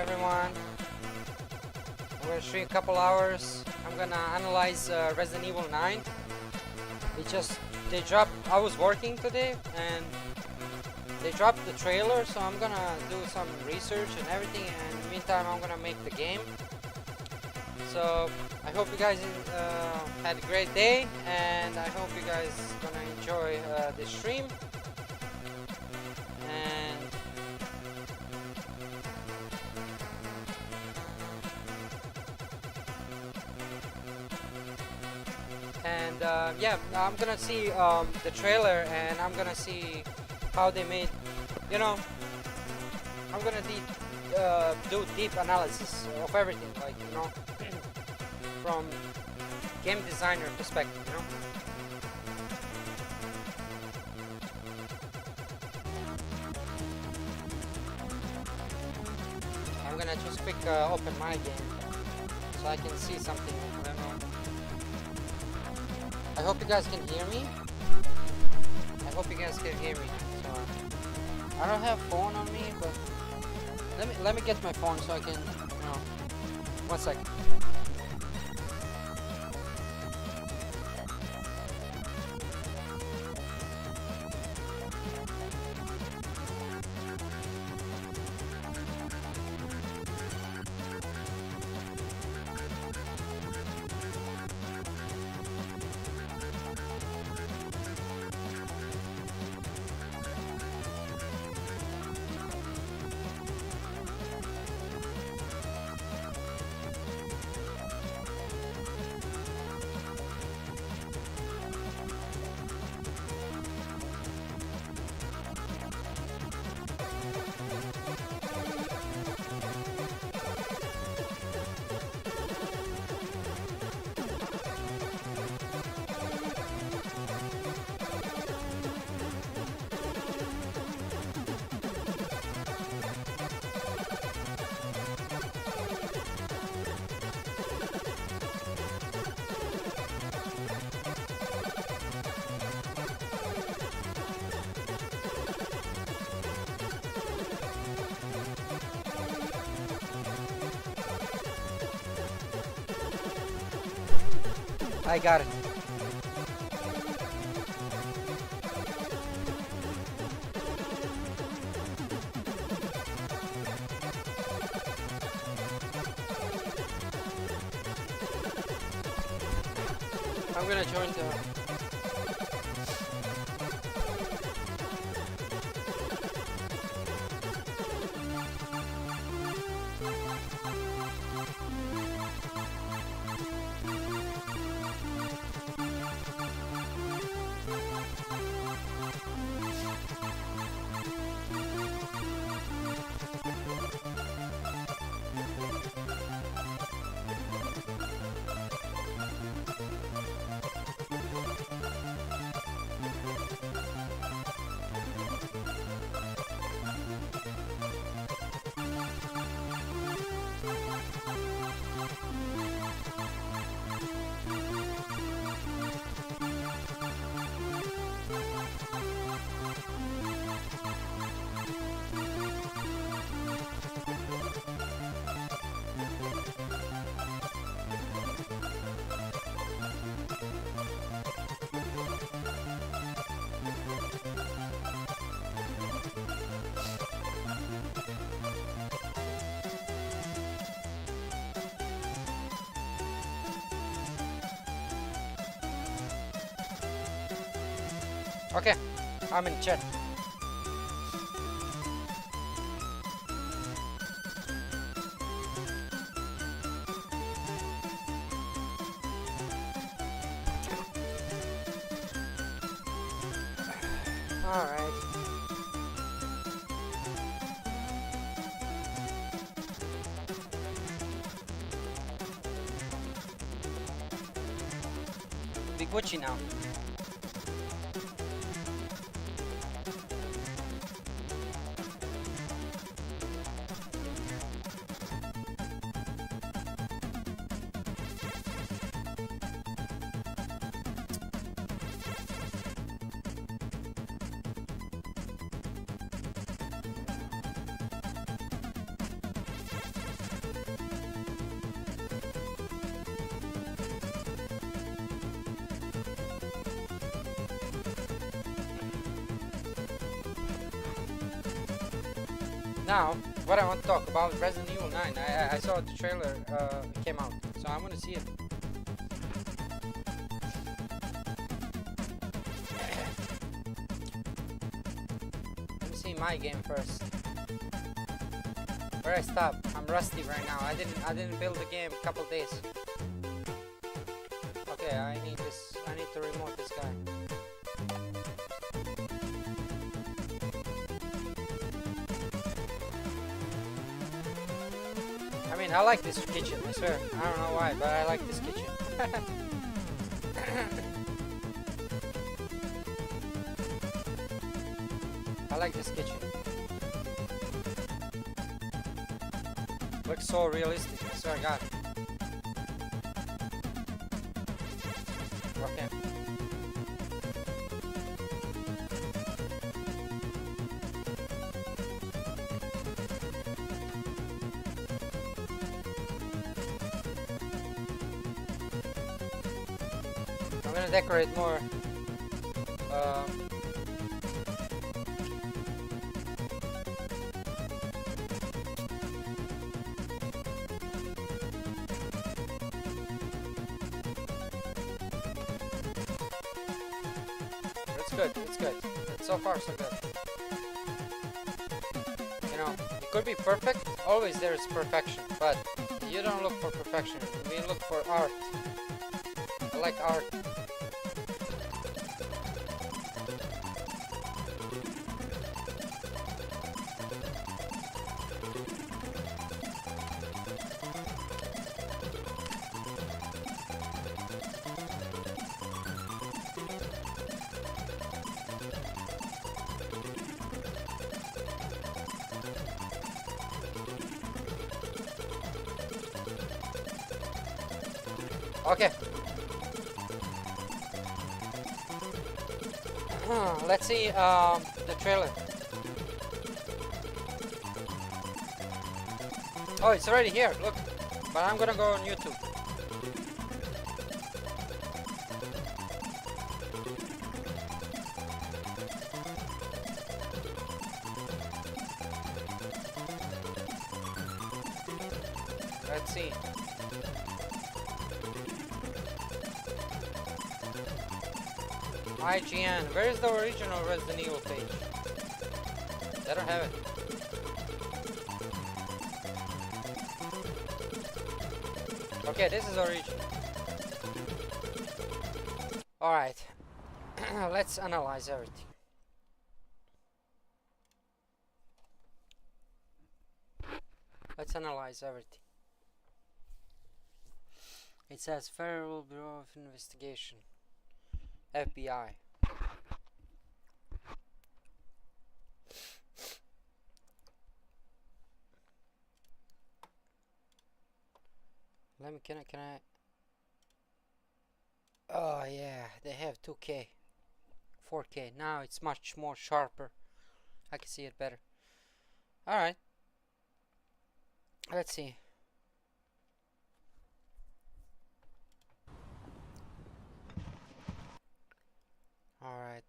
everyone. I'm gonna stream a couple hours. I'm gonna analyze Resident Evil 9. They dropped. I was working today and they dropped the trailer, so I'm gonna do some research and everything. And in the meantime, I'm gonna make the game. So I hope you guys had a great day, and I hope you guys gonna enjoy this stream. And yeah, I'm gonna see the trailer, and I'm gonna see how they made. You know, I'm gonna do deep analysis of everything, like from game designer perspective. I'm gonna just quick open my game so I can see something. I don't know. I hope you guys can hear me. I hope you guys can hear me. So I don't have phone on me, but let me get my phone so I can. 1 second. I got it. I'm gonna join the... Okay, I'm in chat. All right. Big Gucci now. Now, what I want to talk about Resident Evil 9. I saw the trailer came out, so I'm gonna see it. Let me see my game first. Where I stop? I'm rusty right now. I didn't build the game a couple days. Okay, I need this. I need to remote this guy. I mean, I like this kitchen, I swear. I don't know why, but I like this kitchen. I like this kitchen. Looks so realistic, I swear to God. Okay. I'm gonna decorate more. It's good, it's good. So far, so good. You know, it could be perfect. Always there is perfection, but you don't look for perfection. We look for art. I like art. Okay. Let's see the trailer. Oh, it's already here. Look. But I'm gonna go on YouTube. Let's see. IGN. Where is the original Resident Evil page? I don't have it. Okay, this is original. Alright. Let's analyze everything. Let's analyze everything. It says Federal Bureau of Investigation. FBI. Let me, can I? Oh yeah, they have 2K, 4K. Now it's much more sharper. I can see it better. Alright. Let's see. Alright.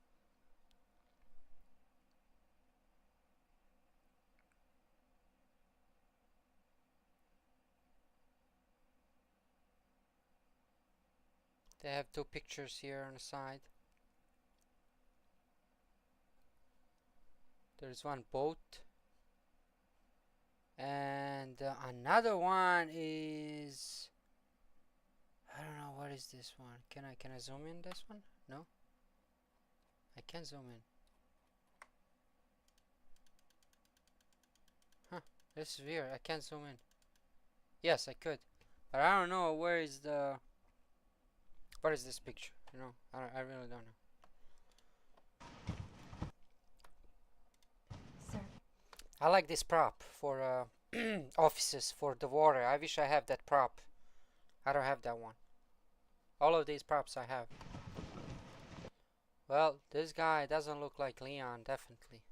They have two pictures here on the side. There's one boat. And another one is... I don't know, what is this one? Can I zoom in this one? No? I can't zoom in. Huh, this is weird. I can't zoom in. Yes, I could. But I don't know where is the... What is this picture? You know, I really don't know. Sir. I like this prop for offices for the water. I wish I have that prop. I don't have that one. All of these props I have. Well, this guy doesn't look like Leon, definitely.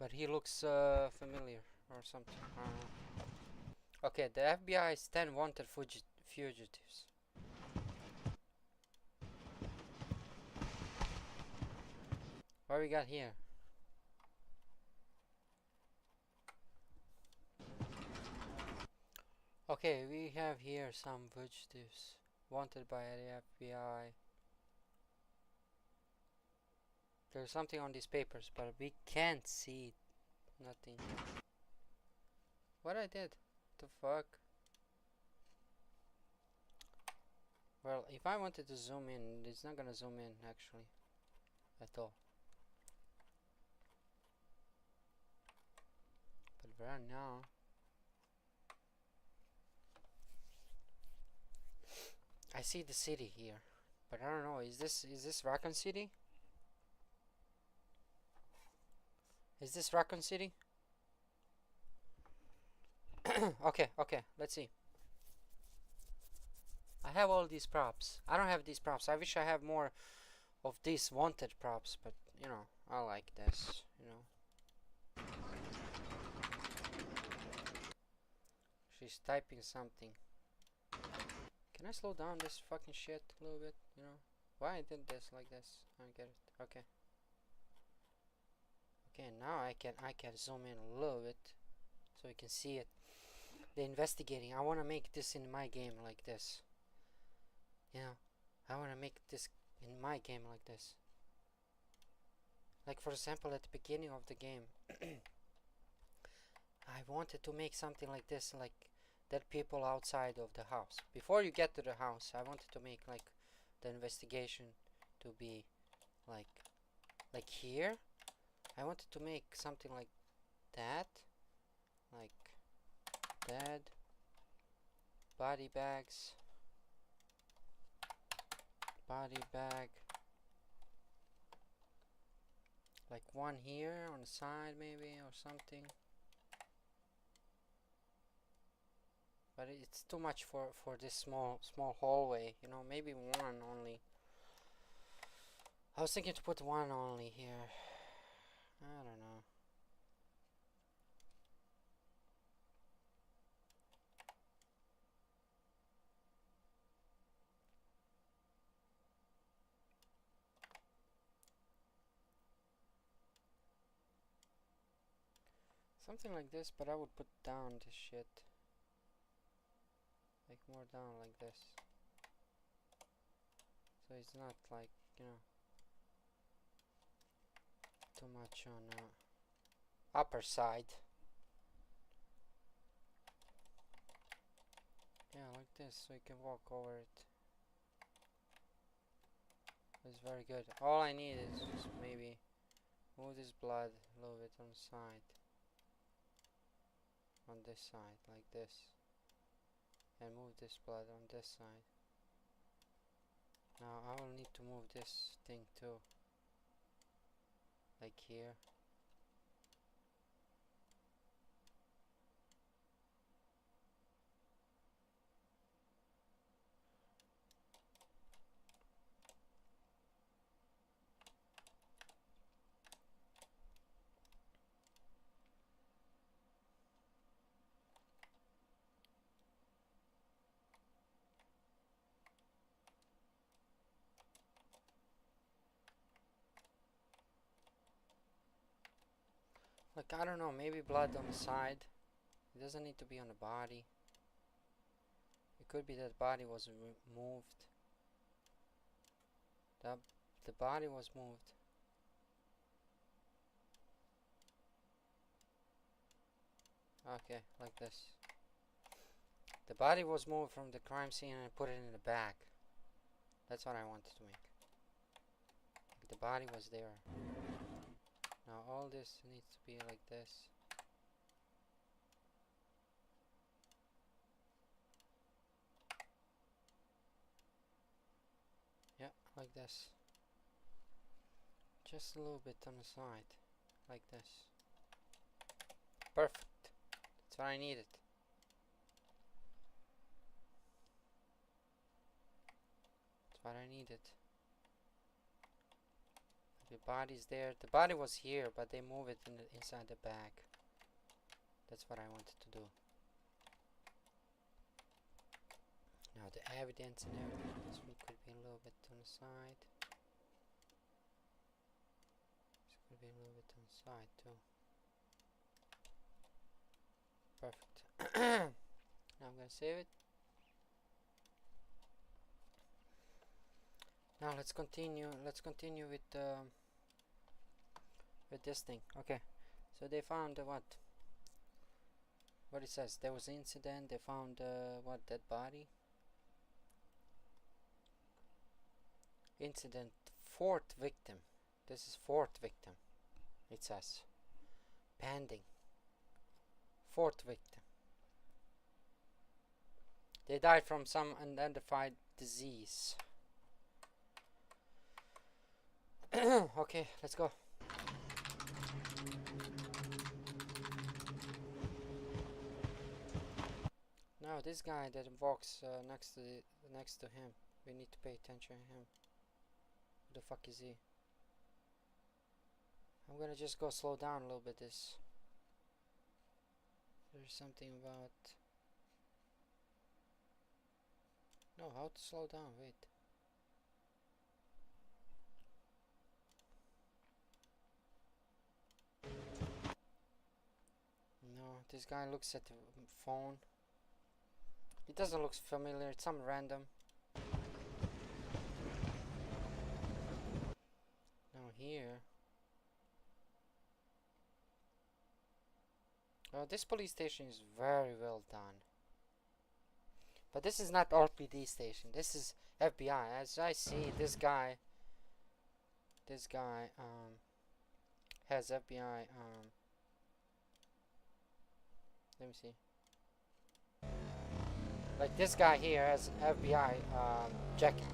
But he looks familiar or something. I don't know. Okay, the FBI is 10 wanted fugitives. What we got here? Okay, we have here some fugitives wanted by the FBI. There's something on these papers, but we can't see it. Nothing. What I did? The fuck? Well, if I wanted to zoom in, it's not gonna zoom in actually at all. But right now, I see the city here, but I don't know. Is this Raccoon City? Is this Raccoon City? Okay, let's see. I have all these props. I don't have these props. I wish I have more of these wanted props, but you know, I like this, you know. She's typing something. Can I slow down this fucking shit a little bit, you know? Why I did this like this? I don't get it. Okay. Okay, now I can zoom in a little bit so you can see it. The investigating. I want to make this in my game like this. You know, I want to make this in my game like this. Like for example, at the beginning of the game, I wanted to make something like this, like dead people outside of the house. Before you get to the house, I wanted to make like the investigation to be like here. I wanted to make something like that, like dead body bags, body bag, like one here on the side maybe or something. But it's too much for this small hallway, you know. Maybe one only. I was thinking to put one only here. I don't know. Something like this, but I would put down this shit. Like more down like this. So it's not like, you know, too much on upper side. Yeah, like this, so you can walk over it. It's very good. All I need is just maybe move this blood a little bit on the side. On this side, like this. And move this blood on this side. Now I will need to move this thing too. Like here. Like, I don't know, maybe blood on the side. It doesn't need to be on the body. It could be that the body was moved. The body was moved. Okay, like this. The body was moved from the crime scene and put it in the bag. That's what I wanted to make. The body was there. Now all this needs to be like this. Yeah, like this. Just a little bit on the side. Like this. Perfect. That's what I needed. That's what I needed. The body's there. The body was here, but they move it inside the bag. That's what I wanted to do. Now the evidence and everything. This one could be a little bit on the side. it on side too. Perfect. Now I'm gonna save it. Now let's continue. Let's continue with this thing. Okay. So they found what? What it says? There was an incident. They found what? Dead body. Incident. Fourth victim. This is fourth victim. It says. Pending. Fourth victim. They died from some unidentified disease. Okay, let's go. Now this guy that walks next to him, we need to pay attention to him. Who the fuck is he? I'm gonna just go slow down a little bit. There's something about. No, how to slow down? Wait. No, this guy looks at the phone. It doesn't look familiar. It's some random. Now here. Oh, this police station is very well done. But this is not RPD station. This is FBI. As I see, this guy has FBI. Let me see. Like this guy here has FBI jacket.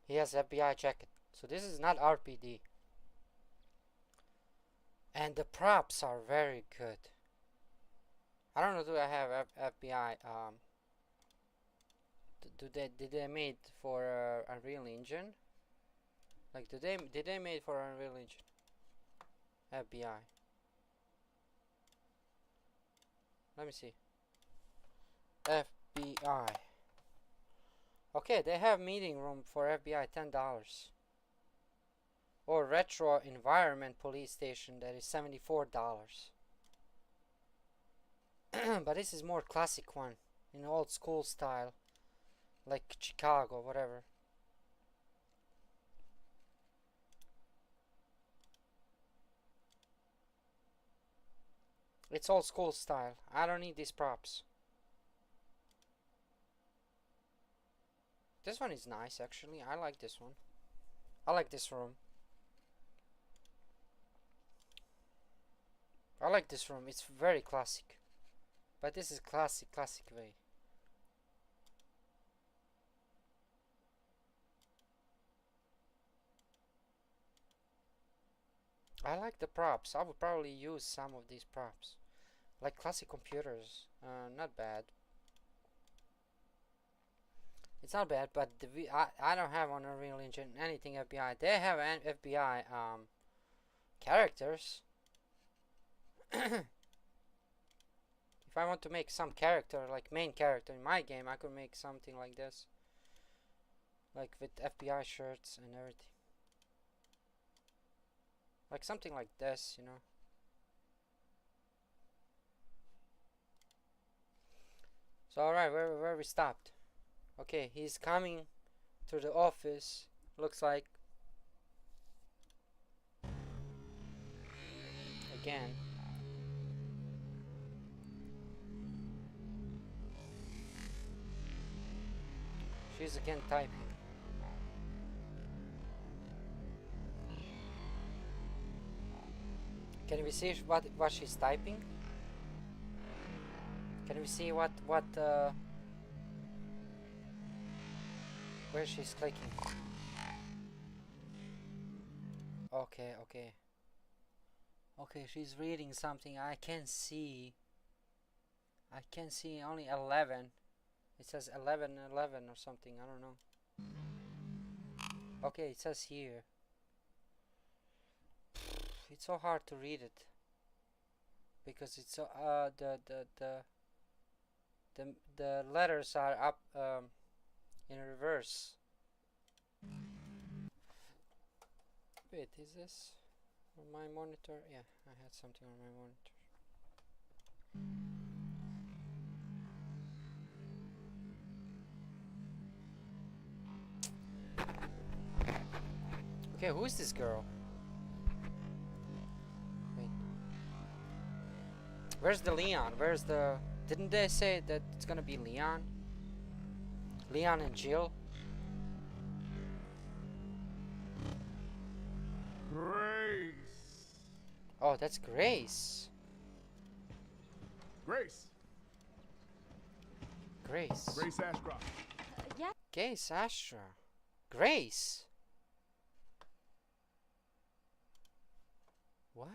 He has FBI jacket. So this is not RPD. And the props are very good. I don't know. Do I have FBI? Did they made for Unreal Engine? Like did they made for Unreal Engine? FBI. Let me see. FBI. Okay, they have meeting room for FBI, $10. Or retro environment police station, that is $74. But this is more classic one, in old school style, like Chicago, whatever. It's old school style. I don't need these props. This one is nice, actually. I like this one. I like this room. I like this room. It's very classic. But this is classic way. I like the props. I would probably use some of these props. Like classic computers. Not bad. It's not bad, but I don't have on Unreal Engine anything FBI. They have an FBI characters. If I want to make some character, like main character in my game, I could make something like this. Like with FBI shirts and everything. Like something like this, you know. So alright, where we stopped. Okay, he's coming to the office. Looks like. Again. She's again typing. Can we see what she's typing? Can we see where she's clicking? Okay. Okay, she's reading something. I can see only 11. It says 11 or something. I don't know. Okay, it says here. It's so hard to read it because it's so the letters are up in reverse. Wait, is this? On my monitor? Yeah, I had something on my monitor. Okay, who is this girl? Wait. Where's the Leon? Where's the... Didn't they say that it's gonna be Leon? Leon and Jill? Grace. Oh, that's Grace. Grace. Grace. Grace Ashcroft. Yeah. Grace Astra. Grace. What?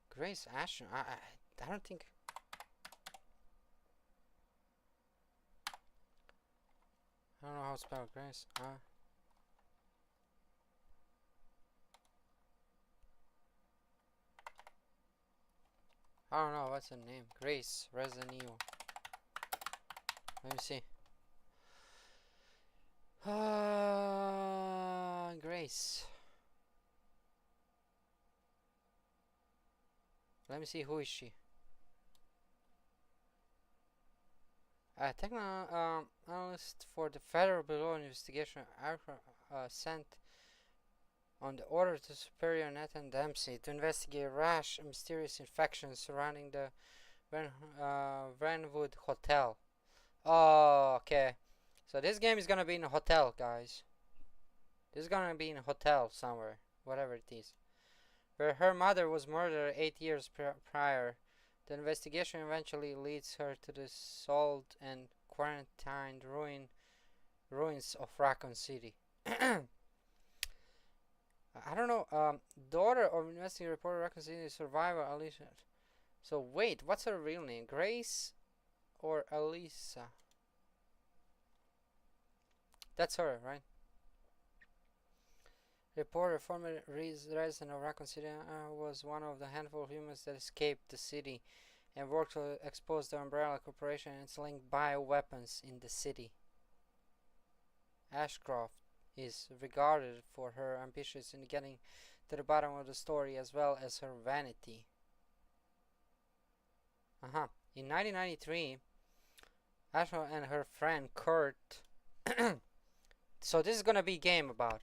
Grace Astra. I don't think. I don't know how to spell Grace. I don't know what's her name. Grace Resident Evil. Let me see. Grace. Let me see, who is she? Techno analyst for the Federal Bureau of Investigation, sent on the order to Superior Nathan Dempsey to investigate rash and mysterious infections surrounding the Wrenwood Hotel. Oh, okay. So this game is gonna be in a hotel, guys. This is gonna be in a hotel somewhere, whatever it is, where her mother was murdered 8 years prior. The investigation eventually leads her to the sold and quarantined ruins of Raccoon City. I don't know. Daughter of investigating reporter Raccoon City survivor Alicia. So wait, what's her real name? Grace or Elisa? That's her, right? Reporter, former resident of Raccoon City, was one of the handful of humans that escaped the city and worked to expose the Umbrella Corporation and its linked bioweapons in the city. Ashcroft is regarded for her ambitions in getting to the bottom of the story as well as her vanity. In 1993, Ashcroft and her friend Kurt. So this is gonna be a game about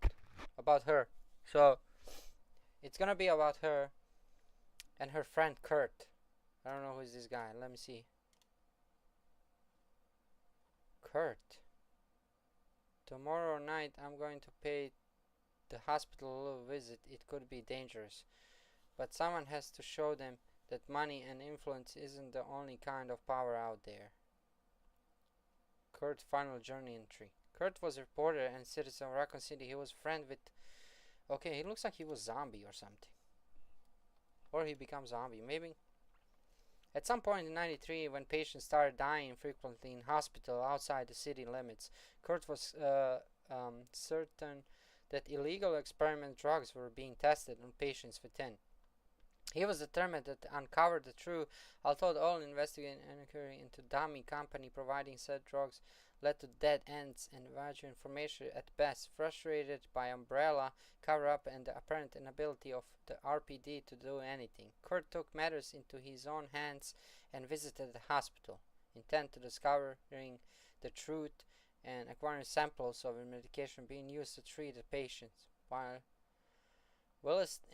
her. So it's gonna be about her and her friend Kurt. I don't know who is this guy. Let me see. Kurt. Tomorrow night I'm going to pay the hospital a little visit. It could be dangerous, but someone has to show them that money and influence isn't the only kind of power out there. Kurt's final journey entry. Kurt was a reporter and citizen of Raccoon City. He was friend with... Okay, he looks like he was zombie or something. Or he becomes zombie, maybe. At some point in 93, when patients started dying frequently in hospital outside the city limits, Kurt was certain that illegal experiment drugs were being tested on patients within. He was determined to uncover the truth, although all investigating inquiry into dummy company providing said drugs led to dead ends and vague information at best. Frustrated by Umbrella cover-up and the apparent inability of the RPD to do anything, Kurt took matters into his own hands and visited the hospital, intent to discovering the truth and acquiring samples of the medication being used to treat the patients. While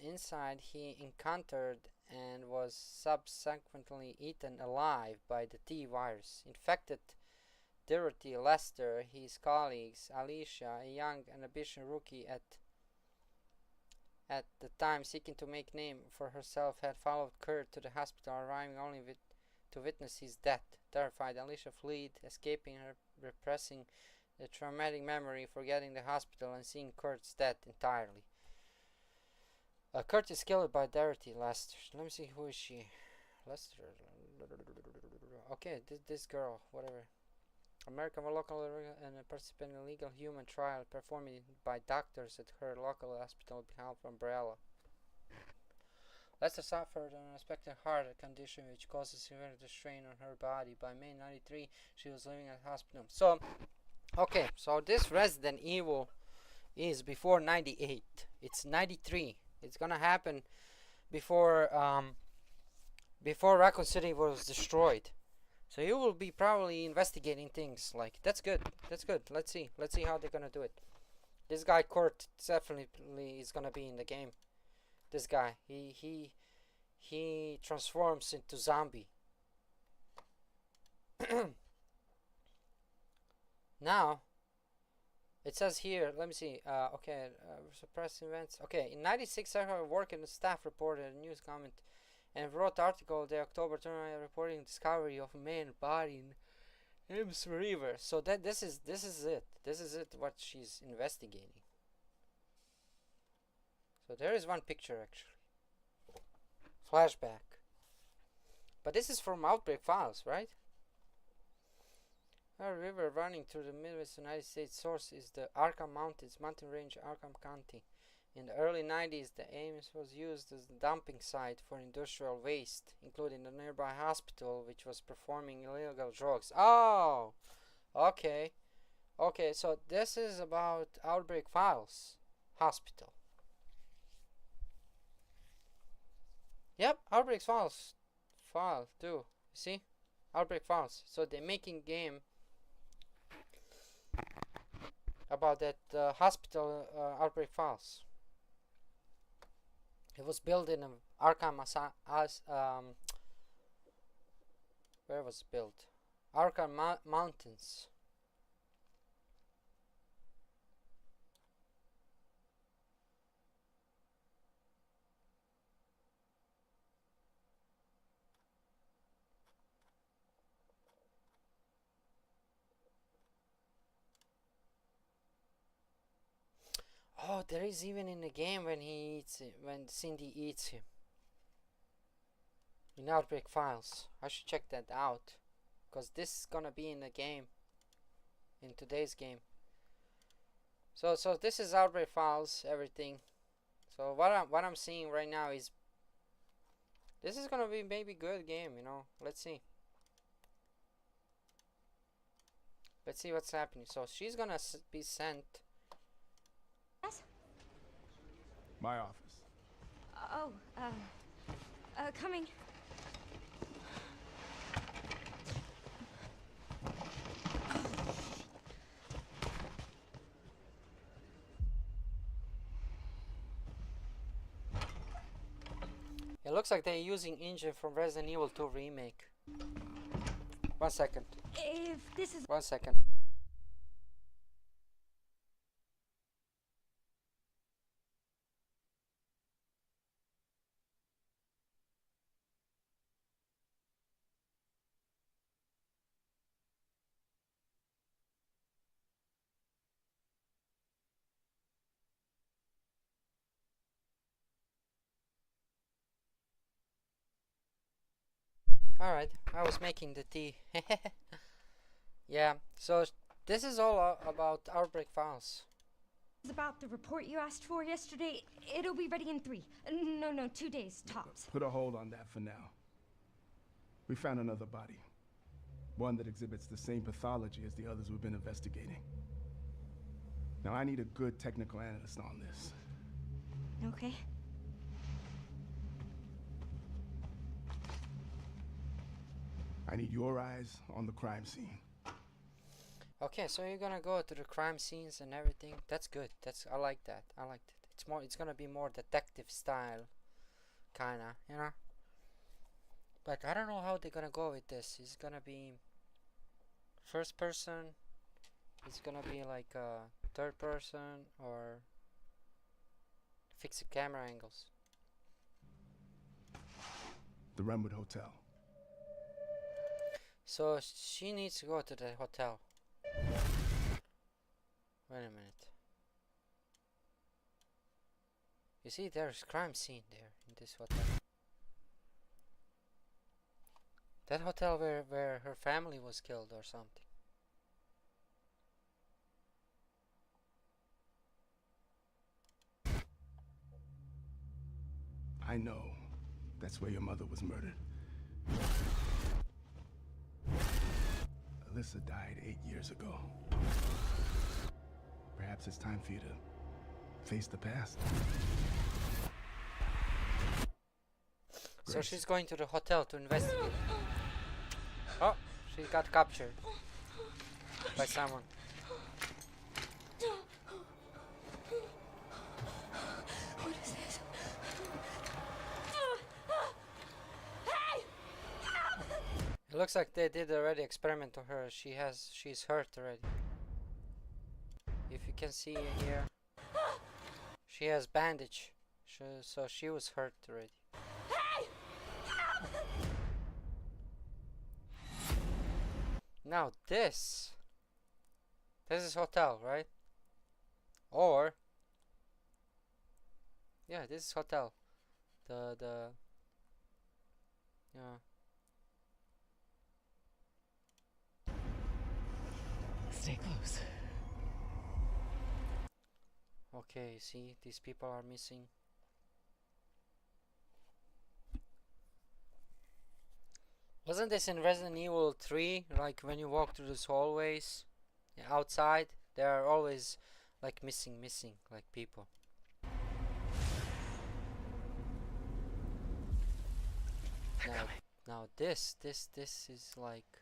inside, he encountered and was subsequently eaten alive by the T virus. Infected Dorothy Lester, his colleagues, Alicia, a young and ambitious rookie at the time seeking to make name for herself, had followed Kurt to the hospital, arriving only to witness his death. Terrified, Alicia fled, escaping her, repressing the traumatic memory, forgetting the hospital and seeing Kurt's death entirely. Kurt is killed by Dorothy Lester. Let me see, who is she? Lester. Okay, this girl, whatever. American local and participant in a legal human trial performed by doctors at her local hospital behalf of Umbrella. Lester suffered an unexpected heart condition which causes severe strain on her body. By May 93, she was living at hospital. So, okay, so this Resident Evil is before 98. It's 93. It's gonna happen before before Raccoon City was destroyed. So you will be probably investigating things like that's good. That's good. Let's see. Let's see how they're gonna do it. This guy Kurt definitely is gonna be in the game. This guy, he transforms into zombie. Now it says here. Let me see. Okay, suppress events. Okay, in '96, I worked in the staff reported a news comment and wrote article the October 29 reporting discovery of a man body in Ems River. So that this is it. This is it. What she's investigating. So there is one picture actually. Flashback. But this is from Outbreak Files, right? A river running through the Midwest United States. Source is the Arkham Mountains, mountain range, Arkham County. In the early 90s, the Ames was used as a dumping site for industrial waste, including the nearby hospital, which was performing illegal drugs. Oh, okay. Okay, so this is about Outbreak Files Hospital. Yep, Outbreak Files. File, too. See? Outbreak Files. So they're making game about that hospital Outbreak Files. It was built in Arkham where was it built? Arkham Mountains. Oh, there is even in the game when he eats it, when Cindy eats him. In Outbreak Files. I should check that out. Because this is gonna be in the game. In today's game. So this is Outbreak Files, everything. So what I'm seeing right now is this is gonna be maybe good game, you know. Let's see. Let's see what's happening. So she's gonna be sent. Yes? My office. Oh, coming. It looks like they're using engine from Resident Evil 2 remake. 1 second. If this is... 1 second. Alright, I was making the tea. Yeah, so this is all about Outbreak Files. about the report you asked for yesterday. It'll be ready in 3. No, 2 days, tops. Put a hold on that for now. We found another body. One that exhibits the same pathology as the others we've been investigating. Now I need a good technical analyst on this. Okay. I need your eyes on the crime scene. Okay, so you're gonna go to the crime scenes and everything. That's good. I like that. I like it. It's gonna be more detective style, kinda, you know. But I don't know how they're gonna go with this. It's gonna be first person. It's gonna be like third person or fix the camera angles. The Renwood Hotel. So she needs to go to the hotel. Wait a minute. You see, there's crime scene there in this hotel. That hotel where her family was killed or something. I know that's where your mother was murdered. Alyssa died 8 years ago. Perhaps it's time for you to face the past. So Grace. she's going to the hotel to investigate. Oh, she got captured by someone. What is this? It looks like they did already experiment on her. She's hurt already. If you can see here, she has bandage. So she was hurt already. Now this is hotel, right? Or yeah, this is hotel. The yeah. Stay close. Okay, see, these people are missing. Wasn't this in Resident Evil 3? Like when you walk through these hallways outside, there are always like missing like people. Now this is like,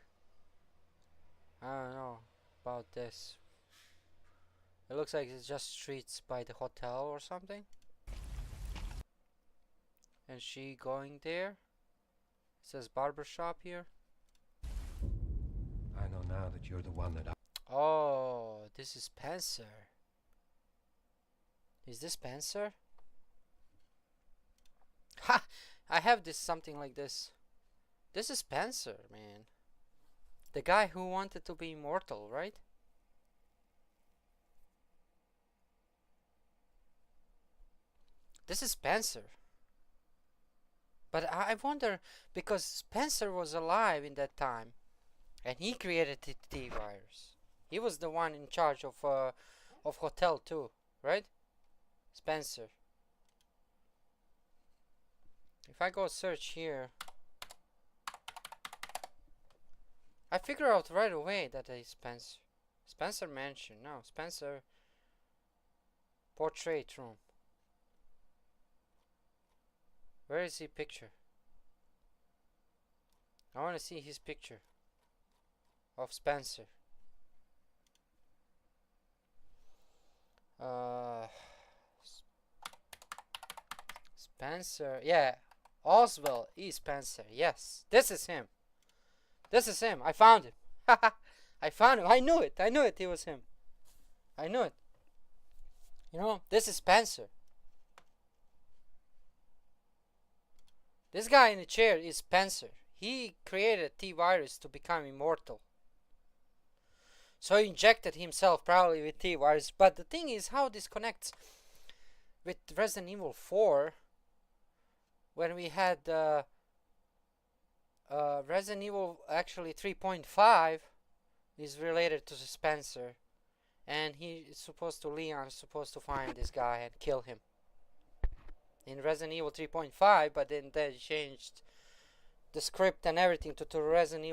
I don't know about this. It looks like it's just streets by the hotel or something. And she going there. It says barber shop here. I know now that you're the one that Oh, this is Spencer. Is this Spencer? Ha! I have this something like this. This is Spencer, man. The guy who wanted to be immortal, right? This is Spencer. But I wonder, because Spencer was alive in that time, and he created the T-virus. He was the one in charge of hotel too, right? Spencer. If I go search here, I figure out right away that it's Spencer. Spencer Mansion. No, Spencer Portrait Room. Where is his picture? I want to see his picture of Spencer. Spencer, yeah, Oswald E. Spencer. Yes, this is him. This is him. I found him. I found him. I knew it. I knew it. He was him. I knew it. You know, this is Spencer. This guy in the chair is Spencer. He created T-virus to become immortal. So he injected himself probably with T-virus. But the thing is how this connects with Resident Evil 4, when we had Resident Evil actually 3.5 is related to Spencer, and Leon is supposed to find this guy and kill him in Resident Evil 3.5, but then they changed the script and everything to Resident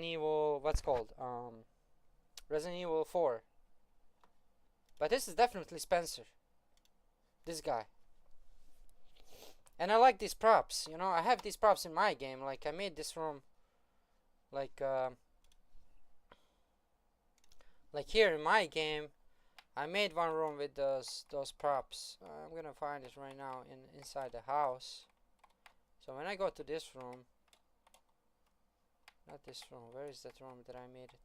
Evil what's called Resident Evil 4. But this is definitely Spencer, this guy. And I like these props, you know. I have these props in my game. Like I made this room like here in my game I made one room with those props. I'm gonna find it right now inside the house. So when I go to this room, not this room, where is that room that I made it?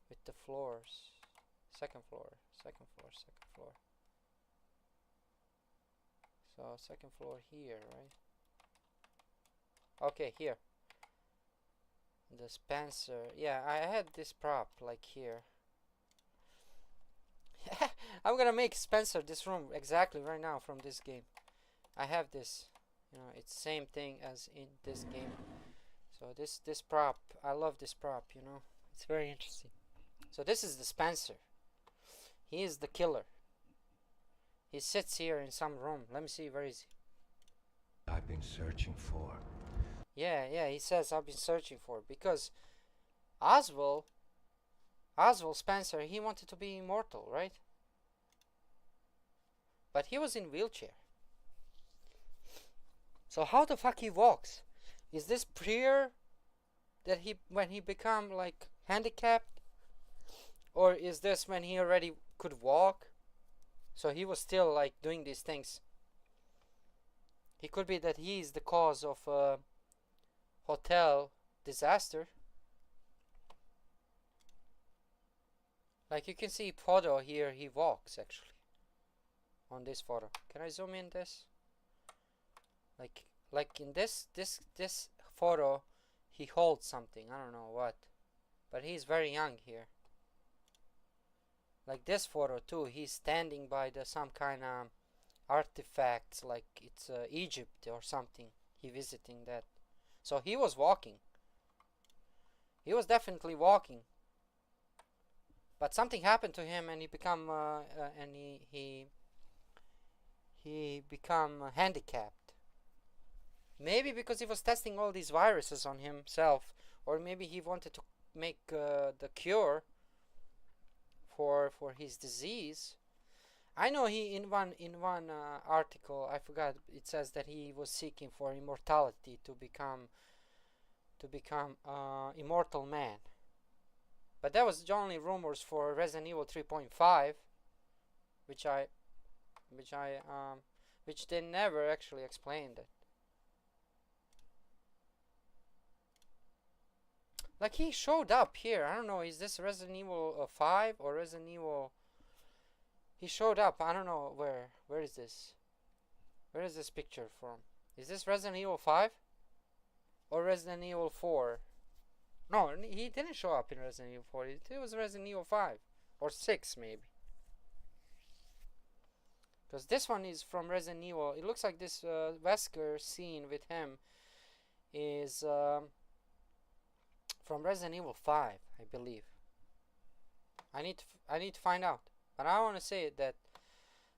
With the floors. Second floor. So second floor here, right? Okay, here. The Spencer. Yeah, I had this prop like here. I'm gonna make Spencer this room exactly right now from this game. I have this, you know, it's same thing as in this game. So this prop, I love this prop, you know. It's very interesting. So this is the Spencer. He is the killer. He sits here in some room. Let me see, where is he? I've been searching for. Yeah, he says I've been searching for, because Oswald Oswald Spencer, he wanted to be immortal, right? But he was in wheelchair. So how the fuck he walks? Is this prior that when he become like handicapped? Or is this when he already could walk? So he was still like doing these things. It could be that he is the cause of a hotel disaster. Like you can see photo here, he walks actually. On this photo. Can I zoom in this? Like in this photo, he holds something. I don't know what. But he's very young here. Like this photo too, he's standing by some kind of artifacts, like it's Egypt or something. He visiting that. So he was walking. He was definitely walking. But something happened to him, and he become he become handicapped. Maybe because he was testing all these viruses on himself, or maybe he wanted to make the cure for his disease. I know he in one article, I forgot, it says that he was seeking for immortality to become immortal man. But that was only rumors for Resident Evil 3.5, which they never actually explained it. Like he showed up here. I don't know, is this Resident Evil 5 or Resident Evil? He showed up. I don't know where. Where is this? Where is this picture from? Is this Resident Evil 5 or Resident Evil 4? No, he didn't show up in Resident Evil 4. It was Resident Evil 5 or 6 maybe. Because this one is from Resident Evil. It looks like this Wesker scene with him is from Resident Evil 5, I believe. I need to find out. But I want to say that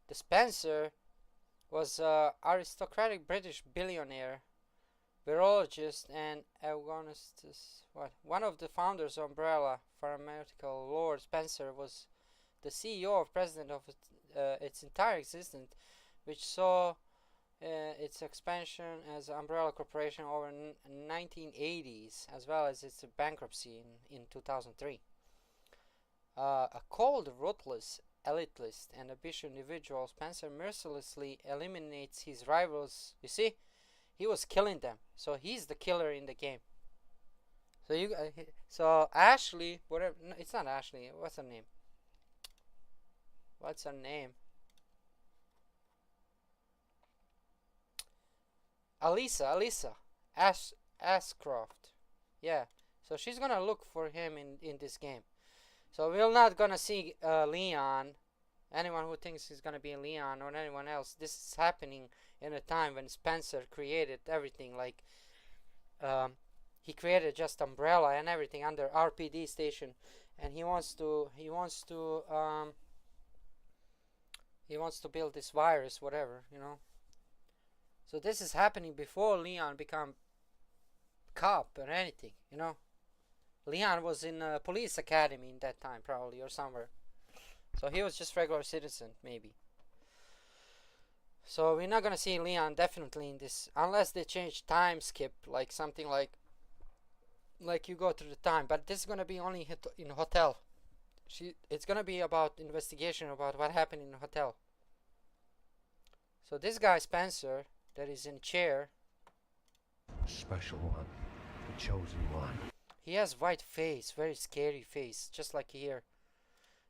the Spencer was aristocratic British billionaire, virologist, and one of the founders of Umbrella Pharmaceutical. Lord Spencer was the CEO of president of its entire existence, which saw its expansion as Umbrella Corporation over 1980s, as well as its bankruptcy in 2003. A cold, ruthless, elitist, and ambitious individual, Spencer mercilessly eliminates his rivals. You see, he was killing them, so he's the killer in the game. So Ashley, whatever. No, it's not Ashley. What's her name? What's her name? Alyssa Ashcroft. Yeah. So she's gonna look for him in this game. So we're not gonna see Leon. Anyone who thinks he's gonna be Leon or anyone else, this is happening in a time when Spencer created everything. Like he created just Umbrella and everything under RPD station, and he wants to build this virus, whatever, you know. So this is happening before Leon become cop or anything, you know. Leon was in a police academy in that time, probably, or somewhere. So he was just regular citizen, maybe. So we're not gonna see Leon definitely in this, unless they change time skip, like something like you go through the time. But this is gonna be only in a hotel. It's gonna be about investigation about what happened in the hotel. So this guy Spencer, that is in chair, The special one. The chosen one. he has white face, very scary face, just like here,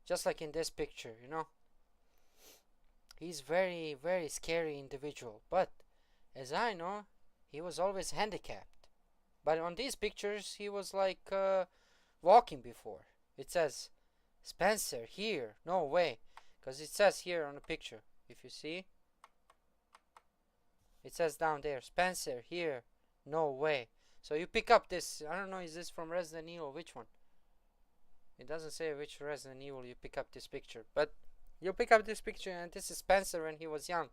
just like in this picture, you know. He's very, very scary individual. But as I know, he was always handicapped. But on these pictures, he was like walking before. It says Spencer here, no way, because it says here on the picture. If you see, it says down there, Spencer here, no way. So you pick up this. I don't know, is this from Resident Evil? Which one? It doesn't say which Resident Evil you pick up this picture, but you pick up this picture, and this is Spencer when he was young.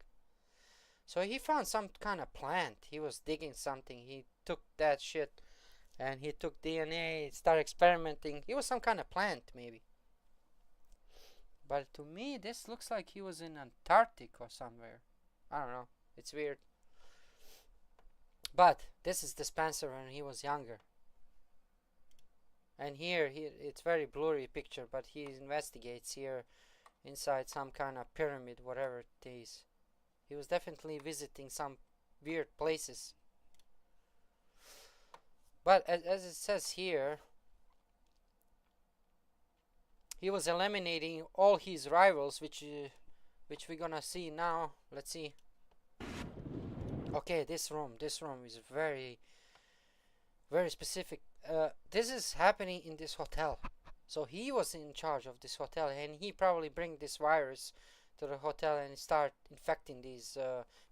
So he found some kind of plant. He was digging something. He took that shit And he took DNA, started experimenting. He was some kind of plant, maybe. But to me, this looks like he was in Antarctic or somewhere. I don't know. It's weird. But this is the Spencer when he was younger. And here, it's very blurry picture, but he investigates here inside some kind of pyramid, whatever it is. He was definitely visiting some weird places. But as it says here, he was eliminating all his rivals, which we're gonna see now. Let's see. Okay, this room is very, very specific. This is happening in this hotel. So he was in charge of this hotel, and he probably bring this virus to the hotel and start infecting these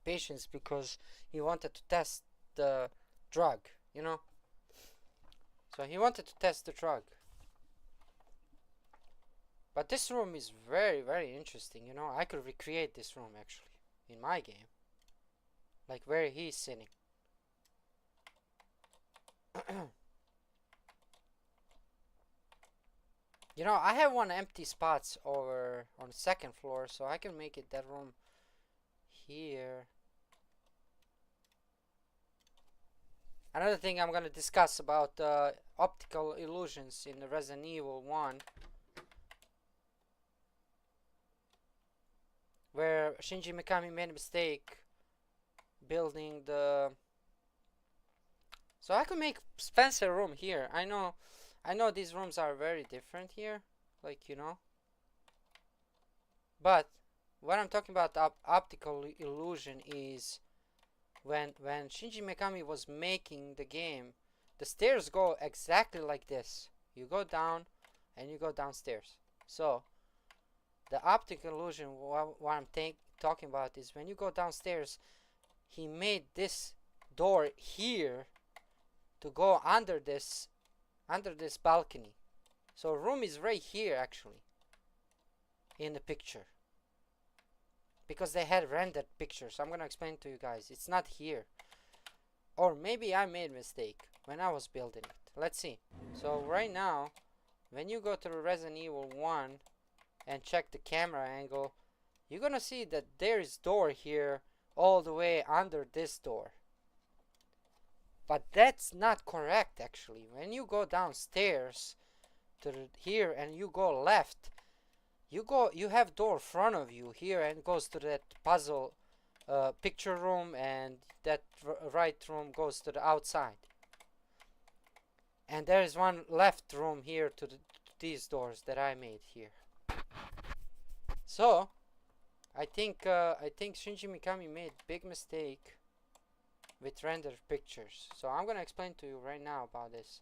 patients because he wanted to test the drug, you know. So he wanted to test the drug. But this room is very, very interesting, you know. I could recreate this room actually in my game. Like where he's sitting. You know, I have one empty spots over on the second floor, so I can make it that room here. Another thing I'm gonna discuss about optical illusions in the Resident Evil 1, where Shinji Mikami made a mistake building the. So I could make Spencer room here. I know these rooms are very different here, like, you know. But what I'm talking about optical illusion is when Shinji Mikami was making the game, the stairs go exactly like this. You go down and you go downstairs. So the optical illusion, what I'm talking about is when you go downstairs, he made this door here to go under this balcony. So room is right here actually in the picture, because they had rendered pictures. I'm gonna explain to you guys. It's not here, or maybe I made a mistake when I was building it. Let's see. So right now, when you go to the Resident Evil 1 and check the camera angle, you're gonna see that there is door here all the way under this door. But that's not correct actually. When you go downstairs to here and you go left, you have door front of you here and goes to that puzzle picture room, and that right room goes to the outside. And there is one left room here to these doors that I made here. So I think Shinji Mikami made big mistake with rendered pictures. So I'm gonna explain to you right now about this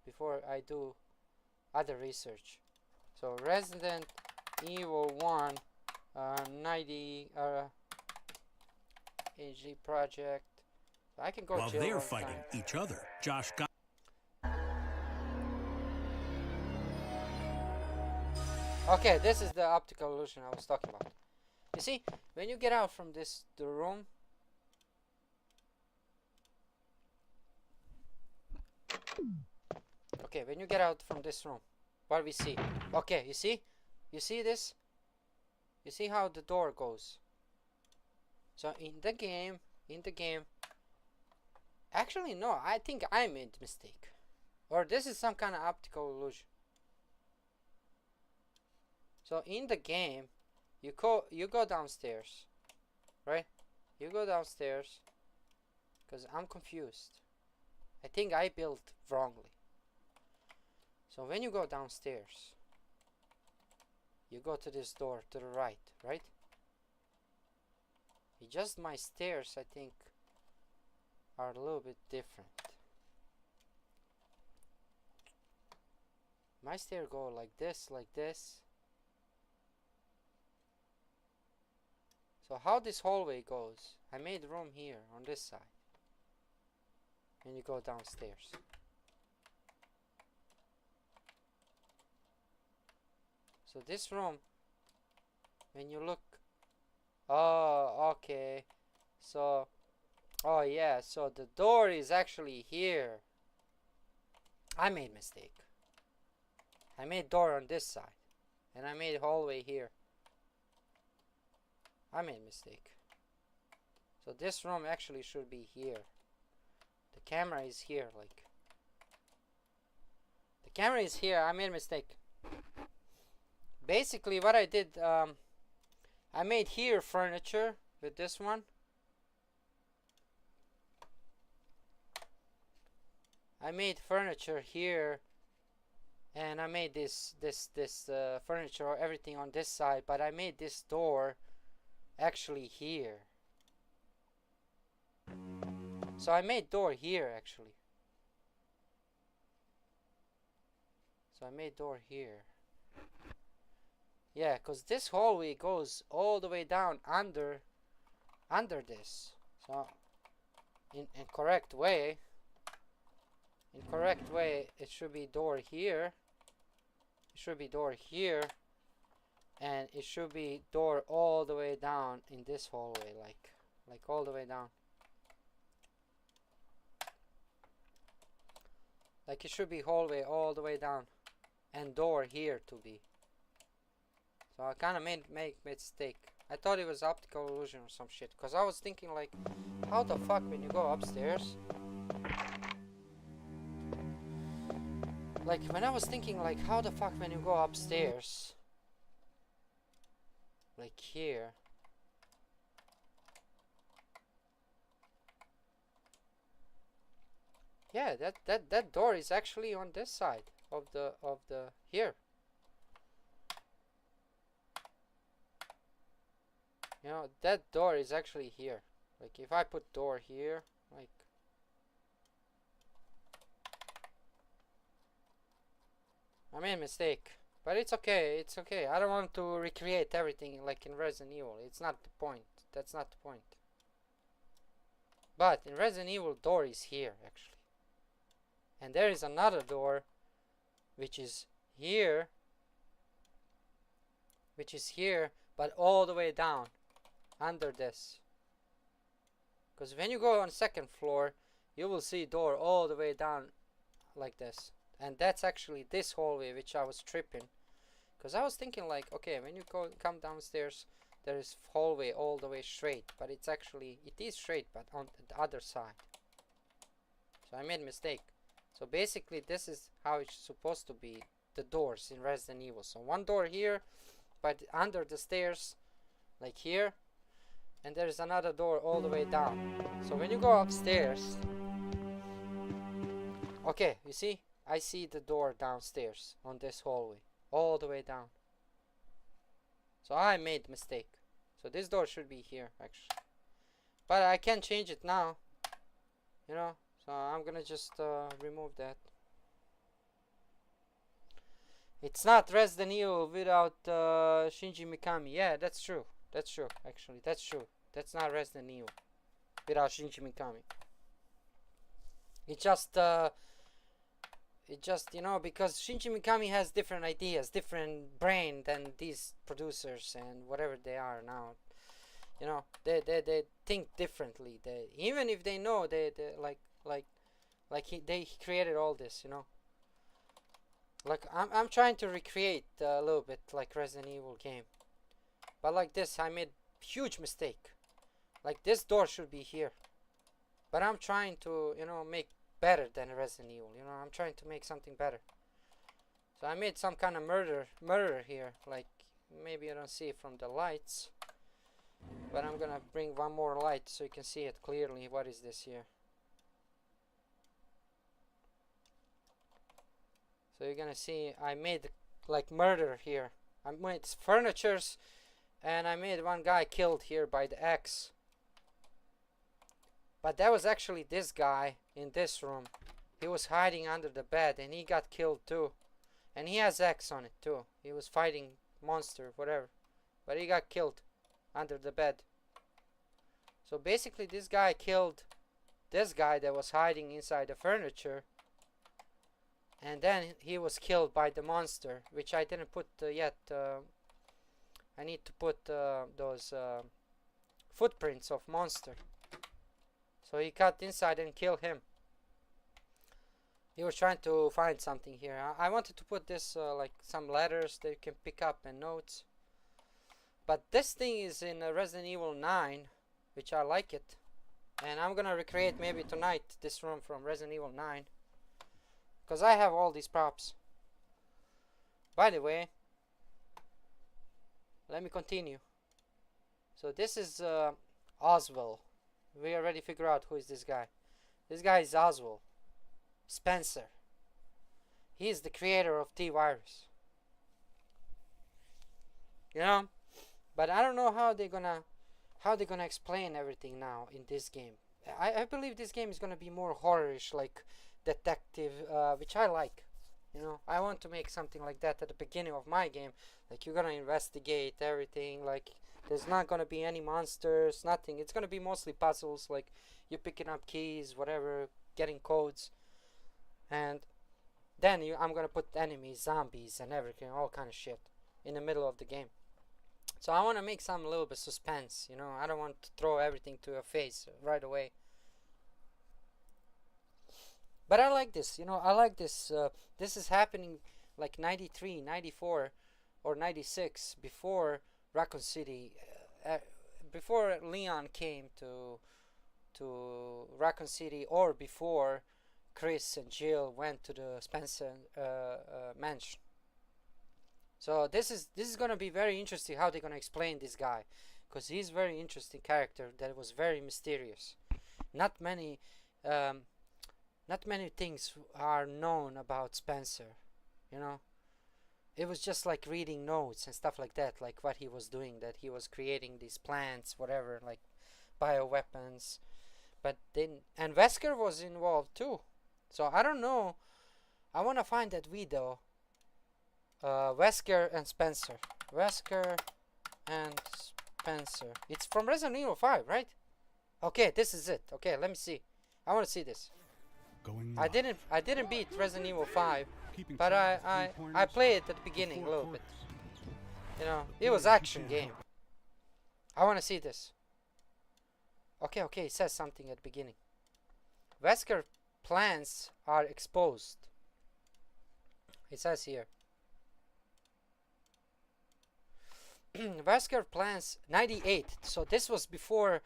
before I do other research. So Resident Evil 1 90 AG project. So I can go while chill they're all the fighting time. each other. Josh got Okay, this is the optical illusion I was talking about. You see, when you get out from the room, okay, when you get out from this room, what we see? Okay, you see this? You see how the door goes? So in the game, actually no, I think I made a mistake, or this is some kind of optical illusion. So in the game, you go downstairs, right? You go downstairs, because I'm confused. I think I built wrongly. So when you go downstairs, you go to this door to the right, right? It's just my stairs, I think, are a little bit different. My stairs go like this, like this. So how this hallway goes, I made room here on this side. And you go downstairs. So this room, when you look, oh, okay. So, oh yeah, so the door is actually here. I made mistake. I made door on this side. And I made hallway here. I made mistake. So this room actually should be here. The camera is here, like. The camera is here. I made a mistake. Basically, what I did, I made here furniture with this one. I made furniture here, and I made this furniture or everything on this side, but I made this door actually here. So I made door here actually. So I made door here. Yeah, because this hallway goes all the way down under this. So in correct way, it should be door here. It should be door here, and it should be door all the way down in this hallway, like all the way down. Like it should be hallway all the way down, and door here to be. So I kind of made mistake. I thought it was optical illusion or some shit, cause I was thinking like, how the fuck when you go upstairs? Like when I was thinking like, how the fuck when you go upstairs? Like here. Yeah, that door is actually on this side of the here. You know, that door is actually here. Like if I put door here, like I made a mistake. But it's okay, it's okay. I don't want to recreate everything like in Resident Evil. It's not the point. That's not the point. But in Resident Evil, door is here actually. And there is another door which is here, but all the way down under this. Because when you go on second floor, you will see door all the way down like this. And that's actually this hallway which I was tripping. Because I was thinking like, okay, when you come downstairs, there is hallway all the way straight. But it's actually, it is straight, but on the other side. So I made a mistake. So basically this is how it's supposed to be, the doors in Resident Evil. So one door here, but under the stairs, like here. And there's another door all the way down. So when you go upstairs, okay, you see? I see the door downstairs on this hallway, all the way down. So I made a mistake. So this door should be here, actually. But I can change it now, you know? So I'm gonna just remove that. It's not Resident Evil without Shinji Mikami. Yeah, that's true. That's true, actually. That's true. That's not Resident Evil without Shinji Mikami. It just, you know, because Shinji Mikami has different ideas, different brain than these producers and whatever they are now. You know, they think differently. They, even if they know they they created all this, you know. Like I'm trying to recreate a little bit like Resident Evil game, but like this I made huge mistake. Like this door should be here, but I'm trying to, you know, make better than Resident Evil. You know, I'm trying to make something better. So I made some kind of murder here. Like maybe you don't see it from the lights, but I'm gonna bring one more light so you can see it clearly. What is this here? So you're gonna see I made like murder here. I made furnitures, and I made one guy killed here by the axe. But that was actually this guy in this room. He was hiding under the bed and he got killed too. And he has X on it too. He was fighting monster, whatever. But he got killed under the bed. So basically this guy killed this guy that was hiding inside the furniture. And then he was killed by the monster, which I didn't put yet. I need to put those footprints of monster. So he got inside and killed him. He was trying to find something here. I wanted to put this like some letters that you can pick up and notes. But this thing is in Resident Evil 9, which I like it. And I'm gonna recreate maybe tonight this room from Resident Evil 9. Because I have all these props. By the way, let me continue. So this is Oswald. We already figured out who is this guy. This guy is Oswald Spencer. He is the creator of T-Virus. You know? But I don't know how they're gonna explain everything now in this game. I believe this game is gonna be more horrorish, like detective, which I like. You know, I want to make something like that at the beginning of my game. Like you're gonna investigate everything. Like there's not gonna be any monsters, nothing. It's gonna be mostly puzzles. Like you're picking up keys, whatever, getting codes, and then I'm gonna put enemies, zombies, and everything, all kind of shit in the middle of the game. So I want to make some little bit suspense, you know. I don't want to throw everything to your face right away. But I like this, you know. I like this. This is happening like 93, 94, or 96, before Raccoon City, before Leon came to Raccoon City, or before Chris and Jill went to the Spencer mansion. So this is gonna be very interesting how they're gonna explain this guy, because he's a very interesting character that was very mysterious. Not many things are known about Spencer, you know. It was just like reading notes and stuff like that, like what he was doing, that he was creating these plants, whatever, like bioweapons. But then, and Wesker was involved too. So I don't know. I want to find that video. Wesker and Spencer. Wesker and Spencer. It's from Resident Evil 5, right? Okay, this is it. Okay, let me see. I want to see this. I didn't beat Resident Evil 5, but I played it at the beginning a little bit. You know, it was action game. I want to see this. Okay, it says something at the beginning. Wesker plans are exposed. It says here. Wesker plans 98. So this was before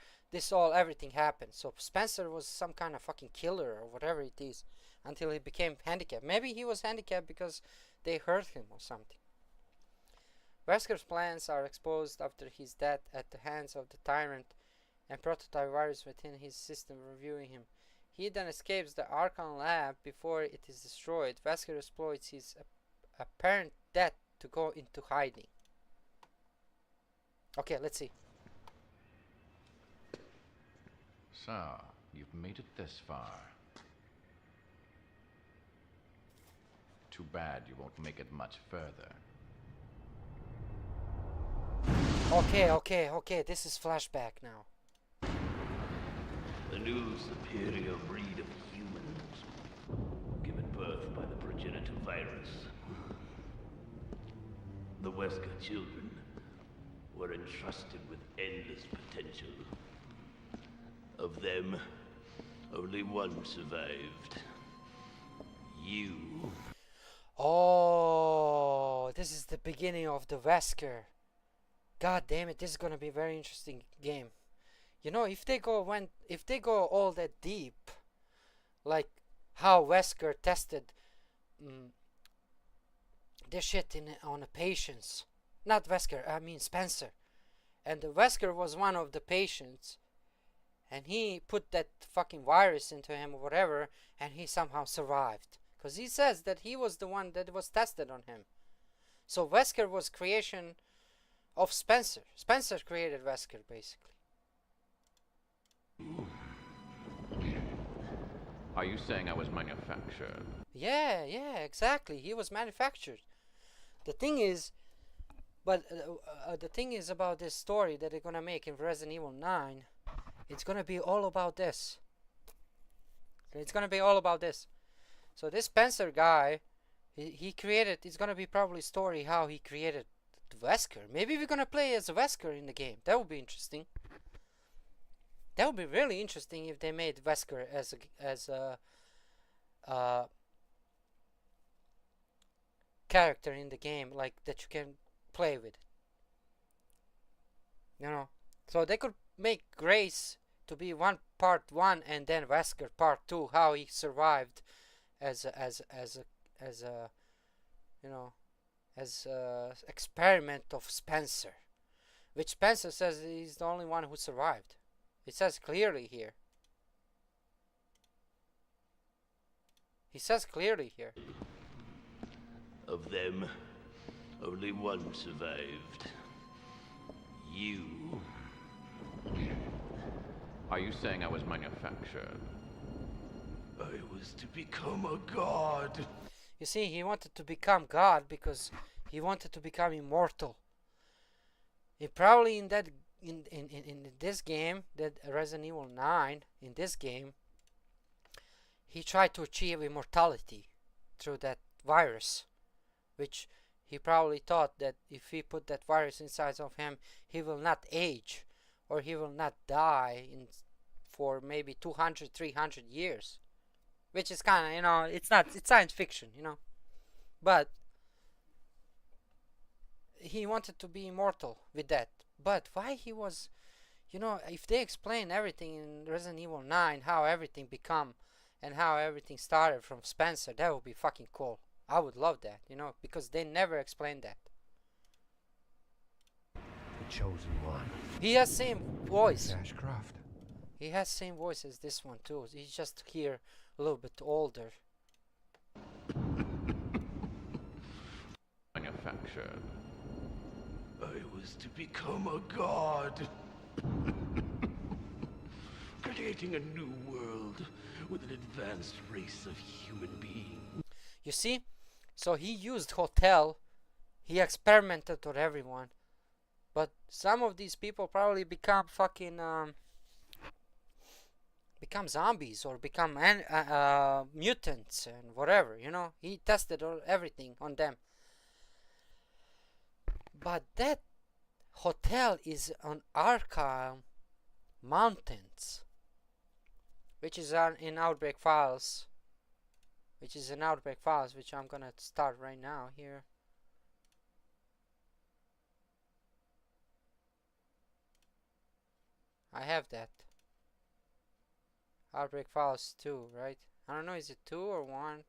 everything happened. So Spencer was some kind of fucking killer or whatever it is, until he became handicapped. Maybe he was handicapped because they hurt him or something. Wesker's plans are exposed after his death at the hands of the tyrant and prototype virus within his system reviewing him. He then escapes the Archon lab before it is destroyed. Wesker exploits his apparent death to go into hiding. Okay, let's see. So, you've made it this far. Too bad you won't make it much further. Okay, this is flashback now. A new superior breed of humans, given birth by the progenitor virus. The Wesker children were entrusted with endless potential. Of them, only one survived. You. Oh, this is the beginning of the Wesker. God damn it, this is gonna be a very interesting game. You know, if they go all that deep, like how Wesker tested this shit on the patients. Not Wesker, I mean Spencer. And the Wesker was one of the patients, and he put that fucking virus into him or whatever, and he somehow survived. Because he says that he was the one that was tested on him. So Wesker was creation of Spencer. Spencer created Wesker, basically. Are you saying I was manufactured? Yeah, exactly. He was manufactured. The thing is, the thing is about this story that they're gonna make in Resident Evil 9, it's gonna be all about this. It's gonna be all about this. So this Spencer guy, he created, it's gonna be probably story how he created Wesker. Maybe we're gonna play as a Wesker in the game. That would be interesting. That would be really interesting if they made Wesker as character in the game, like that you can play with. You know, so they could make Grace to be part one, and then Wesker part two, how he survived as a you know, as a experiment of Spencer, which Spencer says he's the only one who survived. It says clearly here. He says clearly here. Of them, only one survived. You. Are you saying I was manufactured? I was to become a god. You see, he wanted to become God because he wanted to become immortal. He probably in this game, that Resident Evil 9, in this game, he tried to achieve immortality through that virus, which he probably thought that if he put that virus inside of him, he will not age, or he will not die for maybe 200, 300 years. Which is kind of, you know, it's science fiction, you know. But he wanted to be immortal with that. But why he was, you know, if they explain everything in Resident Evil 9, how everything become and how everything started from Spencer, that would be fucking cool. I would love that, you know, because they never explained that. The chosen one. He has same voice. Ashcroft. He has same voice as this one too. He's just here a little bit older. Manufactured. I was to become a god. Creating a new world with an advanced race of human beings. You see? So he used hotel. He experimented with everyone. But some of these people probably become fucking become zombies or become mutants and whatever, you know. He tested everything on them. But that hotel is on Arkham Mountains, which is in Outbreak Files. Which I'm gonna start right now here. I have that. Outbreak Files 2, right? I don't know, is it 2 or 1?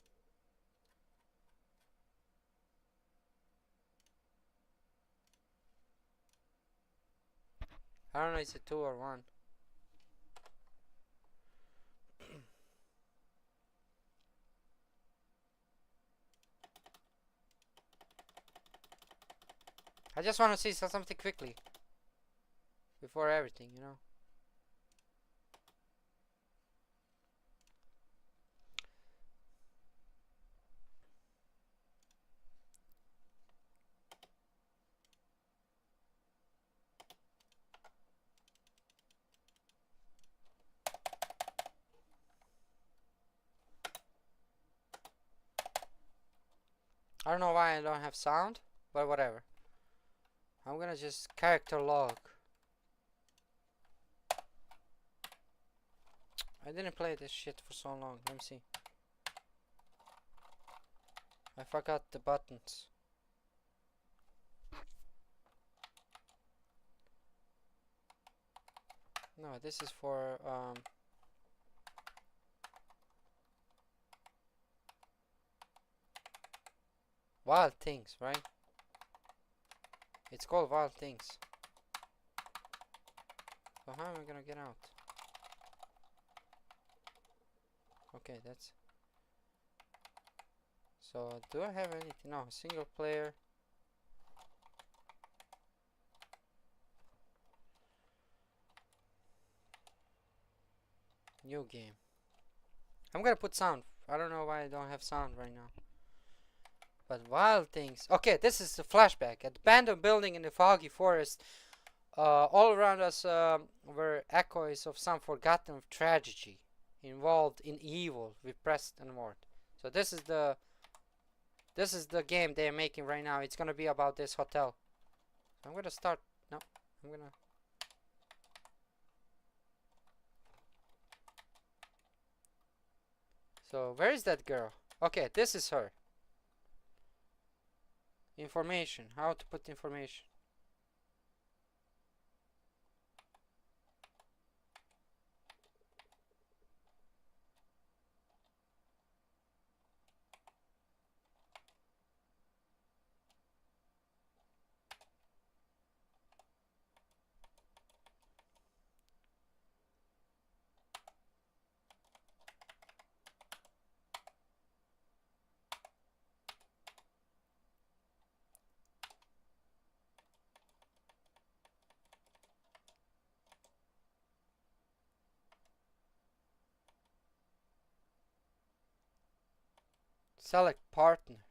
I don't know, is it 2 or 1? I just want to see something quickly before everything, you know. I don't know why I don't have sound, but whatever. I'm gonna just character log. I didn't play this shit for so long. Let me see. I forgot the buttons. No, this is for Wild Things, right? It's called Wild Things. So how am I gonna get out? Okay, that's... So, do I have anything? No, single player. New game. I'm gonna put sound. I don't know why I don't have sound right now. But Wild Things. Okay, this is the flashback. At the abandoned building in the foggy forest, all around us were echoes of some forgotten tragedy involved in evil, repressed and more. So this is the game they're making right now. It's gonna be about this hotel. So I'm gonna start. No, I'm gonna. So where is that girl? Okay, this is her. Information. How to put information. Select partner.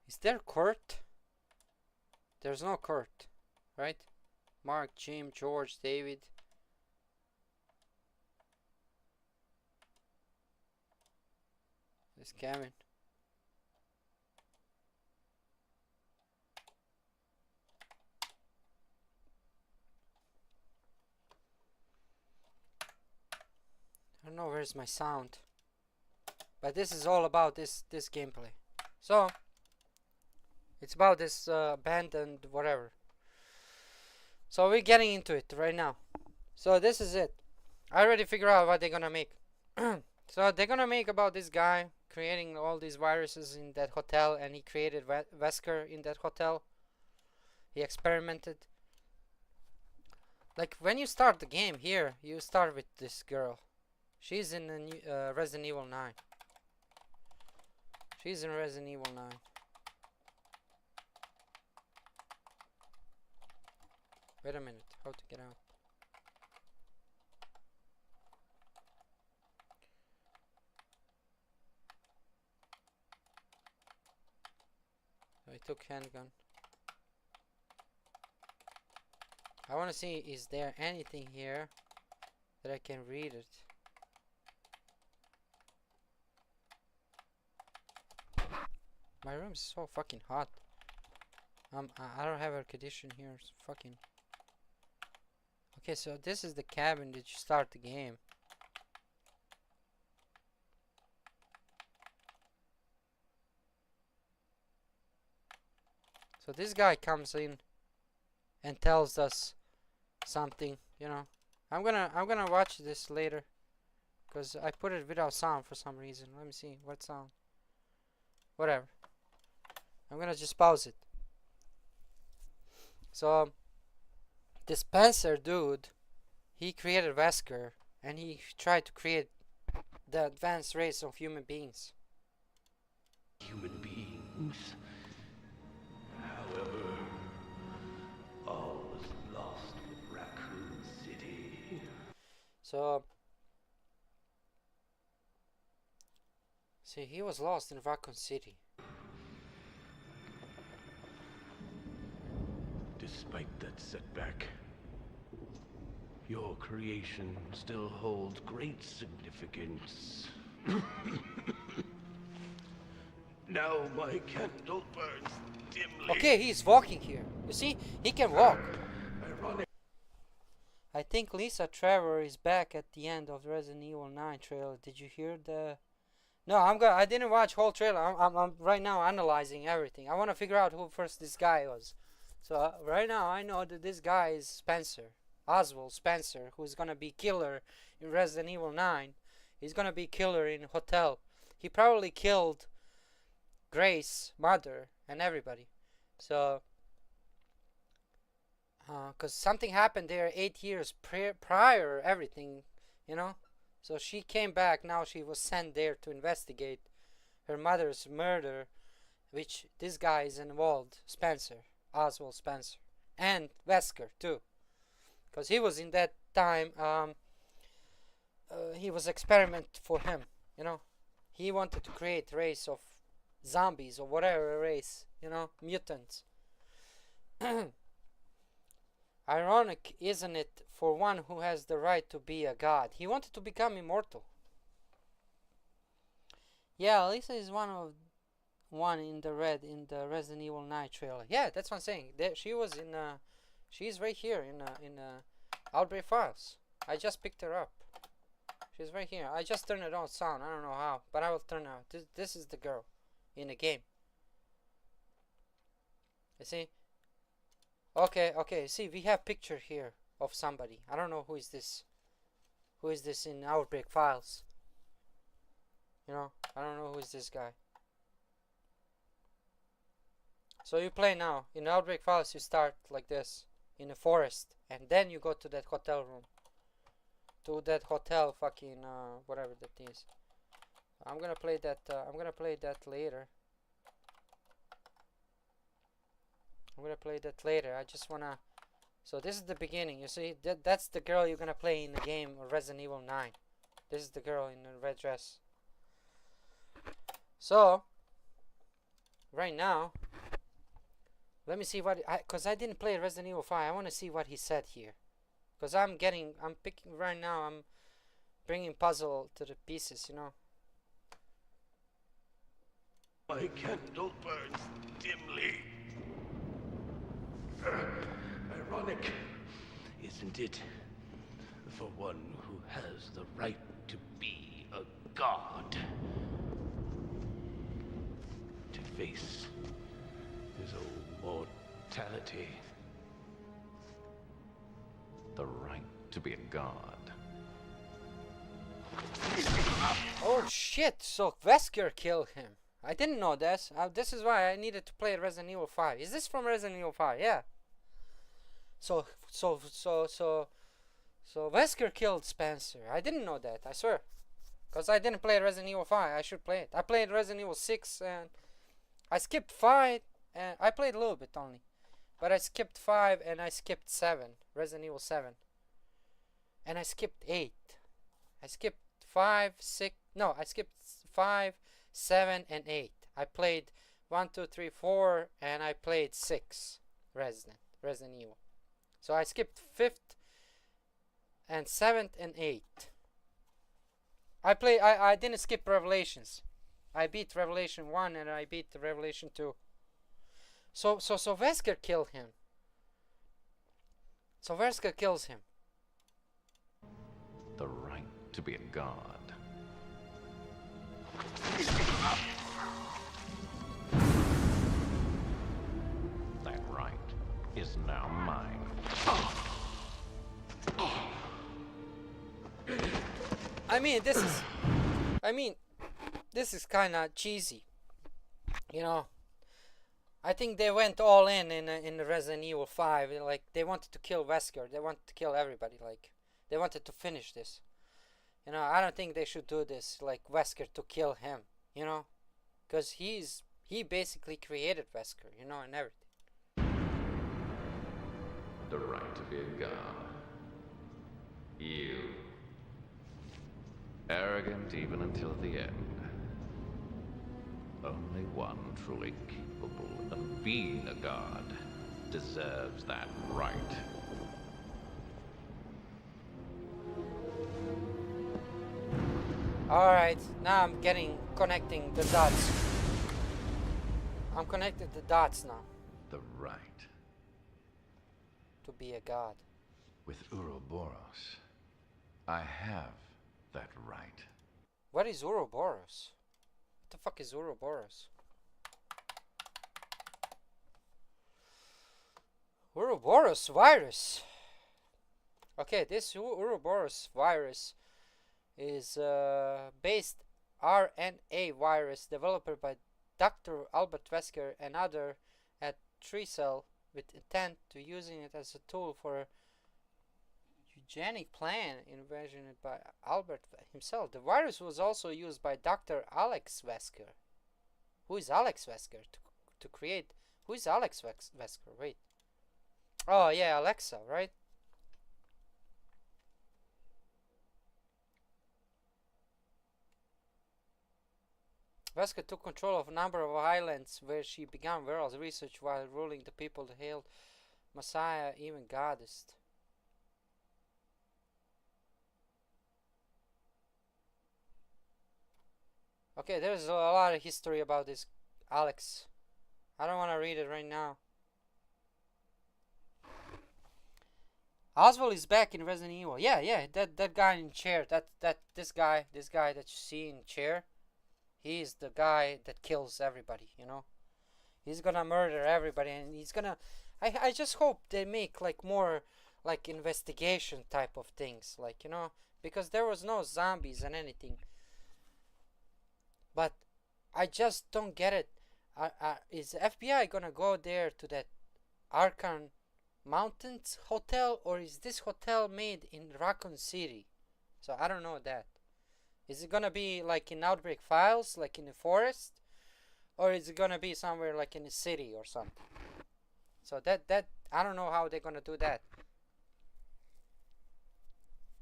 Is there Kurt? There's no Kurt, right? Mark, Jim, George, David. There's Kevin. I don't know where's my sound. But this is all about this gameplay. So it's about this band and whatever. So we're getting into it right now. So this is it. I already figured out what they're gonna make. So they're gonna make about this guy creating all these viruses in that hotel, and he created Wesker in that hotel. He experimented. Like when you start the game here, you start with this girl. She's in the new, Resident Evil 9. She's in Resident Evil 9. Wait a minute, how to get out? I took handgun. I want to see, is there anything here that I can read it? My room is so fucking hot. I don't have air conditioning here. It's fucking. Okay, so this is the cabin that you start the game. So this guy comes in and tells us something, you know. I'm gonna watch this later, because I put it without sound for some reason. Let me see what sound. Whatever. I'm gonna just pause it. So this Spencer dude, he created Wesker, and he tried to create the advanced race of human beings. Human beings. However, all was lost with Raccoon City. So see, he was lost in Raccoon City. Despite that setback, your creation still holds great significance. Now my candle burns dimly. Okay, he's walking here. You see, he can walk. Ironic. I think Lisa Trevor is back at the end of the Resident Evil 9 trailer. Did you hear the? No, I didn't watch whole trailer. I'm right now analyzing everything. I want to figure out who first this guy was. So right now I know that this guy is Spencer, Oswald Spencer, who's gonna be killer in Resident Evil 9. He's gonna be killer in Hotel. He probably killed Grace, mother, and everybody. So, cause something happened there 8 years prior, everything, you know. So she came back. Now she was sent there to investigate her mother's murder, which this guy is involved, Spencer. Oswald Spencer, and Wesker too, because he was in that time. He was experiment for him, you know. He wanted to create race of zombies or whatever race, you know, mutants. Ironic, isn't it, for one who has the right to be a god? He wanted to become immortal. Yeah, Lisa is one in the Resident Evil 9 trailer. Yeah, that's what I'm saying. She was in she's right here in Outbreak Files. I just picked her up. She's right here. I just turned it on sound. I don't know how, but I will turn it on. This is the girl. in the game. You see? Okay, okay. See, we have picture here of somebody. I don't know who is this. Who is this in Outbreak Files? You know, I don't know who is this guy. So you play now. In Outbreak Files, you start like this in the forest, and then you go to that hotel room. To that hotel, fucking whatever that is. I'm gonna play that. I'm gonna play that later. I'm gonna play that later. I just wanna. So this is the beginning. You see, that's the girl you're gonna play in the game Resident Evil 9. This is the girl in the red dress. So right now, let me see what cause I didn't play Resident Evil 5. I want to see what he said here, cause I'm picking right now. I'm bringing puzzle to the pieces. You know. My candle burns dimly. Ironic, isn't it? For one who has the right to be a god. To face his own mortality. The right to be a god. Oh shit! So Wesker killed him. I didn't know this. This is why I needed to play Resident Evil 5. Is this from Resident Evil 5? Yeah. So Wesker killed Spencer. I didn't know that. I swear. Cause I didn't play Resident Evil 5. I should play it. I played Resident Evil 6 and I skipped 5 and I played a little bit only. But I skipped 5 and I skipped 7. Resident Evil 7. And I skipped 8. I skipped 5, 6. No, I skipped 5, 7, and 8. I played 1, 2, 3, 4, and I played 6 Resident Evil. So I skipped 5th and 7th and 8th. I didn't skip Revelations. I beat Revelation 1 and I beat Revelation 2. So Wesker killed him. So Wesker kills him. The right to be a god. That right is now mine. I mean, this is kind of cheesy. You know, I think they went all in the Resident Evil 5. Like, they wanted to kill Wesker. They wanted to kill everybody. Like, they wanted to finish this. You know, I don't think they should do this, like Wesker, to kill him. You know, because he basically created Wesker. You know, and everything. The right to be a god. You. Arrogant even until the end. Only one truly capable of being a god deserves that right. Alright, now I'm connecting the dots. I'm connecting the dots now. The right. To be a god. With Ouroboros, I have that right. What is Ouroboros? What the fuck is Ouroboros? Ouroboros virus. Okay, this Ouroboros virus is based RNA virus developed by Dr. Albert Wesker and other at Tricell with intent to using it as a tool for eugenic plan envisioned by Albert himself. The virus was also used by Dr. Alex Wesker. Who is Alex Wesker? To create... Who is Alex Wesker? Wait. Oh, yeah, Alexa, right? Wesker took control of a number of islands where she began viral research while ruling the people that hailed Messiah, even goddess. Okay, there's a lot of history about this Alex. I don't want to read it right now. Oswald is back in Resident Evil. Yeah, that guy in chair. This guy that you see in chair. He's the guy that kills everybody, you know. He's gonna murder everybody, and he's gonna... I just hope they make like more like investigation type of things, like, you know, because there was no zombies and anything. But I just don't get it. Is FBI gonna go there to that Arkham Mountains hotel, or is this hotel made in Raccoon City? So I don't know that. Is it gonna be like in Outbreak Files, like in the forest, or is it gonna be somewhere like in the city or something? So that I don't know how they're gonna do that.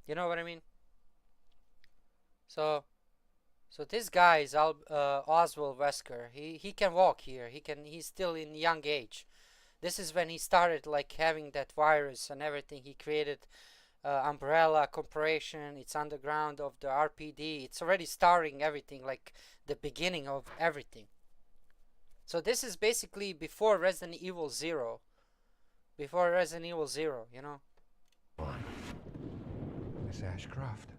You know what I mean? So this guy is Oswald Wesker. He can walk here. He's still in young age. This is when he started like having that virus and everything. He created Umbrella Corporation. It's underground of the RPD. It's already starting everything, like the beginning of everything. So this is basically before Resident Evil 0. Before Resident Evil 0, you know. Miss Ashcroft.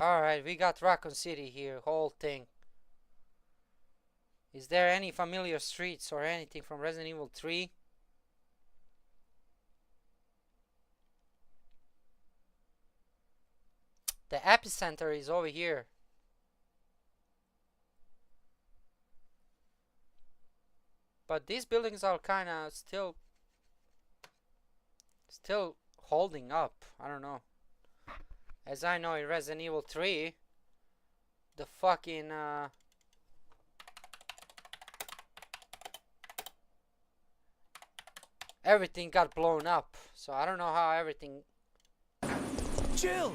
Alright, we got Raccoon City here, whole thing. Is there any familiar streets or anything from Resident Evil 3? The epicenter is over here. But these buildings are kind of still holding up. I don't know. As I know, in Resident Evil 3, the fucking everything got blown up. So I don't know how everything... Jill!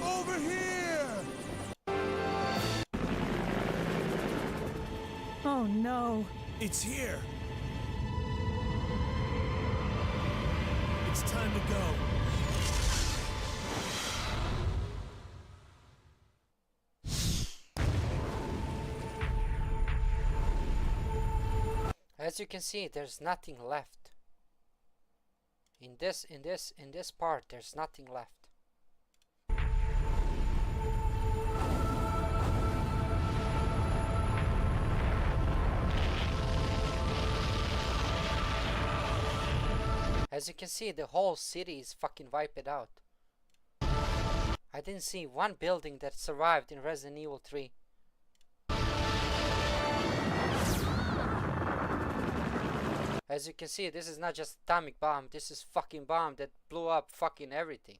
Over here! Oh no. It's here. It's time to go. As you can see, there's nothing left. In this part, there's nothing left. As you can see, the whole city is fucking wiped out. I didn't see one building that survived in Resident Evil 3. As you can see, this is not just atomic bomb. This is fucking bomb that blew up fucking everything.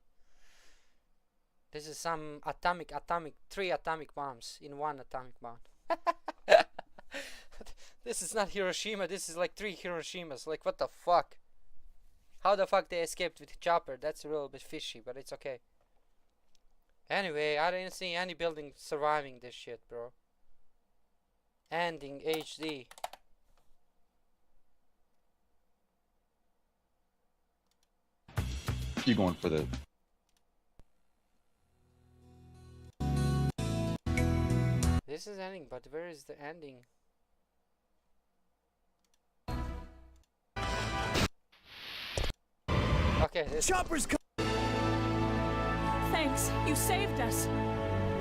This is some three atomic bombs in one atomic bomb. This is not Hiroshima. This is like 3 Hiroshimas. Like, what the fuck? How the fuck they escaped with Chopper? That's a little bit fishy, but it's okay. Anyway, I didn't see any building surviving this shit, bro. Ending HD. You're going for the... This is ending, but where is the ending? Okay, this... Chopper's Thanks, you saved us.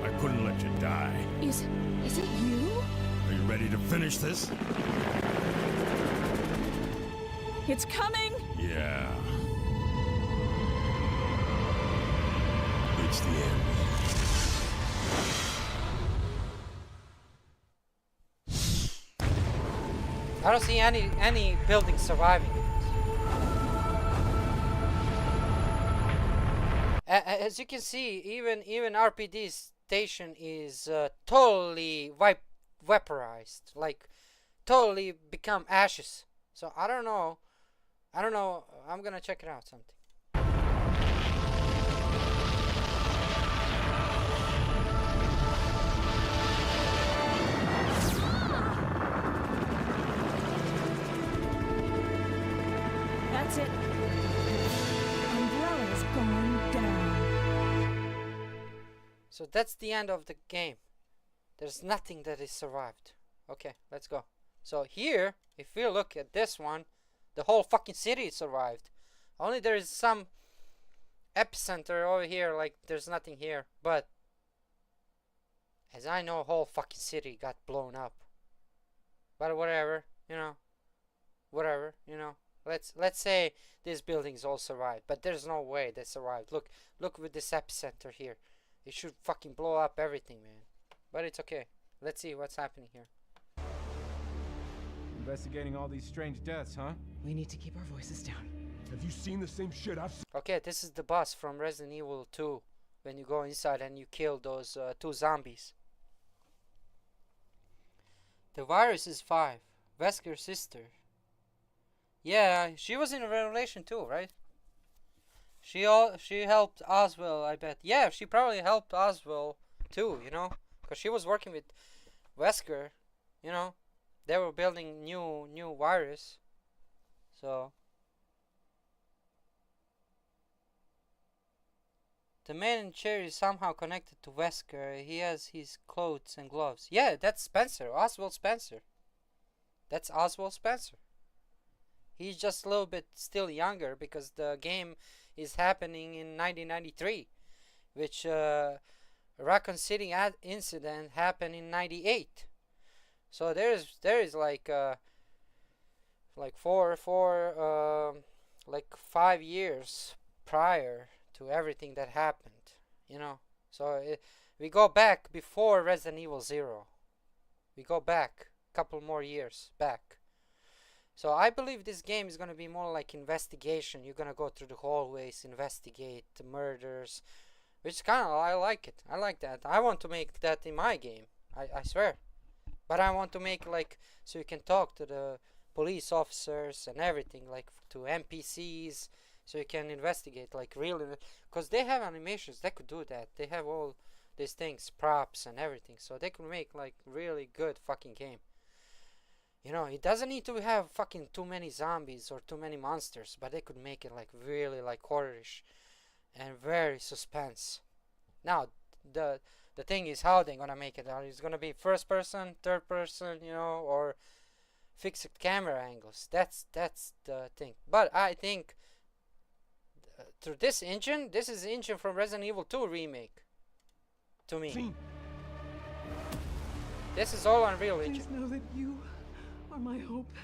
I couldn't let you die. Is it you? Are you ready to finish this? It's coming. Yeah. It's the end. I don't see any building surviving. As you can see, even RPD station is totally vaporized, like totally become ashes. So I don't know. I'm gonna check it out something. That's it. Umbrella's going down. So that's the end of the game. There's nothing that is survived. Okay, let's go. So here, if we look at this one, the whole fucking city survived. Only there is some epicenter over here, like there's nothing here. But As I know, whole fucking city got blown up. But whatever, you know. Whatever, you know. Let's say these buildings all survived, but there's no way they survived. Look with this epicenter here. It should fucking blow up everything, man. But it's okay. Let's see what's happening here. Investigating all these strange deaths, huh? We need to keep our voices down. Have you seen the same shit I've seen? Okay, this is the boss from Resident Evil 2. When you go inside and you kill those 2 zombies. The virus is 5. Vesker's sister. Yeah, she was in Revelation too, right? She helped Oswald, I bet. Yeah, she probably helped Oswald too, you know, because she was working with Wesker, you know. They were building new virus, so the man in chair is somehow connected to Wesker. He has his clothes and gloves. Yeah, that's Spencer, Oswald Spencer. That's Oswald Spencer. He's just a little bit still younger because the game is happening in 1993, which Raccoon City incident happened in 98. So there is like 5 years prior to everything that happened, you know. So we go back before Resident Evil 0. We go back a couple more years back. So I believe this game is going to be more like investigation. You're going to go through the hallways, investigate the murders, which kind of, I like it. I like that. I want to make that in my game. I swear. But I want to make like, so you can talk to the police officers and everything, like to NPCs, so you can investigate, like really, because they have animations, they could do that. They have all these things, props and everything, so they could make like really good fucking game. You know, it doesn't need to have fucking too many zombies or too many monsters, but they could make it like really like horrorish and very suspense. Now, the thing is how they're gonna make it. It's gonna be first person, third person, you know, or fixed camera angles. That's the thing. But I think through this engine, this is the engine from Resident Evil 2 remake. To me, this is all Unreal Engine. Please know that you are my hope.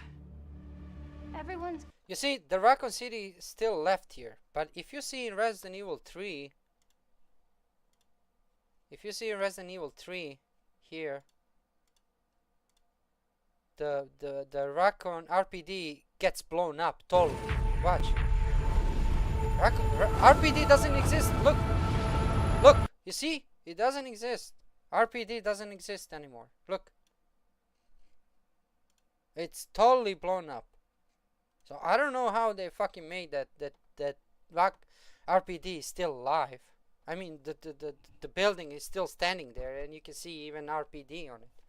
Everyone's You see, the Raccoon City is still left here. But if you see in Resident Evil 3, here, the Raccoon RPD gets blown up totally. Watch. RPD doesn't exist. Look. You see, it doesn't exist. RPD doesn't exist anymore. Look. It's totally blown up. So I don't know how they fucking made that RPD is still alive. I mean, the building is still standing there, and you can see even RPD on it.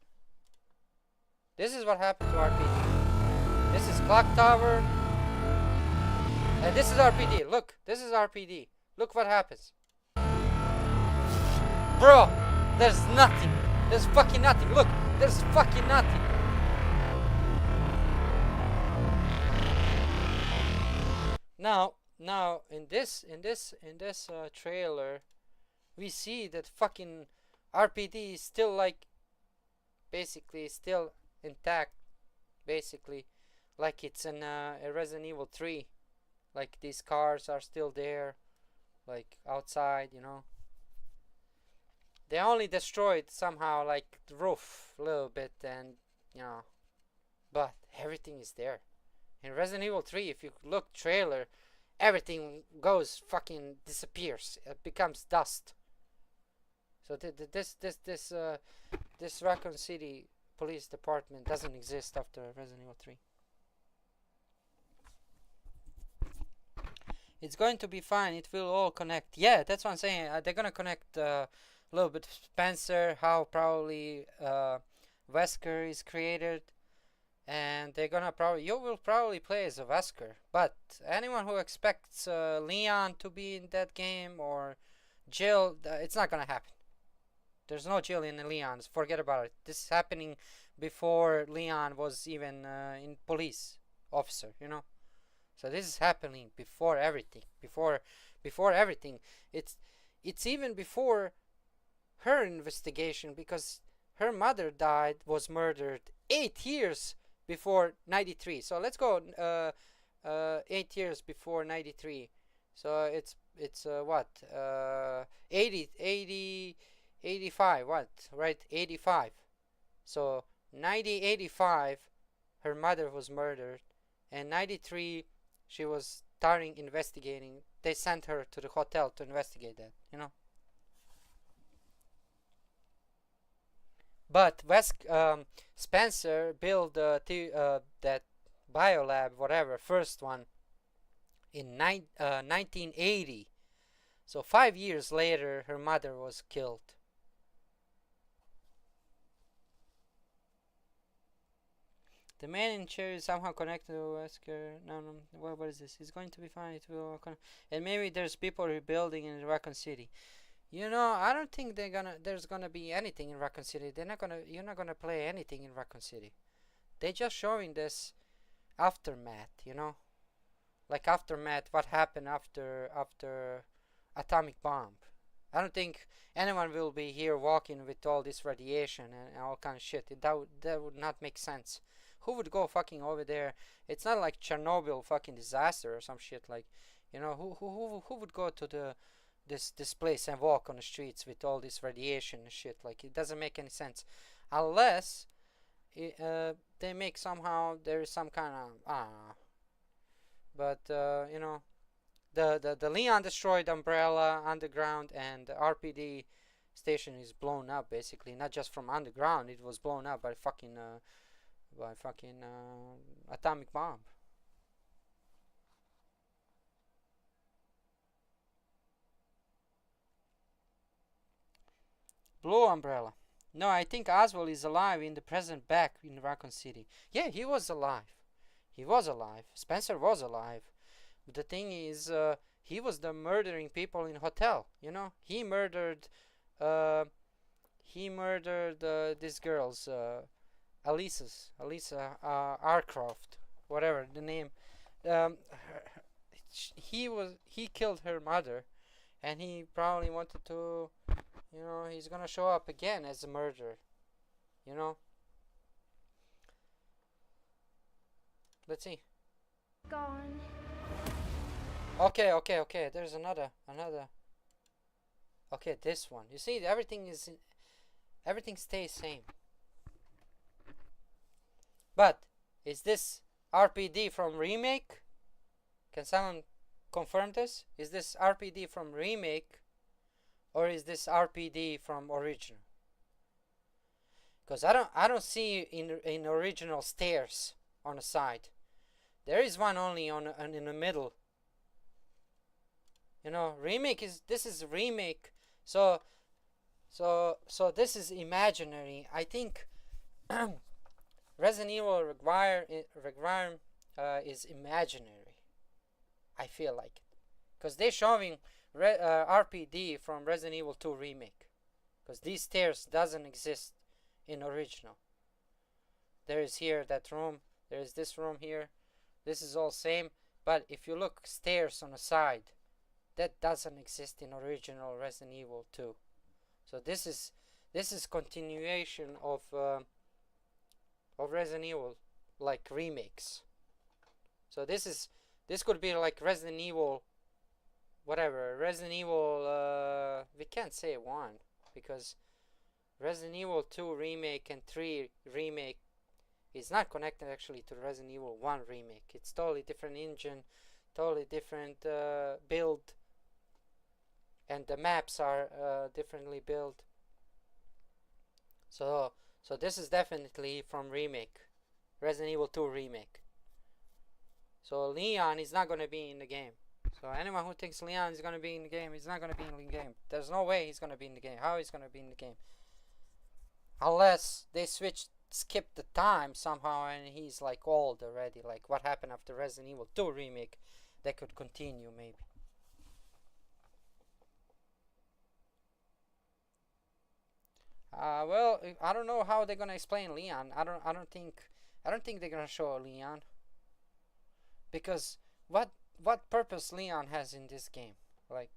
This is what happened to RPD. This is Clock Tower, and this is RPD. Look, this is RPD. Look what happens. Bro, there's nothing. There's fucking nothing. Look, there's fucking nothing. Now in this trailer, we see that fucking RPD is still like basically still intact, basically like it's in a Resident Evil 3. Like these cars are still there, like outside, you know. They only destroyed somehow like the roof a little bit, and you know, but everything is there. In Resident Evil 3, if you look trailer, everything goes fucking disappears. It becomes dust. So this Raccoon City Police Department doesn't exist after Resident Evil 3. It's going to be fine. It will all connect. Yeah, that's what I'm saying. They're gonna connect a little bit Spencer, how probably Wesker is created. And they're gonna you will probably play as a Wesker, but anyone who expects Leon to be in that game or Jill, it's not gonna happen. There's no Jill in Leon. Forget about it. This is happening before Leon was even in police officer, you know. So this is happening before everything. Before everything. It's even before her investigation, because her mother was murdered 8 years before 93. So let's go 8 years before 93. So it's what 80 85, what, right? 85. So 1985 her mother was murdered, and 93 she was starting investigating. They sent her to the hotel to investigate that, you know. But Spencer built that biolab, whatever, first one, in 1980. So 5 years later, her mother was killed. The man in chair is somehow connected to Wesker. No, what is this? It's going to be fine. It will and maybe there's people rebuilding in Raccoon City. You know, I don't think there's gonna be anything in Raccoon City. You're not gonna play anything in Raccoon City. They just showing this aftermath, you know, like aftermath, what happened after atomic bomb. I don't think anyone will be here walking with all this radiation and all kind of shit. That would not make sense. Who would go fucking over there? It's not like Chernobyl fucking disaster or some shit. Like, you know, who would go to this place and walk on the streets with all this radiation and shit? Like, it doesn't make any sense, unless they make somehow there is some kind of but you know, the Leon destroyed Umbrella underground, and the RPD station is blown up, basically. Not just from underground, it was blown up by fucking atomic bomb. Blue Umbrella. No, I think Oswald is alive in the present back in Raccoon City. Yeah, he was alive. He was alive. Spencer was alive. But the thing is, he was the murdering people in hotel. You know, he murdered these girls, Alisa Arcroft, whatever the name. He killed her mother, and he probably wanted to, you know, he's gonna show up again as a murderer, you know. Let's see. Gone. Okay. There's another. Okay, this one. You see, everything stays same. But is this RPD from remake? Can someone confirm this? Is this RPD from remake, or is this RPD from original? Because I don't see in original stairs on the side. There is one only in the middle. You know, this is remake. So this is imaginary. I think Resident Evil Requiem is imaginary. I feel like it, because they're showing RPD from Resident Evil 2 remake, because these stairs doesn't exist in original. There is here that room. There is this room here. This is all same. But if you look stairs on the side, that doesn't exist in original Resident Evil 2. So this is continuation of Resident Evil, like remakes. So this could be like Resident Evil, whatever. Resident Evil, we can't say 1, because Resident Evil 2 remake and 3 remake is not connected actually to Resident Evil 1 remake. It's totally different engine, totally different build, and the maps are differently built. So this is definitely from remake, Resident Evil 2 remake. So Leon is not gonna be in the game. So anyone who thinks Leon is gonna be in the game, he's not gonna be in the game. There's no way he's gonna be in the game. How he's gonna be in the game? Unless they skip the time somehow, and he's like old already, like what happened after Resident Evil 2 remake. They could continue maybe. Well, I don't know how they're gonna explain Leon. I don't think they're gonna show Leon, because what purpose Leon has in this game? Like,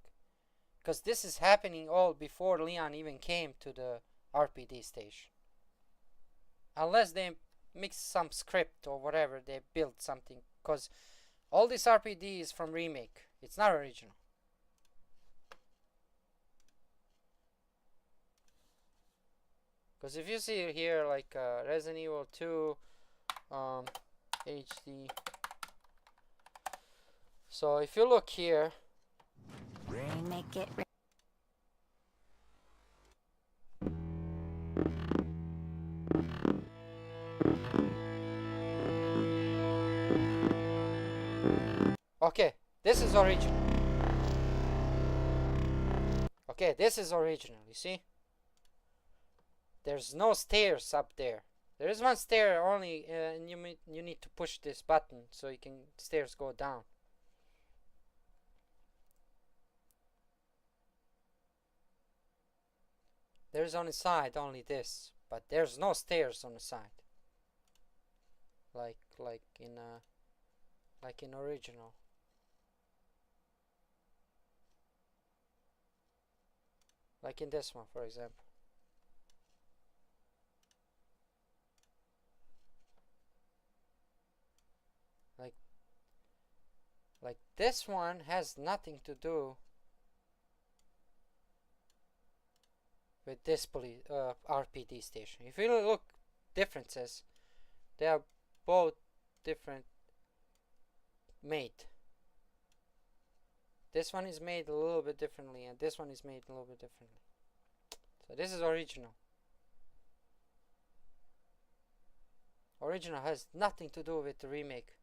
Because this is happening all before Leon even came to the RPD station. Unless they mix some script or whatever, they built something. Because all this RPD is from remake. It's not original. Because if you see here, like Resident Evil 2 HD. So if you look here, Remake it. okay, this is original. Okay, this is original, you see? There's no stairs up there. There is one stair only, and you need to push this button so you can stairs go down. There's on the side only this, but there's no stairs on the side. Like in original. Like in this one, for example. Like this one has nothing to do with this RPD station. If you look differences, they are both different made. This one is made a little bit differently, and this one is made a little bit differently. So this is original. Original has nothing to do with the remake.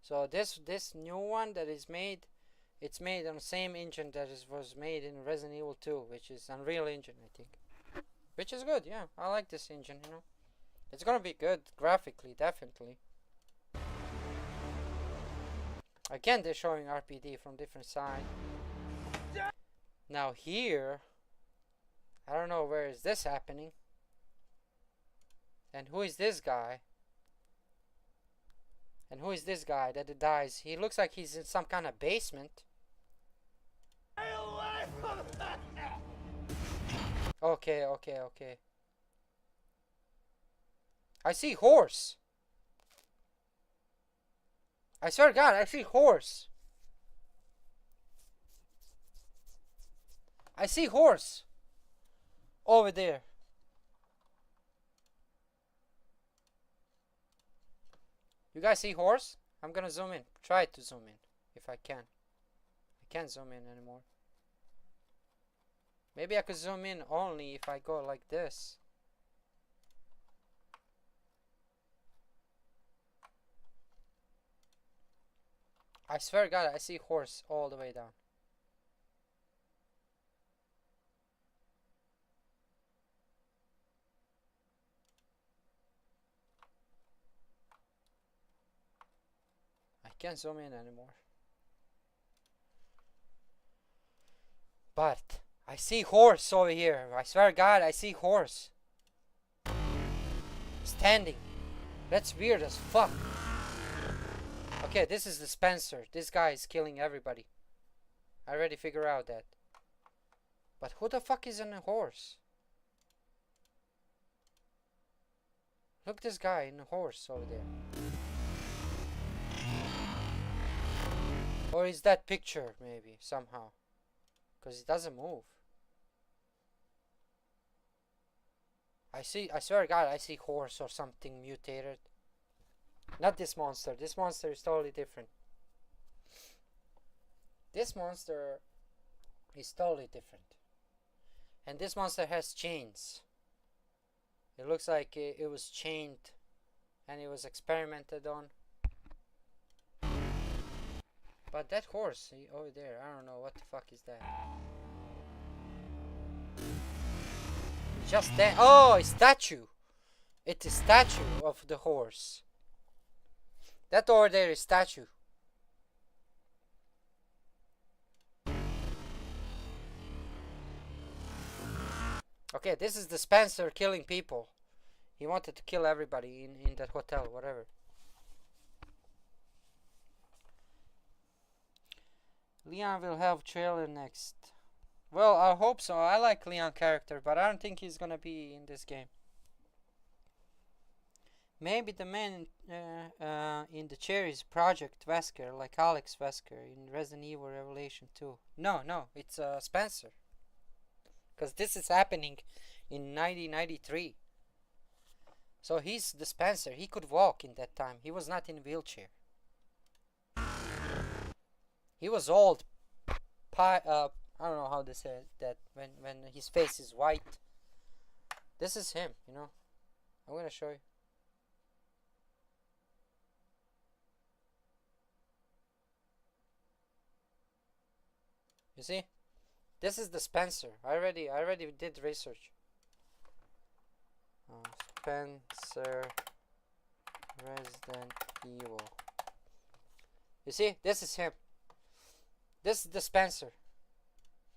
So this new one that is made, it's made on the same engine that was made in Resident Evil 2, which is Unreal Engine, I think. Which is good, yeah. I like this engine, you know. It's gonna be good graphically, definitely. Again, they're showing RPD from different side. Now here, I don't know where is this happening. And who is this guy? And who is this guy that dies? He looks like he's in some kind of basement. Okay. I see horse. I swear to God, I see horse. I see horse. Over there. You guys see horse? I'm gonna zoom in. Try to zoom in if I can. I can't zoom in anymore. Maybe I could zoom in only if I go like this. I swear to God, I see horse all the way down. I can't zoom in anymore. But I see horse over here. I swear to God, I see horse. Standing. That's weird as fuck. Okay, this is the Spencer. This guy is killing everybody. I already figured out that. But who the fuck is on a horse? Look, this guy in a horse over there. Or is that picture maybe somehow? Because it doesn't move. I swear to God, I see horse or something mutated. Not this monster. This monster is totally different. This monster is totally different. And this monster has chains. It looks like it was chained and it was experimented on. But that horse over there, I don't know what the fuck is that. Just that. Oh, a statue. It's a statue of the horse. That over there is statue. Okay, this is the Spencer killing people. He wanted to kill everybody in that hotel, whatever. Leon will have trailer next. Well, I hope so. I like Leon character, but I don't think he's gonna be in this game. Maybe the man in the chair is Project Wesker, like Alex Wesker in Resident Evil Revelation 2. No, it's Spencer. Because this is happening in 1993. So he's the Spencer. He could walk in that time. He was not in a wheelchair. He was old. I don't know how to say that when his face is white. This is him, you know. I'm gonna show you. You see? This is the Spencer. I already did research. Spencer Resident Evil. You see? This is him. This is the Spencer.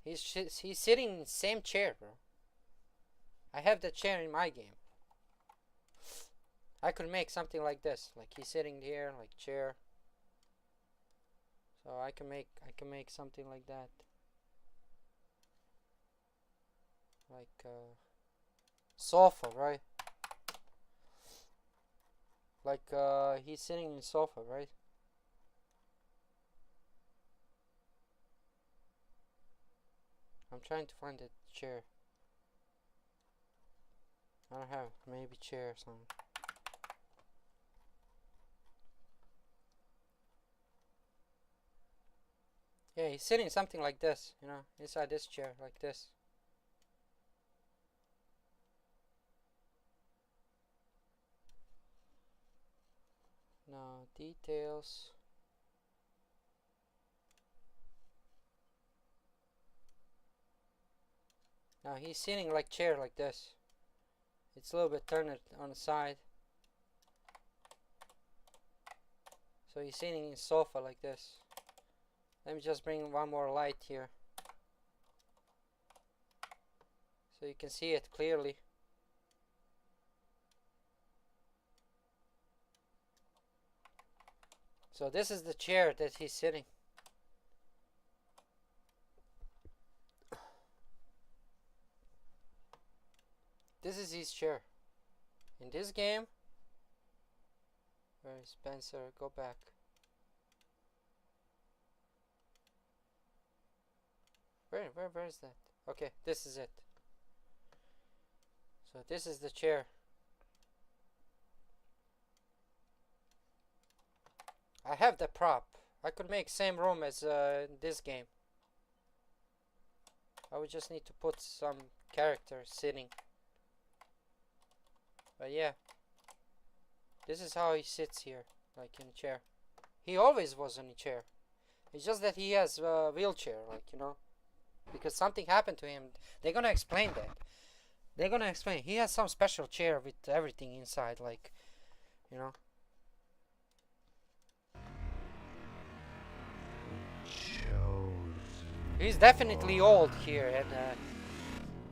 He's sitting in the same chair, bro. I have that chair in my game. I could make something like this. Like he's sitting here, like chair. So I can make something like that. Like sofa, right? Like he's sitting in sofa, right? I'm trying to find a chair. I don't have maybe chair or something. Yeah, he's sitting something like this, you know, inside this chair, like this. No details. Now he's sitting like chair like this. It's a little bit turned on the side. So he's sitting in sofa like this. Let me just bring one more light here. So you can see it clearly. So this is the chair that he's sitting. This is his chair. In this game, where is Spencer? Go back. Where is that? Okay, this is it. So this is the chair. I have the prop. I could make same room as this game. I would just need to put some character sitting. But yeah, this is how he sits here, like in a chair. He always was in a chair. It's just that he has a wheelchair, like, you know, because something happened to him. They're gonna explain that. They're gonna explain. He has some special chair with everything inside, like, you know. He's definitely old here, and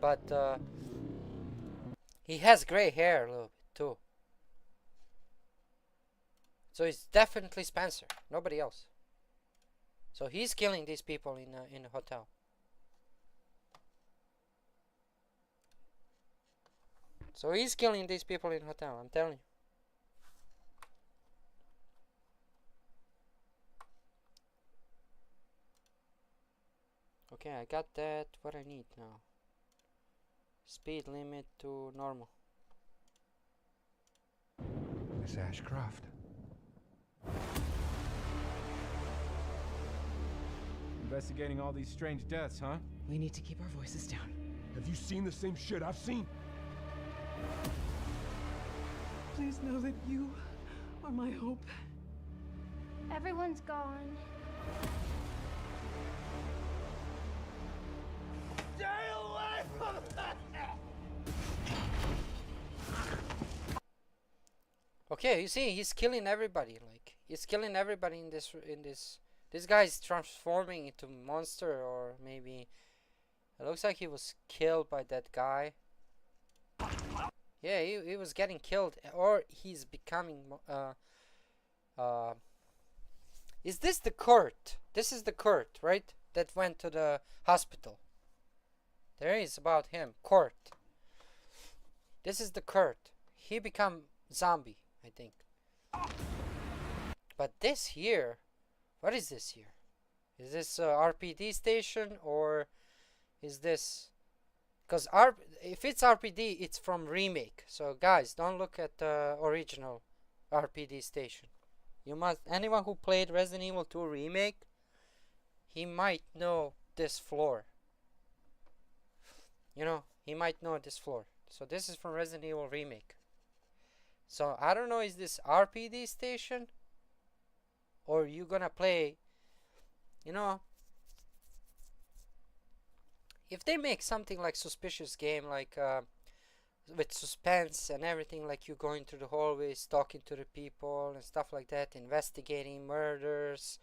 but he has gray hair a little bit too. So it's definitely Spencer, nobody else. So he's killing these people in a hotel. So he's killing these people in a hotel, I'm telling you. Okay, I got that. What I need now? Speed limit to normal. Miss Ashcroft. Investigating all these strange deaths, huh? We need to keep our voices down. Have you seen the same shit I've seen? Please know that you are my hope. Everyone's gone. Stay away from that! Okay, you see, he's killing everybody. Like, he's killing everybody in this. This guy is transforming into monster, or maybe it looks like he was killed by that guy. Yeah, he was getting killed, or he's becoming. Is this the Kurt? This is the Kurt, right? That went to the hospital. There is about him. Kurt. This is the Kurt. He become zombie, I think. But this here, what is this here? Is this RPD station or is this? Because if it's RPD, it's from remake. So guys, don't look at the original RPD station. You must. Anyone who played Resident Evil 2 remake, he might know this floor. You know, he might know this floor. So this is from Resident Evil remake. So I don't know, is this RPD station or you gonna play, you know, if they make something like suspicious game, like with suspense and everything, like you going through the hallways, talking to the people and stuff like that, investigating murders,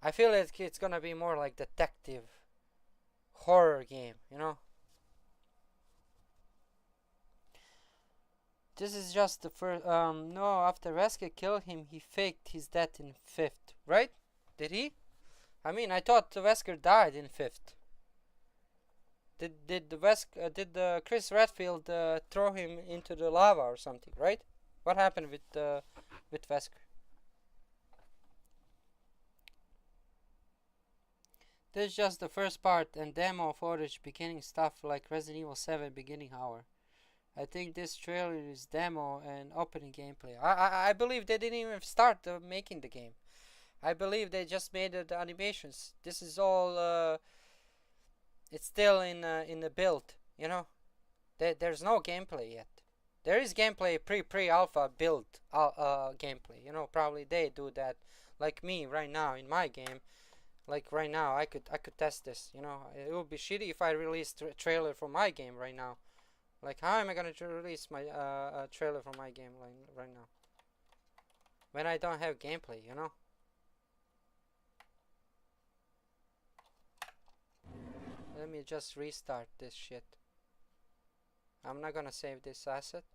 I feel like it's gonna be more like detective horror game, you know. This is just the first. No, after Wesker killed him, he faked his death in 5th, right? Did he? I mean, I thought Wesker died in 5th. Did Chris Redfield throw him into the lava or something, right? What happened with Wesker? This is just the first part and demo footage, beginning stuff like Resident Evil 7 beginning hour. I think this trailer is demo and opening gameplay. I believe they didn't even start making the game. I believe they just made the animations. This is all. It's still in the build. You know, there's no gameplay yet. There is gameplay pre-alpha build gameplay. You know, probably they do that. Like me right now in my game. Like right now, I could test this. You know, it would be shitty if I released a trailer for my game right now. Like, how am I gonna release my trailer for my game right now when I don't have gameplay, you know? Let me just restart this shit. I'm not gonna save this asset.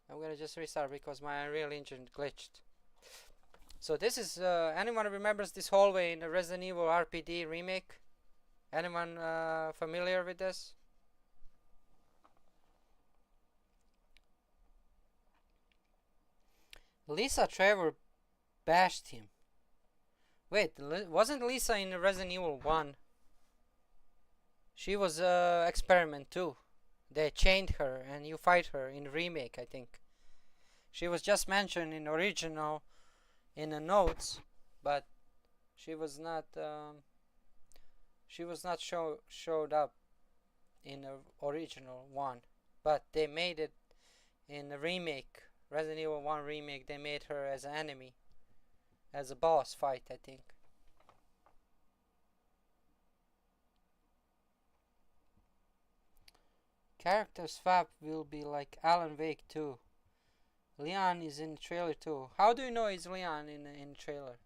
I'm gonna just restart because my Unreal Engine glitched. So this is anyone remembers this hallway in the Resident Evil RPD remake? Anyone familiar with this? Lisa Trevor bashed him. Wait, wasn't Lisa in Resident Evil 1? She was experiment too. They chained her and you fight her in remake, I think. She was just mentioned in original in the notes, but she was not showed up in the original one, but they made it in the remake, Resident Evil 1 remake. They made her as an enemy, as a boss fight, I think. Character swap will be like Alan Wake 2. Leon is in the trailer too. How do you know it's Leon in the trailer?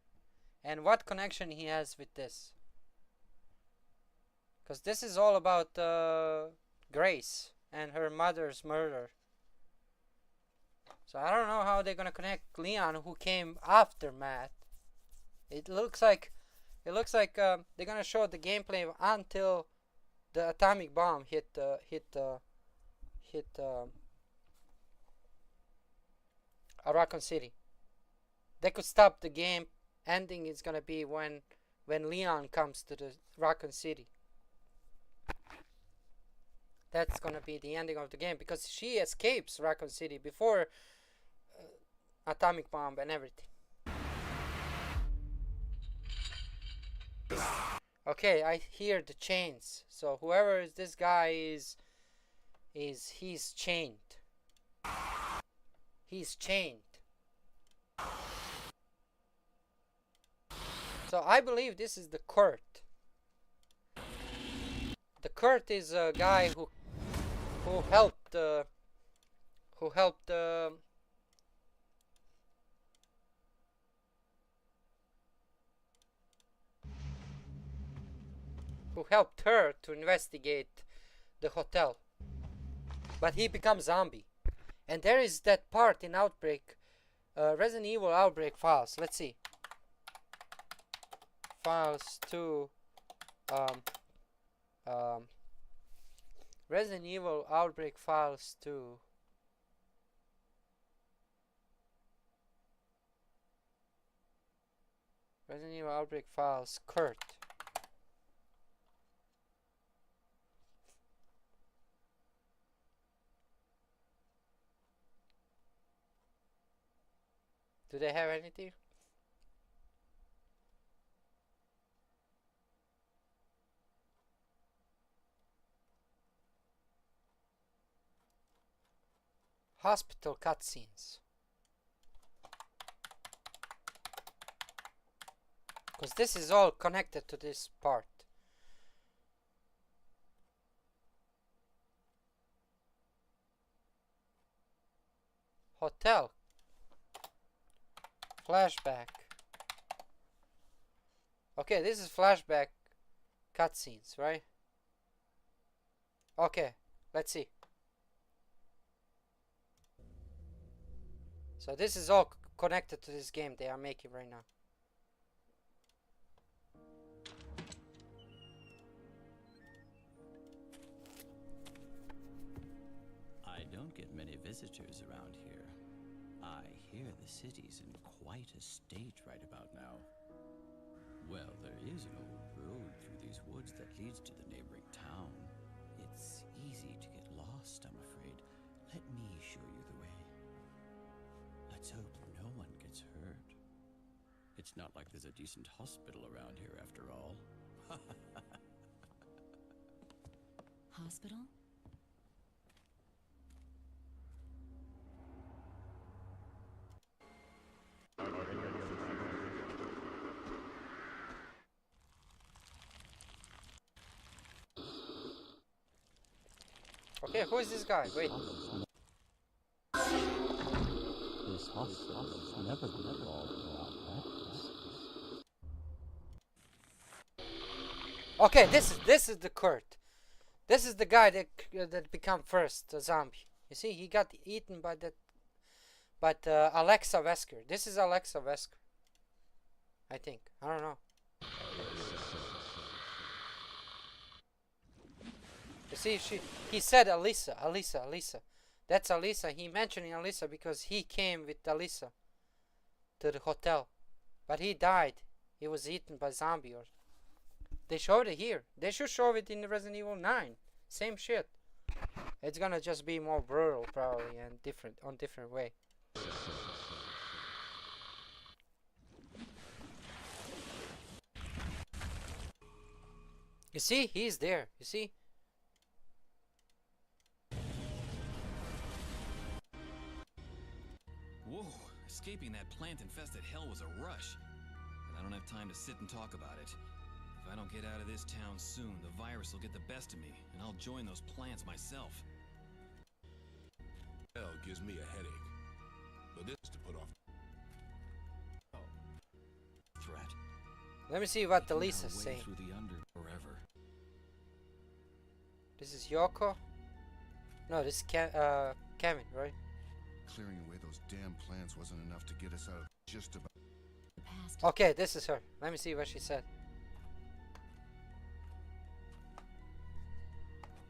And what connection he has with this? Because this is all about Grace and her mother's murder. So I don't know how they're gonna connect Leon, who came after Matt. It looks like they're gonna show the gameplay until the atomic bomb hit Raccoon City. They could stop the game. Ending is gonna be when Leon comes to the Raccoon City. That's gonna be the ending of the game because she escapes Raccoon City before atomic bomb and everything. Okay, I hear the chains. So whoever this guy is he's chained. He's chained. So I believe this is the Kurt. The Kurt is a guy who helped her to investigate the hotel. But he becomes zombie. And there is that part in Outbreak, Resident Evil Outbreak files. Let's see. Files 2, um, um, Resident Evil Outbreak Files 2. Resident Evil Outbreak Files, Kurt. Do they have anything? Hospital cutscenes. Because this is all connected to this part. Hotel. Flashback. Okay, this is flashback cutscenes, right? Okay, let's see. So this is all connected to this game they are making right now. I don't get many visitors around here. I hear the city's in quite a state right about now. Well, there is an old road through these woods that leads to the neighboring town. It's easy to get lost, I'm afraid. Let me show you the way. Let's hope no one gets hurt. It's not like there's a decent hospital around here after all. Hospital? Okay, who is this guy? Wait. This hospital's never been involved in malpractice. Okay, this is the Kurt. This is the guy that become first a zombie. You see, he got eaten by that. But Alexa Wesker. This is Alexa Wesker. I think. I don't know. You see, he said Alisa. That's Alisa. He mentioning Alisa because he came with Alisa to the hotel. But he died. He was eaten by zombie or... They showed it here. They should show it in the Resident Evil 9. Same shit. It's gonna just be more brutal probably and different way. You see, he's there. You see? Whoa, escaping that plant-infested hell was a rush. And I don't have time to sit and talk about it. If I don't get out of this town soon, the virus will get the best of me, and I'll join those plants myself. Hell gives me a headache. But this is to put off Threat. Let me see what the Lisa's saying. Through the under forever. This is Yoko? No, this is Kevin, right? Clearing away those damn plants wasn't enough to get us out of just about... Okay, this is her. Let me see what she said.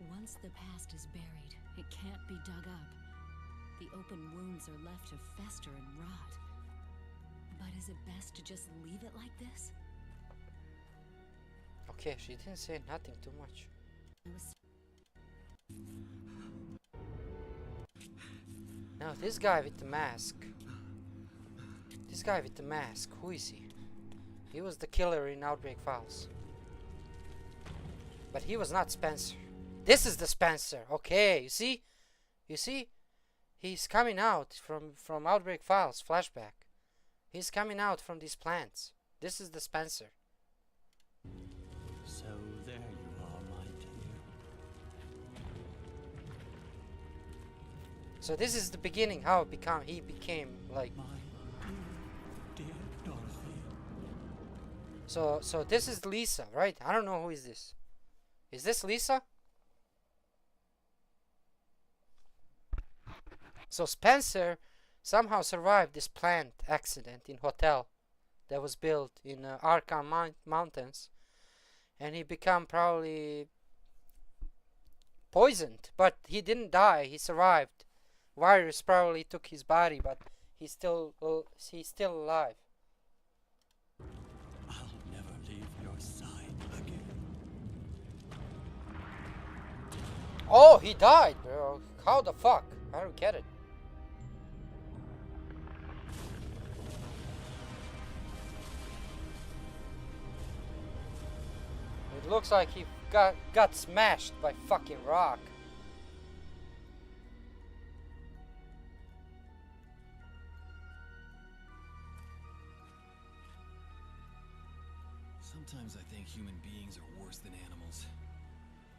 Once the past is buried, it can't be dug up. The open wounds are left to fester and rot. But is it best to just leave it like this? Okay, she didn't say nothing too much. Now this guy with the mask. This guy with the mask, who is he? He was the killer in Outbreak Files. But he was not Spencer. This is the Spencer. Okay, you see? You see? He's coming out from Outbreak Files flashback. He's coming out from these plants. This is the Spencer. So there you are, my dear. So this is the beginning how he became like... Dear Dorothy. So this is Lisa, right? I don't know who is this. Is this Lisa? So Spencer somehow survived this plant accident in hotel. that was built in Arkham Mountains, and he became probably poisoned, but he didn't die. He survived. Virus probably took his body, but he's still alive. I'll never leave your side again. Oh, he died, bro. How the fuck? I don't get it. It looks like he got smashed by fucking rock. Sometimes I think human beings are worse than animals.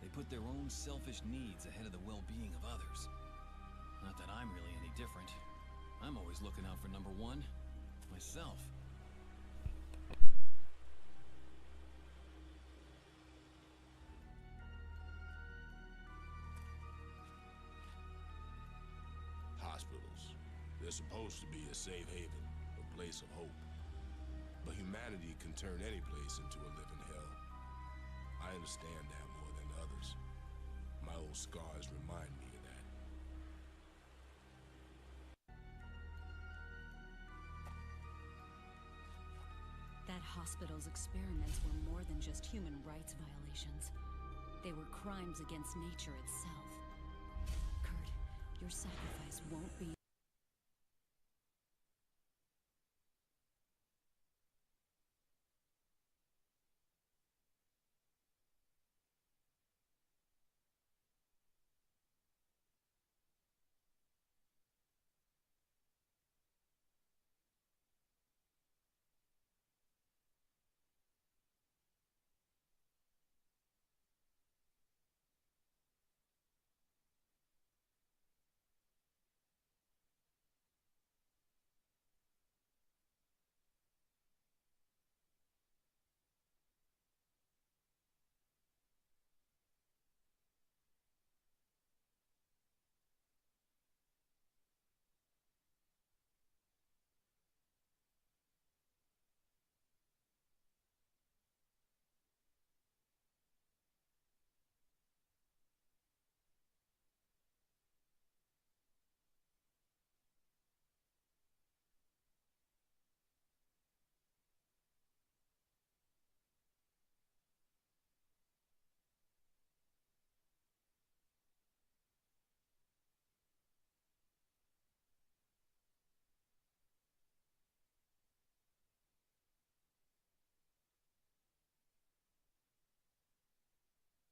They put their own selfish needs ahead of the well-being of others. Not that I'm really any different. I'm always looking out for number one, myself. Hospitals. They're supposed to be a safe haven, a place of hope. But humanity can turn any place into a living hell. I understand that more than others. My old scars remind me of that. That hospital's experiments were more than just human rights violations. They were crimes against nature itself. Kurt, your sacrifice won't be...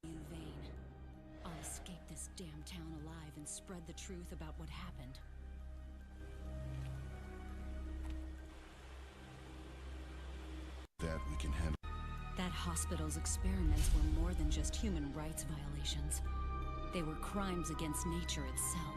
in vain. I'll escape this damn town alive and spread the truth about what happened. That we can handle. That hospital's experiments were more than just human rights violations. They were crimes against nature itself.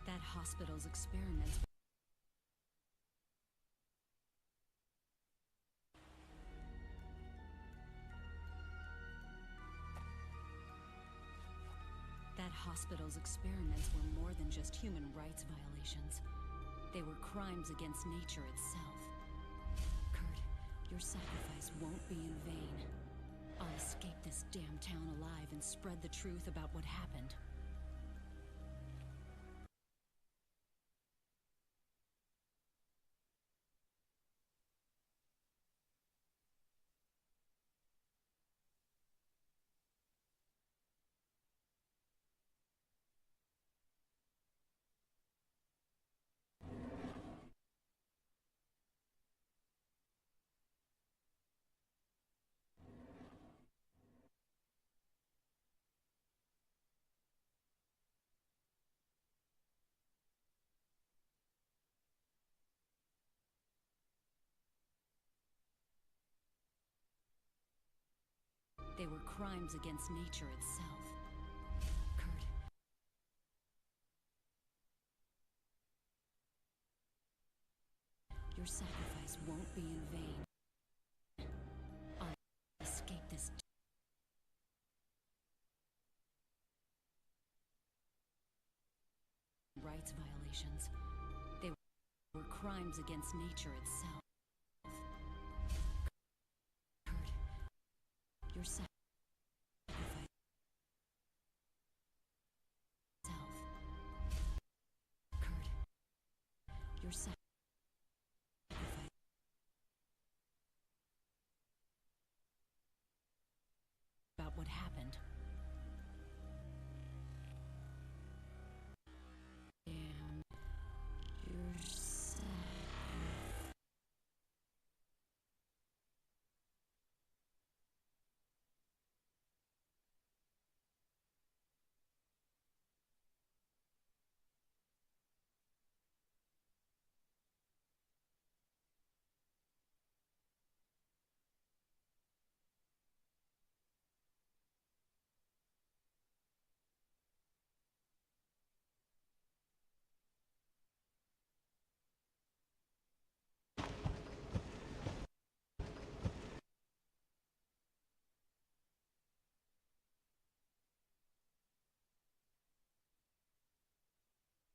That hospital's experiments. That hospital's experiments were more than just human rights violations. They were crimes against nature itself. Kurt, your sacrifice won't be in vain. I'll escape this damn town alive and spread the truth about what happened. They were crimes against nature itself. Kurt. Your sacrifice won't be in vain. I'll escape this rights violations. They were crimes against nature itself. Kurt, your sacrifice itself. Kurt, your sacrifice. About what happened. Damn, you're sad.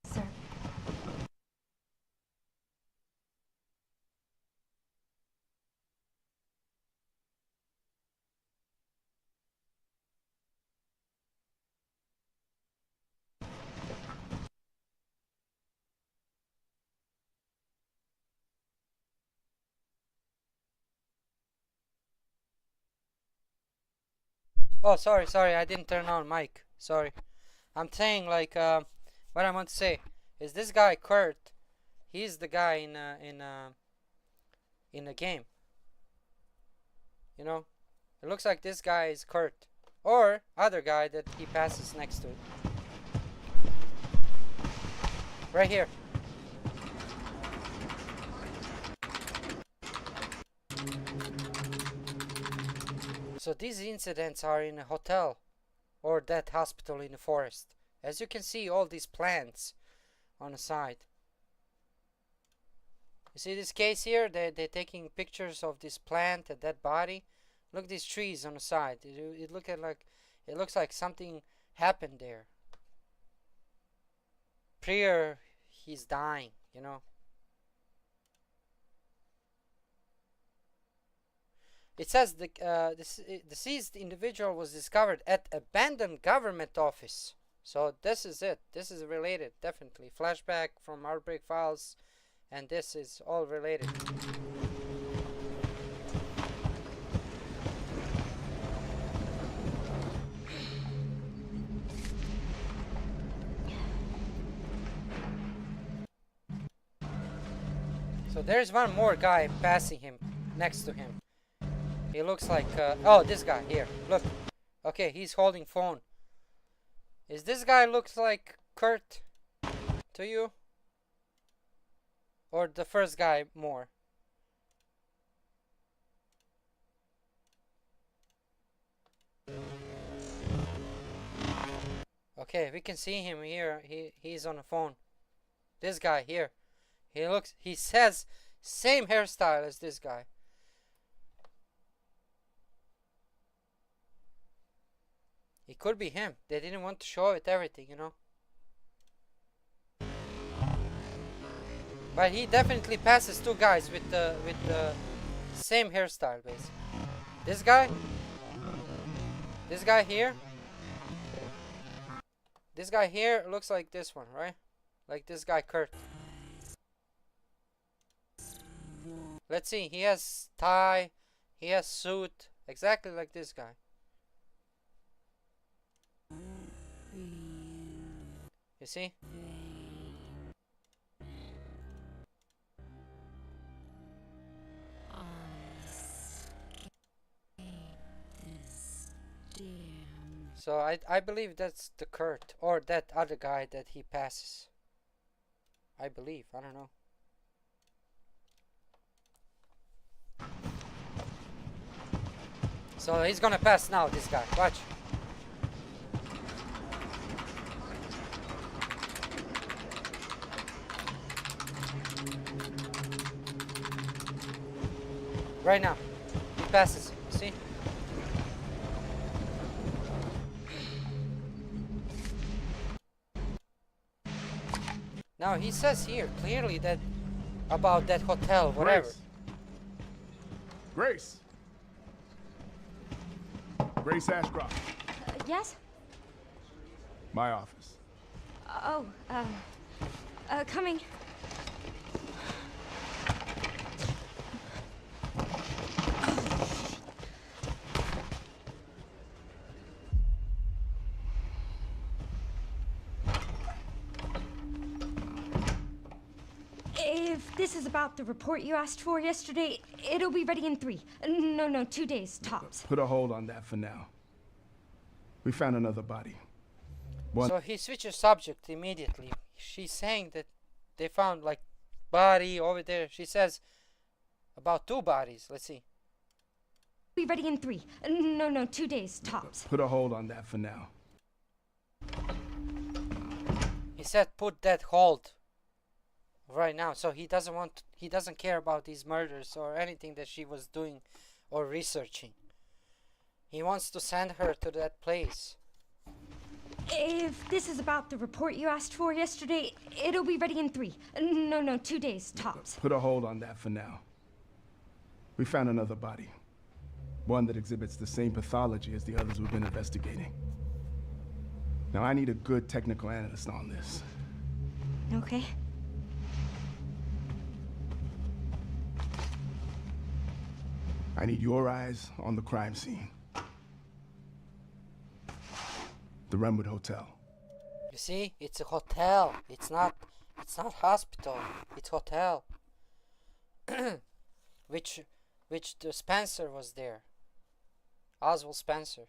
Sir. Oh, sorry, I didn't turn on mic. Sorry. I'm saying, like, what I want to say is this guy, Kurt, he's the guy in the game. You know? It looks like this guy is Kurt. Or other guy that he passes next to it. Right here. So these incidents are in a hotel or that hospital in the forest. As you can see, all these plants on the side. You see this case here? They're taking pictures of this plant, a dead body. Look at these trees on the side. It looks like something happened there. Prior, he's dying, you know. It says the deceased individual was discovered at abandoned government office. So this is it. This is related, definitely. Flashback from Outbreak Files, and this is all related. So there's one more guy passing him, next to him. He looks like, oh, this guy here, look. Okay, he's holding phone. Is this guy looks like Kurt to you? Or the first guy more? Okay, we can see him here. He's on the phone. This guy here. He says same hairstyle as this guy. It could be him. They didn't want to show it everything, you know. But he definitely passes two guys with the same hairstyle, basically. This guy here. This guy here looks like this one, right? Like this guy, Kurt. Let's see. He has tie. He has suit. Exactly like this guy. You see? So I believe that's the Kurt, or that other guy that he passes. I believe. I don't know. So he's gonna pass now, this guy. Watch. Right now. He passes. See? Now he says here clearly that about that hotel, whatever. Grace. Grace Ashcroft. Yes? My office. Oh, coming. If this is about the report you asked for yesterday, it'll be ready in 3. No, 2 days, tops. Put a hold on that for now. We found another body. So he switches subject immediately. She's saying that they found like body over there. She says about 2 bodies. Let's see. Be ready in 3. No, 2 days, tops. Put a hold on that for now. He said put that hold right now. So he doesn't care about these murders or anything that she was doing or researching. He wants to send her to that place. If this is about the report you asked for yesterday, it'll be ready in 3. No, 2 days, tops. Put a hold on that for now. We found another body. One that exhibits the same pathology as the others we've been investigating. Now I need a good technical analyst on this. Okay. I need your eyes on the crime scene. The Renwood Hotel. You see, it's a hotel. It's not hospital. It's hotel. which the Spencer was there. Oswald Spencer.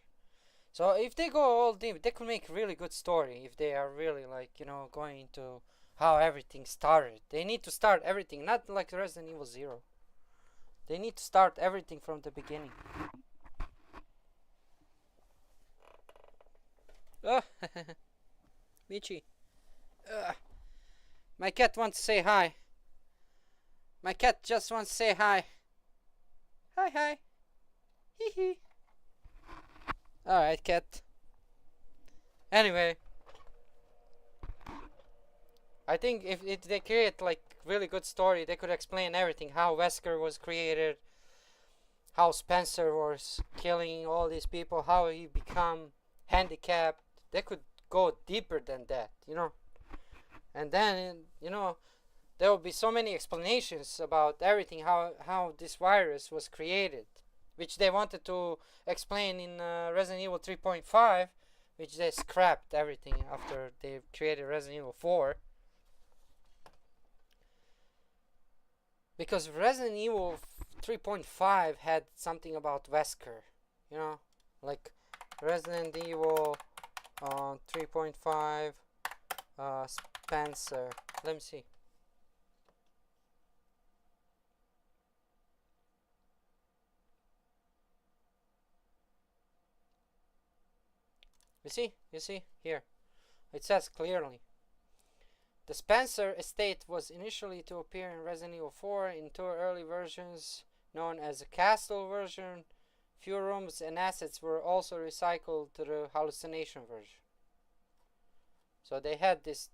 So if they go all deep, they could make a really good story if they are really like, going into how everything started. They need to start everything, not like Resident Evil 0. They need to start everything from the beginning. Oh, Michi. My cat wants to say hi. My cat just wants to say hi. Hi. Hee hee. Alright, cat. Anyway. I think if they create like really good story, they could explain everything. How Wesker was created. How Spencer was killing all these people. How he become handicapped. They could go deeper than that, And then, there will be so many explanations about everything, how this virus was created, which they wanted to explain in Resident Evil 3.5, which they scrapped everything after they created Resident Evil 4. Because Resident Evil 3.5 had something about Wesker, like Resident Evil 3.5 Spencer. Let me see. You see here. It says clearly. The Spencer estate was initially to appear in Resident Evil 4 in 2 early versions known as a castle version. Few rooms and assets were also recycled to the hallucination version. So they had this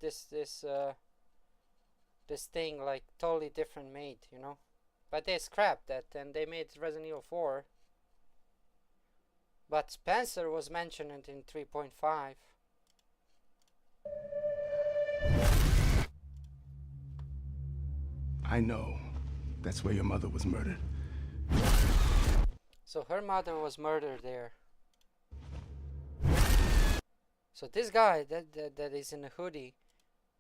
thing like totally different made, But they scrapped that and they made Resident Evil 4. But Spencer was mentioned in 3.5. I know. That's where your mother was murdered. So her mother was murdered there. So this guy that is in a hoodie,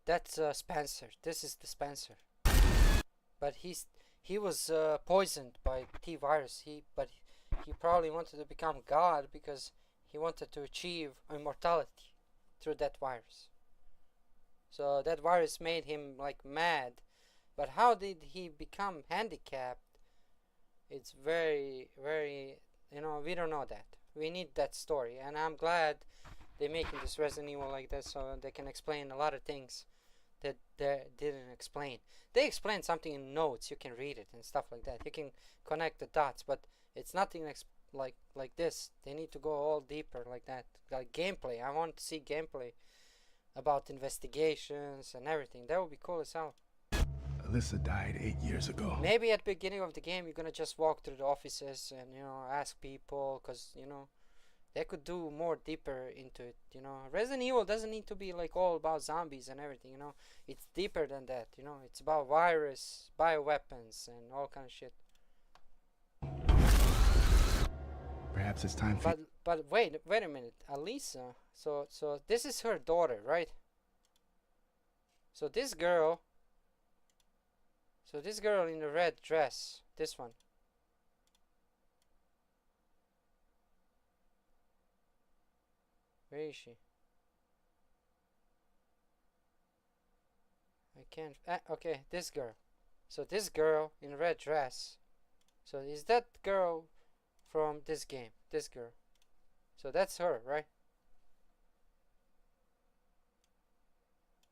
that's Spencer. This is the Spencer. But he was poisoned by T-virus. But he probably wanted to become God because he wanted to achieve immortality through that virus. So that virus made him like mad. But how did he become handicapped? It's very, very you know, we don't know that. We need that story, and I'm glad they're making this Resident Evil like this so they can explain a lot of things that they didn't explain. They explained something in notes, you can read it and stuff like that. You can connect the dots, but it's nothing like this. They need to go all deeper like that. Like gameplay. I want to see gameplay about investigations and everything. That would be cool as hell. Alyssa died 8 years ago. Maybe at the beginning of the game you're gonna just walk through the offices and, you know, ask people, because, you know, they could do more deeper into it, you know. Resident Evil doesn't need to be like all about zombies and everything, you know. It's deeper than that, you know. It's about virus, bioweapons, and all kind of shit. Perhaps it's time for... But wait a minute, Alisa. So this is her daughter, right? So this girl in the red dress, this one. Where is she? I can't. Okay, this girl. So this girl in a red dress. So is that girl from this game? This girl. So that's her, right?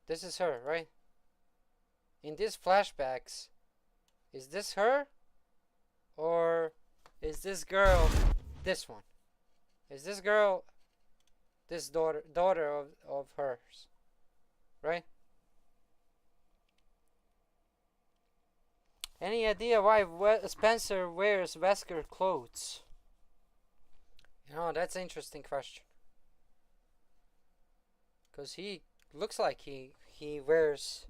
This is her, right? In these flashbacks, is this her? Or is this girl this one? Is this girl this daughter of hers, right? Any idea why Spencer wears Wesker clothes? You know, that's an interesting question. Because he looks like he wears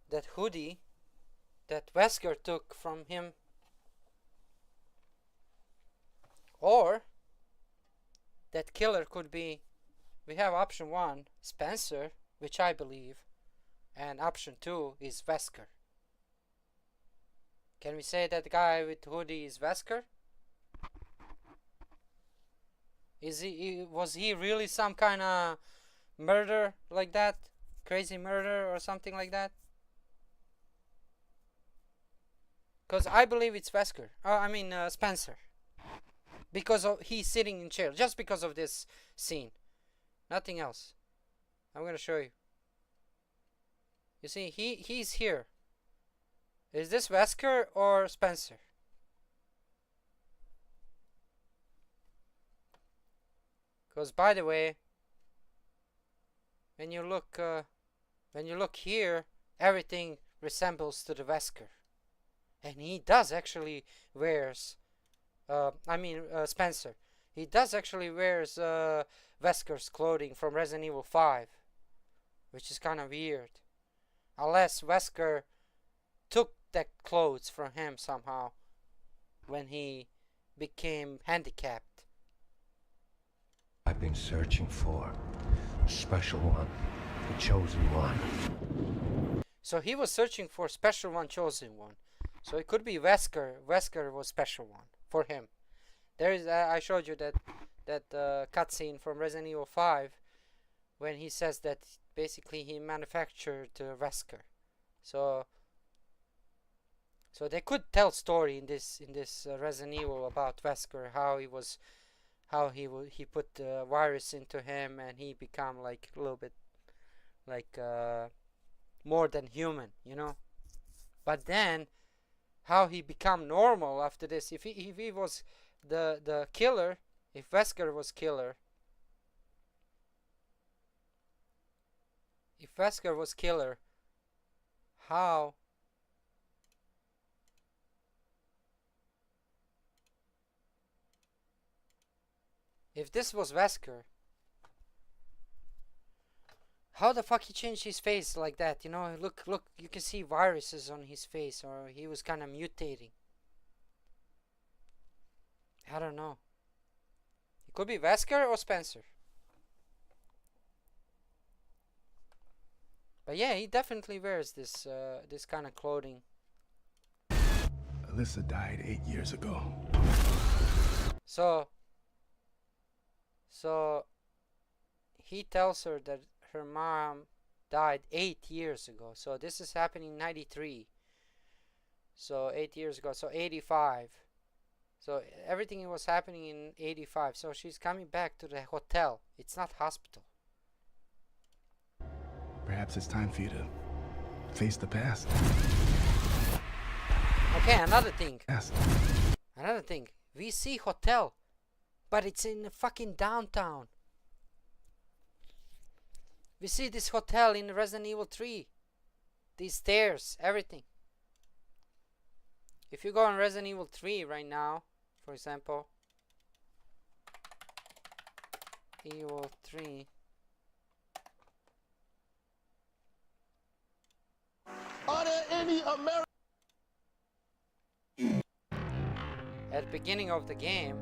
that hoodie that Wesker took from him. Or that killer could be, we have option 1, Spencer, which I believe, and option 2 is Wesker. Can we say that the guy with the hoodie is Wesker? Was he really some kind of murder like that? Crazy murder or something like that? Because I believe it's Wesker. Spencer. Because he's sitting in chair. Just because of this scene. Nothing else. I'm going to show you. You see, he's here. Is this Wesker or Spencer? Because by the way, when you look here, everything resembles to the Wesker, and he does actually wears. Spencer. He does actually wears Wesker's clothing from Resident Evil 5, which is kind of weird, unless Wesker took that clothes from him somehow when he became handicapped. I've been searching for a special one, the chosen one. So he was searching for special one, chosen one. So it could be Wesker. Wesker was special one for him. There is I showed you that cutscene from Resident Evil 5 when he says that basically he manufactured Wesker. So they could tell story in this Resident Evil about Wesker, how he put the virus into him and he become like a little bit like more than human, you know. But then how he become normal after this? If he was the killer, if Wesker was killer, how? If this was Wesker, how the fuck he changed his face like that? You know, look, you can see viruses on his face, or he was kind of mutating. I don't know. It could be Wesker or Spencer. But yeah, he definitely wears this kind of clothing. Alyssa died 8 years ago. So he tells her that her mom died 8 years ago. So this is happening in 93. So 8 years ago. So 85. So everything was happening in 85. So she's coming back to the hotel. It's not hospital. Perhaps it's time for you to face the past. Okay, another thing. Yes. Another thing. We see hotel, but it's in the fucking downtown. We see this hotel in Resident Evil 3. These stairs, everything. If you go on Resident Evil 3 right now, for example, Evil 3. Are there any American? At the beginning of the game,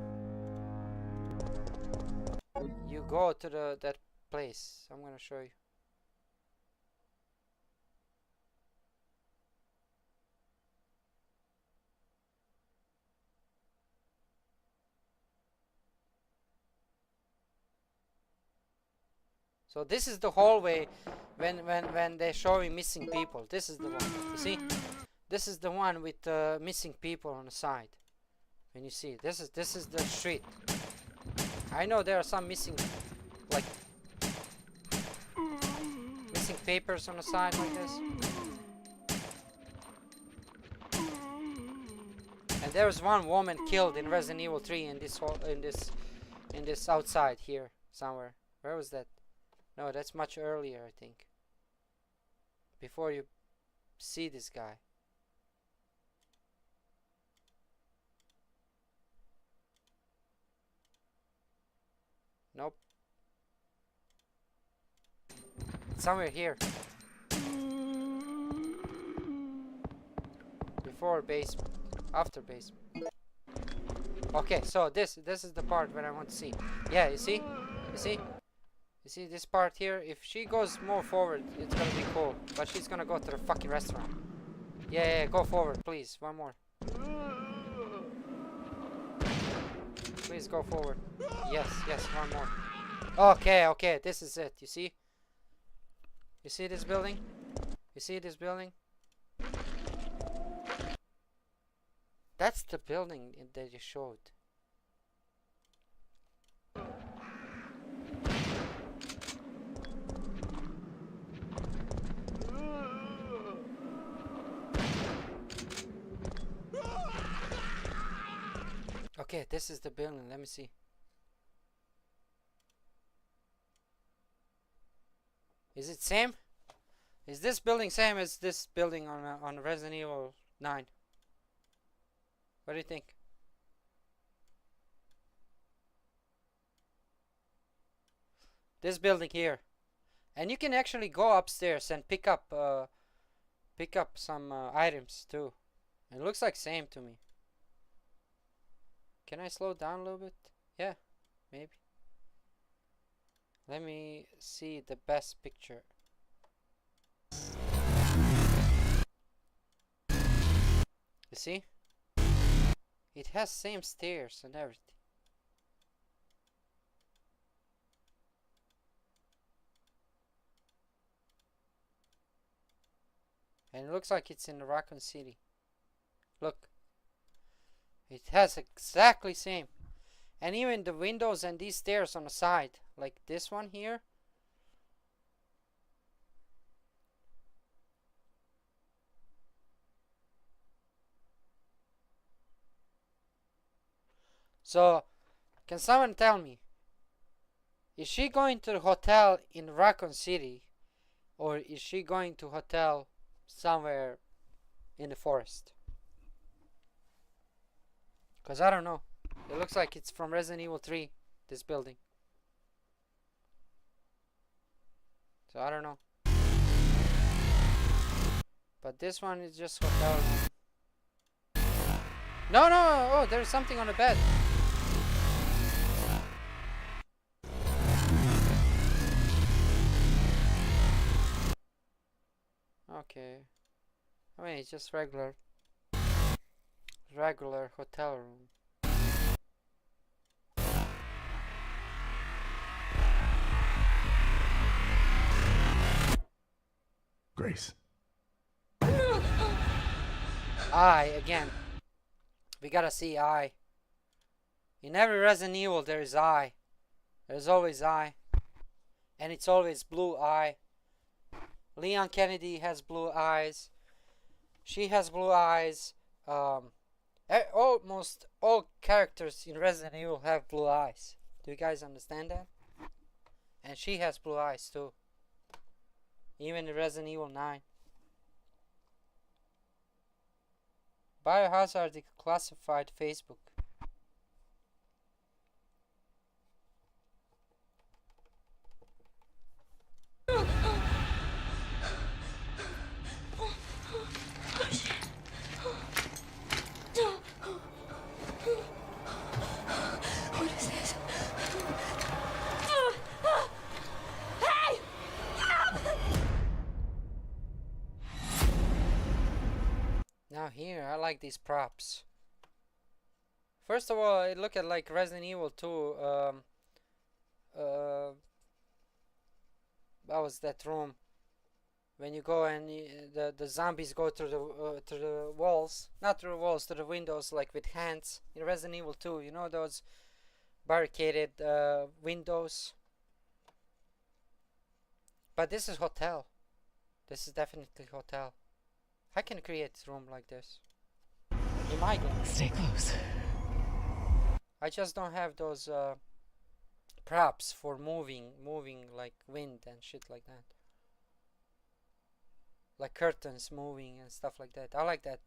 you go to that place. I'm gonna show you. So this is the hallway when they're showing missing people. This is the one. You see? This is the one with missing people on the side. When you see this is the street. I know there are some missing, like missing papers on the side like this. And there's one woman killed in Resident Evil 3 in this outside here somewhere. Where was that? No, that's much earlier, I think. Before you see this guy. Nope. It's somewhere here. Before basement. After basement. Okay, so this is the part where I want to see. Yeah, you see? You see? You see this part here? If she goes more forward, it's gonna be cool. But she's gonna go to the fucking restaurant. Yeah, go forward, please. One more. Please go forward. Yes, one more. Okay, this is it. You see? You see this building? You see this building? That's the building that you showed. Okay, this is the building. Let me see. Is it same? Is this building same as this building on Resident Evil 9? What do you think? This building here, and you can actually go upstairs and pick up some items too. It looks like same to me. Can I slow down a little bit? Yeah, maybe. Let me see the best picture. You see? It has same stairs and everything. And it looks like it's in Raccoon City. Look. It has exactly same. And even the windows and these stairs on the side, like this one here. So, can someone tell me, is she going to the hotel in Raccoon City, or is she going to hotel somewhere in the forest? Because I don't know. It looks like it's from Resident Evil 3, this building. So I don't know. But this one is just hotel. No, oh, there's something on the bed. Okay. I mean, it's just regular hotel room. Grace. Eye again. We gotta see Eye. In every Resident Evil there is eye. There's always eye. And it's always blue eye. Leon Kennedy has blue eyes. She has blue eyes. Almost all characters in Resident Evil have blue eyes. Do you guys understand that? And she has blue eyes too. Even in Resident Evil 9. Biohazard declassified Facebook. What is this? Hey! Now here, I like these props. First of all, it look at like Resident Evil 2. That was that room. When you go and the zombies go through the walls, not through the walls, to the windows, like with hands. In Resident Evil 2, you know those barricaded windows. But this is hotel. This is definitely hotel. I can create a room like this. In my game. Stay close. I just don't have those props for moving like wind and shit like that. Like curtains moving and stuff like that. I like that.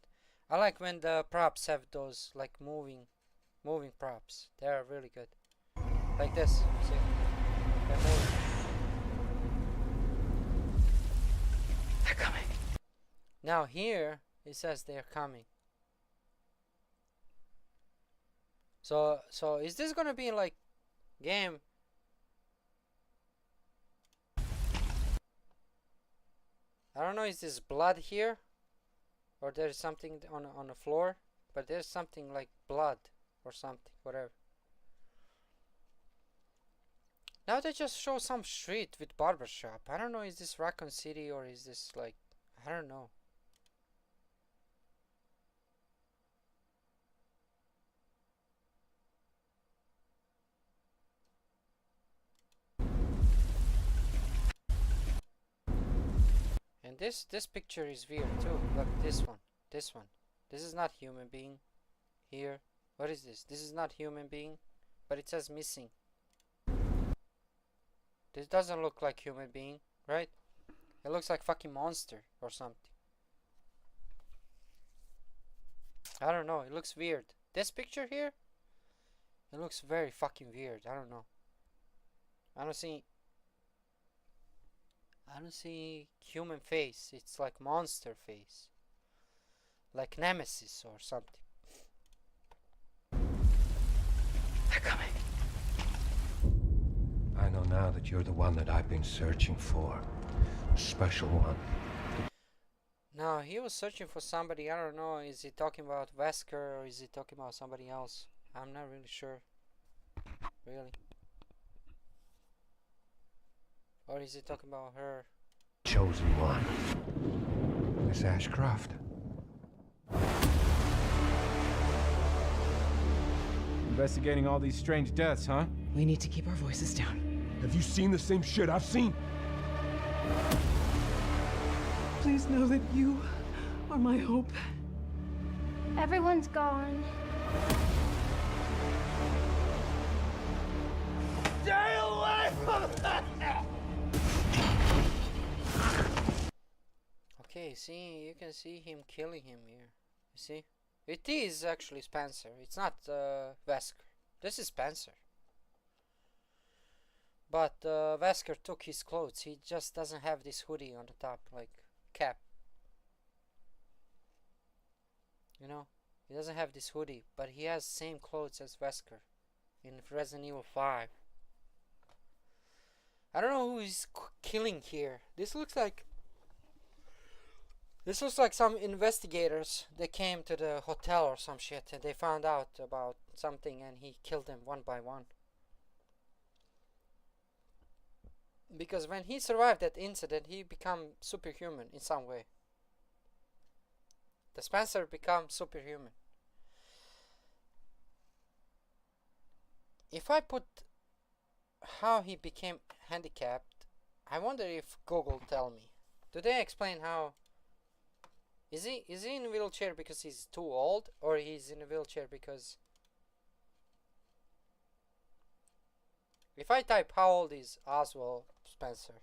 I like when the props have those like moving props. They are really good. Like this. See? They're moving. They're coming. Now here it says they're coming. So is this gonna be like game? I don't know, is this blood here? Or there's something on the floor? But there's something like blood or something, whatever. Now they just show some street with barbershop. I don't know, is this Raccoon City or is this like, I don't know. And this picture is weird too. Look, this one. This is not human being. Here. What is this? This is not human being. But it says missing. This doesn't look like human being, right? It looks like fucking monster or something. I don't know. It looks weird. This picture here, it looks very fucking weird. I don't know. I don't see human face. It's like monster face. Like Nemesis or something. They're coming. I know now that you're the one that I've been searching for. Special one. No, he was searching for somebody. I don't know. Is he talking about Wesker or is he talking about somebody else? I'm not really sure. Really. Or is he talking about her? Chosen one. Miss Ashcroft. Investigating all these strange deaths, huh? We need to keep our voices down. Have you seen the same shit I've seen? Please know that you are my hope. Everyone's gone. Stay away from that! Okay, see, you can see him killing him here. You see? It is actually Spencer. It's not Wesker. This is Spencer. But Wesker took his clothes. He just doesn't have this hoodie on the top, like cap. You know? He doesn't have this hoodie, but he has same clothes as Wesker in Resident Evil 5. I don't know who is killing here. This looks like some investigators. They came to the hotel or some shit and they found out about something and he killed them one by one. Because when he survived that incident, he became superhuman in some way. The Spencer became superhuman. if I put how he became handicapped, I wonder if Google tell me. Do they explain how? Is he in a wheelchair because he's too old, or he's in a wheelchair because? If I type how old is Oswald Spencer?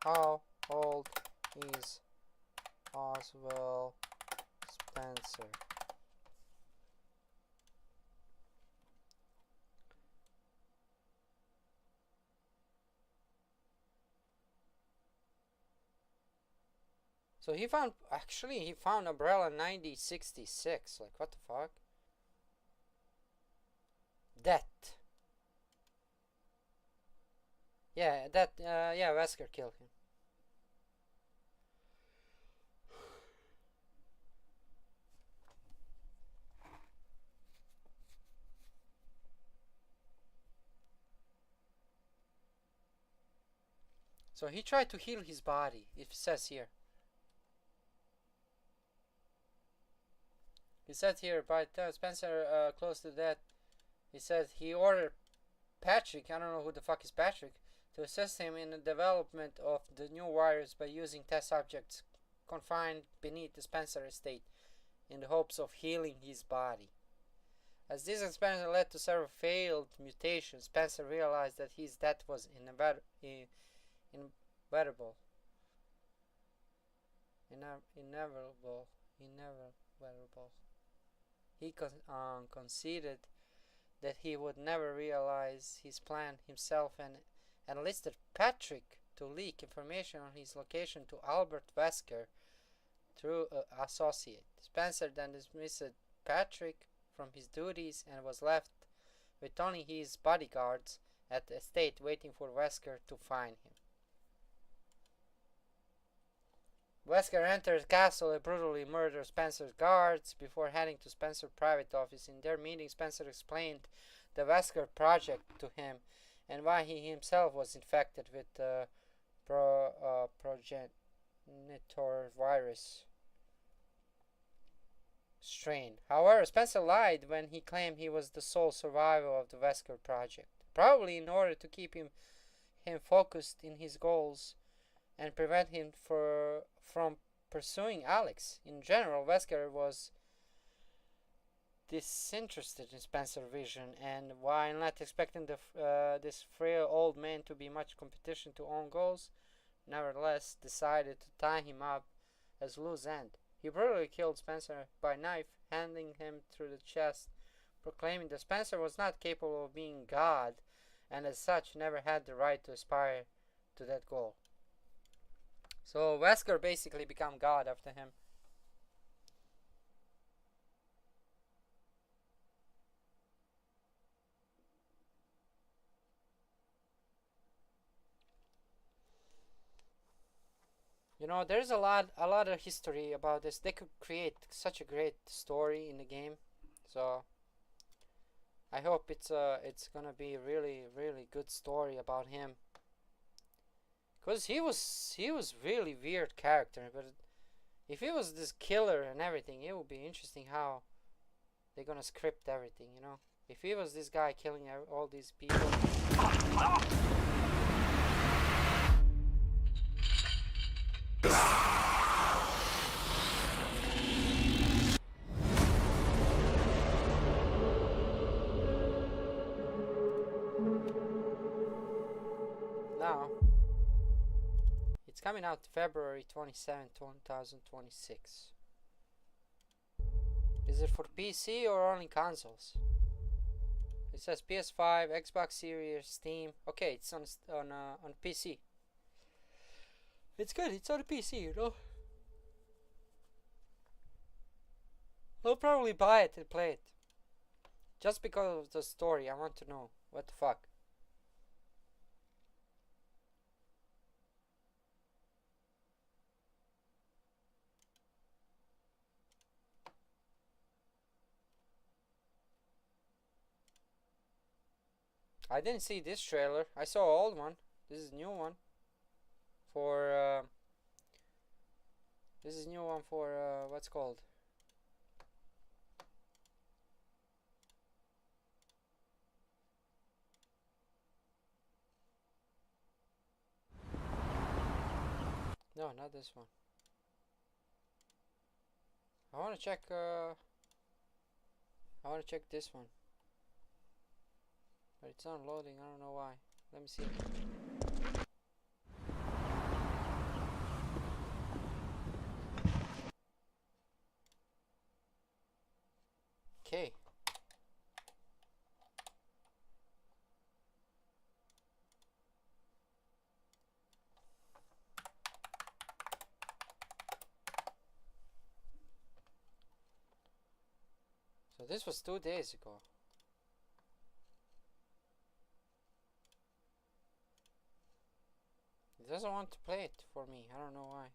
How old is Oswald Spencer? So he found, actually he found Umbrella 9066. Like, what the fuck? Death. Yeah, that, yeah, Wesker killed him. So he tried to heal his body, it says here. He said here, by the time Spencer close to death, he said he ordered Patrick, I don't know who the fuck is Patrick, to assist him in the development of the new virus by using test subjects confined beneath the Spencer estate in the hopes of healing his body. As this experiment led to several failed mutations, Spencer realized that his death was inevitable. He conceded that he would never realize his plan himself and enlisted Patrick to leak information on his location to Albert Wesker through an associate. Spencer then dismissed Patrick from his duties and was left with only his bodyguards at the estate waiting for Wesker to find him. Wesker entered the castle and brutally murdered Spencer's guards before heading to Spencer's private office. In their meeting, Spencer explained the Wesker project to him and why he himself was infected with the progenitor virus strain. However, Spencer lied when he claimed he was the sole survivor of the Wesker project, probably in order to keep him focused in his goals and prevent him from pursuing Alex. In general, Wesker was disinterested in Spencer's vision, and while not expecting this frail old man to be much competition to own goals, nevertheless decided to tie him up as loose end. He brutally killed Spencer by knife, handing him through the chest, proclaiming that Spencer was not capable of being God, and as such never had the right to aspire to that goal. So Wesker basically became God after him. You know, there's a lot of history about this. They could create such a great story in the game. So I hope it's gonna be a really good story about him. Cause he was really weird character, but if he was this killer and everything, it would be interesting how they're gonna script everything, you know. If he was this guy killing all these people. Now, it's coming out February 27, 2026. Is it for PC or only consoles? It says PS5, Xbox Series, Steam. Okay, it's on PC. It's good. It's on a PC, you know. I'll probably buy it and play it. Just because of the story, I want to know what the fuck. I didn't see this trailer. I saw an old one. This is a new one. This is new one for what's called? No, not this one. I want to check this one. But it's not loading, I don't know why. Let me see. Okay. So this was 2 days ago. It doesn't want to play it for me. I don't know why.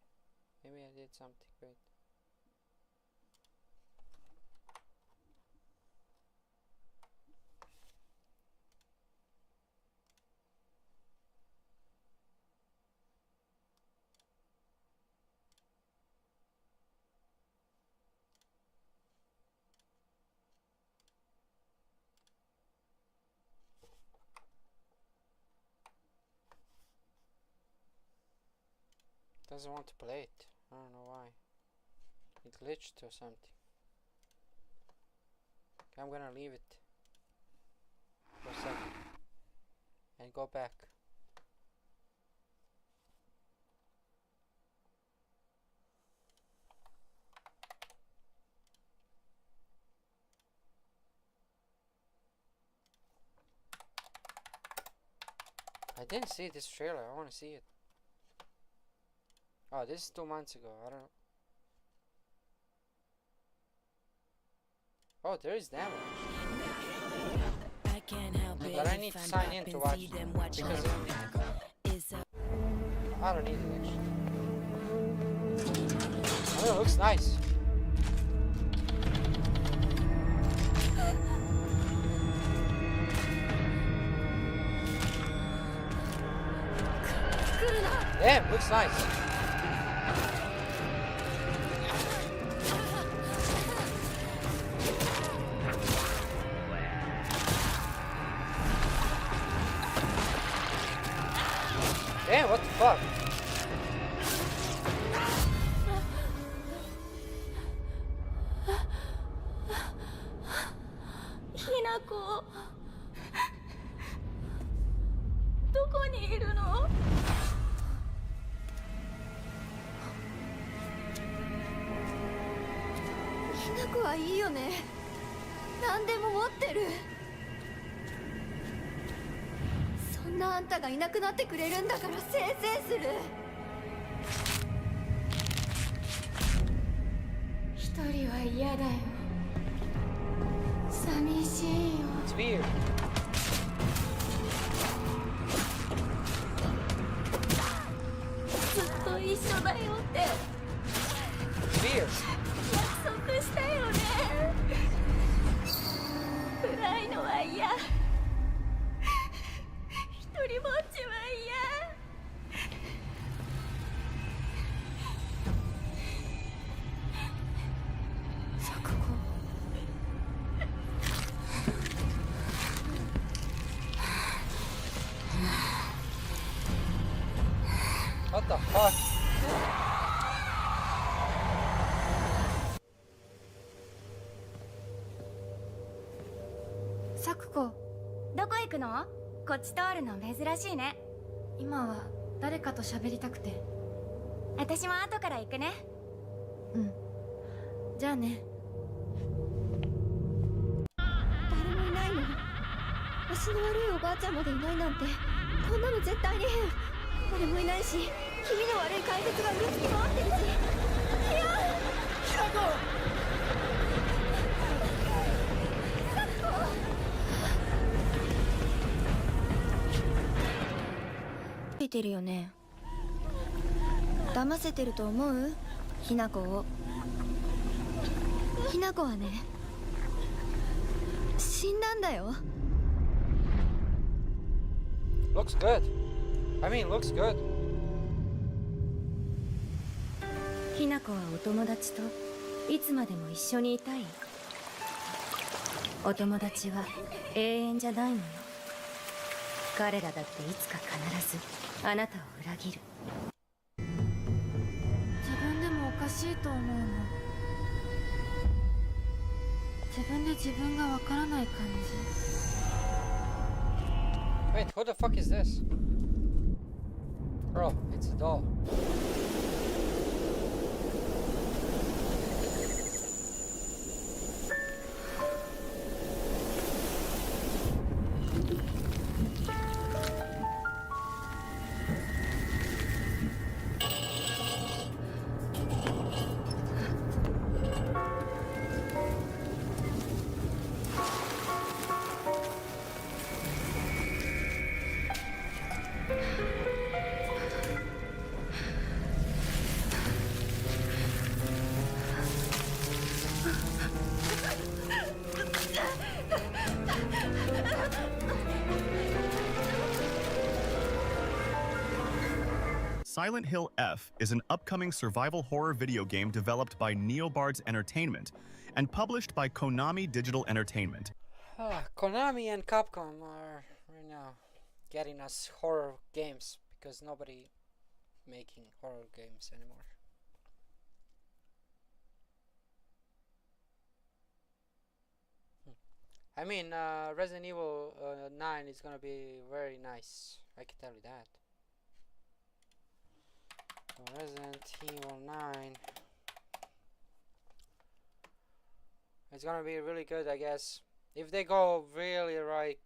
Maybe I did something great. Doesn't want to play it. I don't know why. It glitched or something. Okay, I'm gonna leave it for a second and go back. I didn't see this trailer. I want to see it. Oh, this is 2 months ago. I don't know. Oh, there is damage. But I need to sign in to watch because I don't need it actually. Oh, it looks nice. Damn, looks nice. Damn, what the fuck? Hinako. どこにいるの? ひなこはいいよね。何でも持ってる。そんなあんたがいなくなってくれるんだからせいせいする。一人は嫌だよ。寂しいよ。It's weird. ずっと一緒だよって。It's weird. 約束したよね。暗いのは嫌。一人ぼっちは嫌。錯誤。What the fuck? サクコ、どこ行くの？こっち通るの珍しいね。今は誰かと喋りたくて。私も後から行くね。うん。じゃあね。誰もいないの？足の悪いおばあちゃんまでいないなんて、こんなの絶対に変。誰もいないし、気味の悪い怪物がうろつき回ってるし。いや！ヒラコ！ついてるよね。騙せてると思う？ひなこを。ひなこはね、死んだんだよ。Looks good. I mean, looks good. ひなこはお友達といつまでも一緒にいたい。お友達は永遠じゃないのよ。彼らだっていつか必ずあなたを裏切る。しいと思うの。自分で自分がわからない感じ。 Wait, who the fuck is this? Bro, it's a doll. Silent Hill F is an upcoming survival horror video game developed by Neobards Entertainment and published by Konami Digital Entertainment. Konami and Capcom are right now getting us horror games because nobody making horror games anymore. I mean, Resident Evil 9 is gonna be very nice. I can tell you that. So Resident Evil 9. It's gonna be really good, I guess. If they go really like,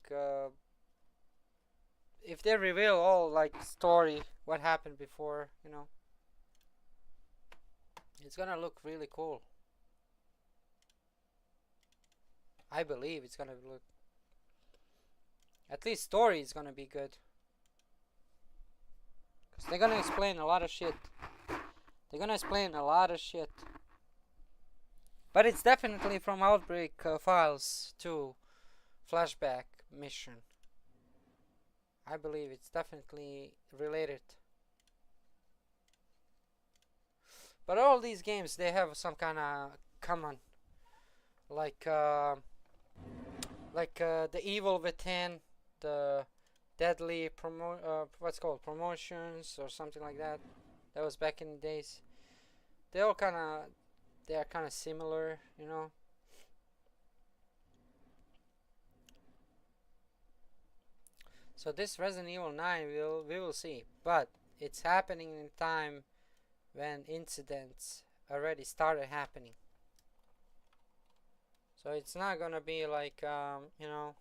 if they reveal all like story, what happened before, you know, it's gonna look really cool. I believe it's gonna look, at least story is gonna be good. Cause they're gonna explain a lot of shit. They're gonna explain a lot of shit. But it's definitely from Outbreak Files to Flashback Mission. I believe it's definitely related. But all these games, they have some kind of common, like the Evil Within, the Deadly what's called Promotions or something like that. That was back in the days. They are kind of similar, you know. So this Resident Evil 9 we will see, but it's happening in time when incidents already started happening. So it's not gonna be like you know,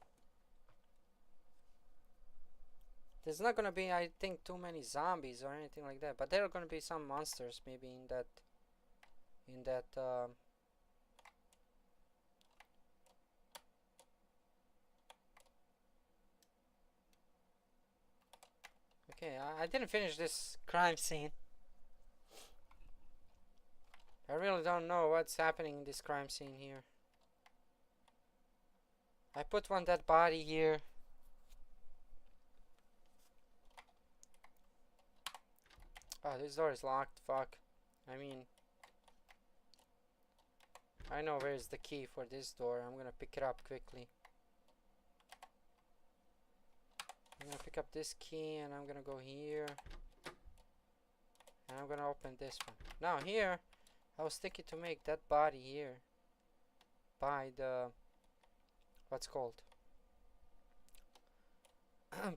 there's not gonna be, I think, too many zombies or anything like that, but there are gonna be some monsters maybe in that okay, I didn't finish this crime scene. I really don't know what's happening in this crime scene here. I put one dead body here. Oh, this door is locked. Fuck. I mean, I know where's the key for this door. I'm gonna pick it up quickly. I'm gonna pick up this key and I'm gonna go here. And I'm gonna open this one. Now here, I was thinking to make that body here by the, what's called?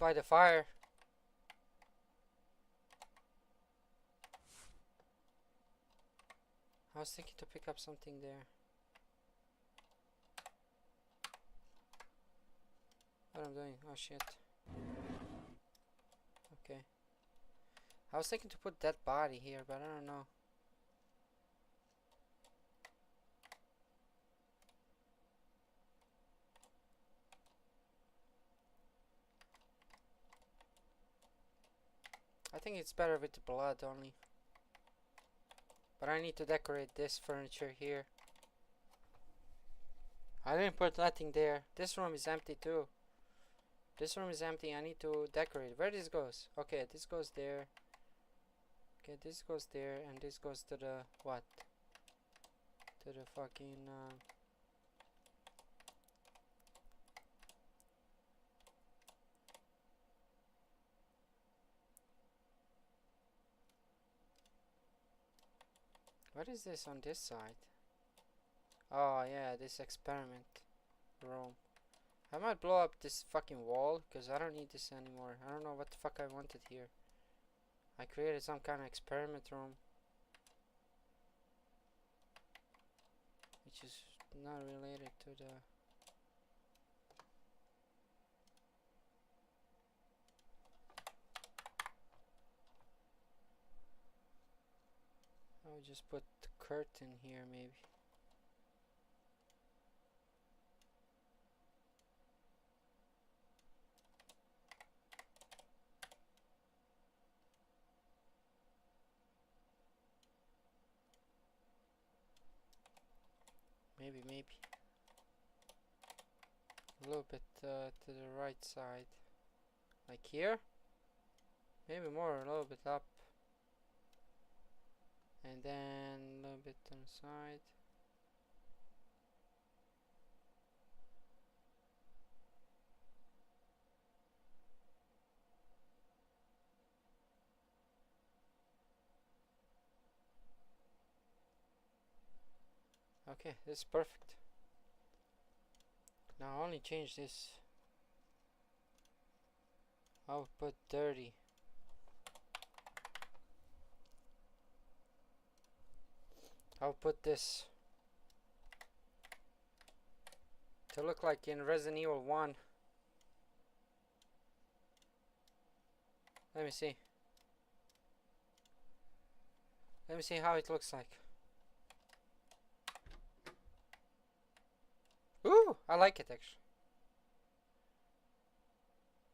By the fire. I was thinking to pick up something there. What I'm doing? Oh shit. Okay. I was thinking to put that body here, but I don't know. I think it's better with the blood only. But I need to decorate this furniture here. I didn't put nothing there. This room is empty too. This room is empty. I need to decorate. Where this goes? Okay, this goes there. Okay, this goes there, and this goes to the what? To the fucking What is this on this side? Oh yeah, this experiment room. I might blow up this fucking wall because I don't need this anymore. I don't know what the fuck I wanted here. I created some kind of experiment room, which is not related to the... I'll just put the curtain here maybe. Maybe. A little bit to the right side. Like here? Maybe more, a little bit up. And then a little bit on the side. Okay, this is perfect. Now I'll only change this. I'll put dirty. I'll put this to look like in Resident Evil 1. Let me see. Let me see how it looks like. Ooh, I like it actually.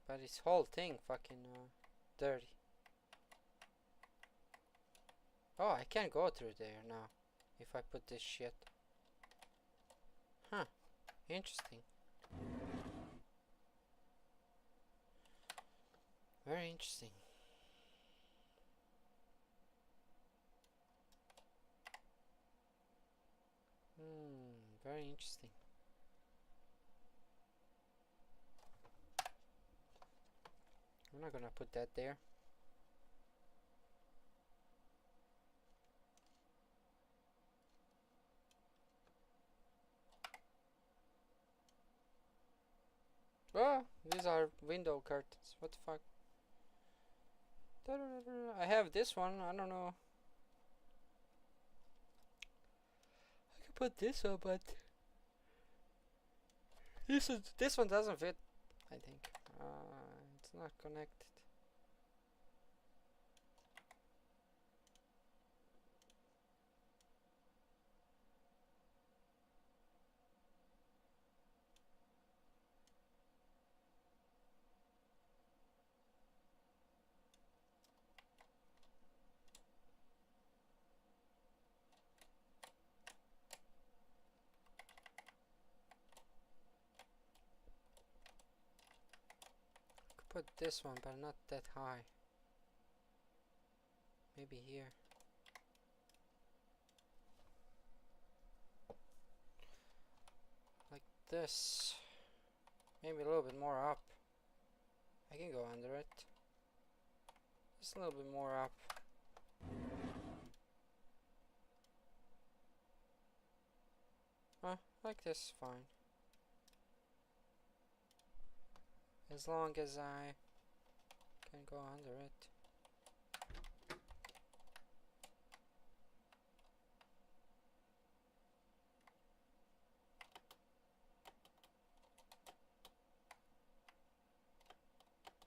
But this whole thing fucking dirty. Oh, I can't go through there now if I put this shit. Huh. Interesting. Very interesting. Very interesting. I'm not gonna put that there. Oh, these are window curtains. What the fuck? I have this one. I don't know. I could put this up, but this one doesn't fit. I think it's not connected. Put this one, but not that high. Maybe here. Like this. Maybe a little bit more up. I can go under it. Just a little bit more up. Like this, fine. As long as I can go under it.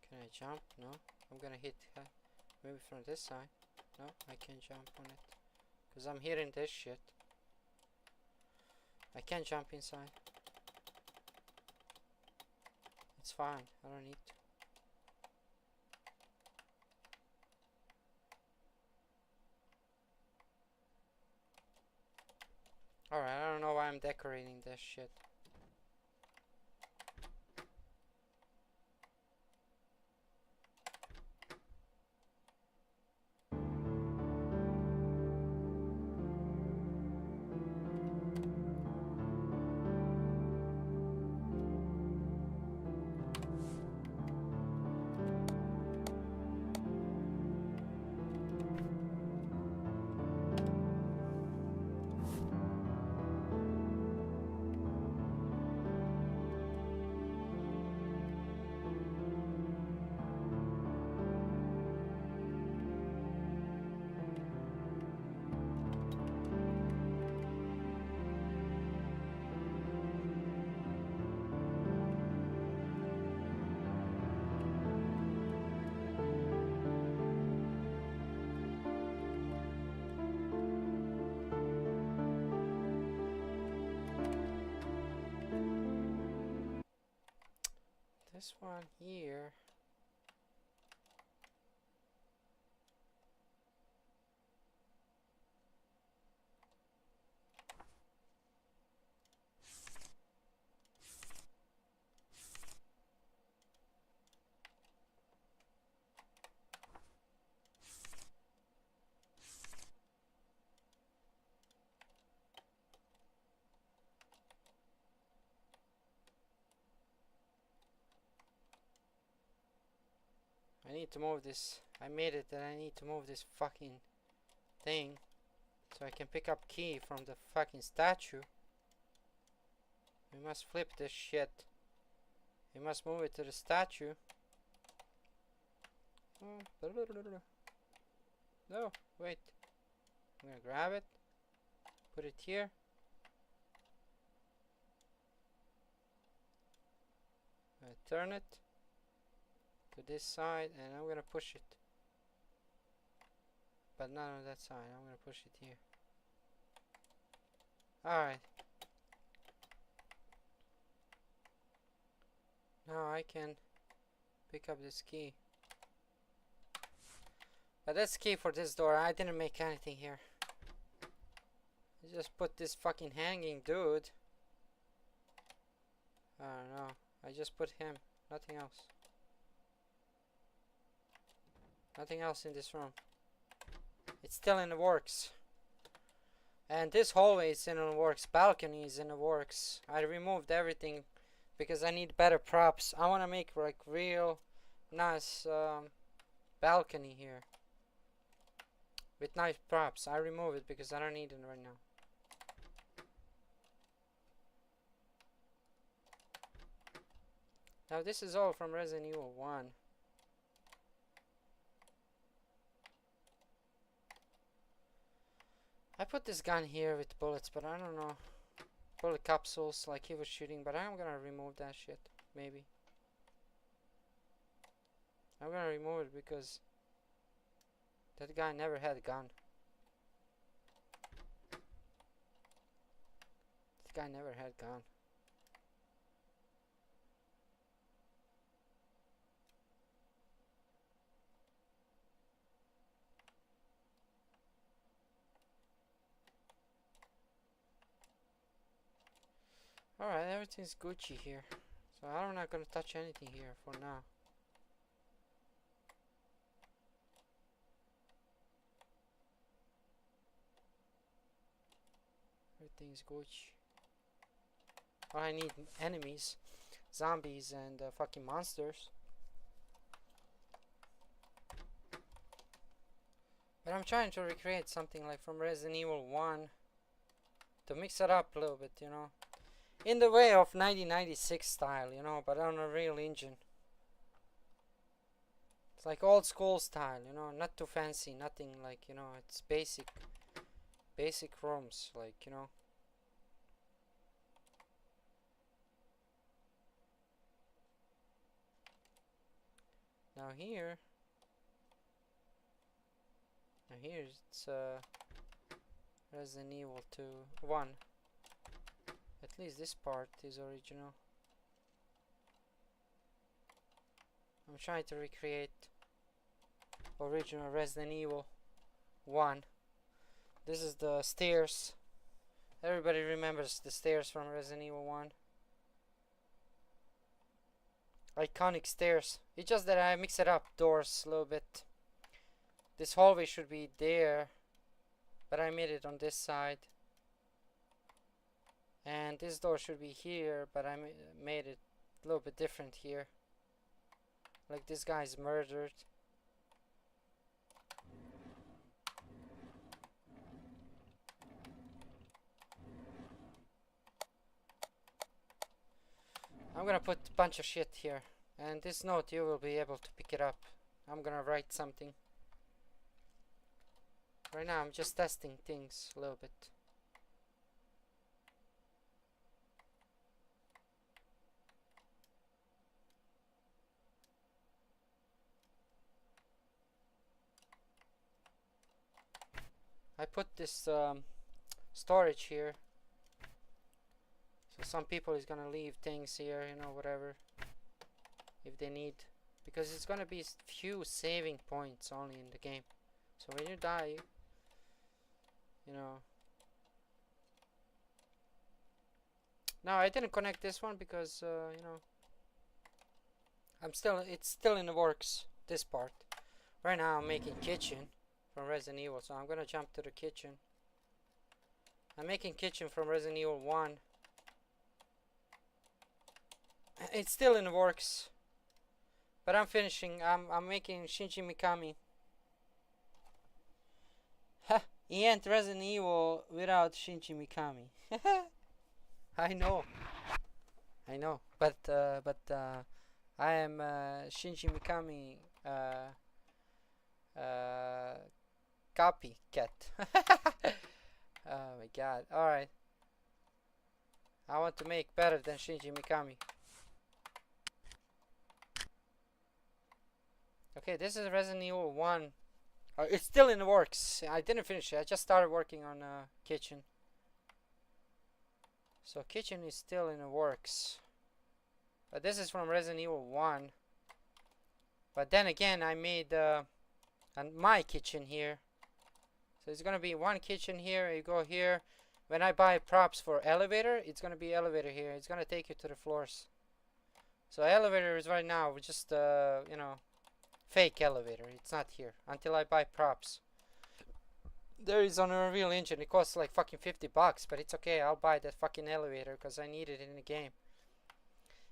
Can I jump? No. I'm gonna hit maybe from this side. No, I can't jump on it. Because I'm hearing this shit. I can't jump inside. It's fine. I don't need to. Alright, I don't know why I'm decorating this shit. this one here. I need to move this. I made it that I need to move this fucking thing so I can pick up key from the fucking statue. We must flip this shit. We must move it to the statue. No, wait. I'm gonna grab it. Put it here. Turn it to this side and I'm gonna push it, but not on that side. I'm gonna push it here. Alright, now I can pick up this key, but that's key for this door. I didn't make anything here. I just put this fucking hanging dude. I don't know, I just put him, nothing else. Nothing else in this room. It's still in the works. And this hallway is in the works. Balcony is in the works. I removed everything because I need better props. I want to make like real nice balcony here with nice props. I remove it because I don't need it right now. Now this is all from Resident Evil 1. I put this gun here with bullets, but I don't know. Bullet capsules like he was shooting, but I'm gonna remove that shit, maybe. I'm gonna remove it because that guy never had a gun. This guy never had a gun. Alright, everything's Gucci here. So I'm not gonna touch anything here for now. Everything's Gucci. Well, I need enemies, zombies and fucking monsters. But I'm trying to recreate something like from Resident Evil 1 to mix it up a little bit, you know. In the way of 1996 style, you know, but on a real engine. It's like old school style, you know, not too fancy, nothing like, you know, it's basic rooms, like, you know. Now here it's Resident Evil 1. At least this part is original. I'm trying to recreate original Resident Evil 1. This is the stairs. Everybody remembers the stairs from Resident Evil 1. Iconic stairs. It's just that I mix it up, doors a little bit. This hallway should be there, but I made it on this side. And this door should be here, but I made it a little bit different here. Like this guy's murdered. I'm gonna put a bunch of shit here. And this note, you will be able to pick it up. I'm gonna write something. Right now I'm just testing things a little bit. I put this storage here, so some people is gonna leave things here, you know, whatever. if they need, because it's gonna be few saving points only in the game. So when you die, you know. Now I didn't connect this one because you know, it's still in the works, this part. Right now I'm making kitchen from Resident Evil, so I'm gonna jump to the kitchen. I'm making kitchen from Resident Evil 1. It's still in the works, but I'm finishing. I'm making Shinji Mikami. Ha! He ain't Resident Evil without Shinji Mikami. I know, but I am Shinji Mikami copycat. Oh my god! All right, I want to make better than Shinji Mikami. Okay, this is Resident Evil 1. It's still in the works. I didn't finish it. I just started working on kitchen. So kitchen is still in the works. But this is from Resident Evil 1. But then again, I made my kitchen here. So it's gonna be one kitchen here. You go here. When I buy props for elevator, it's gonna be elevator here. It's gonna take you to the floors. So elevator is right now just you know, fake elevator. It's not here until I buy props. There is an Unreal Engine. It costs like fucking $50, but it's okay. I'll buy that fucking elevator because I need it in the game.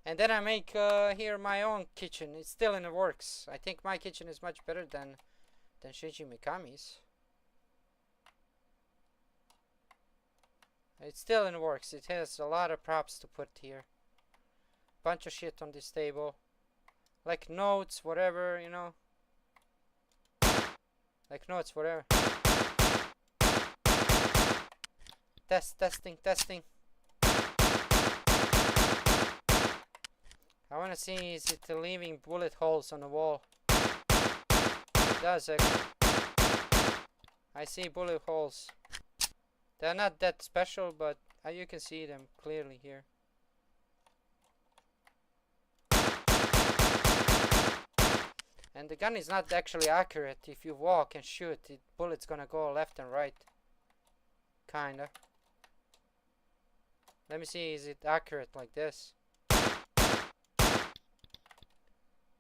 And then I make here my own kitchen. It's still in the works. I think my kitchen is much better than Shinji Mikami's. It's still in the works. It has a lot of props to put here. Bunch of shit on this table. Like notes, whatever, you know. Like notes, whatever. Testing. I wanna see, is it leaving bullet holes on the wall? It does actually. I see bullet holes. They're not that special, but you can see them clearly here. And the gun is not actually accurate. If you walk and shoot, bullet's gonna go left and right. Kinda. Let me see, is it accurate like this?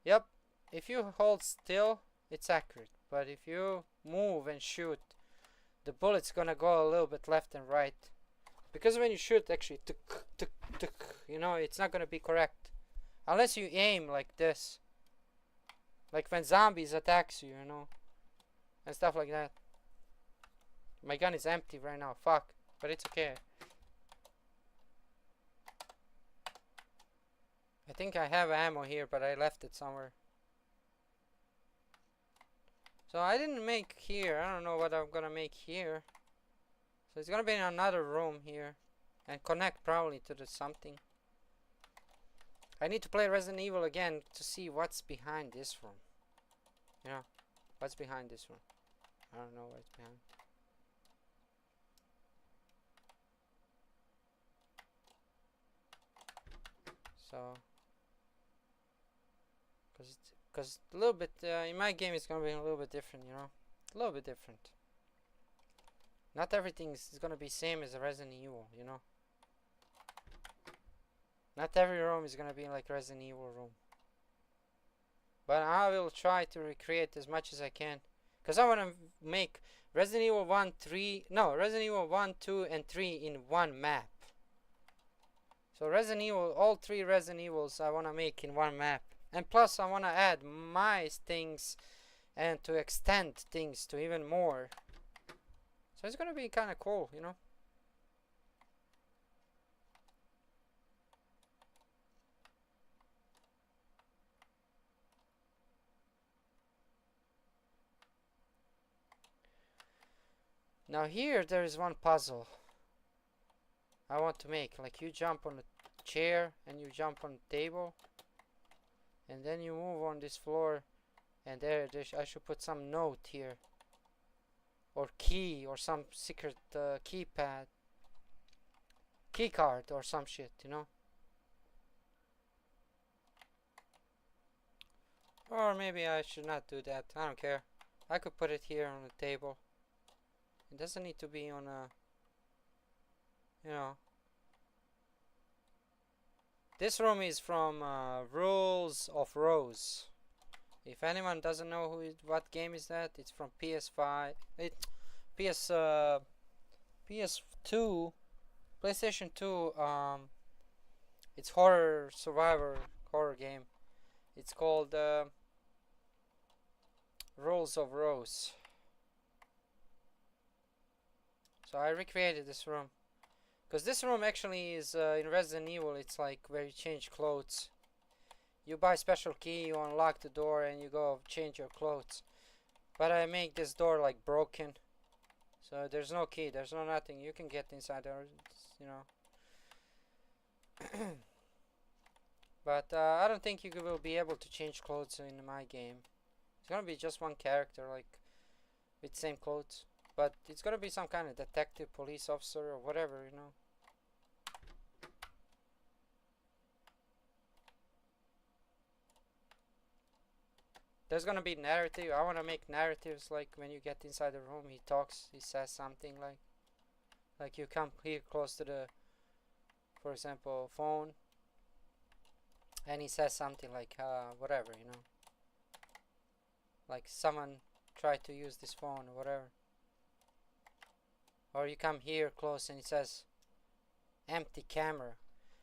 Yep. If you hold still, it's accurate. But if you move and shoot, the bullet's gonna go a little bit left and right. Because when you shoot, actually, tuk, tuk, tuk, you know, it's not gonna be correct. Unless you aim like this. Like when zombies attacks you, you know. And stuff like that. My gun is empty right now, fuck. But it's okay. I think I have ammo here, but I left it somewhere. So I didn't make here. I don't know what I'm gonna make here. So it's gonna be in another room here. And connect probably to the something. I need to play Resident Evil again to see what's behind this room. You know, what's behind this room. I don't know what's behind. So, because a little bit, in my game it's gonna be a little bit different, you know, a little bit different. Not everything is gonna be same as a Resident Evil, you know. Not every room is gonna be like Resident Evil room. But I will try to recreate as much as I can, because I want to make Resident Evil 1, 2, and 3 in one map. So Resident Evil, all 3 Resident Evils I want to make in one map. And plus I want to add my things and to extend things to even more. So it's going to be kind of cool, you know. Now here there is one puzzle I want to make. Like you jump on the chair and you jump on the table. And then you move on this floor. And there I should put some note here. Or key or some secret keypad. Key card or some shit, you know. Or maybe I should not do that. I don't care. I could put it here on the table. It doesn't need to be on a, you know. This room is from Rules of Rose. If anyone doesn't know what game is that, it's from PS5. PS2, PlayStation 2. It's horror survivor horror game. It's called Rules of Rose. So I recreated this room. Because this room actually is in Resident Evil, it's like where you change clothes. You buy special key, you unlock the door, and you go change your clothes. But I make this door like broken. So there's no key, there's no nothing. You can get inside there, you know. But I don't think you will be able to change clothes in my game. It's gonna be just one character, like, with same clothes. But it's gonna be some kind of detective, police officer, or whatever, you know. There's gonna be narrative. I wanna make narratives like when you get inside the room, he talks, he says something like you come here close to the, for example, phone, and he says something like whatever, you know. Like someone tried to use this phone or whatever. Or you come here close and it says empty camera.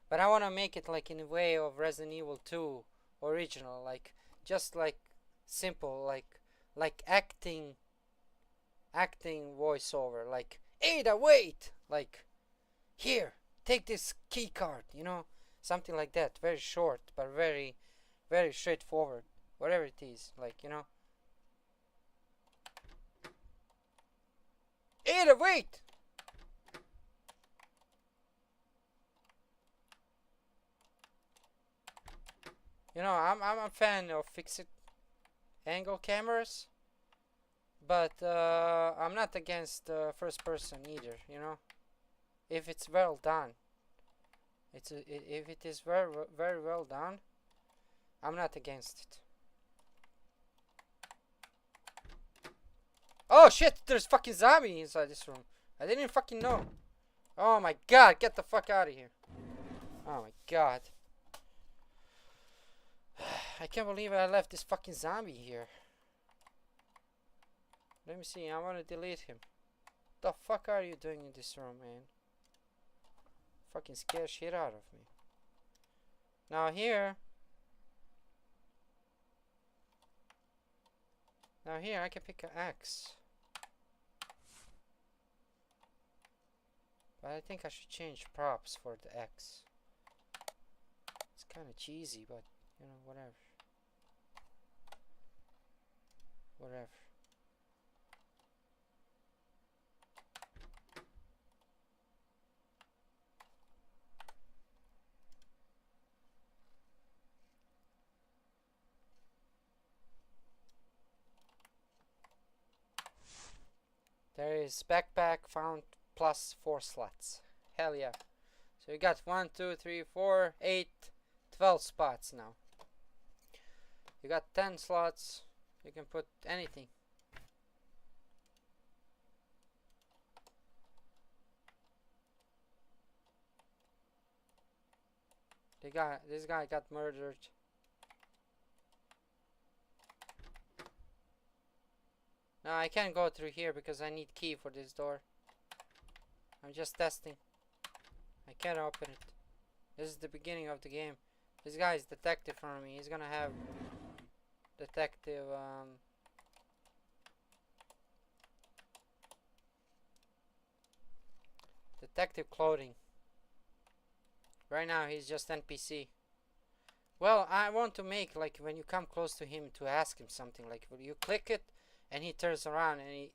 But I want to make it like in a way of Resident Evil 2 original, like just like simple, like acting voiceover, like Ada, wait, like here, take this key card, you know, something like that. Very short but very straightforward, whatever it is, like, you know. Ada, wait! You know, I'm a fan of fixed angle cameras, but I'm not against first person either, you know. If it's well done, if it is very well done, I'm not against it. Oh shit, there's fucking zombie inside this room. I didn't fucking know. Oh my god, get the fuck out of here. Oh my god. I can't believe I left this fucking zombie here. Let me see, I want to delete him. The fuck are you doing in this room, man? Fucking scare shit out of me. Now here I can pick an axe. But I think I should change props for the axe. It's kind of cheesy, but you know, whatever. Whatever. There is backpack found plus 4 slots. Hell yeah. So you got 1, 2, 3, 4, 8, 12 spots now. You got 10 slots. You can put anything. This guy got murdered. No, I can't go through here because I need key for this door. I'm just testing. I can't open it. This is the beginning of the game. This guy is detective for me. He's gonna have detective detective clothing. Right now he's just NPC. Well, I want to make like when you come close to him to ask him something, like when you click it and he turns around and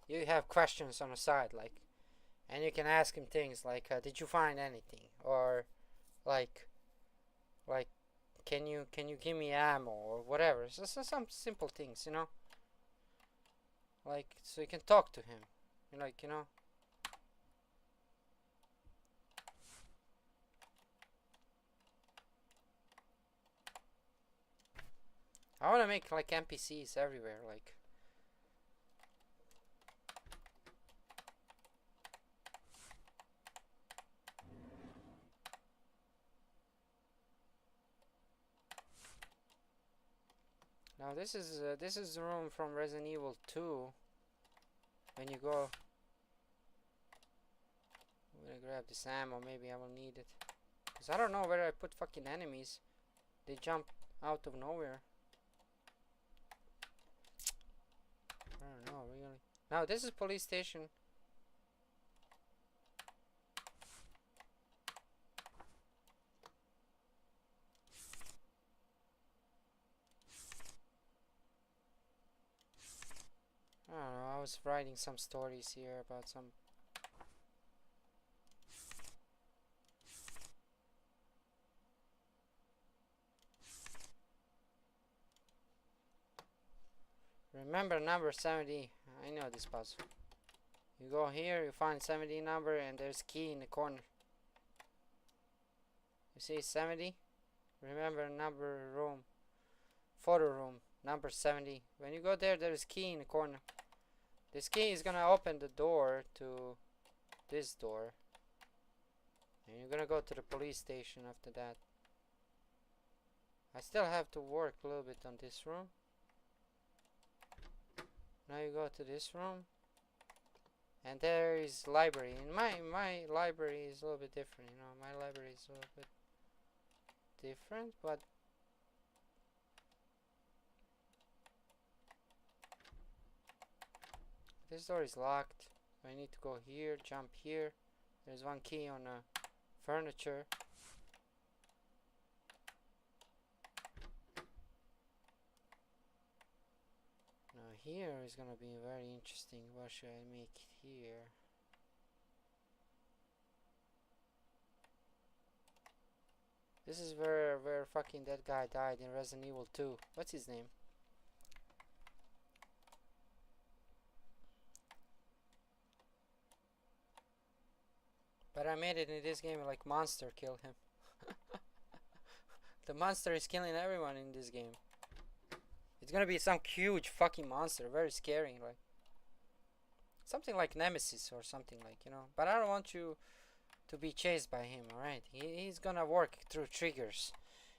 you have questions on the side, like, and you can ask him things like did you find anything, or like can you give me ammo or whatever. So some simple things, you know, like, so you can talk to him, like, you know. I want to make like NPCs everywhere, like. Now this is the room from Resident Evil 2. When you go, I'm gonna grab this ammo. Maybe I will need it, cause I don't know where I put fucking enemies. They jump out of nowhere. I don't know really. Now this is police station. I don't know, I was writing some stories here about some. Remember number 70. I know this puzzle. You go here, you find 70 number, and there's key in the corner. You see 70? Remember number room. Photo room, number 70. When you go there, there's key in the corner. This key is gonna open the door to this door. And you're gonna go to the police station after that. I still have to work a little bit on this room. Now you go to this room. And there is library. And my library is a little bit different, you know. My library is a little bit different, but this door is locked. I need to go here, jump here. There's one key on furniture. Now here is gonna be very interesting. What should I make here? This is where fucking that guy died in Resident Evil 2. What's his name? But I made it in this game like monster killed him. The monster is killing everyone in this game. It's gonna be some huge fucking monster, very scary, like something like Nemesis or something, like, you know. But I don't want you to be chased by him, alright? He's gonna work through triggers.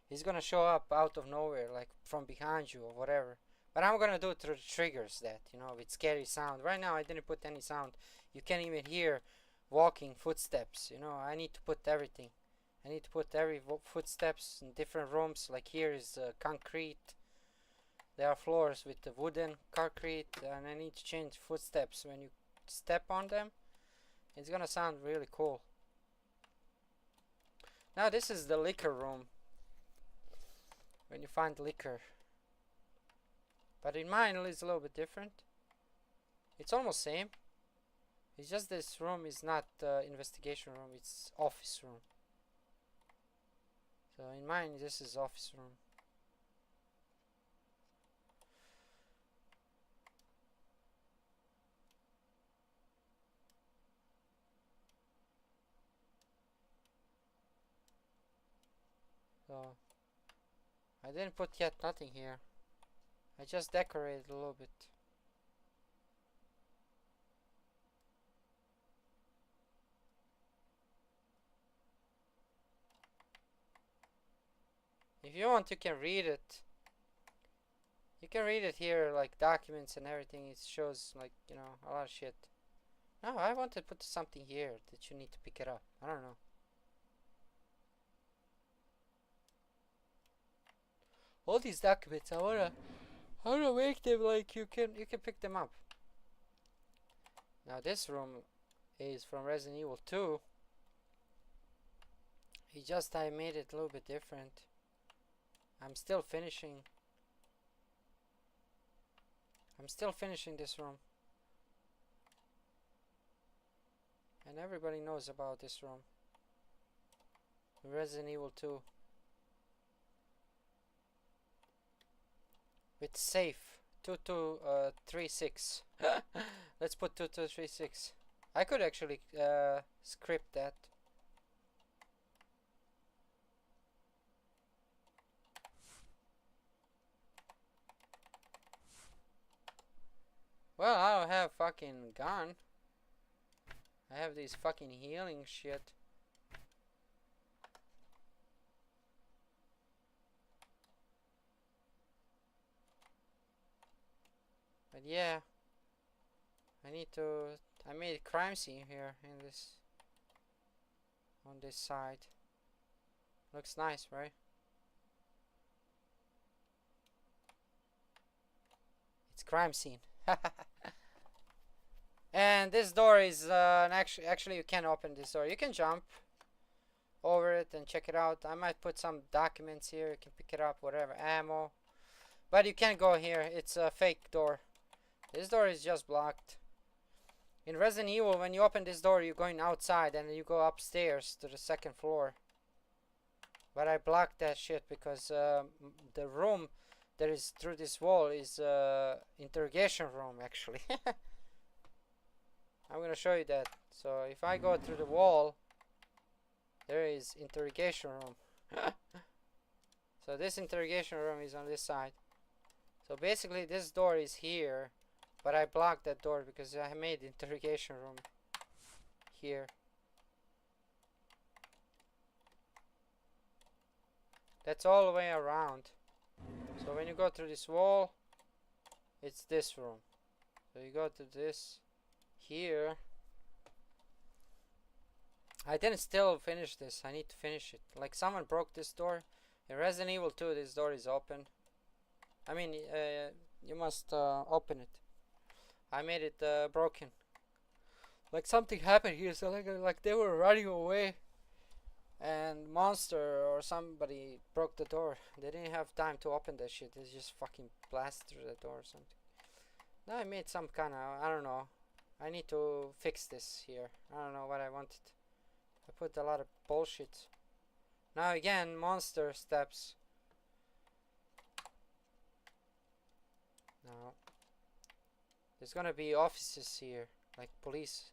He's gonna show up out of nowhere, like from behind you or whatever. But I'm gonna do it through the triggers, that, you know, with scary sound. Right now I didn't put any sound. You can't even hear walking footsteps, you know. I need to put everything. I need to put every footsteps in different rooms. Like here is concrete. There are floors with the wooden concrete, and I need to change footsteps when you step on them. It's gonna sound really cool. Now this is the liquor room. When you find liquor. But in mine it's a little bit different. It's almost same. It's just this room is not investigation room, it's office room. So in mine this is office room. So I didn't put yet nothing here. I just decorated a little bit. If you want, you can read it. You can read it here, like documents and everything. It shows, like, you know, a lot of shit. No, I want to put something here that you need to pick it up. I don't know. All these documents, I wanna make them like you can pick them up. Now this room is from Resident Evil 2. I made it a little bit different. I'm still finishing this room. And everybody knows about this room. Resident Evil 2. With safe 2236. Let's put 2236. I could actually script that. Well, I don't have fucking gun. I have this fucking healing shit. But yeah, I need to. I made a crime scene here in this. On this side. Looks nice, right? It's crime scene. And this door is actually you can open this door. You can jump over it and check it out. I might put some documents here. You can pick it up, whatever, ammo. But you can't go here. It's a fake door. This door is just blocked. In Resident Evil, when you open this door, you're going outside and you go upstairs to the second floor. But I blocked that shit because the room that is through this wall is interrogation room, actually. I'm gonna show you that. So if I go through the wall, there is interrogation room. So this interrogation room is on this side. So basically this door is here, but I blocked that door because I made interrogation room here. That's all the way around. So when you go through this wall, it's this room. So you go to this here. I didn't still finish this. I need to finish it. Like someone broke this door. In Resident Evil 2, this door is open. I mean, you must open it. I made it broken. Like something happened here. So like they were running away, and monster or somebody broke the door. They didn't have time to open that shit. They just fucking blasted through the door or something. Now I made some kind of, I don't know. I need to fix this here. I don't know what I wanted. I put a lot of bullshit. Now again, monster steps. Now there's gonna be offices here, like police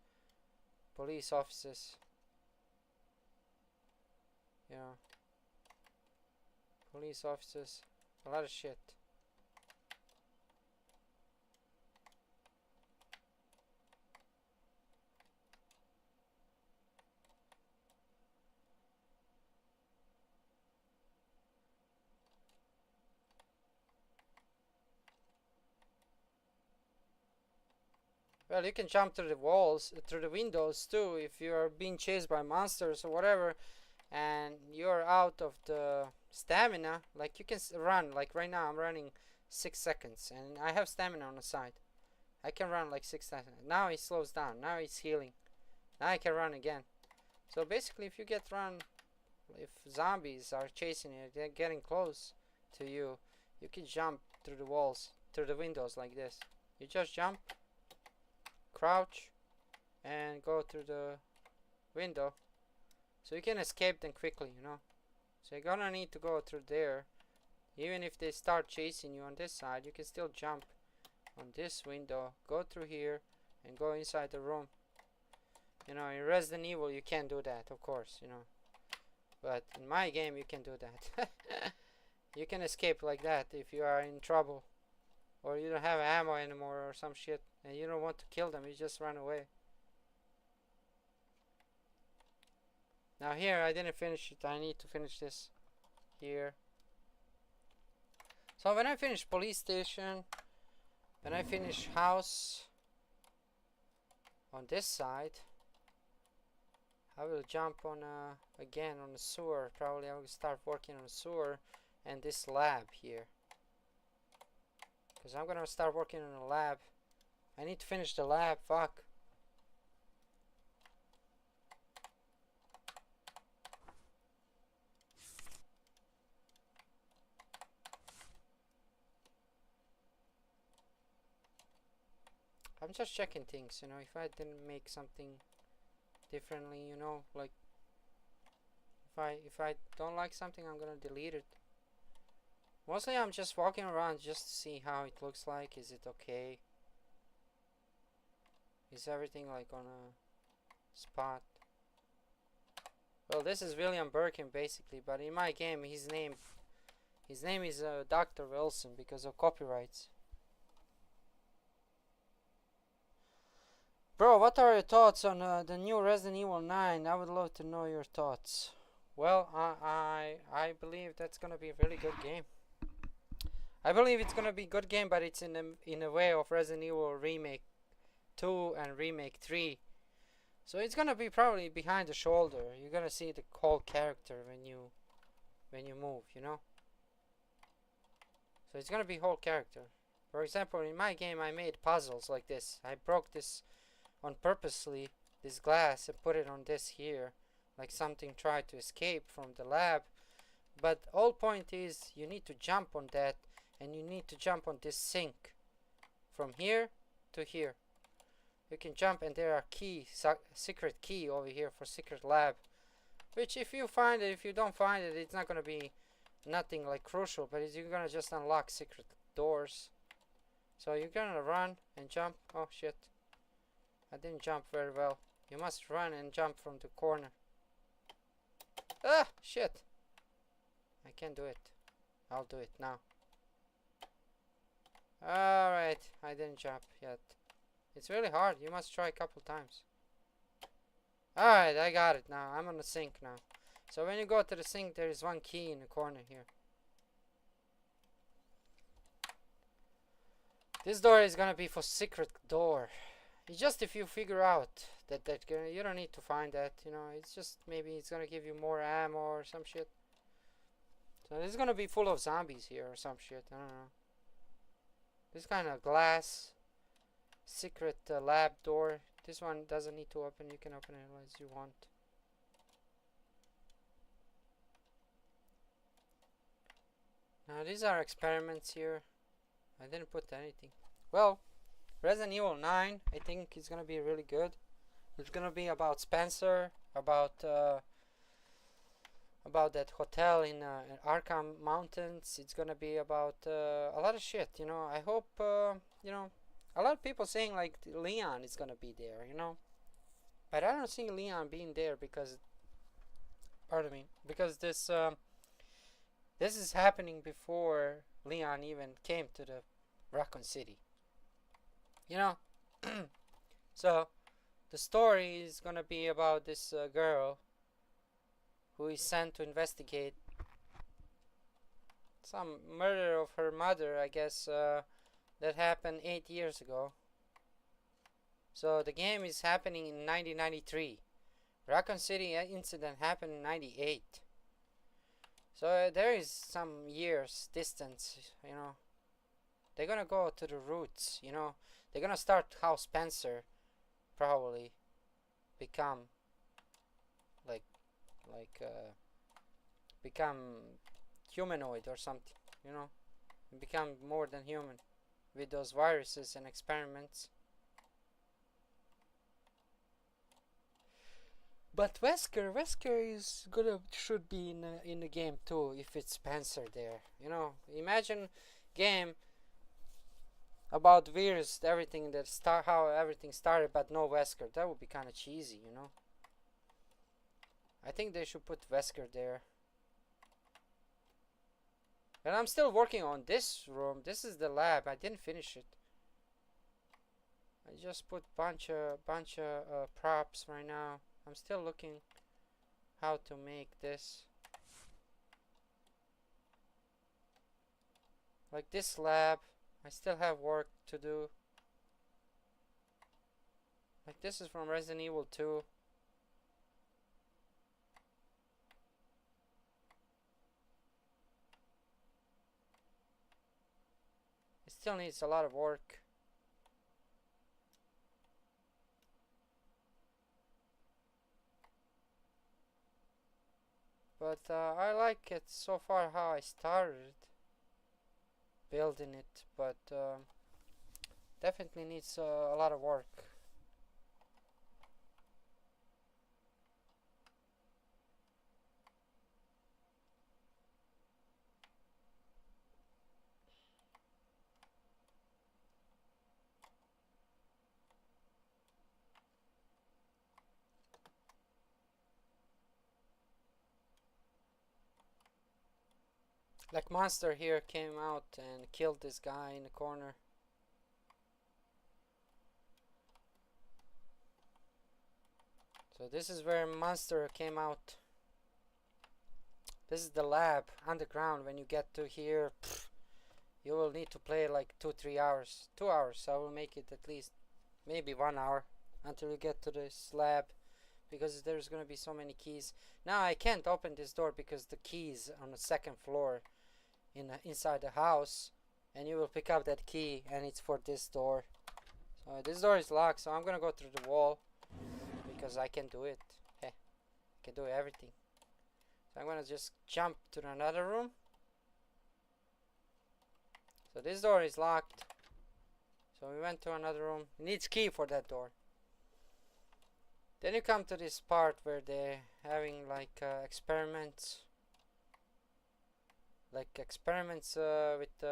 offices. You know, police offices, a lot of shit. Well, you can jump through the walls, through the windows too, if you are being chased by monsters or whatever, and you're out of the stamina. Like you can run, like right now I'm running 6 seconds, and I have stamina on the side. I can run like 6 seconds. Now he slows down. Now he's healing. Now I can run again. So basically, if you get run, if zombies are chasing you, they're getting close to you, you can jump through the walls, through the windows like this. You just jump, crouch, and go through the window, so you can escape them quickly, you know. So you're gonna need to go through there. Even if they start chasing you on this side, you can still jump on this window, go through here, and go inside the room. You know, in Resident Evil you can't do that, of course, you know. But in my game you can do that. You can escape like that if you are in trouble, or you don't have ammo anymore or some shit, and you don't want to kill them, you just run away. Now here, I didn't finish it. I need to finish this here. So when I finish police station, when I finish house on this side, I will jump on again on the sewer. Probably I will start working on the sewer and this lab here, because I'm gonna start working on the lab. I need to finish the lab. Fuck. I'm just checking things, you know, if I didn't make something differently, you know, like if I don't like something, I'm gonna delete it. Mostly I'm just walking around just to see how it looks like. Is it okay? Is everything like on a spot? Well, this is William Birkin basically, but in my game his name is Dr. Wilson because of copyrights. Bro, what are your thoughts on the new Resident Evil 9? I would love to know your thoughts. Well, I believe that's gonna be a really good game. I believe it's gonna be a good game, but it's in a way of Resident Evil Remake 2 and Remake 3. So it's gonna be probably behind the shoulder. You're gonna see the whole character when you move, you know? So it's gonna be whole character. For example, in my game I made puzzles like this. I broke this on purposely, this glass, and put it on this here. Like something tried to escape from the lab. But the whole point is you need to jump on that, and you need to jump on this sink. From here to here. You can jump, and there are secret key over here for secret lab. Which if you find it, if you don't find it, it's not gonna be nothing like crucial, but you're gonna just unlock secret doors. So you're gonna run and jump. Oh shit. I didn't jump very well. You must run and jump from the corner. Ah, shit. I can't do it. I'll do it now. Alright, I didn't jump yet. It's really hard. You must try a couple times. Alright, I got it now. I'm on the sink now. So when you go to the sink, there is one key in the corner here. This door is gonna be for secret door. It's just if you figure out that you don't need to find that, you know. It's just maybe it's gonna give you more ammo or some shit. So it's gonna be full of zombies here or some shit. I don't know. This kind of glass secret lab door. This one doesn't need to open. You can open it as you want. Now these are experiments here. I didn't put anything. Well, Resident Evil 9, I think it's gonna be really good. It's gonna be about Spencer, about that hotel in Arkham Mountains. It's gonna be about a lot of shit, you know. I hope, you know, a lot of people saying like Leon is gonna be there, you know. But I don't see Leon being there because, pardon me, because this is happening before Leon even came to the Raccoon City. You know? So, the story is gonna be about this girl who is sent to investigate some murder of her mother, I guess, that happened 8 years ago. So, the game is happening in 1993. Raccoon City incident happened in 98. So, there is some years distance, you know. They're gonna go to the roots, you know. They're gonna start how Spencer probably become become humanoid or something, you know, become more than human with those viruses and experiments. But Wesker is should be in the game too if it's Spencer there, you know. Imagine game about virus, everything how everything started, but no Wesker. That would be kind of cheesy, you know. I think they should put Wesker there. And I'm still working on this room. This is the lab. I didn't finish it. I just put bunch of props right now. I'm still looking how to make this. Like this lab. I still have work to do. Like this is from Resident Evil 2. It still needs a lot of work. But I like it so far how I started building it, but definitely needs a lot of work. Like Monster here came out and killed this guy in the corner. So this is where monster came out. This is the lab underground. When you get to here, you will need to play like 2-3 hours. 2 hours. I will make it at least maybe 1 hour until you get to this lab, because there's gonna be so many keys. Now I can't open this door because the key is on the second floor inside the house, and you will pick up that key and it's for this door. So this door is locked, so I'm gonna go through the wall because I can do it. Hey, I can do everything. So I'm gonna just jump to another room. So this door is locked. So we went to another room. It needs key for that door. Then you come to this part where they're having like experiments. Like experiments with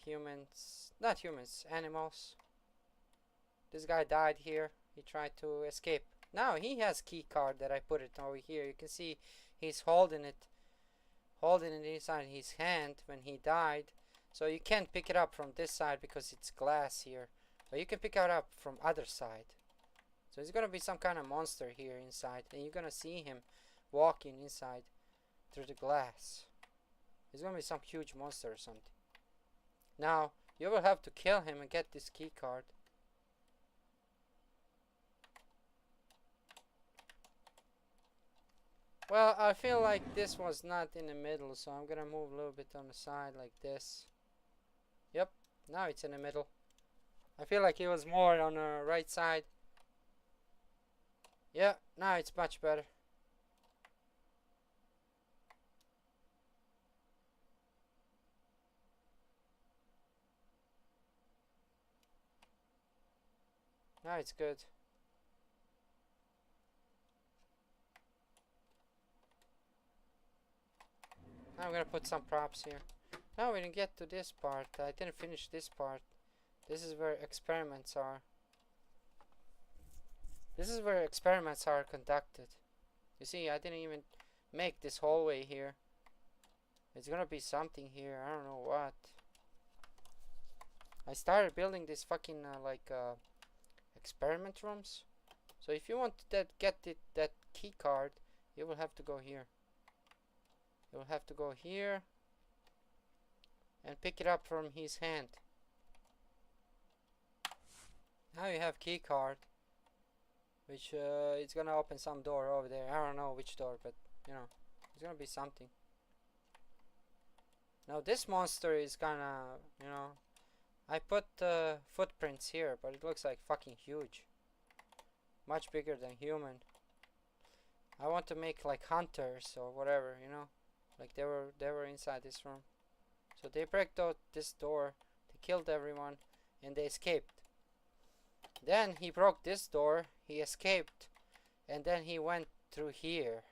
humans. Not humans, animals. This guy died here. He tried to escape. Now he has key card that I put it over here. You can see he's holding it inside his hand when he died. So you can't pick it up from this side because it's glass here. But you can pick it up from other side. So it's gonna be some kind of monster here inside. And you're gonna see him walking inside through the glass. It's gonna be some huge monster or something. Now, you will have to kill him and get this key card. Well, I feel like this was not in the middle, so I'm gonna move a little bit on the side like this. Yep, now it's in the middle. I feel like it was more on the right side. Yeah, now it's much better. Now it's good. Now I'm gonna put some props here. Now we didn't get to this part. I didn't finish this part. This is where experiments are. This is where experiments are conducted. You see, I didn't even make this hallway here. It's gonna be something here. I don't know what. I started building this fucking experiment rooms. So if you want to get that key card, you will have to go here. You will have to go here and pick it up from his hand. Now you have key card, which it's gonna open some door over there. I don't know which door, but you know, it's gonna be something. Now this monster is gonna, you know, I put footprints here, but it looks like fucking huge. Much bigger than human. I want to make like hunters or whatever, you know, like they were inside this room. So they break this door, they killed everyone, and they escaped. Then he broke this door, he escaped, and then he went through here.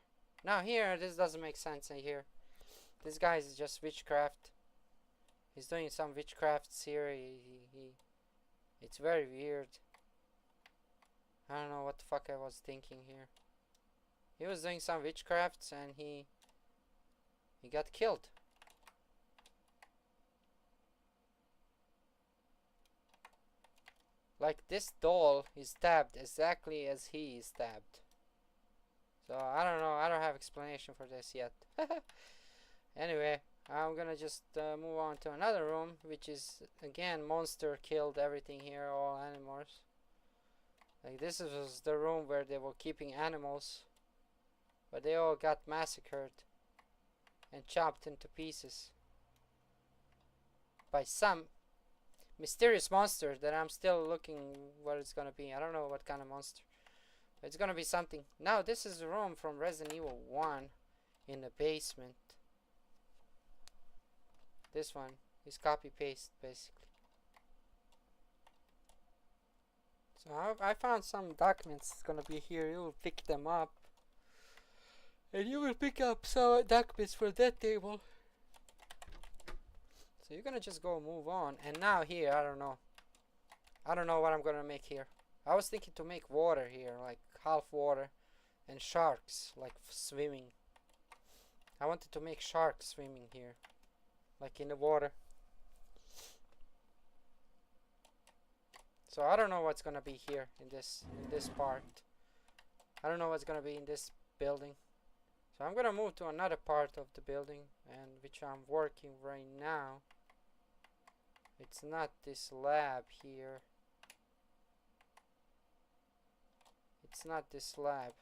Now here, this doesn't make sense in here. This guy is just witchcraft. He's doing some witchcrafts here. It's very weird. I don't know what the fuck I was thinking here. He was doing some witchcrafts and he got killed. Like this doll is stabbed exactly as he is stabbed. So I don't know. I don't have explanation for this yet. Anyway, I'm gonna just move on to another room, which is again monster killed everything here, all animals. Like this was the room where they were keeping animals, but they all got massacred and chopped into pieces by some mysterious monster that I'm still looking what it's gonna be. I don't know what kind of monster, but it's gonna be something. Now this is a room from Resident Evil 1 in the basement. This one is copy paste basically. So I found some documents. It's gonna be here. You will pick them up, and you will pick up some documents for that table. So you're gonna just go move on. And now here, I don't know what I'm gonna make here. I was thinking to make water here, like half water, and sharks like swimming. I wanted to make sharks swimming here, like in the water. So I don't know what's gonna be here in this part. I don't know what's gonna be in this building. So I'm gonna move to another part of the building, and which I'm working right now. It's not this lab here. It's not this lab.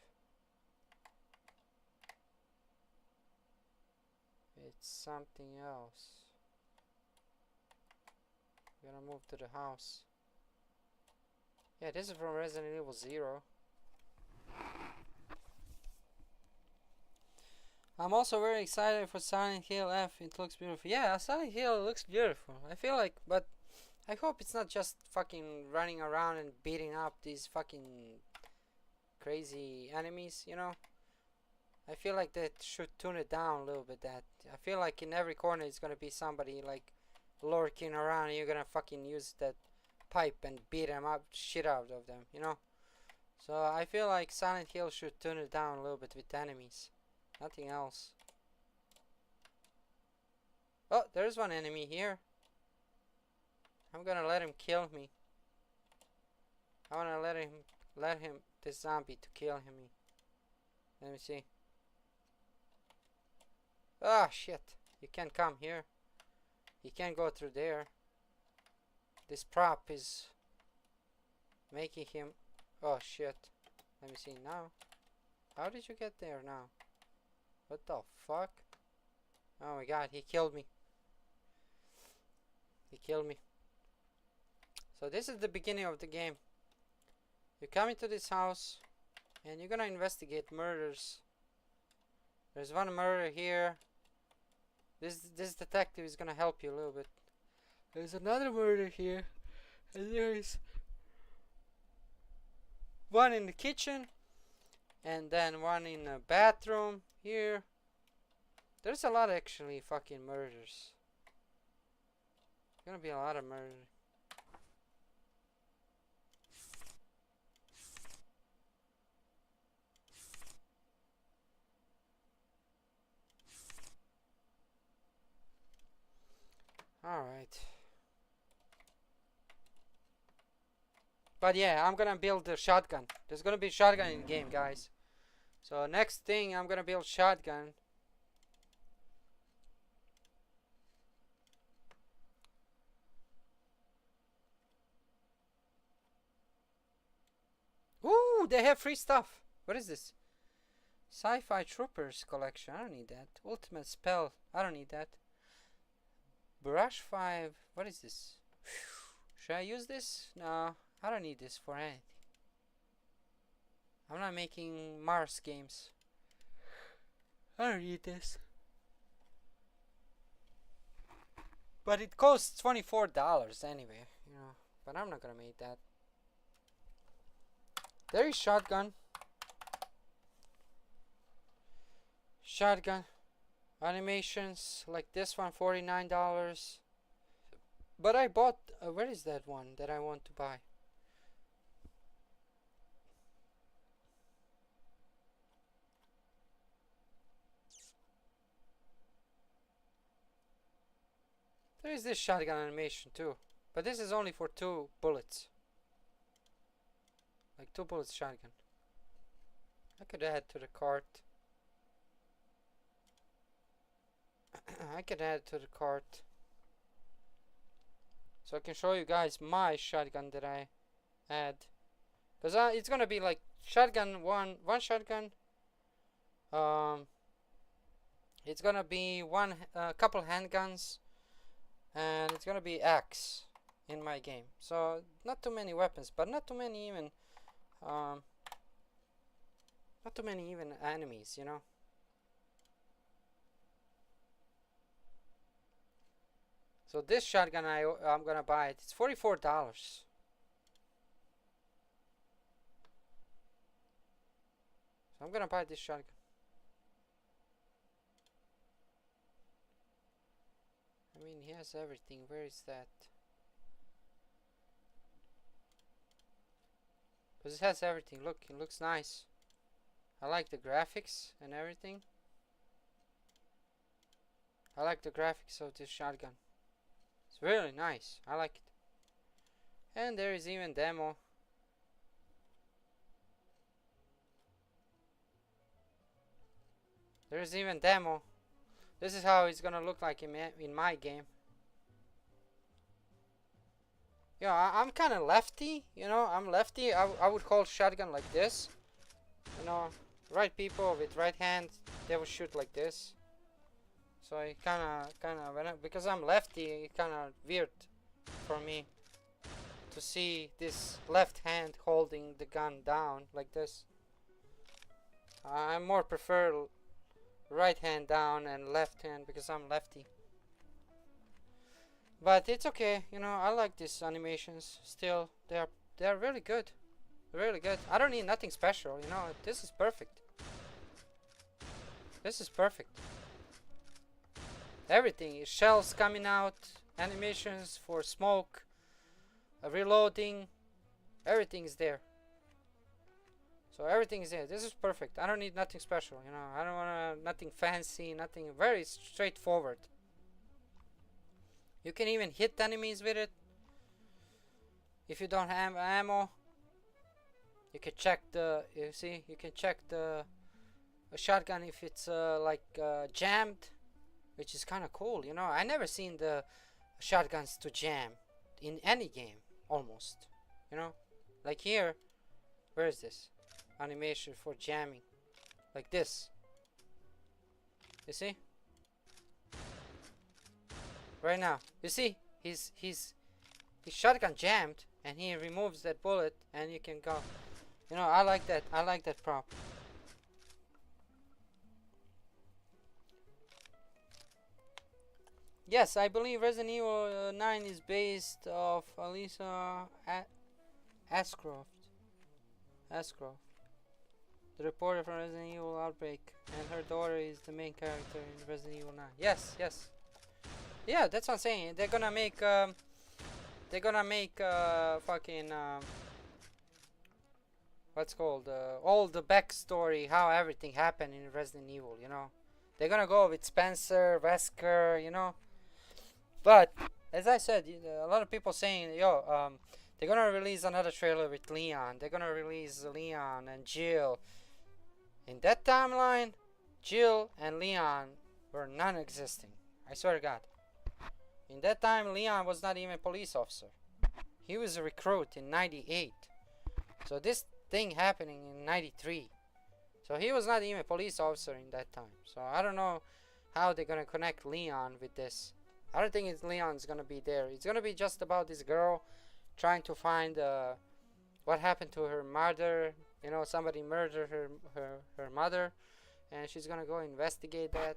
It's something else. I'm gonna move to the house. Yeah, this is from Resident Evil 0. I'm also very excited for Silent Hill F. It looks beautiful. Yeah, Silent Hill looks beautiful. I feel like, but I hope it's not just fucking running around and beating up these fucking crazy enemies, you know? I feel like they should tune it down a little bit. That I feel like in every corner is gonna be somebody like lurking around, and you're gonna fucking use that pipe and beat them up, shit out of them, you know? So I feel like Silent Hill should tune it down a little bit with enemies. Nothing else. Oh, there's one enemy here. I'm gonna let him kill me. I wanna let him this zombie to kill him. Let me see. Ah, shit. You can't come here. You can't go through there. This prop is making him... Oh, shit. Let me see now. How did you get there now? What the fuck? Oh my god, he killed me. He killed me. So this is the beginning of the game. You come into this house and you're gonna investigate murders. There's one murder here. This detective is gonna help you a little bit. There's another murder here. And there's one in the kitchen. And then one in the bathroom here. There's a lot of actually fucking murders. Gonna be a lot of murder. Alright. But yeah, I'm gonna build a shotgun. There's gonna be a shotgun in the game, guys. So next thing, I'm gonna build shotgun. Ooh, they have free stuff. What is this? Sci-Fi Troopers collection. I don't need that. Ultimate spell. I don't need that. Brush 5. What is this? Should I use this? No, I don't need this for anything. I'm not making Mars games. I don't need this. But it costs $24 anyway, you know. But I'm not gonna make that. There is shotgun. Shotgun. Animations like this one, $49. But I bought... where is that one that I want to buy? There is this shotgun animation too. But this is only for 2 bullets. Like 2 bullets shotgun. I could add to the cart. I could add to the cart. So I can show you guys my shotgun that I add. Because it's gonna be like shotgun, one shotgun. It's gonna be couple handguns. And it's gonna be axe in my game. So not too many weapons, but not too many even enemies, you know. So this shotgun I'm gonna buy it. It's $44. So I'm gonna buy this shotgun. I mean, he has everything. Where is that? Because it has everything. Look, it looks nice. I like the graphics and everything. I like the graphics of this shotgun. It's really nice. I like it. And there is even demo. There's even demo. This is how it's gonna look like in my game. Yeah, I'm kind of lefty, you know. I'm lefty. I would hold shotgun like this. You know, right people with right hand, they will shoot like this. So it kind of, because I'm lefty, it kind of weird for me to see this left hand holding the gun down like this. I more prefer right hand down and left hand because I'm lefty. But it's okay, you know. I like these animations. Still, they are really good, really good. I don't need nothing special, you know. This is perfect. This is perfect. Everything is shells coming out, animations for smoke, reloading. Everything is there. So everything is there. This is perfect. I don't need nothing special, you know. I don't want nothing fancy, nothing. Very straightforward. You can even hit enemies with it. If you don't have ammo, you can check the. You see, you can check the shotgun if it's jammed, which is kind of cool. You know, I never seen the shotguns to jam in any game almost. You know, like here. Where is this animation for jamming? Like this. You see? Right now, you see, his shotgun jammed, and he removes that bullet, and you can go. You know, I like that. I like that prop. Yes, I believe Resident Evil 9 is based off Alyssa Ashcroft. The reporter from Resident Evil Outbreak, and her daughter is the main character in Resident Evil 9. Yes, yes. Yeah, that's what I'm saying. They're gonna make fucking what's called all the backstory, how everything happened in Resident Evil. You know, they're gonna go with Spencer, Wesker. You know, but as I said, a lot of people saying, yo, they're gonna release another trailer with Leon. They're gonna release Leon and Jill. In that timeline, Jill and Leon were non-existing. I swear to God. In that time, Leon was not even a police officer. He was a recruit in 98. So this thing happening in 93. So he was not even a police officer in that time. So I don't know how they're gonna connect Leon with this. I don't think Leon's gonna be there. It's gonna be just about this girl trying to find what happened to her mother. You know, somebody murdered her mother, and she's gonna go investigate that.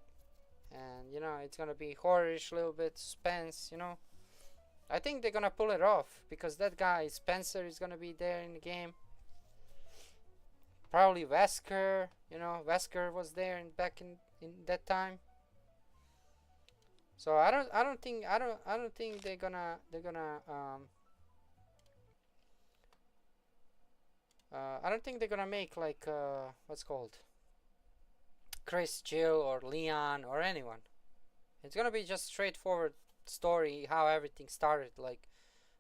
And you know, it's gonna be horror-ish, little bit suspense. You know, I think they're gonna pull it off because that guy Spencer is gonna be there in the game. Probably Wesker. You know, Wesker was there back in that time. So I don't think they're gonna I don't think they're gonna make like what's called Chris, Jill, or Leon, or anyone. It's gonna be just straightforward story, how everything started, like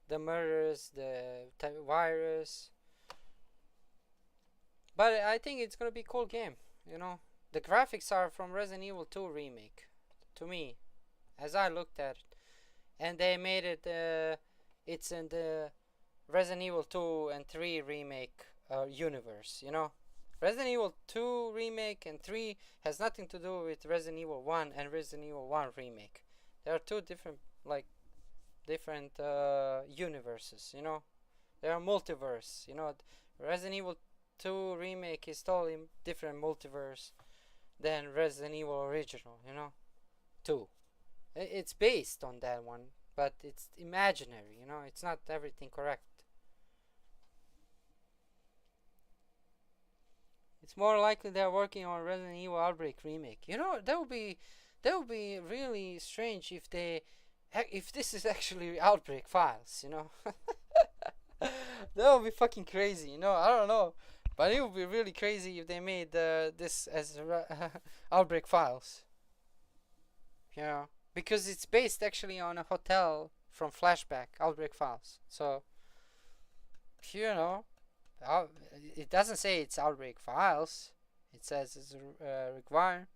the murders, the virus. But I think it's gonna be a cool game. You know, the graphics are from Resident Evil 2 remake, to me, as I looked at it, and they made it. It's in the Resident Evil 2 and 3 remake universe. You know. Resident Evil 2 remake and 3 has nothing to do with Resident Evil 1 and Resident Evil 1 remake. There are two different universes, you know. There are multiverse, you know. Resident Evil 2 remake is totally different multiverse than Resident Evil original, you know. 2. It's based on that one, but it's imaginary, you know. It's not everything correct. It's more likely they're working on Resident Evil Outbreak remake. You know, that would be really strange if this is actually Outbreak files. You know, that would be fucking crazy. You know, I don't know, but it would be really crazy if they made this as Outbreak files. You know, because it's based actually on a hotel from Flashback Outbreak files. So, you know. It doesn't say it's Outbreak files. It says it's Requiem.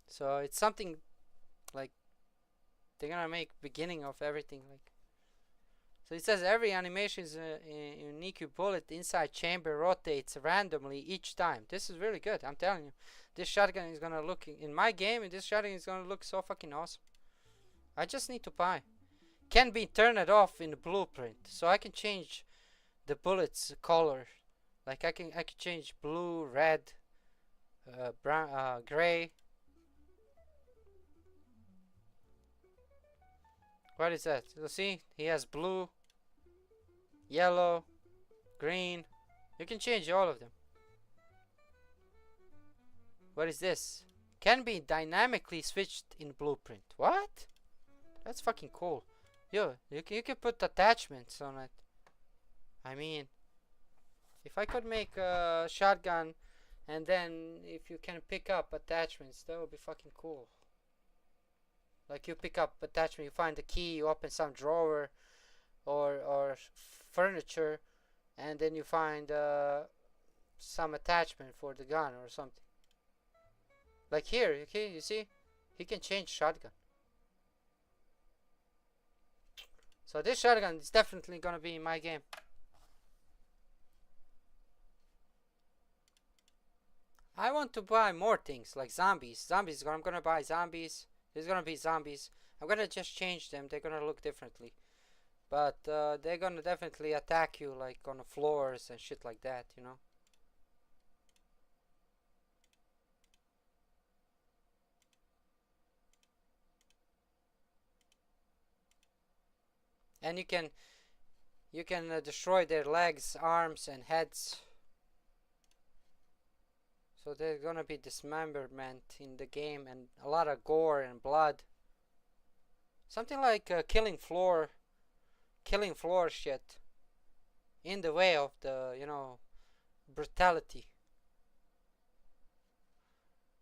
So it's something like they're gonna make beginning of everything. Like, so it says every animation is a unique bullet inside chamber rotates randomly each time. This is really good. I'm telling you, this shotgun is gonna look in my game, and this shotgun is gonna look so fucking awesome. I just need to buy. Can be turned off in the blueprint, so I can change the bullets color. Like I can change blue, red, brown, gray. What is that? You see, he has blue, yellow, green. You can change all of them. What is this? Can be dynamically switched in blueprint. What? That's fucking cool. Yo, you can put attachments on it. I mean, if I could make a shotgun, and then if you can pick up attachments, that would be fucking cool. Like you pick up attachment, you find the key, you open some drawer or furniture, and then you find some attachment for the gun or something. Like here, okay, you see, he can change shotgun. So this shotgun is definitely gonna be in my game. I want to buy more things like zombies. I'm gonna buy zombies. There's gonna be zombies. I'm gonna just change them. They're gonna look differently. But they're gonna definitely attack you like on the floors and shit like that, you know. And you can destroy their legs, arms, and heads. So there's gonna be dismemberment in the game and a lot of gore and blood. Something like killing floor shit. In the way of the, you know, brutality.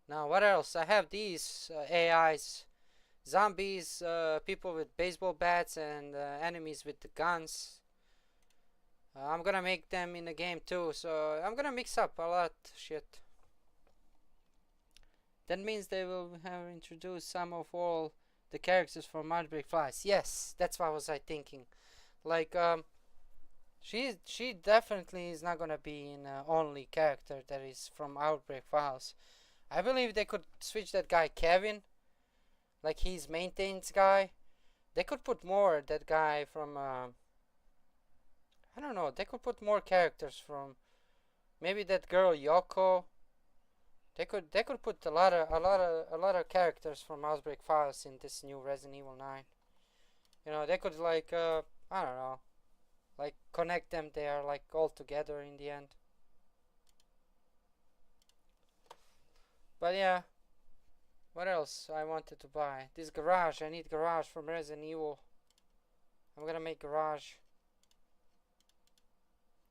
Now what else? I have these AIs. Zombies, people with baseball bats, and enemies with the guns. I'm gonna make them in the game too, so I'm gonna mix up a lot of shit. That means they will have introduced some of all the characters from Outbreak Files. Yes, that's what was I thinking. Like, she definitely is not gonna be an only character that is from Outbreak Files. I believe they could switch that guy Kevin, like he's maintenance guy. They could put more that guy from I don't know. They could put more characters from maybe that girl Yoko. They could put a lot of characters from Outbreak Files in this new Resident Evil 9. You know, they could like I don't know, like connect them. They are like all together in the end. But yeah, what else I wanted to buy? This garage. I need garage from Resident Evil. I'm gonna make garage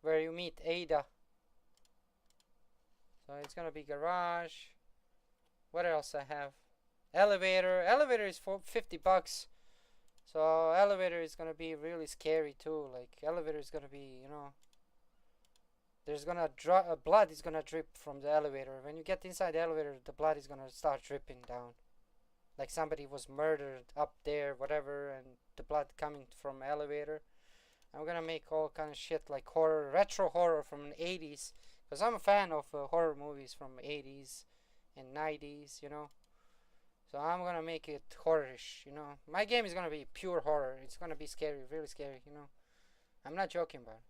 where you meet Ada. So it's gonna be garage. What else I have? Elevator. Elevator is for $50. So elevator is gonna be really scary too. Like elevator is gonna be, you know, there's gonna blood is gonna drip from the elevator. When you get inside the elevator, the blood is gonna start dripping down. Like somebody was murdered up there, whatever, and the blood coming from elevator. I'm gonna make all kind of shit like horror, retro horror from the 80s. Because I'm a fan of horror movies from 80s and 90s, you know. So I'm gonna make it horrorish, you know. My game is gonna be pure horror. It's gonna be scary, really scary, you know. I'm not joking about it.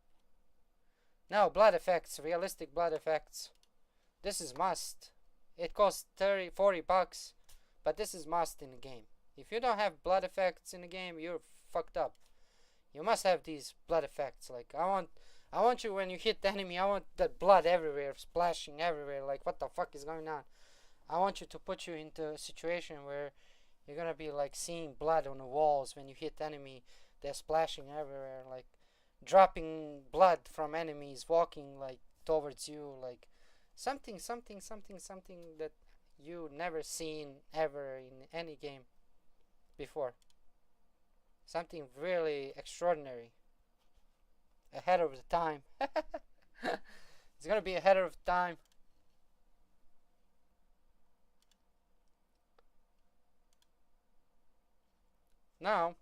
Now, blood effects, realistic blood effects. This is must. It costs $40, but this is must in the game. If you don't have blood effects in the game, you're fucked up. You must have these blood effects. Like I want you, when you hit the enemy, I want that blood everywhere, splashing everywhere. Like, what the fuck is going on? I want you to put you into a situation where you're gonna be like seeing blood on the walls when you hit enemy. They're splashing everywhere, like dropping blood from enemies walking like towards you, like something that you never seen ever in any game before. Something really extraordinary. Ahead of the time. It's gonna be ahead of time. Now,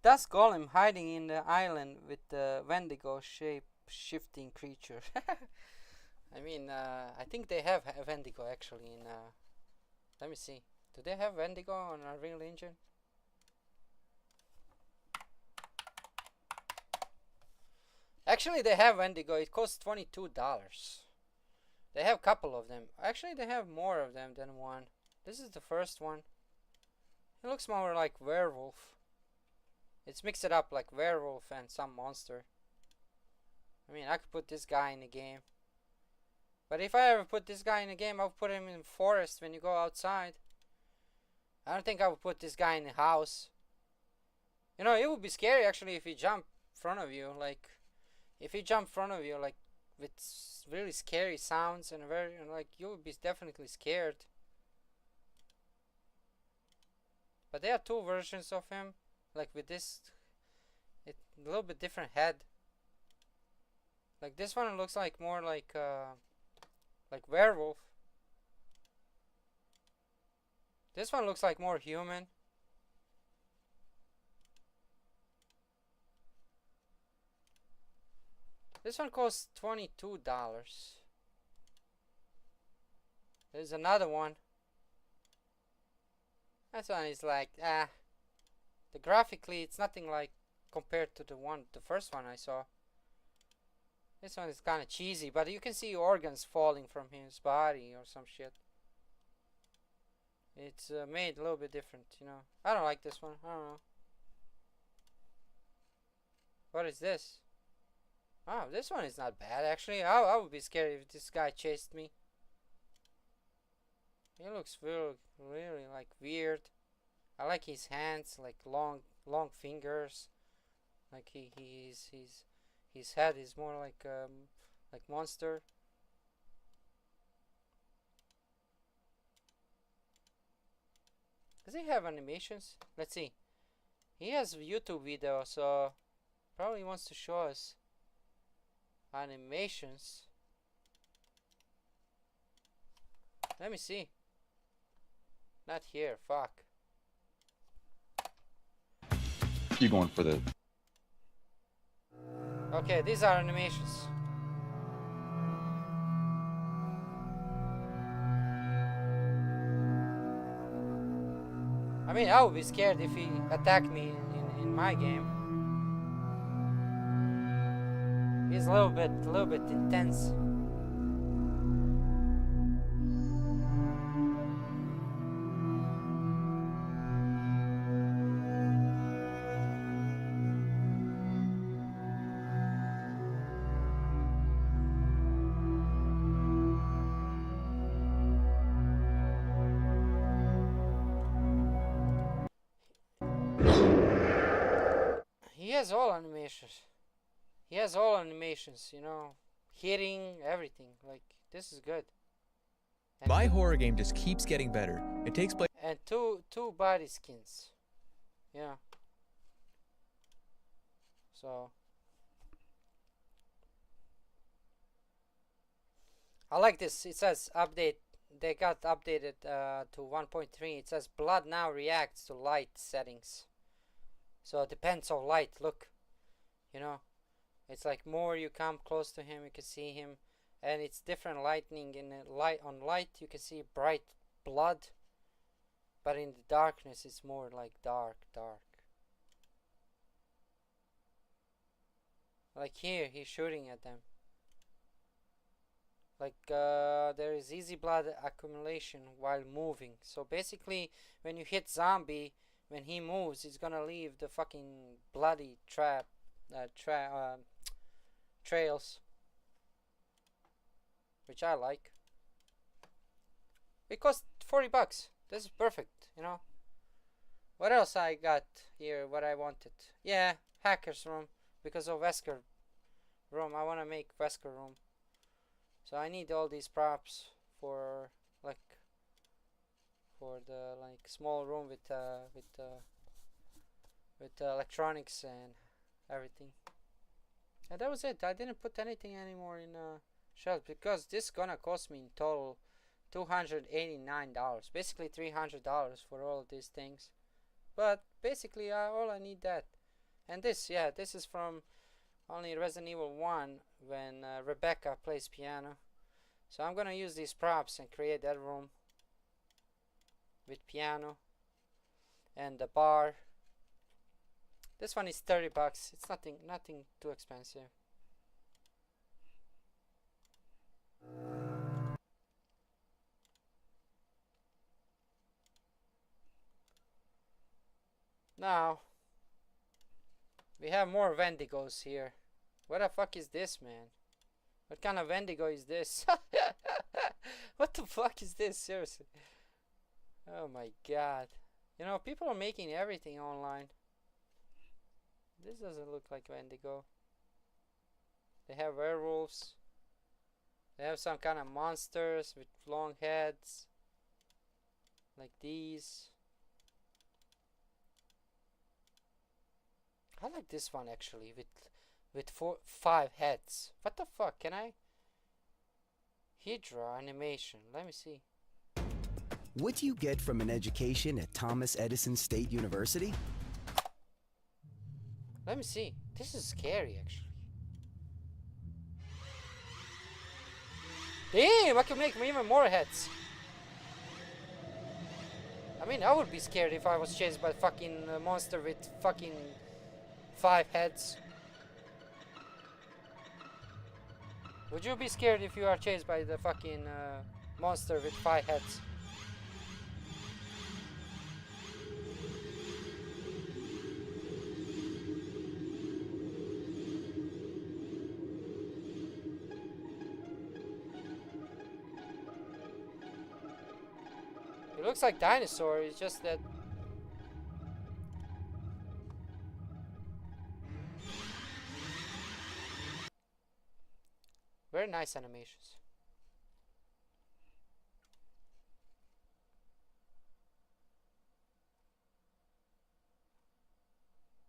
that's Golem hiding in the island with the Wendigo shape shifting creature. I mean, I think they have Wendigo actually in. Let me see. Do they have Wendigo on Unreal Engine? Actually, they have Wendigo. It costs $22. They have a couple of them. Actually, they have more of them than one. This is the first one. It looks more like werewolf. It's mixed it up like werewolf and some monster. I mean, I could put this guy in the game. But if I ever put this guy in the game, I'll put him in the forest when you go outside. I don't think I would put this guy in the house. You know, it would be scary actually if he jumped in front of you. Like, if he jumped in front of you, like, with really scary sounds and very, like, you would be definitely scared. But there are two versions of him. Like with this, a little bit different head. Like this one looks like more like werewolf. This one looks like more human. This one costs $22. There's another one. That one is like, the graphically it's nothing like compared to the first one I saw. This one is kind of cheesy, but you can see organs falling from his body or some shit. It's made a little bit different, you know. I don't like this one. I don't know. What is this? Oh, this one is not bad actually. I would be scared if this guy chased me. He looks really like weird. I like his hands, like long fingers. Like his head is more like monster. Does he have animations? Let's see. He has a YouTube video, so probably wants to show us animations. Let me see. Not here, fuck. You're going for the... Okay, these are animations. I mean, I would be scared if he attacked me in my game. He's a little bit intense. He has all animations. He has all animations, you know, hitting, everything. Like, this is good. And My horror game just keeps getting better. It takes place. And two body skins. Yeah. So I like this. It says update. They got updated to 1.3. It says blood now reacts to light settings. So it depends on light. Look, you know, it's like more you come close to him, you can see him, and it's different lightning. In the light, on light you can see bright blood, but in the darkness it's more like dark. Like here, he's shooting at them. Like there is easy blood accumulation while moving. So basically, when you hit zombie, when he moves, he's gonna leave the fucking bloody trails, which I like. It cost $40. This is perfect, you know. What else I got here? What I wanted? Yeah, hacker's room, because of Wesker room. I wanna make Wesker room, so I need all these props for the small room with electronics and everything. And that was it. I didn't put anything anymore in shelves because this gonna cost me in total $289, basically $300 for all of these things. But basically all I need that. And this, yeah, this is from only Resident Evil 1 when Rebecca plays piano. So I'm gonna use these props and create that room with piano and the bar. This one is $30. It's nothing too expensive. Now we have more Wendigos here. What the fuck is this, man? What kind of Wendigo is this? What the fuck is this? Seriously. Oh my god. You know, people are making everything online. This doesn't look like Wendigo. They have werewolves. They have some kind of monsters with long heads. Like these. I like this one actually with 5 heads. What the fuck? Can I? Hydra animation. Let me see. What do you get from an education at Thomas Edison State University? Let me see. This is scary actually. Damn, I can make even more heads. I mean, I would be scared if I was chased by a fucking monster with fucking 5 heads. Would you be scared if you are chased by the fucking monster with 5 heads? It looks like dinosaur, it's just that very nice animations.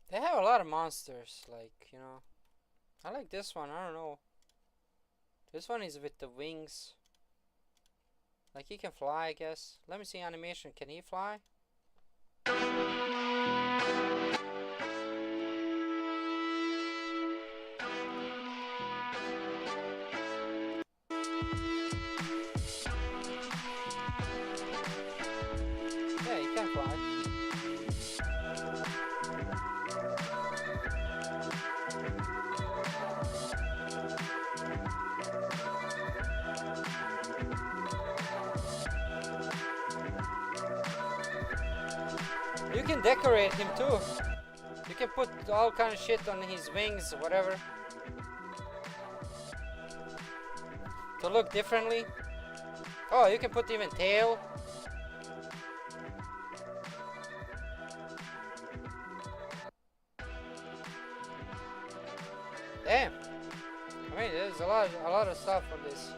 They have a lot of monsters, like, you know. I like this one, I don't know. This one is with the wings. Like he can fly, I guess. Let me see animation. Can he fly? Yeah, he can fly. You can decorate him too. You can put all kind of shit on his wings, whatever, to look differently. Oh, you can put even tail. Damn. I mean, there's a lot of stuff on this.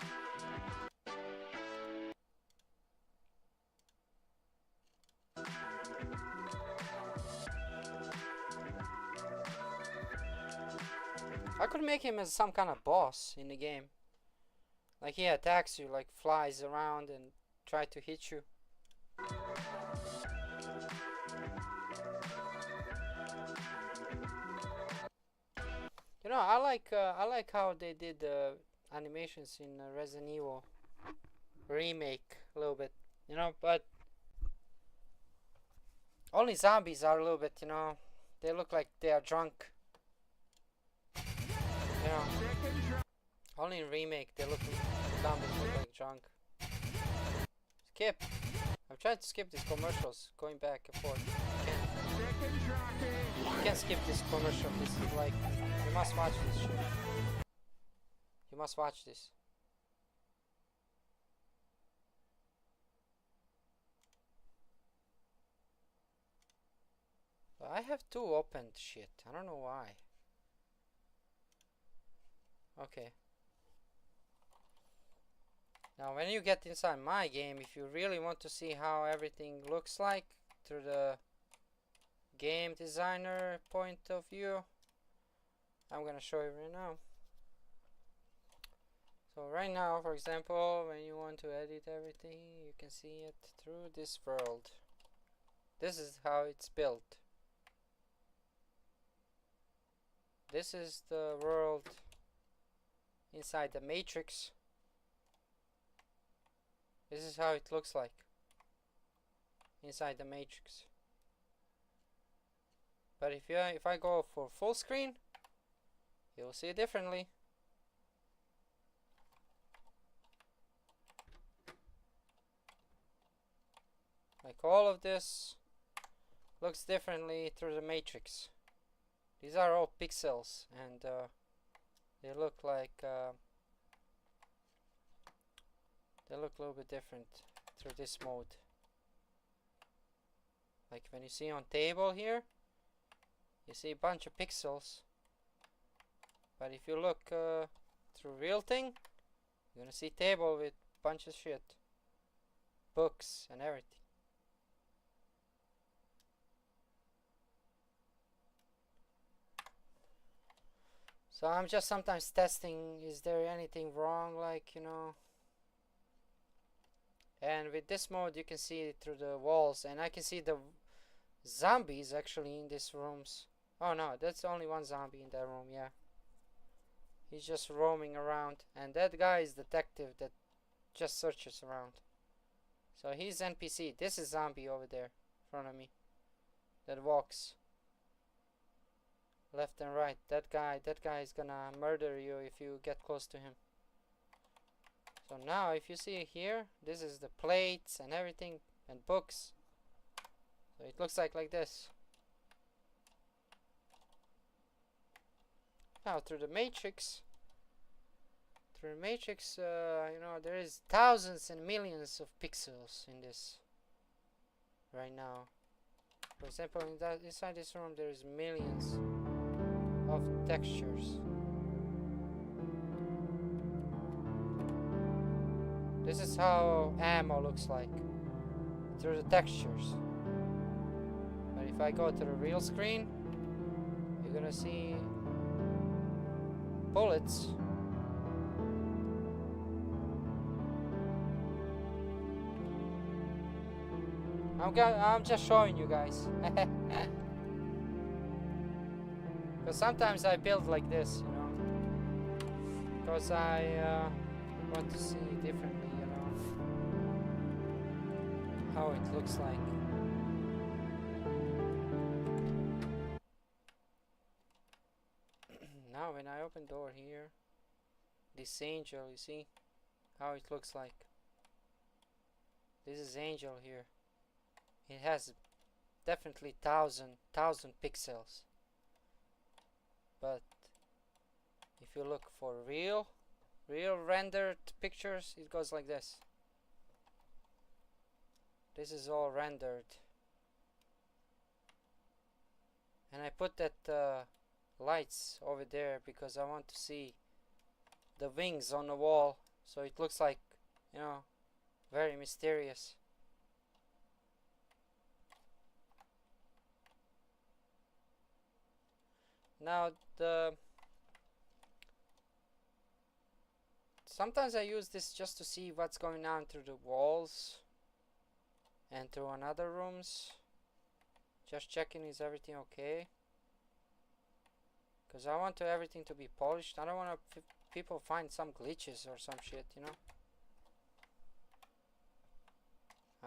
I could make him as some kind of boss in the game. Like he attacks you, like flies around and try to hit you. You know, I like how they did the animations in Resident Evil remake a little bit, you know, but only zombies are a little bit, you know, they look like they are drunk. You know, only in remake zombies look like drunk. Skip. I'm trying to skip these commercials, going back and forth. You can't skip this commercial. This is like, you must watch this shit. You must watch this. I have 2 opened shit. I don't know why. Okay. Now when you get inside my game, if you really want to see how everything looks like through the game designer point of view, I'm gonna show you right now. So right now, for example, when you want to edit everything, you can see it through this world. This is how it's built. This is the world inside the matrix. This is how it looks like inside the matrix. But if I go for full screen, you'll see it differently. Like all of this looks differently through the matrix. These are all pixels, and they look like they look a little bit different through this mode. Like when you see on table here, you see a bunch of pixels. But if you look through real thing, you're gonna see table with bunch of shit, books and everything. So I'm just sometimes testing, is there anything wrong, like, you know. And with this mode you can see it through the walls, and I can see the zombies actually in these rooms. Oh no, that's only one zombie in that room, yeah. He's just roaming around, and that guy is detective that just searches around. So he's NPC. This is zombie over there in front of me that walks left and right. That guy is gonna murder you if you get close to him. So now if you see here, this is the plates and everything and books. So it looks like this. Now through the matrix, you know, there is thousands and millions of pixels in this right now. For example, inside this room there is millions of textures. This is how ammo looks like through the textures. But if I go to the real screen, you're gonna see bullets. I'm just showing you guys. Because sometimes I build like this, you know, because I want to see differently, you know, how it looks like. Now when I open door here, this angel, you see how it looks like. This is angel here. It has definitely thousand pixels. But if you look for real rendered pictures, it goes like this. This is all rendered. And I put that lights over there because I want to see the wings on the wall, so it looks like, you know, very mysterious. Now sometimes I use this just to see what's going on through the walls and through another rooms, just checking is everything okay, because I want everything to be polished. I don't want people find some glitches or some shit, you know.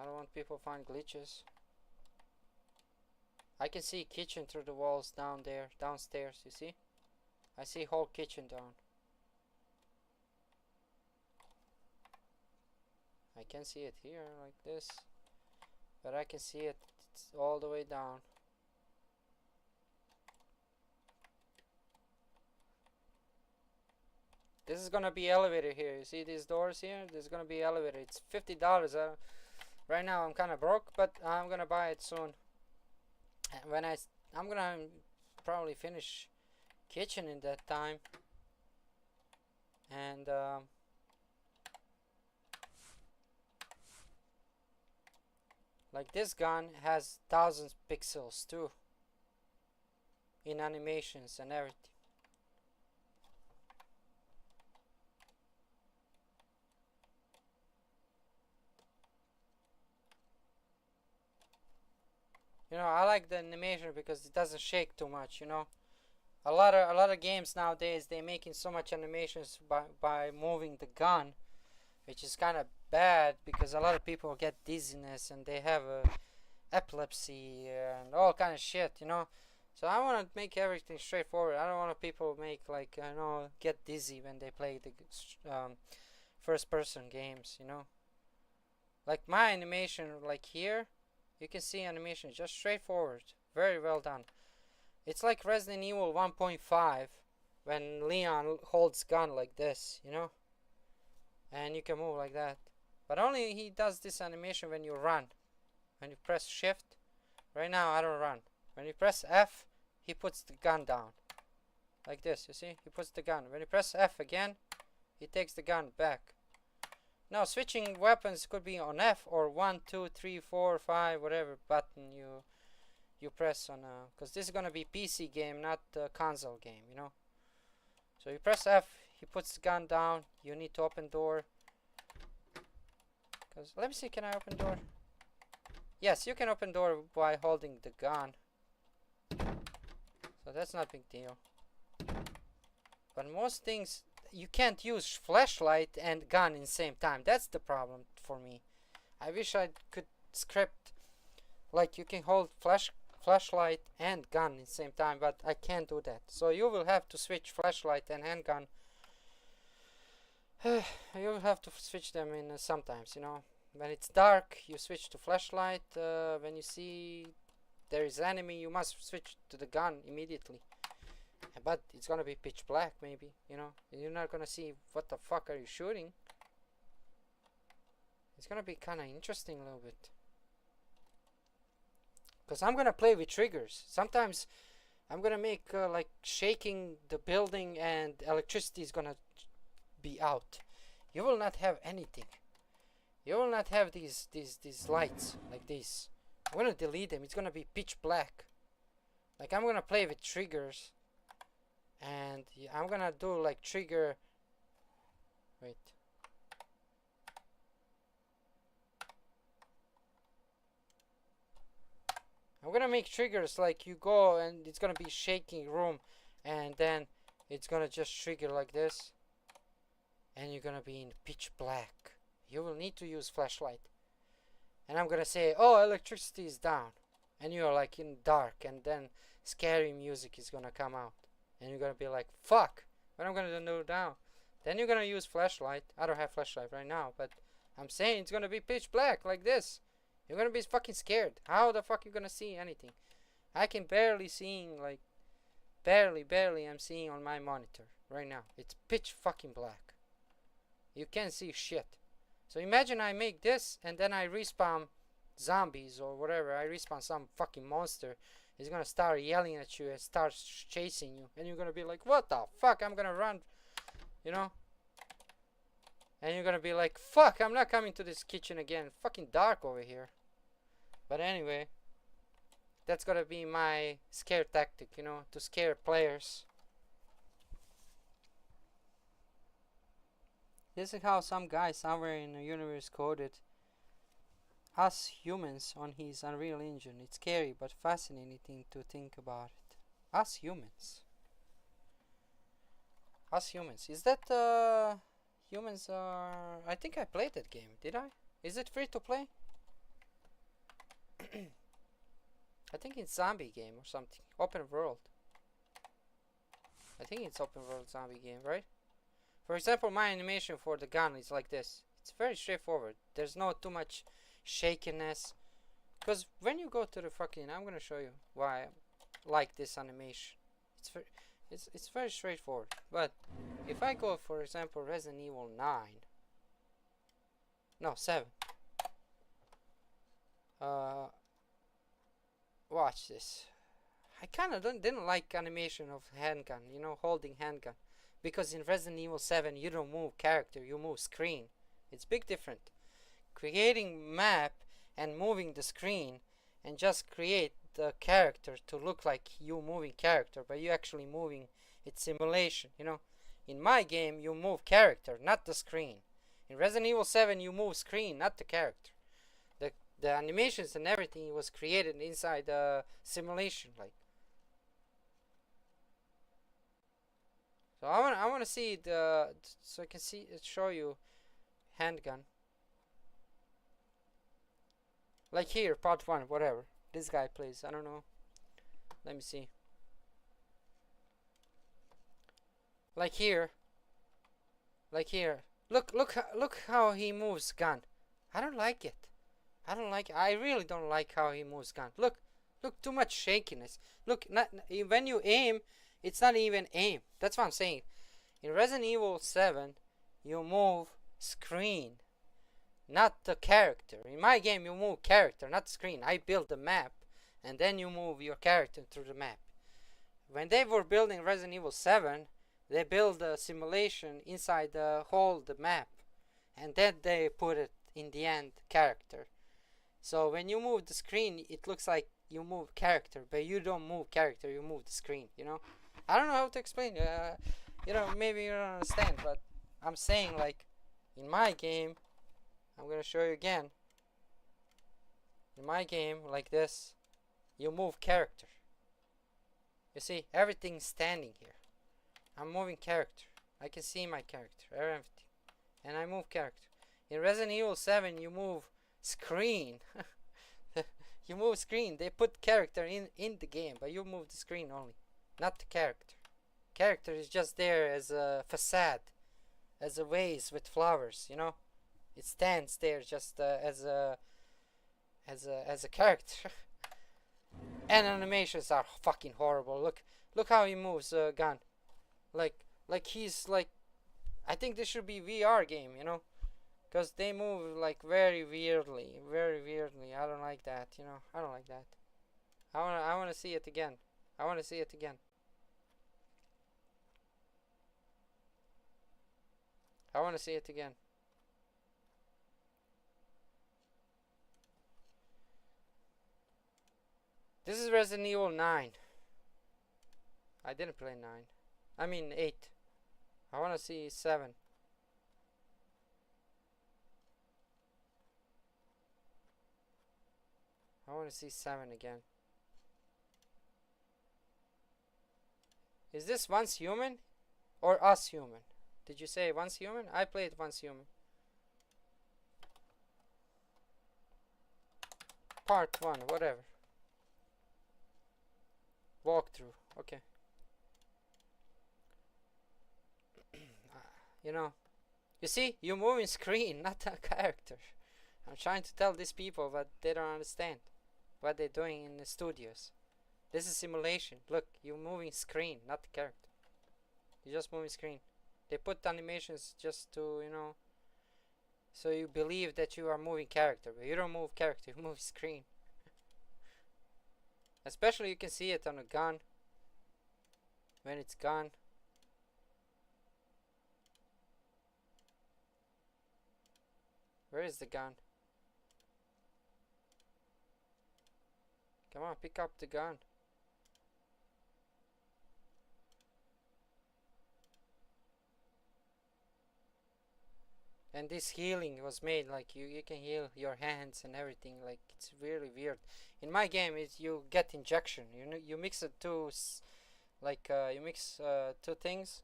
I don't want people find glitches. I can see kitchen through the walls down there, downstairs, you see? I see whole kitchen down. I can see it here like this, but I can see it all the way down. This is gonna be elevator here. You see these doors here? There's gonna be elevator. It's $50. Right now I'm kind of broke, but I'm gonna buy it soon. And when I'm gonna probably finish kitchen in that time, and like this gun has thousands pixels too in animations and everything. You know, I like the animation because it doesn't shake too much, you know. A lot of games nowadays, they're making so much animations by moving the gun, which is kind of bad because a lot of people get dizziness and they have epilepsy and all kind of shit, you know. So I want to make everything straightforward. I don't want people make like, you know, get dizzy when they play the first person games, you know. Like my animation, like here, you can see animation just straightforward, very well done. It's like Resident Evil 1.5 when Leon holds gun like this, you know, and you can move like that. But only he does this animation when you run. When you press shift, right now I don't run. When you press F, he puts the gun down like this, you see, he puts the gun. When you press F again, he takes the gun back. Now switching weapons could be on F or 1, 2, 3, 4, 5, whatever button you press on, because this is gonna be PC game, not a console game, you know. So you press F, he puts the gun down. You need to open door. Cause let me see, can I open door? Yes, you can open door by holding the gun. So that's not a big deal. But most things you can't use flashlight and gun in the same time. That's the problem for me. I wish I could script like you can hold flashlight and gun in the same time, but I can't do that. So you will have to switch flashlight and handgun. You will have to switch them in sometimes, you know. When it's dark, you switch to flashlight. When you see there is enemy, you must switch to the gun immediately. But it's gonna be pitch black, maybe, you know. You're not gonna see what the fuck are you shooting. It's gonna be kind of interesting a little bit. Because I'm gonna play with triggers. Sometimes I'm gonna make like shaking the building and electricity is gonna be out. You will not have anything. You will not have these lights like this. I'm gonna delete them. It's gonna be pitch black. Like I'm gonna play with triggers. And I'm gonna do like trigger. Wait. I'm gonna make triggers like you go and it's gonna be shaking room, and then it's gonna just trigger like this, and you're gonna be in pitch black. You will need to use flashlight, and I'm gonna say, oh, electricity is down, and you're like in dark, and then scary music is gonna come out, and you're gonna be like, fuck, what am I gonna do now? Then you're gonna use flashlight. I don't have flashlight right now, but I'm saying it's gonna be pitch black like this. You're gonna be fucking scared. How the fuck you gonna see anything? I can barely seeing, like, barely I'm seeing on my monitor right now. It's pitch fucking black. You can't see shit. So imagine I make this and then I respawn zombies or whatever. I respawn some fucking monster. He's gonna start yelling at you and start chasing you, and you're gonna be like, what the fuck? I'm gonna run, you know? And you're gonna be like, fuck, I'm not coming to this kitchen again. Fucking dark over here. But anyway, that's gonna be my scare tactic, you know, to scare players. This is how some guy somewhere in the universe coded us humans on his Unreal Engine. It's scary but fascinating to think about it. Us humans. Us humans. Is that humans are... I think I played that game. Did I? Is it free to play? I think it's zombie game or something. Open world. I think it's open world zombie game, right? For example, my animation for the gun is like this. It's very straightforward. There's not too much shakiness. Because when you go to the fucking... I'm gonna show you why I like this animation. It's very straightforward. But if I go, for example, Resident Evil 9. No, 7. Watch this. I kind of didn't like animation of handgun, you know, holding handgun, because in Resident Evil 7 you don't move character, you move screen. It's big different. Creating map and moving the screen and just create the character to look like you moving character, but you actually moving, it's simulation, you know. In my game you move character, not the screen. In Resident Evil 7 you move screen, not the character. The animations and everything was created inside the simulation, like. So I wanna see the, so I can show you handgun. Like here, part 1, whatever. This guy plays, I don't know. Let me see. Like here. Like here. Look how he moves gun. I don't like it. I don't like it. I really don't like how he moves gun. Look, too much shakiness. Look, when you aim, it's not even aim. That's what I'm saying. In Resident Evil 7, you move screen, not the character. In my game, you move character, not screen. I build the map, and then you move your character through the map. When they were building Resident Evil 7, they build a simulation inside the map, and then they put it in the end character. So when you move the screen, it looks like you move character, but you don't move character, you move the screen, you know? I don't know how to explain it. You know, maybe you don't understand, but I'm saying, like, in my game, I'm gonna show you again. In my game, like this, you move character. You see, everything's standing here. I'm moving character. I can see my character, everything. And I move character. In Resident Evil 7, you move screen. You move screen. They put character in the game, but you move the screen only, not the character. Character is just there as a facade, as a vase with flowers, you know. It stands there just as a character. And animations are fucking horrible. Look how he moves a gun. Like he's like, I think this should be VR game, you know, because they move like very weirdly. I don't like that, you know. I don't like that. I wanna see it again. I wanna see it again. I wanna see it again. This is Resident Evil 9. I didn't play 9. I mean 8. I wanna see 7. I wanna see 7 again. Is this once human? Or us human? Did you say once human? I played once human. Part 1, whatever. Walkthrough, okay. You know, you see, you're moving screen, not a character. I'm trying to tell these people, but they don't understand what they're doing in the studios. This is simulation. Look, you're moving screen, not the character. You're just moving screen. They put animations just to, you know, so you believe that you are moving character, but you don't move character, you move screen. Especially you can see it on a gun. When it's gone. Where is the gun? Come on, pick up the gun. And this healing was made like you can heal your hands and everything, like it's really weird. In my game, you get injection. You mix the two, you mix two things.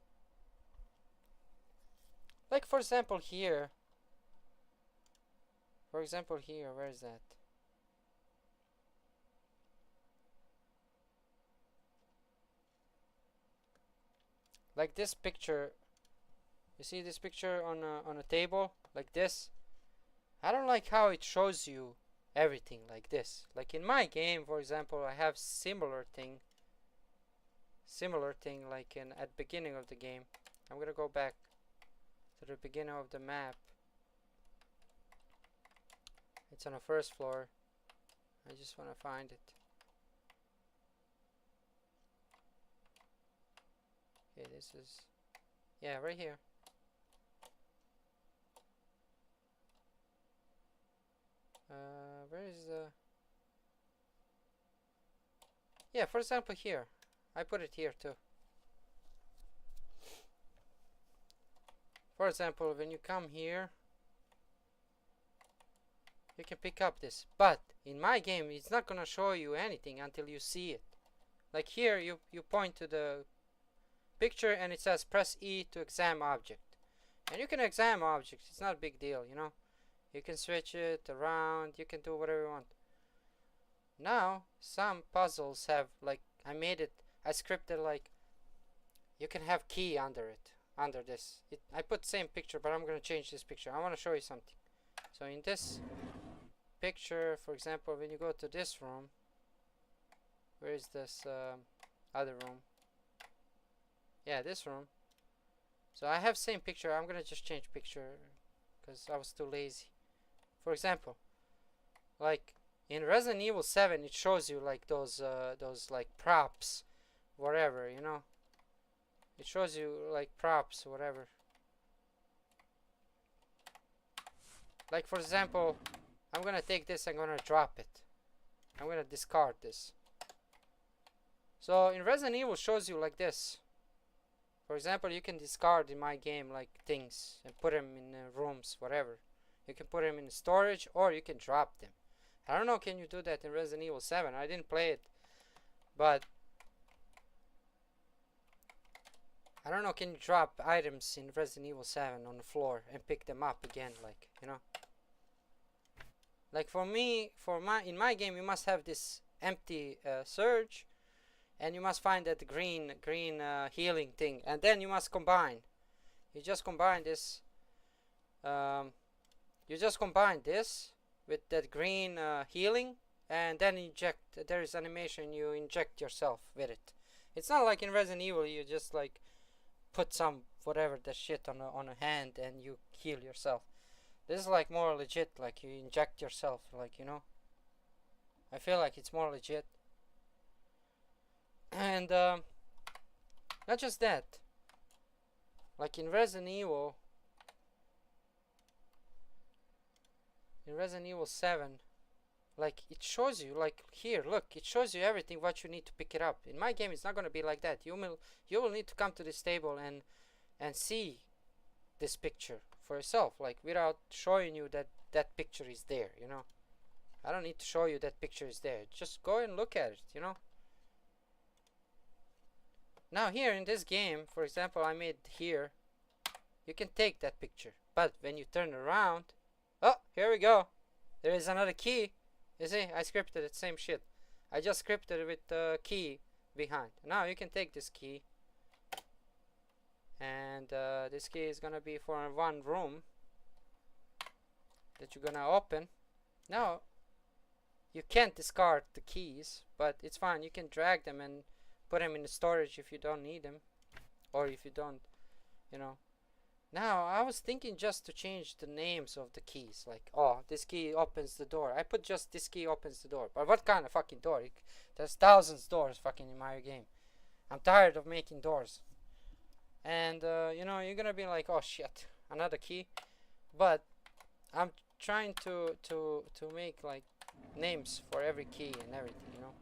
Like for example here. For example here, where is that? Like this picture. You see this picture on a table like this? I don't like how it shows you everything like this. Like in my game, for example, I have similar thing like at beginning of the game. I'm gonna go back to the beginning of the map. It's on the first floor. I just want to find it. Okay, this is, yeah, right here. Where is the, yeah, for example here. I put it here too. For example, when you come here, you can pick up this. But in my game, it's not gonna show you anything until you see it. Like here, you point to the picture and it says press E to examine object. And you can examine objects. It's not a big deal, you know. You can switch it around. You can do whatever you want. Now, some puzzles have, like, I scripted, like, you can have key under it, under this. I put same picture, but I'm going to change this picture. I want to show you something. So in this picture, for example, when you go to this room, where is this other room? Yeah, this room. So I have same picture. I'm going to just change picture because I was too lazy. For example, like, in Resident Evil 7, it shows you like those like props, whatever, you know. It shows you like props, whatever. Like for example, I'm gonna take this. I'm gonna drop it. I'm gonna discard this. So in Resident Evil, shows you like this. For example, you can discard in my game like things and put them in rooms, whatever. You can put them in storage or you can drop them. I don't know, can you do that in Resident Evil 7? I didn't play it, but I don't know, can you drop items in Resident Evil 7 on the floor and pick them up again, like, you know? Like for me, in my game, you must have this empty surge, and you must find that green healing thing, and then you must combine. You just combine this. You just combine this with that green healing, and then inject. There is animation. You inject yourself with it. It's not like in Resident Evil. You just like put some whatever the shit on a hand and you heal yourself. This is like more legit. Like you inject yourself. Like, you know. I feel like it's more legit. And not just that. Like in Resident Evil. In Resident Evil 7, like it shows you, like here, look, it shows you everything what you need to pick it up. In my game, it's not gonna be like that. You will need to come to this table and see this picture for yourself, like without showing you that picture is there. You know, I don't need to show you that picture is there. Just go and look at it. You know. Now here in this game, for example, I made here. You can take that picture, but when you turn around. Oh, here we go. There is another key. You see, I scripted it, same shit. I just scripted it with the key behind. Now you can take this key. And this key is gonna be for one room that you're gonna open. Now, you can't discard the keys, but it's fine. You can drag them and put them in the storage if you don't need them. Or if you don't, you know. Now, I was thinking just to change the names of the keys. Like, oh, this key opens the door. I put just this key opens the door. But what kind of fucking door? There's thousands of doors fucking in my game. I'm tired of making doors. And, you know, you're gonna be like, oh shit, another key. But I'm trying to make, like, names for every key and everything, you know.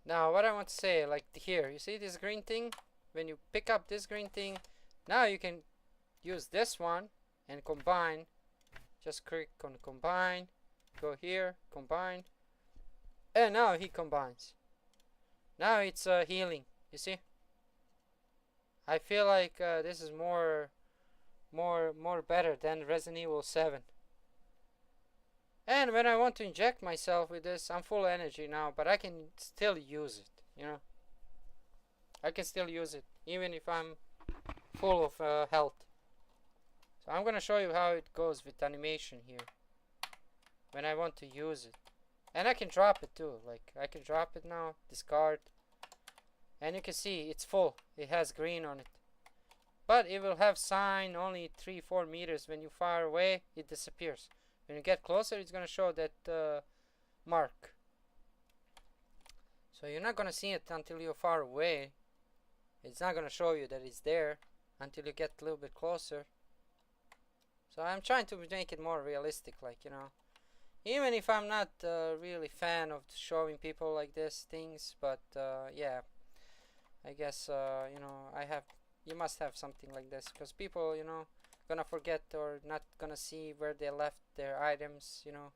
Now, what I want to say, like here, you see this green thing? When you pick up this green thing, now you can use this one and combine. Just click on combine, go here, combine, and now he combines. Now it's healing, you see? I feel like this is more better than Resident Evil 7. And when I want to inject myself with this, I'm full energy now, but I can still use it, you know. I can still use it, even if I'm full of health. So I'm gonna show you how it goes with animation here. When I want to use it. And I can drop it too, like, I can drop it now, discard. And you can see, it's full, it has green on it. But it will have sign only 3-4 meters. When you far away, it disappears. When you get closer, it's going to show that mark. So you're not going to see it until you're far away. It's not going to show you that it's there until you get a little bit closer. So I'm trying to make it more realistic, like, you know. Even if I'm not really fan of showing people like this things, but yeah, I guess you know, you must have something like this, because people, you know, gonna forget or not gonna see where they left their items, you know.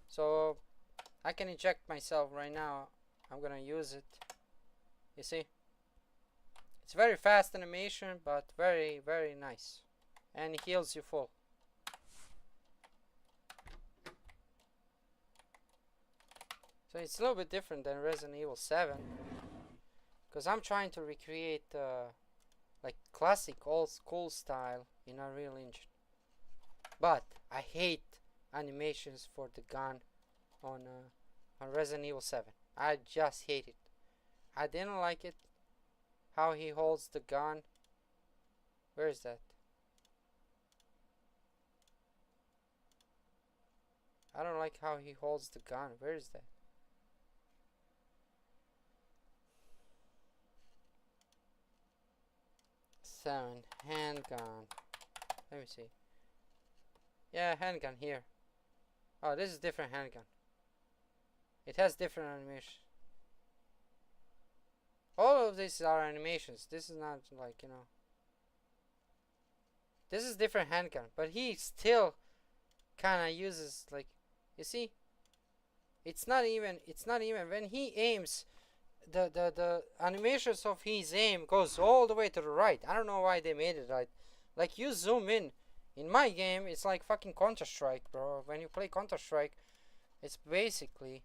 So I can eject myself right now. I'm gonna use it. You see, it's very fast animation, but very, very nice, and it heals you full. So it's a little bit different than Resident Evil 7, because I'm trying to recreate like classic old school style in Unreal Engine. But I hate animations for the gun on Resident Evil 7. I just hate it. I didn't like it. How he holds the gun. Where is that? I don't like how he holds the gun. Where is that? Handgun. Let me see. Yeah, handgun here. Oh, this is different handgun. It has different animation. All of these are animations. This is not like, you know. This is different handgun, but he still kind of uses, like, you see. It's not even when he aims. The animations of his aim goes all the way to the right. I don't know why they made it right. Like, you zoom in. In my game, it's like fucking Counter-Strike, bro. When you play Counter-Strike, it's basically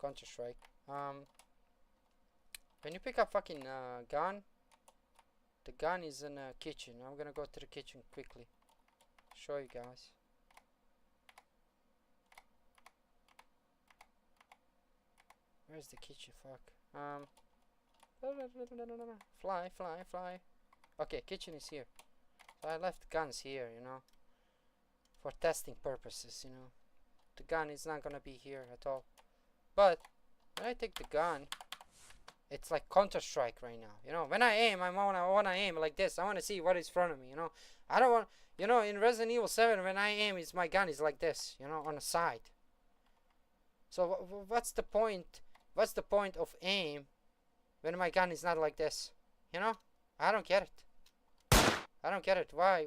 Counter-Strike. When you pick up fucking gun, the gun is in a kitchen. I'm gonna go to the kitchen quickly. Show you guys. Where's the kitchen? Fuck. Fly. Okay, kitchen is here. So I left guns here, you know, for testing purposes, you know. The gun is not gonna be here at all. But when I take the gun, it's like Counter-Strike right now, you know. When I aim, I wanna aim like this. I wanna see what is in front of me, you know. I don't want, you know, in Resident Evil 7, when I aim, my gun is like this, you know, on the side. So what's the point? What's the point of aim when my gun is not like this? You know? I don't get it. I don't get it. Why?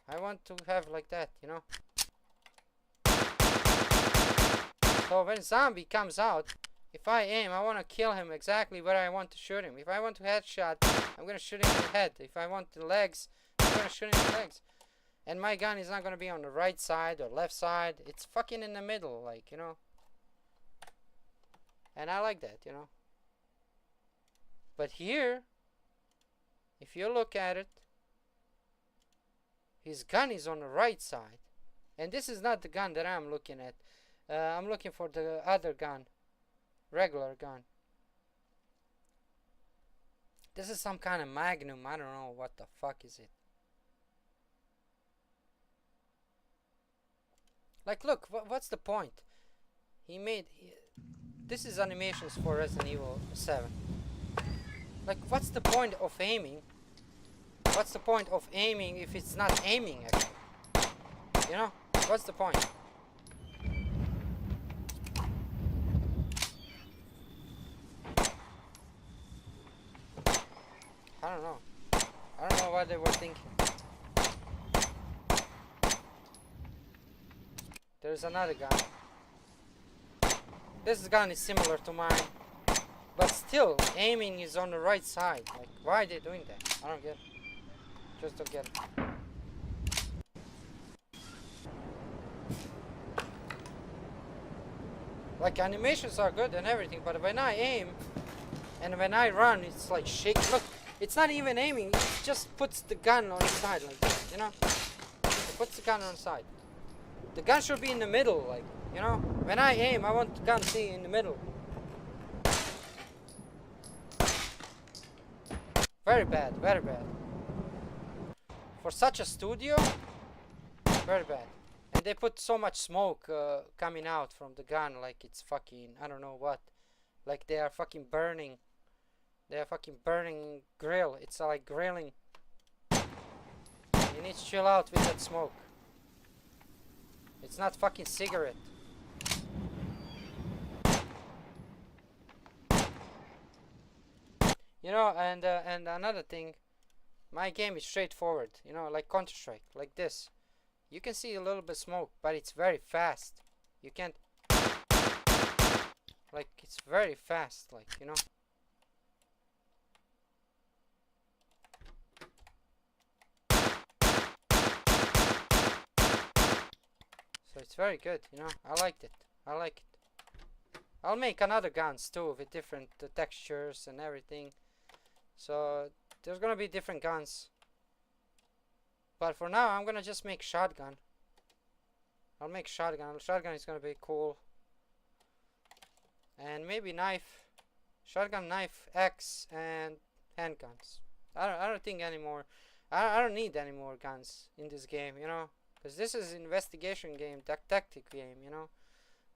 I want to have like that, you know? So when zombie comes out, if I aim, I want to kill him exactly where I want to shoot him. If I want to headshot, I'm going to shoot him in the head. If I want the legs, I'm going to shoot him in the legs. And my gun is not going to be on the right side or left side. It's fucking in the middle, like, you know? And I like that, you know. But here, if you look at it, his gun is on the right side. And this is not the gun that I'm looking at. I'm looking for the other gun. Regular gun. This is some kind of Magnum. I don't know what the fuck is it. Like, look, what's the point? This is animations for Resident Evil 7. Like, what's the point of aiming? What's the point of aiming if it's not aiming, actually? You know? What's the point? I don't know. I don't know what they were thinking. There's another gun. This gun is similar to mine, but still, aiming is on the right side. Like, why are they doing that? I don't get it. Just don't get it. Like, animations are good and everything, but when I aim and when I run, it's like shaking. Look, it's not even aiming. It just puts the gun on the side like this, you know? It puts the gun on the side. The gun should be in the middle, like, you know? When I aim, I want the gun to be in the middle. Very bad, very bad. For such a studio, very bad. And they put so much smoke coming out from the gun, like it's fucking, I don't know what. Like they are fucking burning They're fucking burning grill. It's like grilling. You need to chill out with that smoke. It's not fucking cigarette. You know, and another thing, my game is straightforward. You know, like Counter-Strike, like this. You can see a little bit smoke, but it's very fast. You can't. Like, it's very fast, like, you know. So it's very good, you know. I liked it. I like it. I'll make another guns too with different textures and everything. So there's gonna be different guns. But for now, I'm gonna just make shotgun. I'll make shotgun. Shotgun is gonna be cool. And maybe knife, shotgun, knife, axe, and handguns. I don't think anymore. I don't need any more guns in this game, you know, because this is investigation game, tactic game, you know,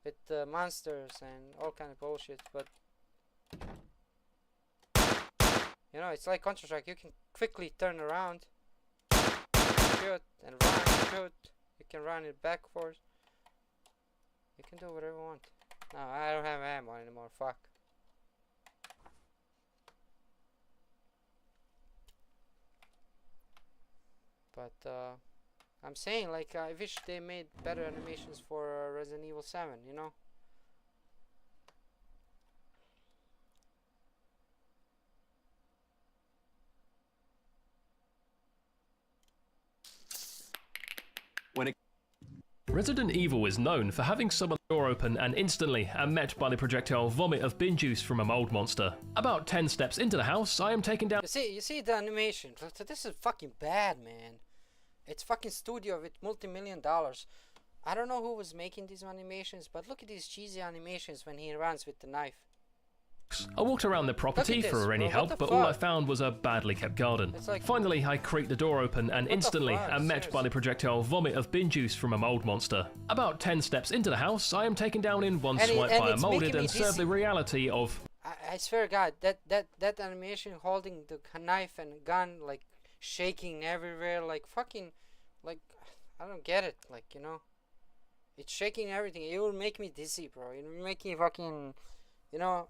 with monsters and all kind of bullshit. But you know, it's like Counter-Strike. You can quickly turn around, shoot, and run, shoot. You can run it back forth. You can do whatever you want. No, I don't have ammo anymore. Fuck. But I'm saying, like, I wish they made better animations for Resident Evil 7, you know? Resident Evil is known for having someone door open and instantly am met by the projectile vomit of bin juice from a mold monster. About 10 steps into the house, I am taken down. You see the animation. This is fucking bad, man. It's fucking studio with multi-million dollars. I don't know who was making these animations, but look at these cheesy animations when he runs with the knife. I walked around the property for any help, but all I found was a badly kept garden. Like, finally, I creak the door open and instantly am met by the projectile vomit of bin juice from a mold monster. About 10 steps into the house, I am taken down in one swipe by a molded and served the reality of... I swear to God, that animation holding the knife and gun, like, shaking everywhere, like, fucking, like, I don't get it, like, you know. It's shaking everything. It will make me dizzy, bro. It will make me fucking, you know...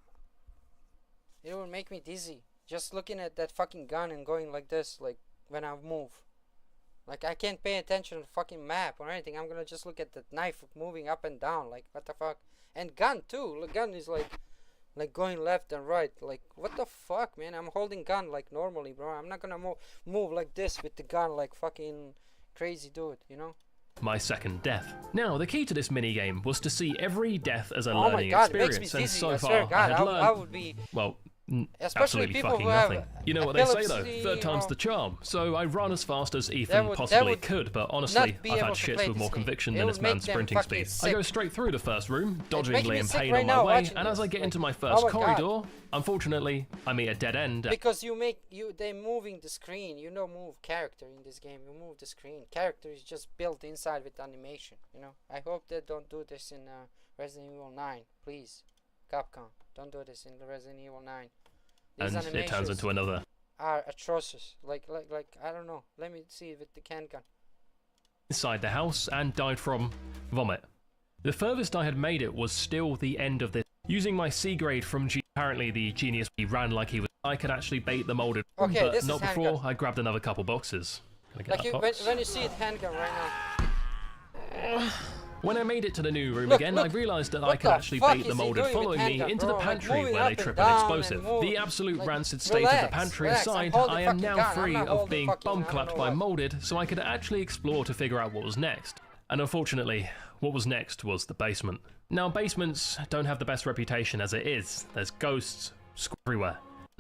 It will make me dizzy just looking at that fucking gun and going like this, like when I move. Like I can't pay attention to the fucking map or anything. I'm gonna just look at the knife moving up and down. Like what the fuck? And gun too. The gun is like going left and right. Like what the fuck, man? I'm holding gun like normally, bro. I'm not gonna move like this with the gun like fucking crazy dude, you know? My second death. Now, the key to this minigame was to see every death as a oh learning my God, experience, it makes me and dizzy. so I far swear to God, I had learned, I would be, well, especially absolutely people fucking who have nothing. You know what they say though, epilepsy, third time's the charm. So I run as fast as Ethan that would possibly could, but honestly, I've had to shits play with more this game. conviction It than would this man's make them sprinting fucking speed. sick. I go straight through the first room, dodging making me Liam sick Payne right on now my way, watching and as I this. get into my Oh first my God. corridor, unfortunately, I meet a dead end. Because they're moving the screen. You don't move character in this game. You move the screen. Character is just built inside with animation. You know. I hope they don't do this in Resident Evil 9, please. Capcom, don't do this in the Resident Evil 9. These And it turns into another. Are atrocious. Like I don't know. Let me see with the can gun. Inside the house and died from vomit. The furthest I had made it was still the end of this. Using my C grade from apparently the genius he ran like he was. I could actually bait the molded, Okay, but this not is before handgun. I grabbed another couple boxes. Can I get Like that you, box? when you see it handgun right now. When I made it to the new room Look, again, look, I realised that I what could the actually fuck bait the is he molded doing with following me handgun, into the bro? Like, pantry moving where up they and trip down an and explosive. move. The absolute Like, rancid state of the relax, pantry relax, I'm aside, holding I am fucking now gun, I'm free not of holding being fucking, I bomb don't clapped know by what. molded, so I could actually explore to figure out what was next. And unfortunately, what was next was the basement. Now, basements don't have the best reputation as it is. There's ghosts everywhere.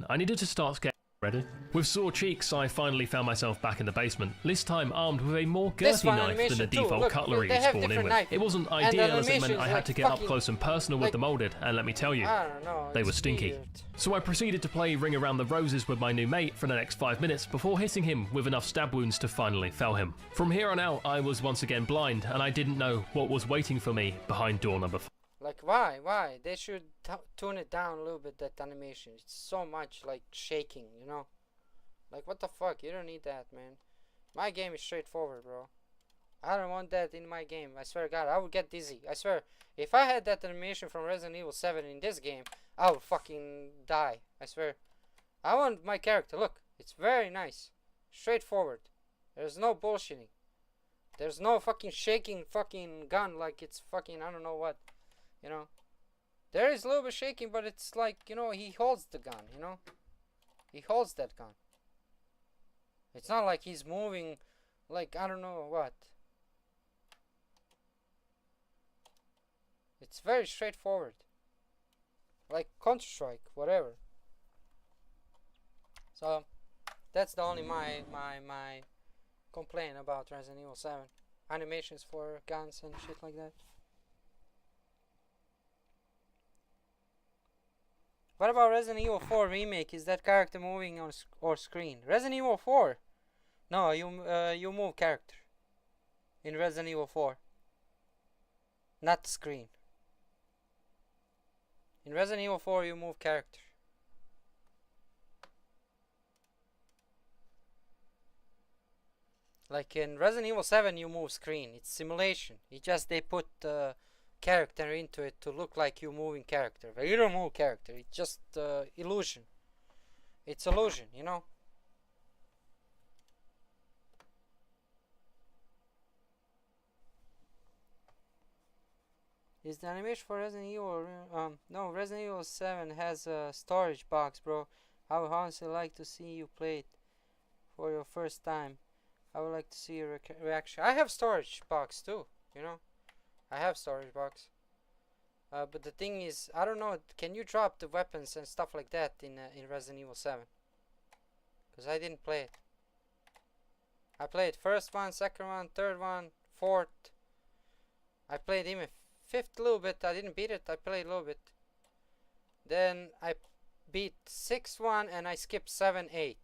I needed to start scaring. Ready? With sore cheeks, I finally found myself back in the basement, this time armed with a more This girthy one knife than the animation too. default Look, cutlery they you have spawn in different with. knife. It wasn't And the ideal as it animation meant is I had like to get up fucking- close and personal with like- the molded, and let me tell you, I don't know. they it's were stinky. weird. So I proceeded to play Ring Around the Roses with my new mate for the next 5 minutes before hitting him with enough stab wounds to finally fell him. From here on out, I was once again blind, and I didn't know what was waiting for me behind door number 5. Like, why? They should tune it down a little bit, that animation. It's so much, like, shaking, you know? Like, what the fuck? You don't need that, man. My game is straightforward, bro. I don't want that in my game. I swear to God, I would get dizzy. I swear, if I had that animation from Resident Evil 7 in this game, I would fucking die. I swear. I want my character. Look, it's very nice. Straightforward. There's no bullshitting. There's no fucking shaking fucking gun like it's fucking I don't know what. You know? There is a little bit shaking, but it's like, you know, he holds the gun, you know? He holds that gun. It's not like he's moving like I don't know what. It's very straightforward. Like Counter-Strike, whatever. So that's the only my complaint about Resident Evil 7. Animations for guns and shit like that. What about Resident Evil 4 remake? Is that character moving on or screen? Resident Evil 4? No, you move character in Resident Evil 4, not the screen. In Resident Evil 4, you move character. Like in Resident Evil 7, you move screen. It's simulation. It's just they put character into it to look like you moving character. But you don't move character. It's just illusion. It's illusion, you know. Is the animation for Resident Evil? No, Resident Evil 7 has a storage box, bro. I would honestly like to see you play it for your first time. I would like to see your reaction. I have storage box too, you know. I have storage box. But the thing is, I don't know. Can you drop the weapons and stuff like that in Resident Evil 7? Because I didn't play it. I played first one, second one, third one, fourth. I played even fifth a little bit. I didn't beat it. I played a little bit. Then I beat sixth one and I skipped 7, 8.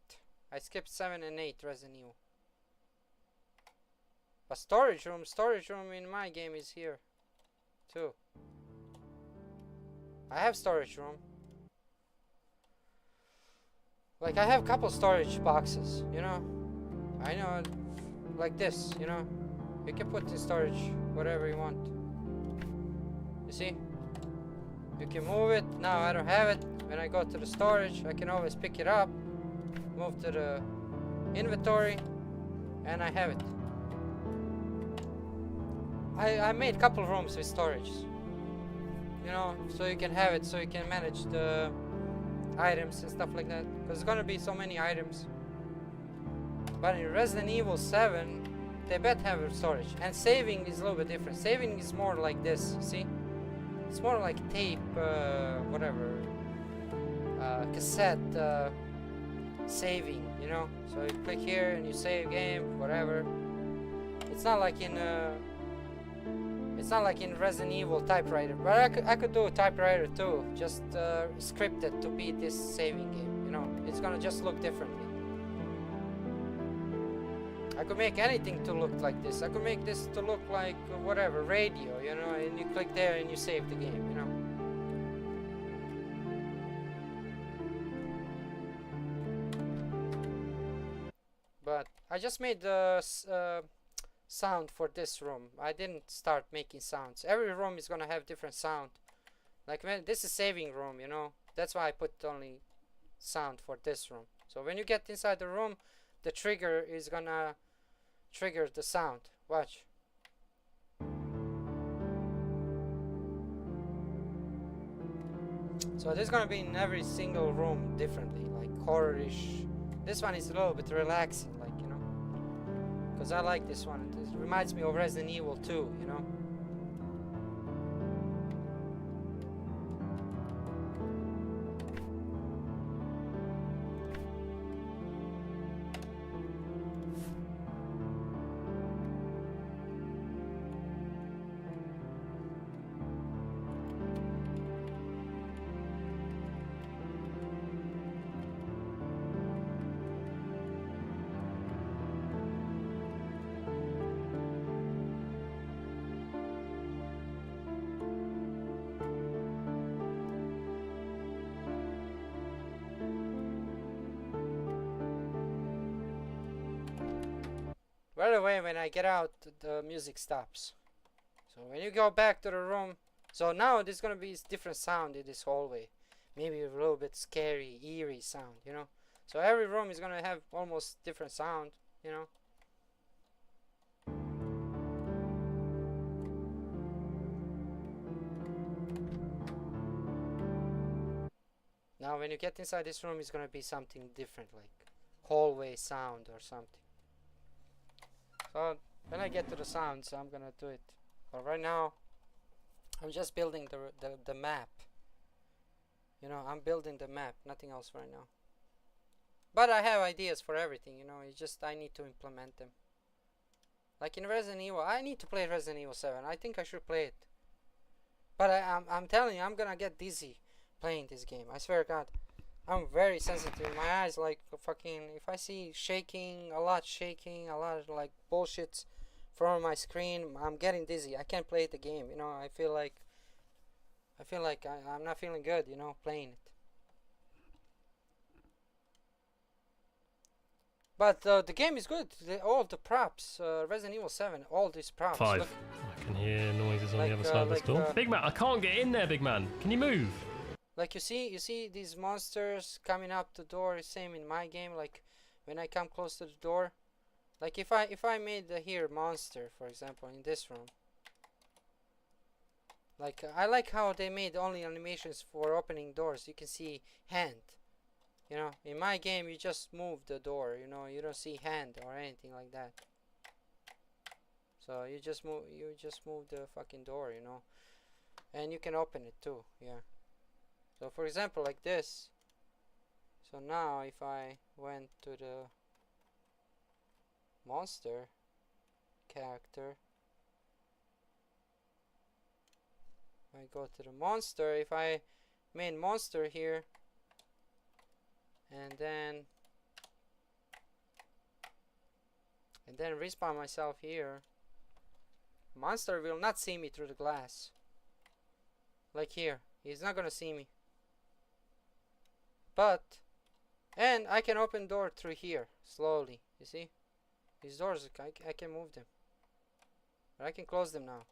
I skipped 7 and 8 Resident Evil. But storage room in my game is here too. I have storage room. Like I have a couple storage boxes, you know. I know, like this, you know. You can put in storage whatever you want. You see? You can move it. Now I don't have it. When I go to the storage, I can always pick it up, move to the inventory, and I have it. I made a couple rooms with storage, you know, so you can have it, so you can manage the items and stuff like that, because there's gonna be so many items. But in Resident Evil 7, they better have storage, and saving is a little bit different. Saving is more like this, see? It's more like tape, whatever, cassette saving, you know. So you click here and you save game, whatever. It's not like in Resident Evil typewriter, but I could do a typewriter too, just scripted to beat this saving game, you know. It's gonna just look differently. I could make anything to look like this. I could make this to look like whatever, radio, you know, and you click there and you save the game, you know. But I just made the sound for this room. I didn't start making sounds. Every room is gonna have different sound. Like when this is saving room, you know. That's why I put only sound for this room. So when you get inside the room, the trigger is gonna trigger the sound. Watch. So this is gonna be in every single room differently, like horror-ish. This one is a little bit relaxing, like, you know, because I like this one. It reminds me of Resident Evil 2, you know. Right away when I get out, the music stops. So when you go back to the room, so now there's gonna be different sound in this hallway. Maybe a little bit scary, eerie sound, you know. So every room is gonna have almost different sound, you know. Now when you get inside this room, it's gonna be something different, like hallway sound or something. So when I get to the sounds, I'm gonna do it. But right now, I'm just building the map. You know, I'm building the map, nothing else right now. But I have ideas for everything, you know, it's just I need to implement them. Like in Resident Evil, I need to play Resident Evil 7. I think I should play it. But I'm telling you, I'm gonna get dizzy playing this game. I swear to God. I'm very sensitive. My eyes like fucking, if I see shaking, a lot of like bullshit from my screen, I'm getting dizzy. I can't play the game, you know. I feel like I'm not feeling good, you know, playing it. But the game is good. All the props, Resident Evil 7, all these props. 5. Look. I can hear noises on Like, the other side of this door. Big man, I can't get in there, big man. Can you move? Like you see these monsters coming up the door. Same in my game. Like when I come close to the door, like if I made here monster, for example, in this room. Like I like how they made only animations for opening doors. You can see hand. You know, in my game you just move the door. You know, you don't see hand or anything like that. So you just move the fucking door. You know, and you can open it too. Yeah. So for example, like this. So now if I went to the monster character, I go to the monster, if I made monster here and then respawn myself here, monster will not see me through the glass. Like here, he's not gonna see me. But, and I can open door through here, slowly, you see? These doors, I can move them. But I can close them now.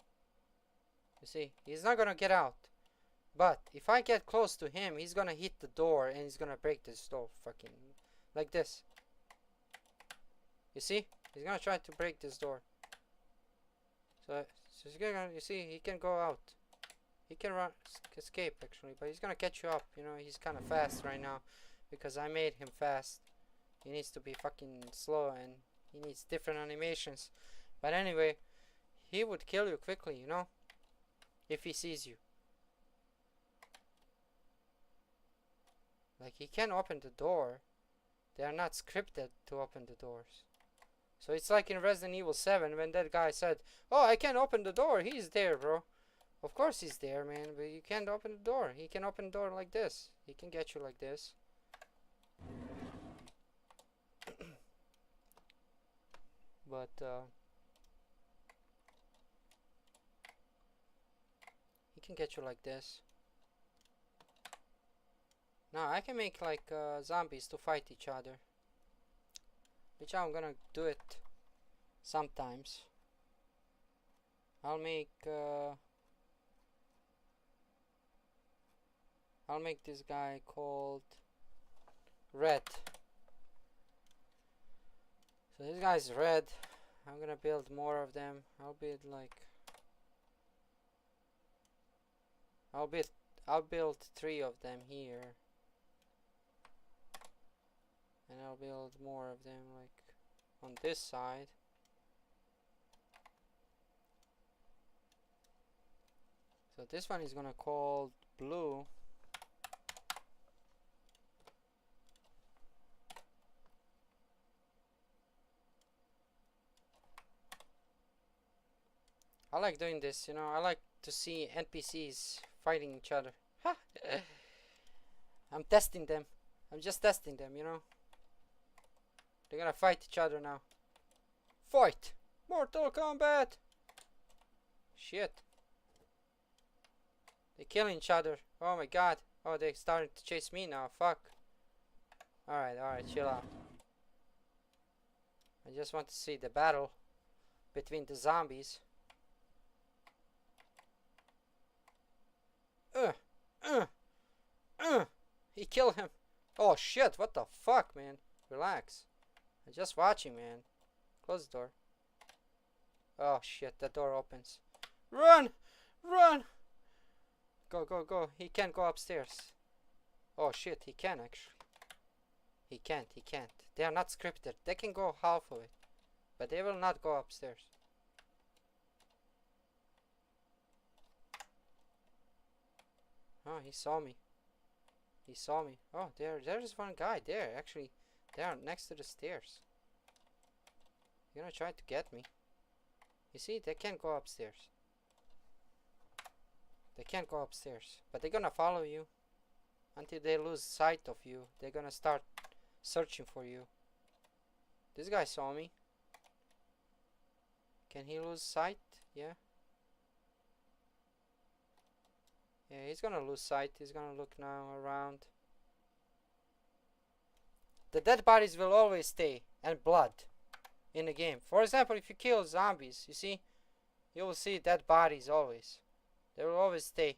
You see, he's not gonna get out. But, if I get close to him, he's gonna hit the door and he's gonna break this door, fucking, like this. You see? He's gonna try to break this door. So he's gonna, you see, he can go out. He can run, escape actually, but he's gonna catch you up. You know, he's kind of fast right now because I made him fast. He needs to be fucking slow and he needs different animations. But anyway, he would kill you quickly, you know, if he sees you. Like he can open the door. They are not scripted to open the doors. So it's like in Resident Evil 7 when that guy said, "Oh, I can't open the door." He's there, bro. Of course he's there, man, but you can't open the door. He can open the door like this. He can get you like this. But, he can get you like this. Now, I can make, like, zombies to fight each other. Which I'm gonna do it sometimes. I'll make this guy called Red. So this guy's red. I'm gonna build more of them. I'll build 3 of them here. And I'll build more of them like on this side. So this one is gonna call blue. I like doing this, you know. I like to see NPCs fighting each other. I'm testing them. I'm just testing them, you know. They're gonna fight each other now. Fight! Mortal Kombat! Shit. They're killing each other. Oh my god. Oh, they're starting to chase me now. Fuck. Alright, chill out. I just want to see the battle. between the zombies. He killed him. Oh shit, what the fuck, man? Relax. I'm just watching, man. Close the door. Oh shit, the door opens. Run! Run! Go, go, go. He can't go upstairs. Oh shit, he can actually. He can't. They are not scripted. They can go half of it, but they will not go upstairs. Oh, he saw me. He saw me. Oh, there's one guy there. Actually, they are next to the stairs. You're gonna try to get me. You see, they can't go upstairs. They can't go upstairs, but they're gonna follow you until they lose sight of you. They're gonna start searching for you. This guy saw me. Can he lose sight? Yeah. Yeah, he's gonna lose sight. He's gonna look now around. The dead bodies will always stay, and blood in the game. For example, if you kill zombies, you see, you will see dead bodies always. They will always stay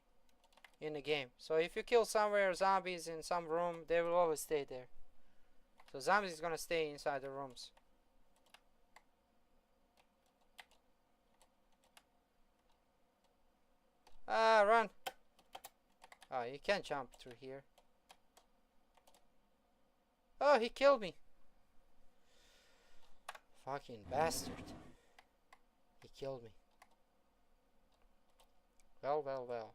in the game. So if you kill somewhere zombies in some room, they will always stay there. So zombies is gonna stay inside the rooms. Ah, run! Oh, you can't jump through here. Oh, he killed me. Fucking bastard. He killed me. Well, well, well.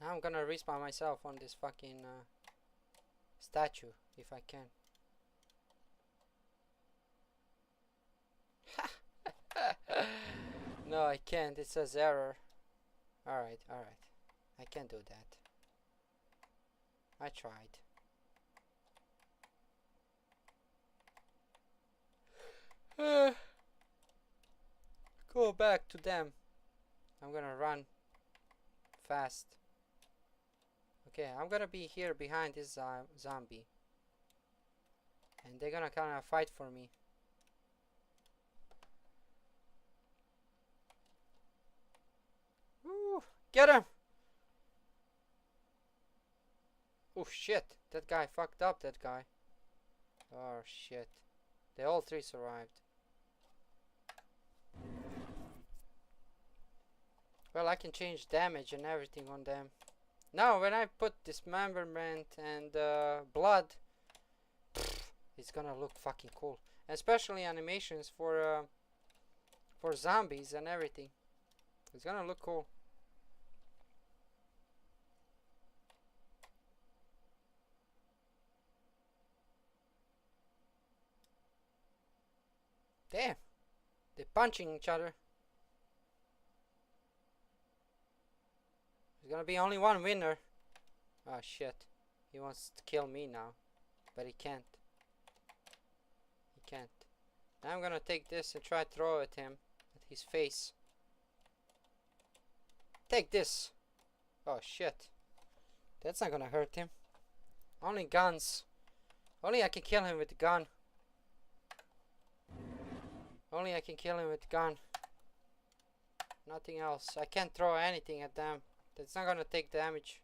Now I'm gonna respawn myself on this fucking statue, if I can. No, I can't. It says error. Alright, alright. I can't do that. I tried. Go back to them. I'm gonna run fast. Okay, I'm gonna be here behind this zombie. And they're gonna kinda fight for me. Woo! Get him! Oh shit, that guy fucked up, that guy. Oh shit. They all three survived. Well, I can change damage and everything on them. Now, when I put dismemberment and blood, it's gonna look fucking cool. Especially animations for zombies and everything. It's gonna look cool. Damn, they're punching each other. There's gonna be only one winner. Oh shit, he wants to kill me now, but he can't. He can't. Now I'm gonna take this and try to throw at him, at his face. Take this. Oh shit, that's not gonna hurt him. Only guns. Only I can kill him with the gun. Only I can kill him with the gun. Nothing else. I can't throw anything at them. That's not gonna take damage.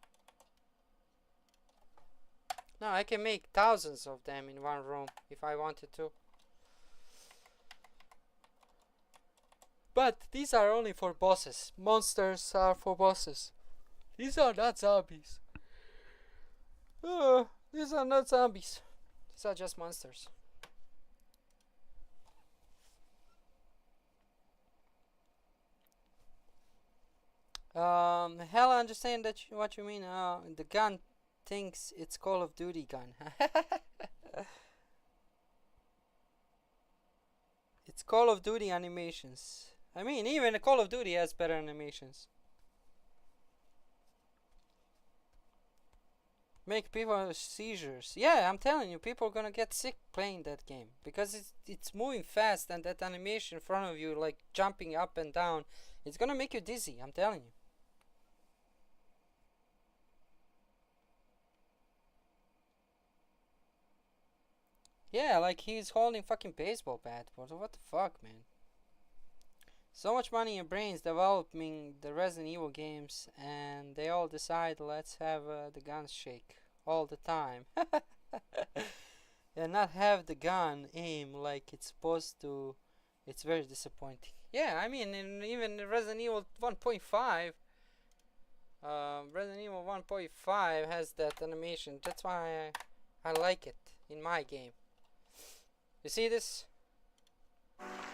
No, I can make thousands of them in one room if I wanted to. But these are only for bosses. Monsters are for bosses. These are not zombies. These are not zombies. These are just monsters. Hell, I understand that what you mean. The gun thinks it's Call of Duty gun. It's Call of Duty animations. I mean, even Call of Duty has better animations. Make people have seizures. Yeah, I'm telling you, people are gonna get sick playing that game because it's moving fast, and that animation in front of you, like jumping up and down, it's gonna make you dizzy. I'm telling you. Yeah, like he's holding fucking baseball bat. What the fuck, man? So much money and brains developing the Resident Evil games, and they all decide let's have the guns shake all the time. And not have the gun aim like it's supposed to. It's very disappointing. Yeah, I mean, even Resident Evil 1.5, Resident Evil 1.5 has that animation. That's why I like it in my game. You see this?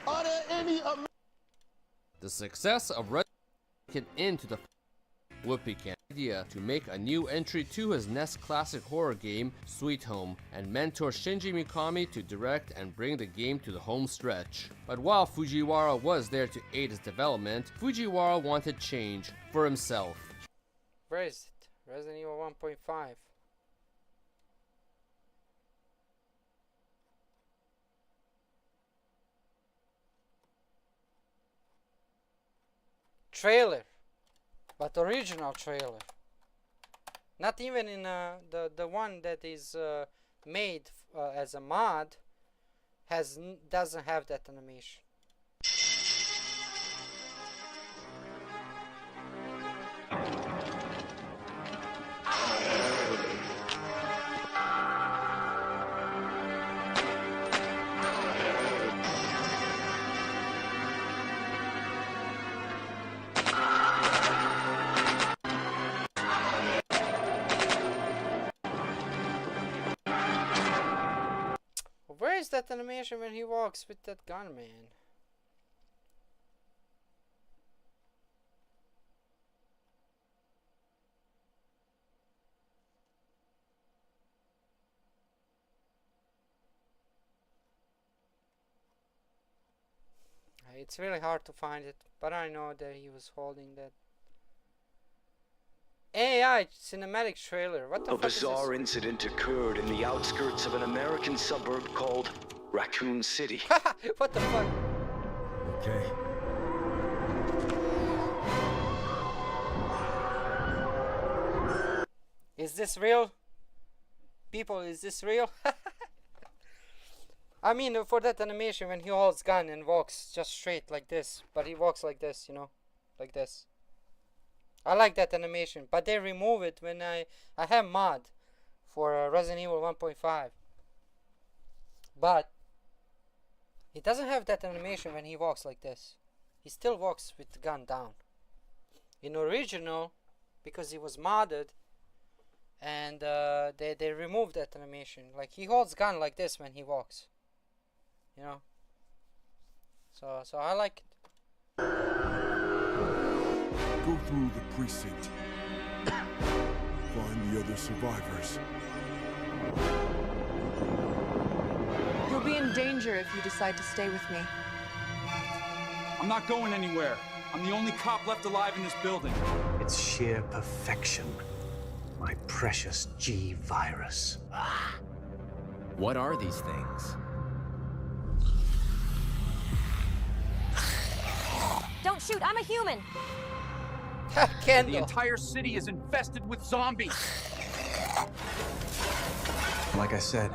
Are there any The success of Resident Evil can end to the Whoopi can idea to make a new entry to his next classic horror game, Sweet Home, and mentor Shinji Mikami to direct and bring the game to the home stretch. But while Fujiwara was there to aid his development, Fujiwara wanted change for himself. Where is it? Resident Evil 1.5. Trailer, but original trailer. Not even in the one that is made as a mod doesn't have that animation. Where is that animation when he walks with that gun, man? It's really hard to find it, but I know that he was holding that. AI cinematic trailer. What the fuck is this? A bizarre incident occurred in the outskirts of an American suburb called Raccoon City. What the fuck? Okay. Is this real? People, is this real? I mean, for that animation when he holds gun and walks just straight like this, but he walks like this, you know, like this. I like that animation, but they remove it when I have mod for Resident Evil 1.5. But he doesn't have that animation when he walks like this. He still walks with the gun down. In original, because he was modded, and they removed that animation. Like he holds gun like this when he walks. You know. So I like it. Go through the precinct. Find the other survivors. You'll be in danger if you decide to stay with me. I'm not going anywhere. I'm the only cop left alive in this building. It's sheer perfection. My precious G virus. What are these things? Don't shoot, I'm a human. The entire city is infested with zombies. Like I said,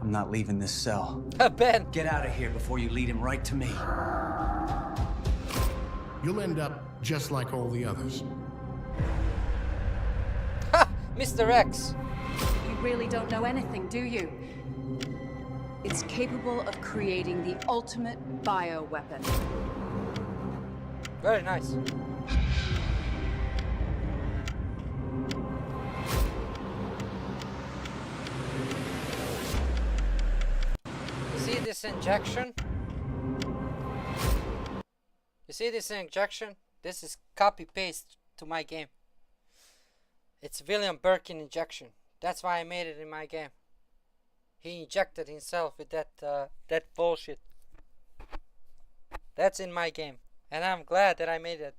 I'm not leaving this cell. Ben, get out of here before you lead him right to me. You'll end up just like all the others. Ha! Mr. X. You really don't know anything, do you? It's capable of creating the ultimate bioweapon. Very nice. See this injection? You see this injection? This is copy-paste to my game. It's William Birkin injection. That's why I made it in my game. He injected himself with that bullshit. That's in my game. And I'm glad that I made it.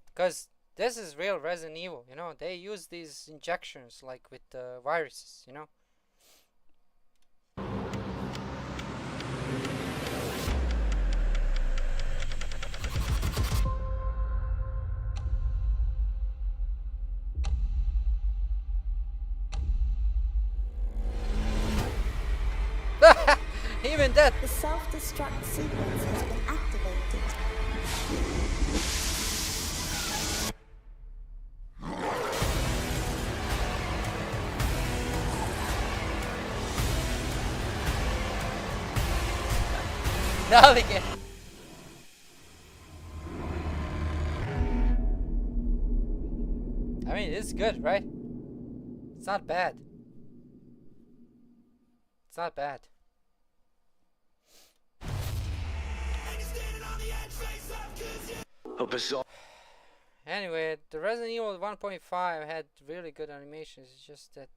Because this is real Resident Evil, you know. They use these injections like with viruses, you know. even dead. The self-destruct sequence has been activated. Now again. I mean, it's good, right? It's not bad. It's not bad. A bizarre. Anyway, the Resident Evil 1.5 had really good animations. It's just that.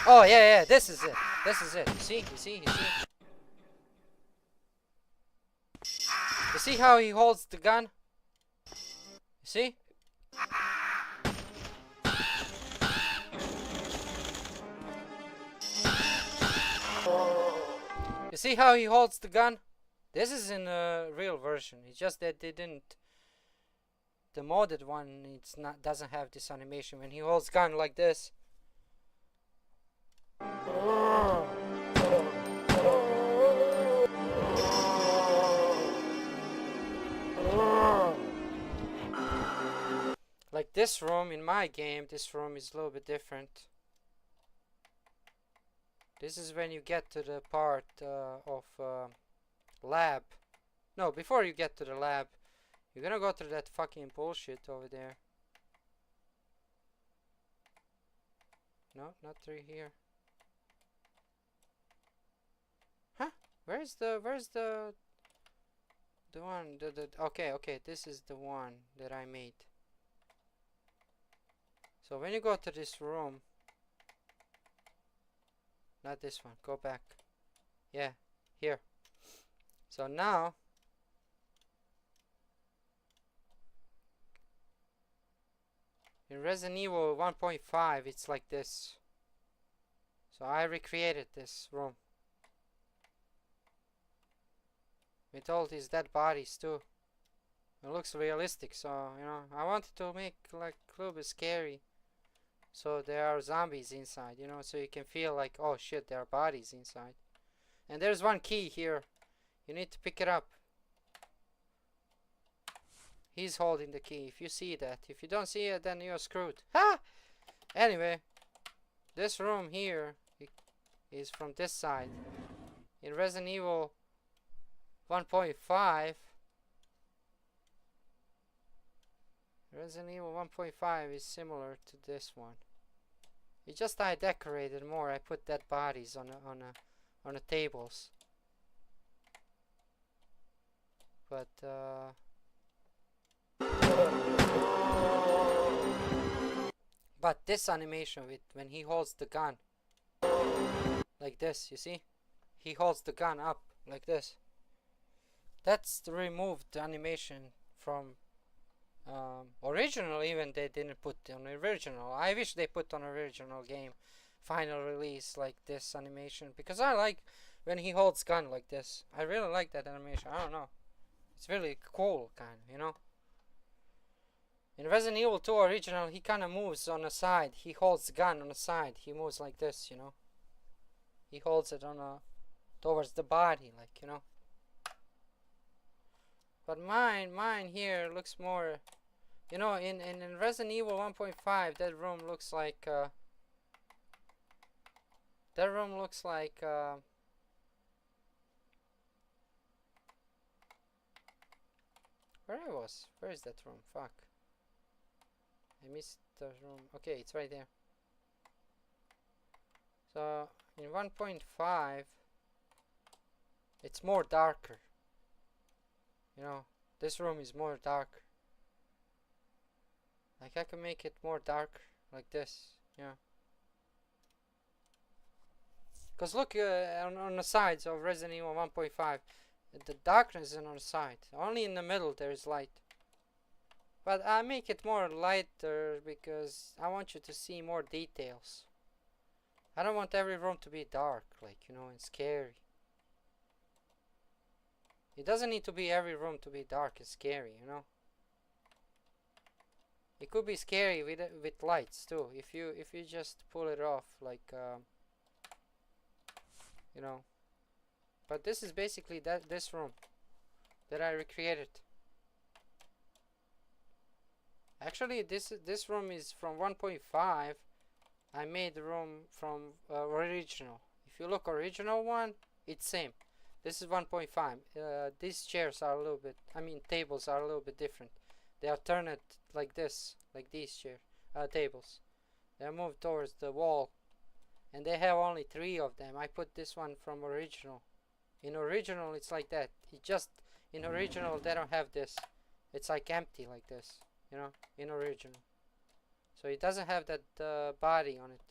Oh yeah, this is it. This is it. You see? You see? You see? You see how he holds the gun? You see? You see how he holds the gun? This is in a real version. It's just that they didn't. The modded one, doesn't have this animation when he holds gun like this. Like this room in my game, this room is a little bit different. This is when you get to the part of lab. No, before you get to the lab, you're gonna go through that fucking bullshit over there. No, not through here. Huh? Where's the one, okay, this is the one that I made. So when you go to this room, not this one, go back. Yeah, here. So now, in Resident Evil 1.5, it's like this. So I recreated this room with all these dead bodies too. It looks realistic, so you know, I wanted to make like a little bit scary. So there are zombies inside, you know, so you can feel like, oh shit, there are bodies inside. And there's one key here. You need to pick it up. He's holding the key, if you see that. If you don't see it, then you're screwed. Ha! Anyway, this room here is from this side. In Resident Evil 1.5, Resident Evil 1.5 is similar to this one. It's just I decorated more. I put dead bodies on the tables. But this animation with when he holds the gun like this, you see? He holds the gun up like this. That's the removed animation from original. Even they didn't put on original. I wish they put on original game final release like this animation, because I like when he holds gun like this. I really like that animation. I don't know, it's really cool, kind of, you know. In Resident Evil 2 original, he kind of moves on the side. He holds the gun on the side. He moves like this, you know. He holds it on towards the body, like, you know. But mine here looks more, you know, in Resident Evil 1.5, that room looks like where is that room? Fuck. I missed the room. Okay, it's right there. So in 1.5, it's more darker. You know, this room is more dark. Like I can make it more dark like this, yeah. Cause look on the sides of Resident Evil 1.5, the darkness is on the side. Only in the middle there is light. But I make it more lighter because I want you to see more details. I don't want every room to be dark, like, you know, and scary. It doesn't need to be every room to be dark and scary, you know. It could be scary with lights too. If you just pull it off, like you know. But this is basically this room that I recreated. Actually, this room is from 1.5. I made the room from original. If you look original one, it's same. This is 1.5. These chairs are a little bit, I mean tables are a little bit different. They are turned like this, like these tables. They are moved towards the wall, and they have only 3 of them. I put this one from original. In original, it's like that. It just in original they don't have this. It's like empty like this, you know, in original. So it doesn't have that body on it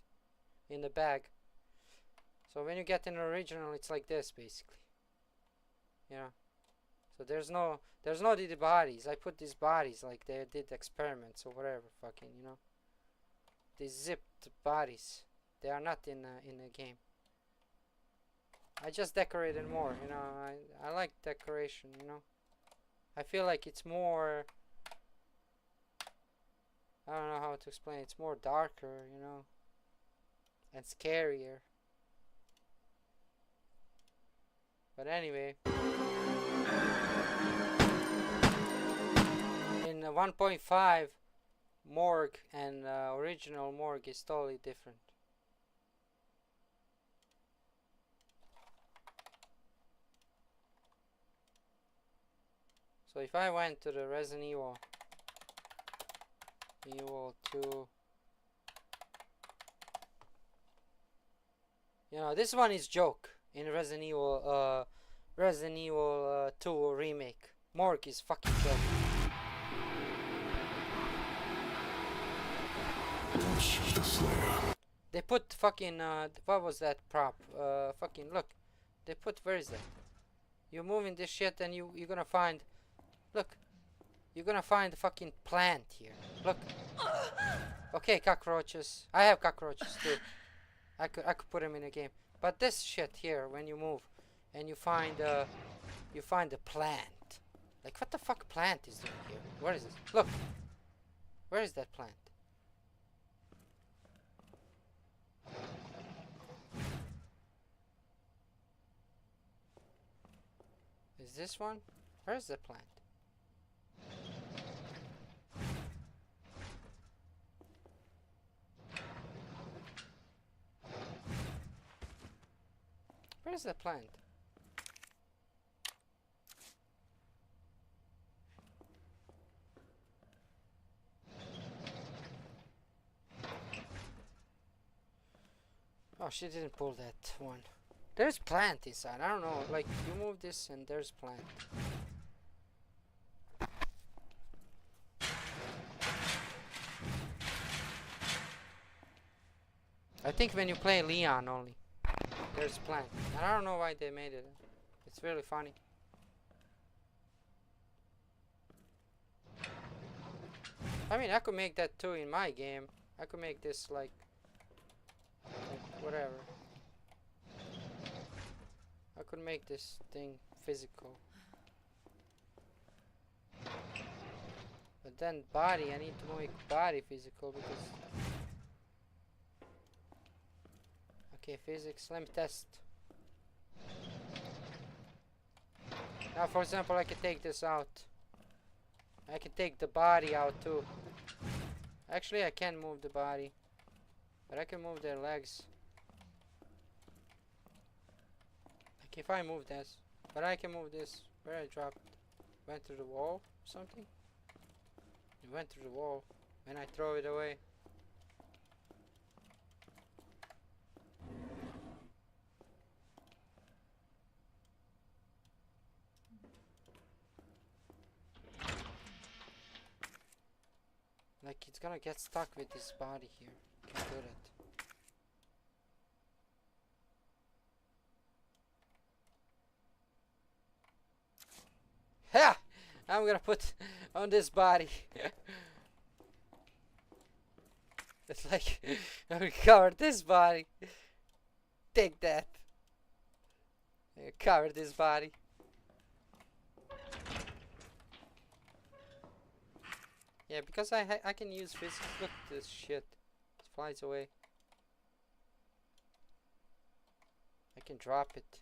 in the bag. So when you get in original, it's like this basically. You know. So there's no the bodies. I put these bodies like they did experiments or whatever, fucking, you know. These zipped bodies. They are not in the game. I just decorated more, you know. I like decoration, you know. I feel like it's more, I don't know how to explain. It's more darker, you know, and scarier. But anyway, in 1.5, morgue and original morgue is totally different. So if I went to the Resident Evil 2, you know, this one is joke in Resident Evil 2 remake. Morgue is fucking joke. They put fucking what was that prop? Fucking look. They put, where is that? You're moving this shit and you're gonna find, look. You're gonna find the fucking plant here. Look. Okay, cockroaches. I have cockroaches too. I could put them in a game. But this shit here, when you move and you find the plant. Like, what the fuck plant is doing here? Where is this? Look. Where is that plant? Is this one? Where's the plant? Where's the plant? Oh, she didn't pull that one. There's plant inside. I don't know. Like, you move this and there's plant. I think when you play Leon only, there's plant. And I don't know why they made it. It's really funny. I mean, I could make that too in my game. I could make this like whatever. I could make this thing physical. But then body, I need to make body physical because... Okay, physics, let me test. Now, for example, I can take this out. I can take the body out too. Actually, I can't move the body. But I can move their legs. Like if I move this. But I can move this. Where I dropped. Went through the wall or something? It went through the wall. And I throw it away. Like it's gonna get stuck with this body here. Can't do that. Ha! I'm gonna put on this body. It's like I will cover this body. Take that. Cover this body. Yeah, because I can use physics. Look at this shit. It flies away. I can drop it.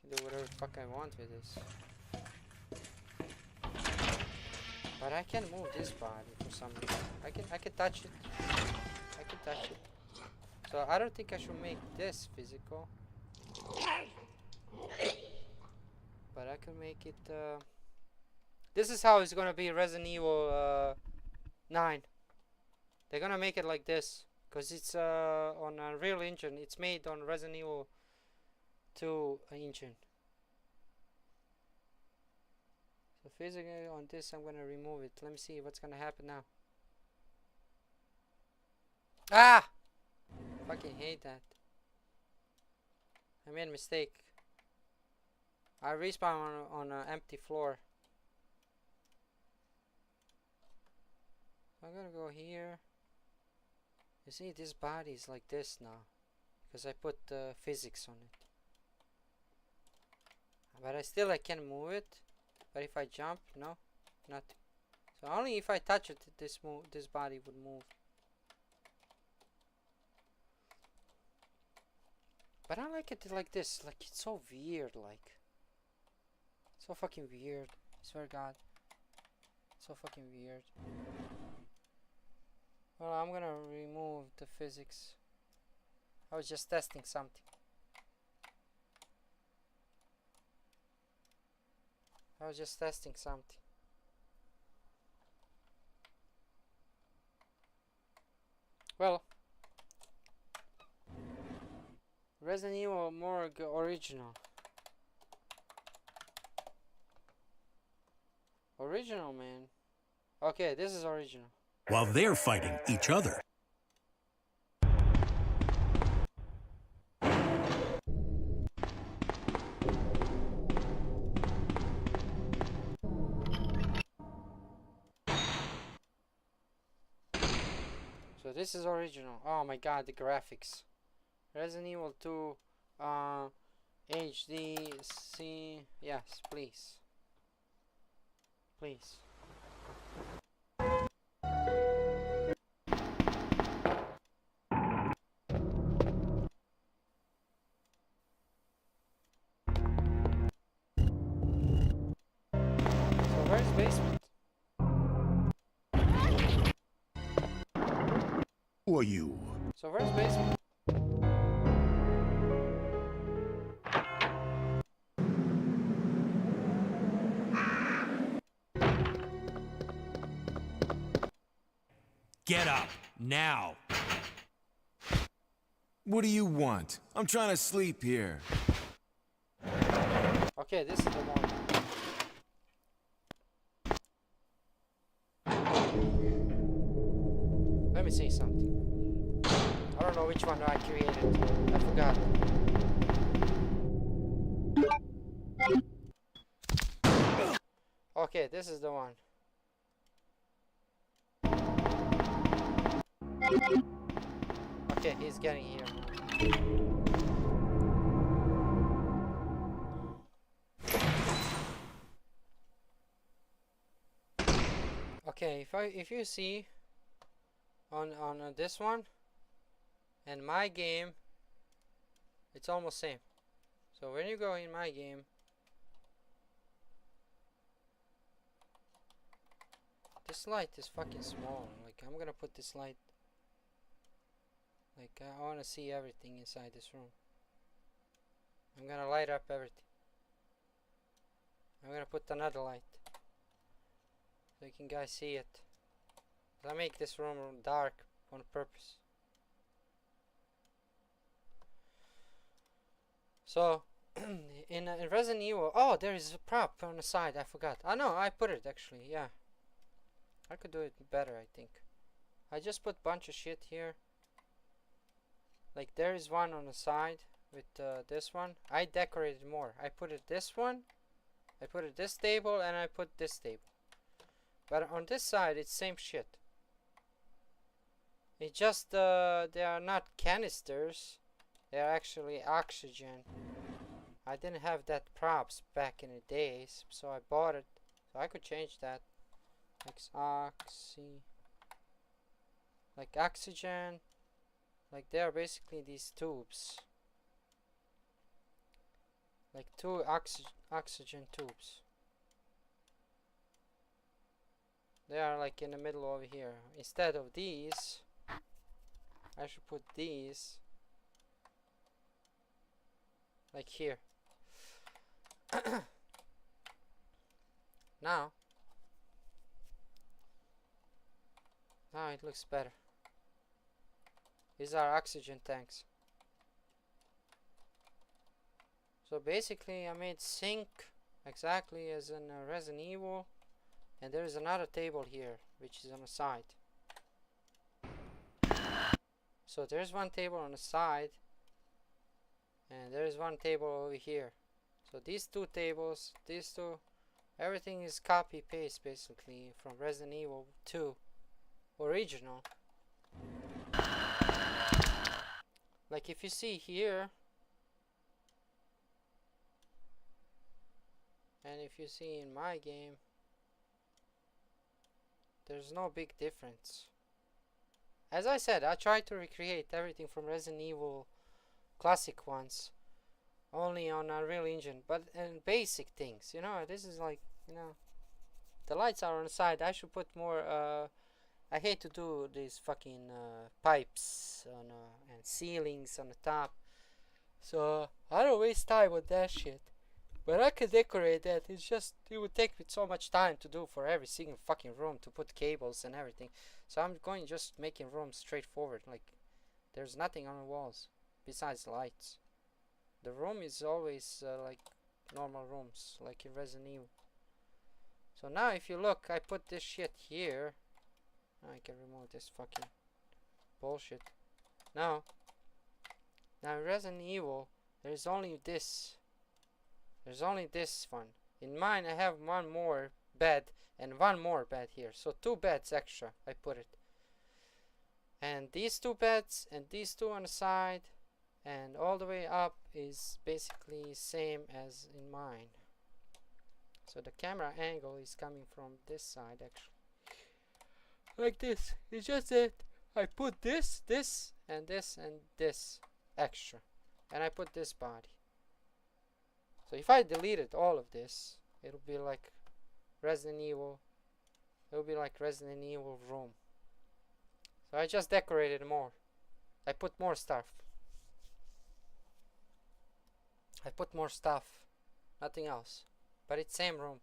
I can do whatever the fuck I want with this. But I can move this body for some reason. I can touch it. I can touch it. So I don't think I should make this physical. But I can make it this is how it's gonna be Resident Evil 9. They're gonna make it like this. Cause it's on a real engine. It's made on Resident Evil 2 engine. So physically on this I'm gonna remove it. Let me see what's gonna happen now. Ah! Fucking hate that. I made a mistake. I respawn on an empty floor. I'm gonna go here. You see, this body is like this now. Because I put physics on it. But I can move it. But if I jump, no, nothing. So only if I touch it, this body would move. But I like it like this. Like it's so weird. Like so fucking weird. I swear to God. So fucking weird. Well, I'm gonna remove the physics. I was just testing something. I was just testing something. Well, Resident Evil Morgue original. Original, man. Okay, this is original. While they're fighting each other. So this is original. Oh my God, the graphics. Resident Evil 2 HD C. Yes, please. Please. So where's basement? Who are you? So where's basement? Get up, now! What do you want? I'm trying to sleep here. Okay, this is the one. Let me see something. I don't know which one I created. I forgot. Okay, this is the one. Okay, he's getting here. Okay, if you see on this one and my game, it's almost same. So when you go in my game, this light is fucking small. Like I'm gonna put this light. Like I want to see everything inside this room. I'm gonna light up everything. I'm gonna put another light so you can guys see it. I make this room dark on purpose. So in Resident Evil, oh, there is a prop on the side. I forgot. Oh no, I put it actually. Yeah, I could do it better. I think I just put bunch of shit here. Like there is one on the side with this one. I decorated more. I put it this one. I put it this table and I put this table. But on this side it's same shit. It's just they are not canisters. They are actually oxygen. I didn't have that props back in the days, so I bought it. So I could change that. Like oxygen. Like they are basically these tubes. Like two oxygen tubes. They are like in the middle over here. Instead of these, I should put these like here. Now it looks better. These are oxygen tanks. So basically I made sink exactly as in Resident Evil, and there is another table here which is on the side. So there's one table on the side and there's one table over here. So these two tables, these two, everything is copy paste basically from Resident Evil 2 original. Like if you see here, and if you see in my game, there's no big difference. As I said, I tried to recreate everything from Resident Evil classic ones, only on Unreal Engine, but and basic things, you know. This is like, you know, the lights are on the side. I should put more. I hate to do these fucking pipes on and ceilings on the top, so I don't waste time with that shit. But I could decorate that. It's just, it would take me so much time to do for every single fucking room, to put cables and everything. So I'm going just making rooms straightforward. Like there's nothing on the walls besides lights. The room is always like normal rooms, like in Resident Evil. So now if you look, I put this shit here. I can remove this fucking bullshit. Now in Resident Evil, there's only this. There's only this one. In mine, I have one more bed and one more bed here. So 2 beds extra, I put it. And these 2 beds and these 2 on the side and all the way up is basically same as in mine. So the camera angle is coming from this side actually. Like this. It's just that I put this and this extra. And I put this body. So if I deleted all of this, it'll be like Resident Evil. It'll be like Resident Evil room. So I just decorated more. I put more stuff. I put more stuff. Nothing else. But it's same room.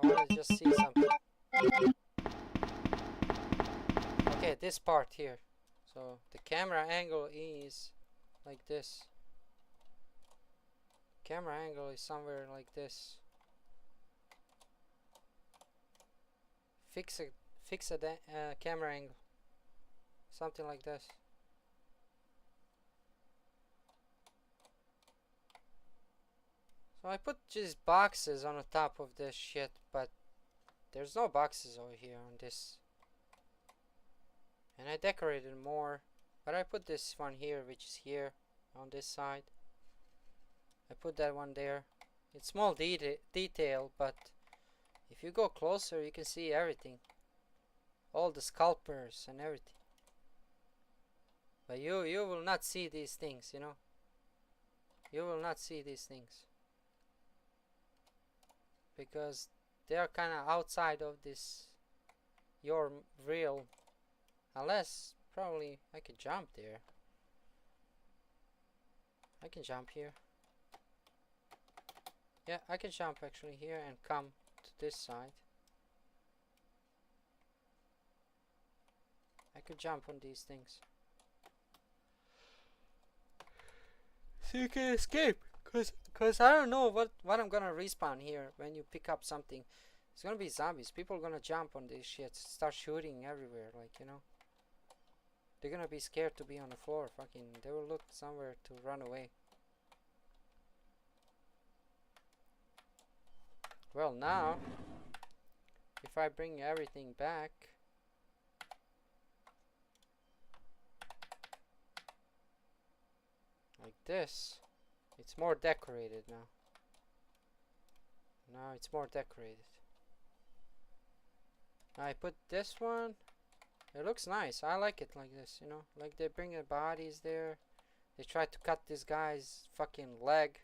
I want to just see something. Okay, this part here. So the camera angle is like this. Camera angle is somewhere like this. Fix a camera angle. Something like this. So I put just boxes on the top of this shit, but there's no boxes over here on this. And I decorated more, but I put this one here, which is here on this side. I put that one there. It's small detail, but if you go closer, you can see everything. All the scalpers and everything. But you will not see these things, you know. You will not see these things. Because they are kind of outside of this your real, unless probably I could jump there. I can jump here. Yeah, I can jump actually here and come to this side. I could jump on these things. So you can escape. Cause I don't know what I'm gonna respawn here when you pick up something. It's gonna be zombies. People are gonna jump on this shit, start shooting everywhere, like, you know. They're gonna be scared to be on the floor, fucking, they will look somewhere to run away. Well, now if I bring everything back. Like this. It's more decorated now. Now it's more decorated. I put this one. It looks nice. I like it like this, you know. Like they bring the bodies there. They tried to cut this guy's fucking leg.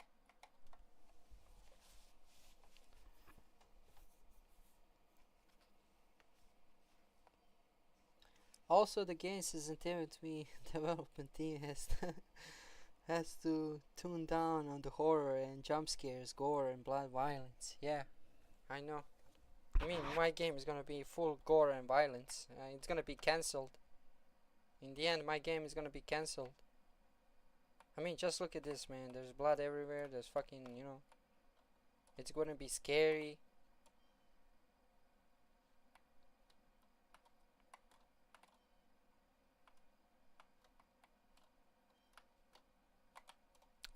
Also, the game isn't even to me. Development team has to tune down on the horror and jump scares, gore and blood violence. Yeah, I know. I mean, my game is gonna be full gore and violence. It's gonna be cancelled. In the end, my game is gonna be cancelled. I mean, just look at this, man. There's blood everywhere. There's fucking, you know. It's gonna be scary.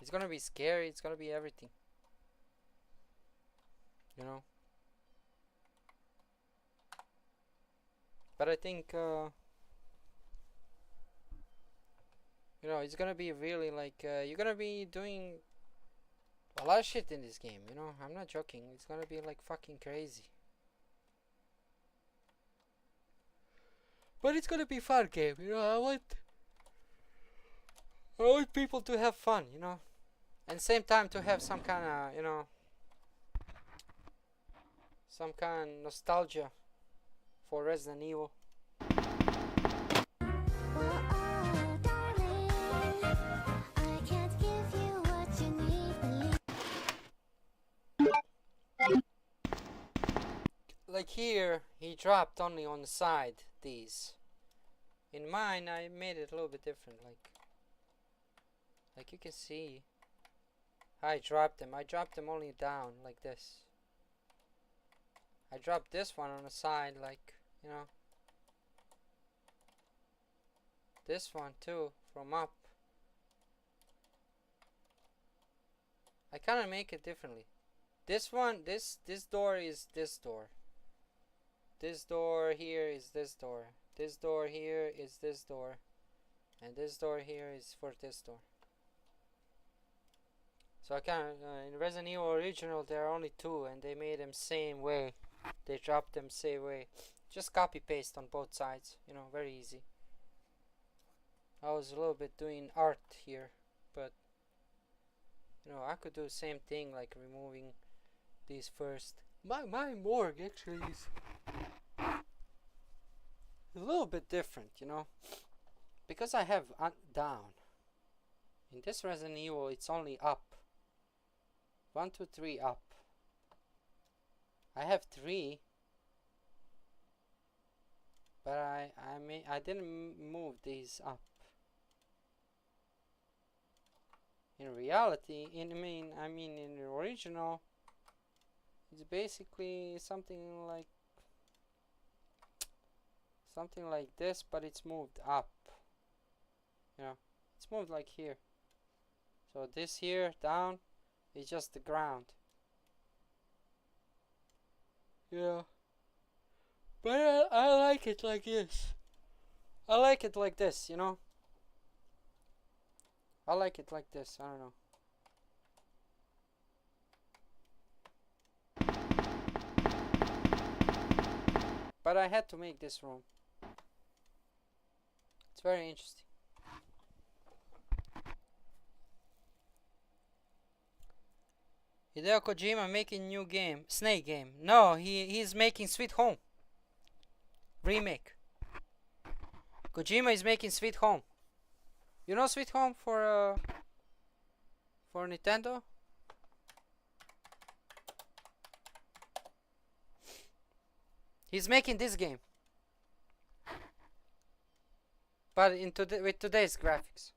It's gonna be scary. It's gonna be everything. You know. But I think, you know, it's gonna be really like, you're gonna be doing a lot of shit in this game, you know. I'm not joking. It's gonna be like fucking crazy. But it's gonna be fun game, you know. I want people to have fun, you know. And same time to have some kind of, you know, some kind of nostalgia for Resident Evil. Like here, he dropped only on the side these. In mine, I made it a little bit different. Like you can see, I dropped them. I dropped them only down like this. I dropped this one on the side, like, you know. This one too, from up. I kind of make it differently. This one, this door is this door. This door here is this door. This door here is this door. And this door here is for this door. So I kind of, in Resident Evil Original there are only two and they made them same way. They dropped them same way. Just copy paste on both sides, you know, very easy. I was a little bit doing art here, but you know, I could do the same thing, like removing these first. My morgue actually is a little bit different, you know, because I have down. In this Resident Evil it's only up. 1, 2, 3 up. I have 3, but I didn't move these up. In reality, in the original, it's basically something like this, but it's moved up. You know, it's moved like here. So this here down is just the ground. Yeah, but I like it like this. I like it like this, you know. I like it like this. I don't know. But I had to make this room. It's very interesting. Hideo Kojima making new game, Snake game. No, he's making Sweet Home remake. Kojima is making Sweet Home. You know Sweet Home for Nintendo? He's making this game, but with today's graphics.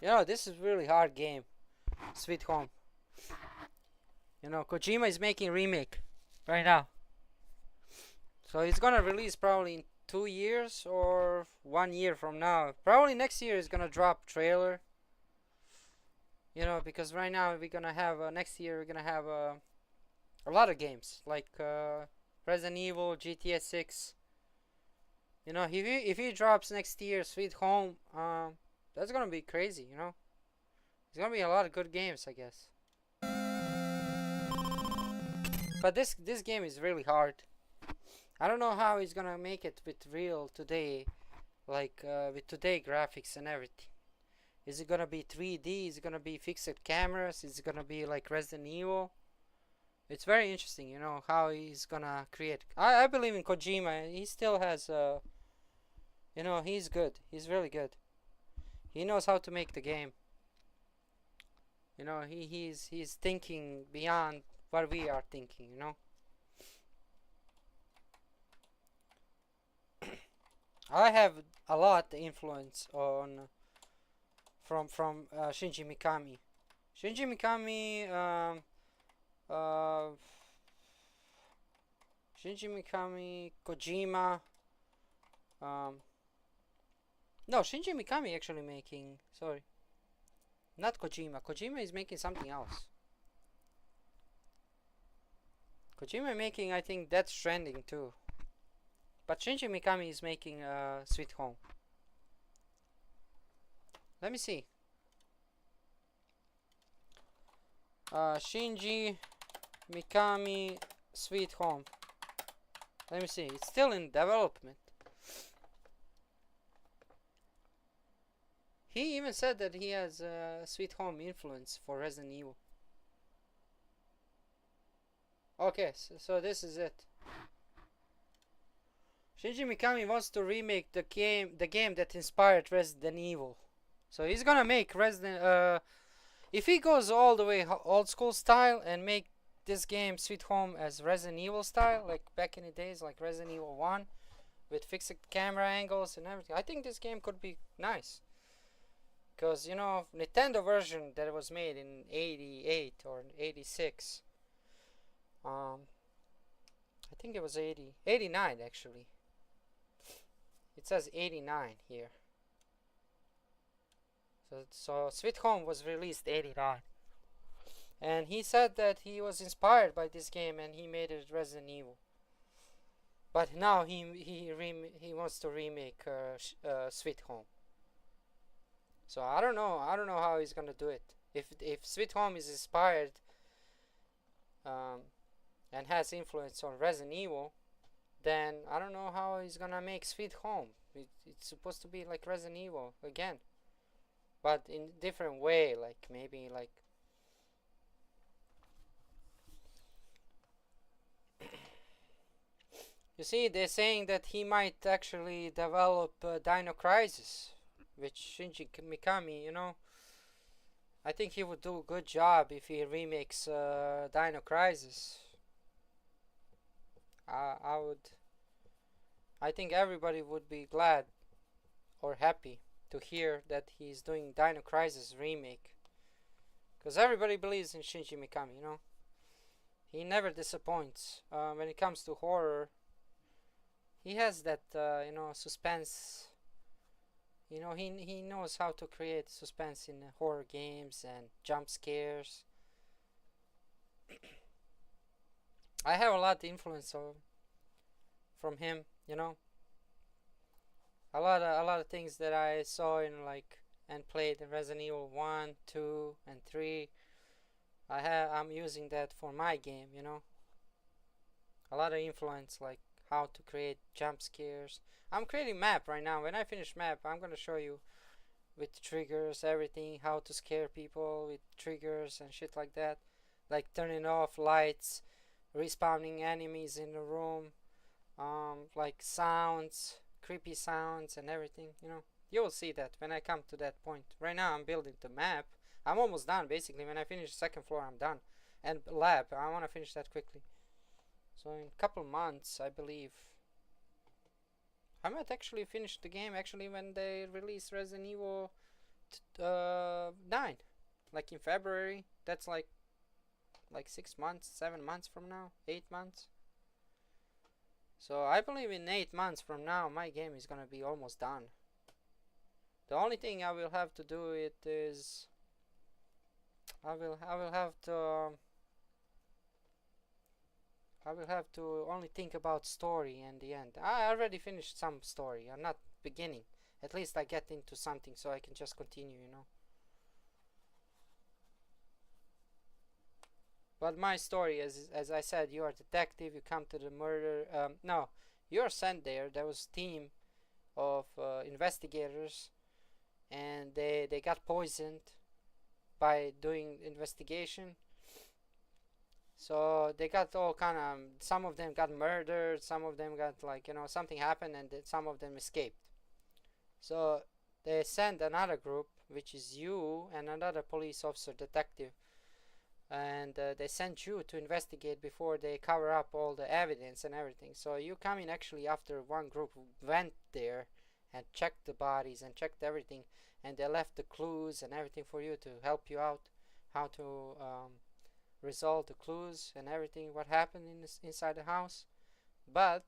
You know, this is really hard game. Sweet Home. You know, Kojima is making remake right now. So it's gonna release probably in 2 years or 1 year from now. Probably next year is gonna drop trailer. You know, because right now we're gonna have next year we're gonna have a lot of games like Resident Evil, GTA 6. You know, if he drops next year Sweet Home, that's gonna be crazy. You know, there's gonna be a lot of good games, I guess. But this game is really hard. I don't know how he's gonna make it with real today, like with today graphics and everything. Is it gonna be 3D? Is it gonna be fixed cameras? Is it gonna be like Resident Evil? It's very interesting, you know, how he's gonna create. I believe in Kojima. He still has you know, he's good. He's really good. He knows how to make the game. You know, he's thinking beyond what we are thinking, you know. I have a lot of influence on from Shinji Mikami. Shinji Mikami Shinji Mikami, Kojima. No, Shinji Mikami actually making. Sorry, not Kojima. Kojima is making something else. Kojima making, I think, Death Stranding too. But Shinji Mikami is making Sweet Home. Let me see. Shinji Mikami Sweet Home. Let me see. It's still in development. He even said that he has Sweet Home influence for Resident Evil. Okay, so this is it. Shinji Mikami wants to remake the game that inspired Resident Evil. So he's gonna make Resident. If he goes all the way old school style and make this game Sweet Home as Resident Evil style, like back in the days, like Resident Evil 1, with fixed camera angles and everything, I think this game could be nice. Because, you know, Nintendo version that was made in 88 or 86, I think it was 89 actually. It says 89 here. So Sweet Home was released 89. And he said that he was inspired by this game and he made it Resident Evil. But now he wants to remake Sweet Home. So I don't know how he's gonna do it. If Sweet Home is inspired and has influence on Resident Evil, then I don't know how he's gonna make Sweet Home. It's supposed to be like Resident Evil again, but in different way, like maybe like you see, they're saying that he might actually develop Dino Crisis, which Shinji Mikami, you know, I think he would do a good job if he remakes Dino Crisis. I think everybody would be glad or happy to hear that he's doing Dino Crisis remake, because everybody believes in Shinji Mikami, you know. He never disappoints when it comes to horror. He has that you know, suspense. You know, he knows how to create suspense in horror games and jump scares. I have a lot of influence from him, you know. A lot of things that I saw in and played in Resident Evil 1, 2, and 3. I'm using that for my game, you know. A lot of influence, like how to create jump scares. I'm creating map right now. When I finish map, I'm gonna show you with triggers, everything, how to scare people with triggers and shit like that, like turning off lights, respawning enemies in the room, like sounds, creepy sounds and everything, you know. You will see that when I come to that point. Right now I'm building the map. I'm almost done basically. When I finish the second floor, I'm done. And lab, I want to finish that quickly. So in a couple months, I believe, I might actually finish the game actually when they release Resident Evil 9, like in February. That's like 6 months, 7 months from now, 8 months. So I believe in 8 months from now my game is gonna be almost done. The only thing I will have to do it is I will have to only think about story and the end. I already finished some story. I'm not beginning. At least I get into something so I can just continue, you know. But my story is, as I said, you are a detective, you come to the murder. No, you're sent there. There was a team of investigators, and they got poisoned by doing investigation. So they got all kind of, some of them got murdered, some of them got, like, you know, something happened, and some of them escaped. So they sent another group, which is you and another police officer detective, and they sent you to investigate before they cover up all the evidence and everything. So you come in actually after one group went there and checked the bodies and checked everything, and they left the clues and everything for you to help you out how to resolve the clues and everything what happened inside the house. But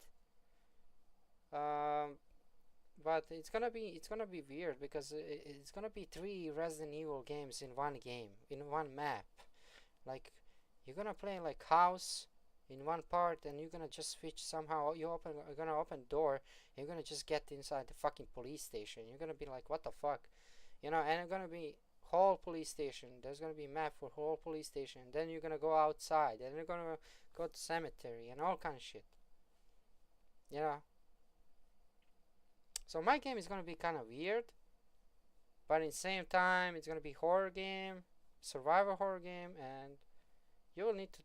it's gonna be weird because it's gonna be 3 Resident Evil games in one game, in one map. Like, you're gonna play like house in one part, and you're gonna just switch somehow. You're gonna open door, and you're gonna just get inside the fucking police station. You're gonna be like, what the fuck, you know? And it's gonna be whole police station. There's gonna be a map for whole police station. Then you're gonna go outside, and you're gonna go to cemetery and all kind of shit. Yeah. So my game is gonna be kind of weird, but at the same time, it's gonna be horror game, survival horror game, and you will need to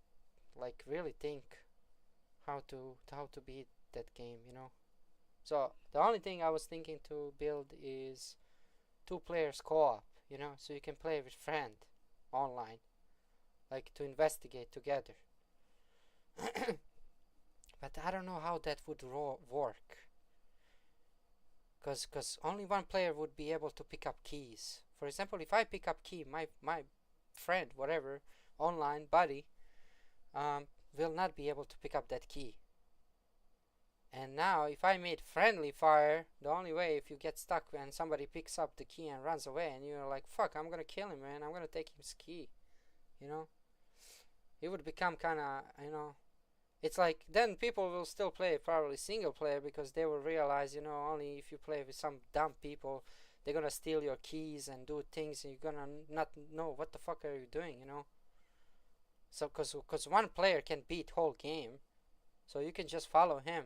like really think how to beat that game, you know. So the only thing I was thinking to build is 2 players co-op, you know, so you can play with friend online, like to investigate together. But I don't know how that would work, because only one player would be able to pick up keys. For example, if I pick up key, my friend, whatever, online buddy, will not be able to pick up that key. And now if I made friendly fire, the only way, if you get stuck and somebody picks up the key and runs away, and you're like, fuck, I'm gonna kill him, man, I'm gonna take his key, you know, it would become kind of, you know, it's like, then people will still play probably single player, because they will realize, you know, only if you play with some dumb people, they're gonna steal your keys and do things, and you're gonna not know what the fuck are you doing, you know. So because one player can beat whole game, so you can just follow him.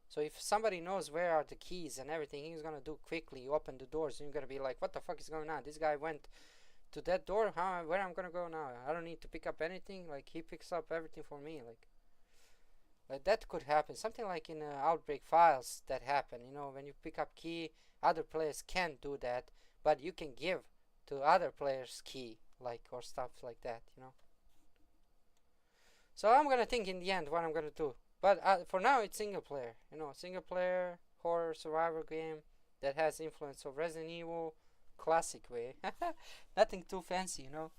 So if somebody knows where are the keys and everything, he's gonna do quickly open the doors, and you're gonna be like, what the fuck is going on? This guy went to that door, huh? Where I'm gonna go now? I don't need to pick up anything. Like, he picks up everything for me. Like that could happen. Something like in Outbreak Files that happened, you know, when you pick up key, other players can't do that, but you can give to other players key, like, or stuff like that, you know. So I'm gonna think in the end what I'm gonna do. But for now, it's single player, you know, single player horror survival game that has influence of Resident Evil, classic way. Nothing too fancy, you know,